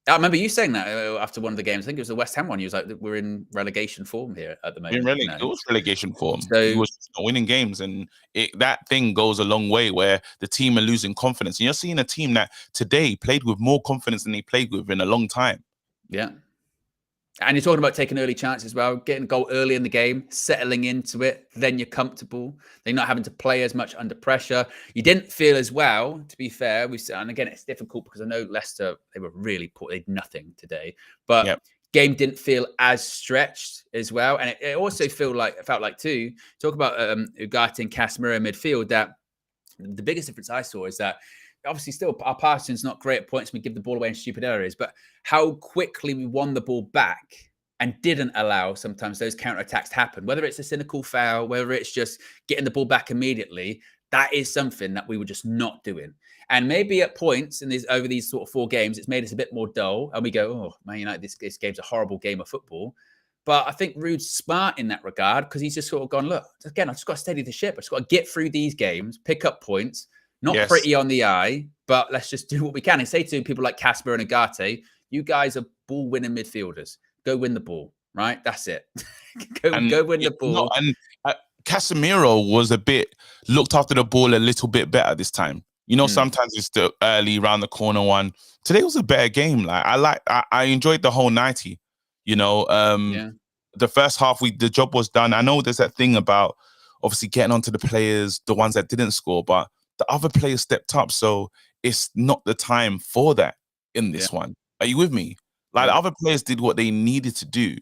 I remember you saying that after one of the games. I think it was the West Ham one. You was like, we're in relegation form here at the moment. It was relegation form. So, it was winning games, and that thing goes a long way where the team are losing confidence. And you're seeing a team that today played with more confidence than they played with in a long time. Yeah. And you're talking about taking early chances as well, getting a goal early in the game, settling into it, then you're comfortable. They're not having to play as much under pressure. You didn't feel as well, to be fair. And again, it's difficult because I know Leicester, they were really poor. They did nothing today. But game didn't feel as stretched as well. And it also felt like too, talk about Ugarte and Casemiro in midfield, that the biggest difference I saw is that obviously still our passing's not great at points. We give the ball away in stupid areas, but how quickly we won the ball back and didn't allow sometimes those counterattacks to happen, whether it's a cynical foul, whether it's just getting the ball back immediately, that is something that we were just not doing. And maybe at points over these sort of 4 games, it's made us a bit more dull. And we go, oh, Man United, this game's a horrible game of football. But I think Ruud's smart in that regard because he's just sort of gone, look, again, I've just got to steady the ship. I've just got to get through these games, pick up points. Not pretty on the eye, but let's just do what we can. And say to people like Casper and Ugarte, you guys are ball-winning midfielders. Go win the ball, right? That's it. go win the ball. Casemiro was looked after the ball a little bit better this time. Sometimes it's the early round the corner one. Today was a better game. I enjoyed the whole 90. The first half, the job was done. I know there's that thing about, obviously getting onto the players, the ones that didn't score, but the other players stepped up. So it's not the time for that in this one. Are you with me? Like the other players did what they needed to do.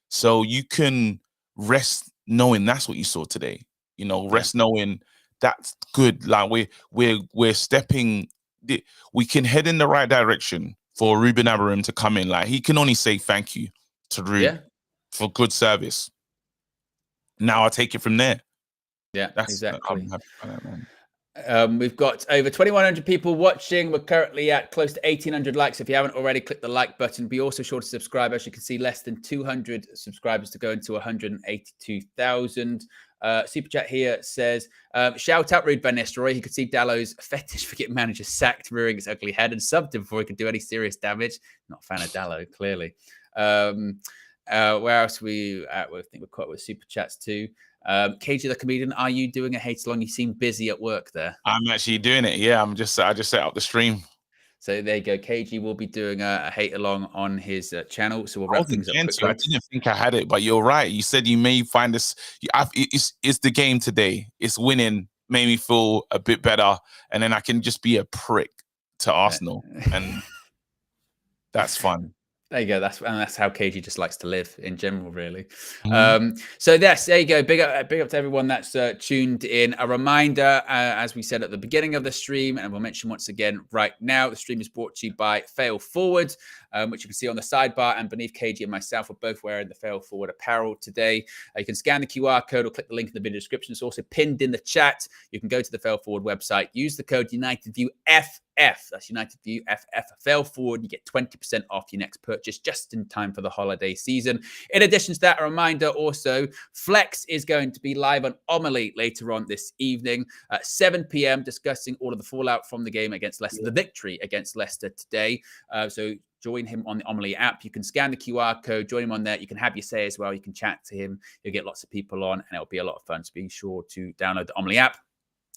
So you can rest knowing that's what you saw today. You know, rest knowing that's good. Like we're stepping, we can head in the right direction for Ruben Amorim to come in. Like he can only say thank you to Ruud for good service. Now I'll take it from there. Yeah, exactly. I'm happy for that, man. We've got over 2,100 people watching. We're currently at close to 1,800 likes. If you haven't already, click the like button. Be also sure to subscribe. As you can see, less than 200 subscribers to go into 182,000. Super chat here says, shout out Ruud van Nistelrooy. He could see Dallow's fetish for getting managers sacked, rearing his ugly head, and subbed him before he could do any serious damage. Not a fan of Dallow, clearly. Where else we at? I think we're quite with super chats too. KG the comedian, are you doing a hate along? You seem busy at work there. I'm actually doing it. Yeah, I just set up the stream. So there you go. KG will be doing a hate along on his channel. So we'll wrap things up quickly. I didn't think I had it, but you're right. You said you may find this. It's the game today. It's winning. Made me feel a bit better, and then I can just be a prick to Arsenal, and that's fun. There you go. That's how KG just likes to live in general, really. So yes, there you go. Big up to everyone that's tuned in. A reminder, as we said at the beginning of the stream, and we'll mention once again right now, the stream is brought to you by Fail Forward, which you can see on the sidebar, and beneath KG and myself are both wearing the Fail Forward apparel today. You can scan the QR code or click the link in the video description. It's also pinned in the chat. You can go to the Fail Forward website, use the code UnitedViewFF. That's United View FF. Fail Forward. You get 20% off your next purchase just in time for the holiday season. In addition to that, a reminder also, Flex is going to be live on Omelette later on this evening at 7 p.m. discussing all of the fallout from the game against Leicester, the victory against Leicester today. So join him on the Omelette app. You can scan the QR code, join him on there. You can have your say as well. You can chat to him. You'll get lots of people on, and it'll be a lot of fun. So be sure to download the Omelette app.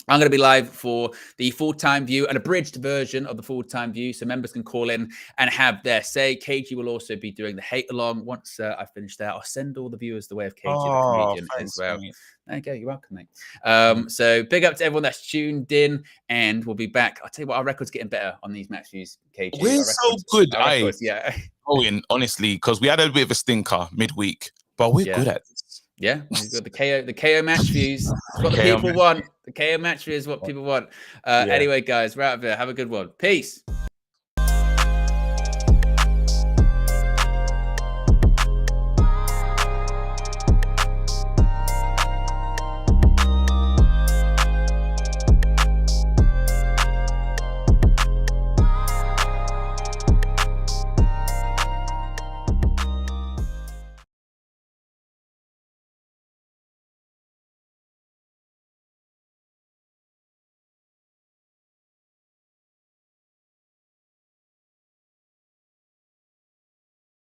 I'm going to be live for the full-time view, an abridged version of the full-time view, so members can call in and have their say. KG will also be doing the hate-along. Once I finish that, I'll send all the viewers the way of KG, the comedian, as well. Mate. There you go. You're welcome, mate. So big up to everyone that's tuned in, and we'll be back. I'll tell you what, our record's getting better on these match views, KG. We're so good, yeah. Owen, honestly, because we had a bit of a stinker midweek, but we're good at this. Yeah, we've got the KO match views. It's what the people want. The KO match views is what people want. Anyway, guys, we're out of here. Have a good one. Peace.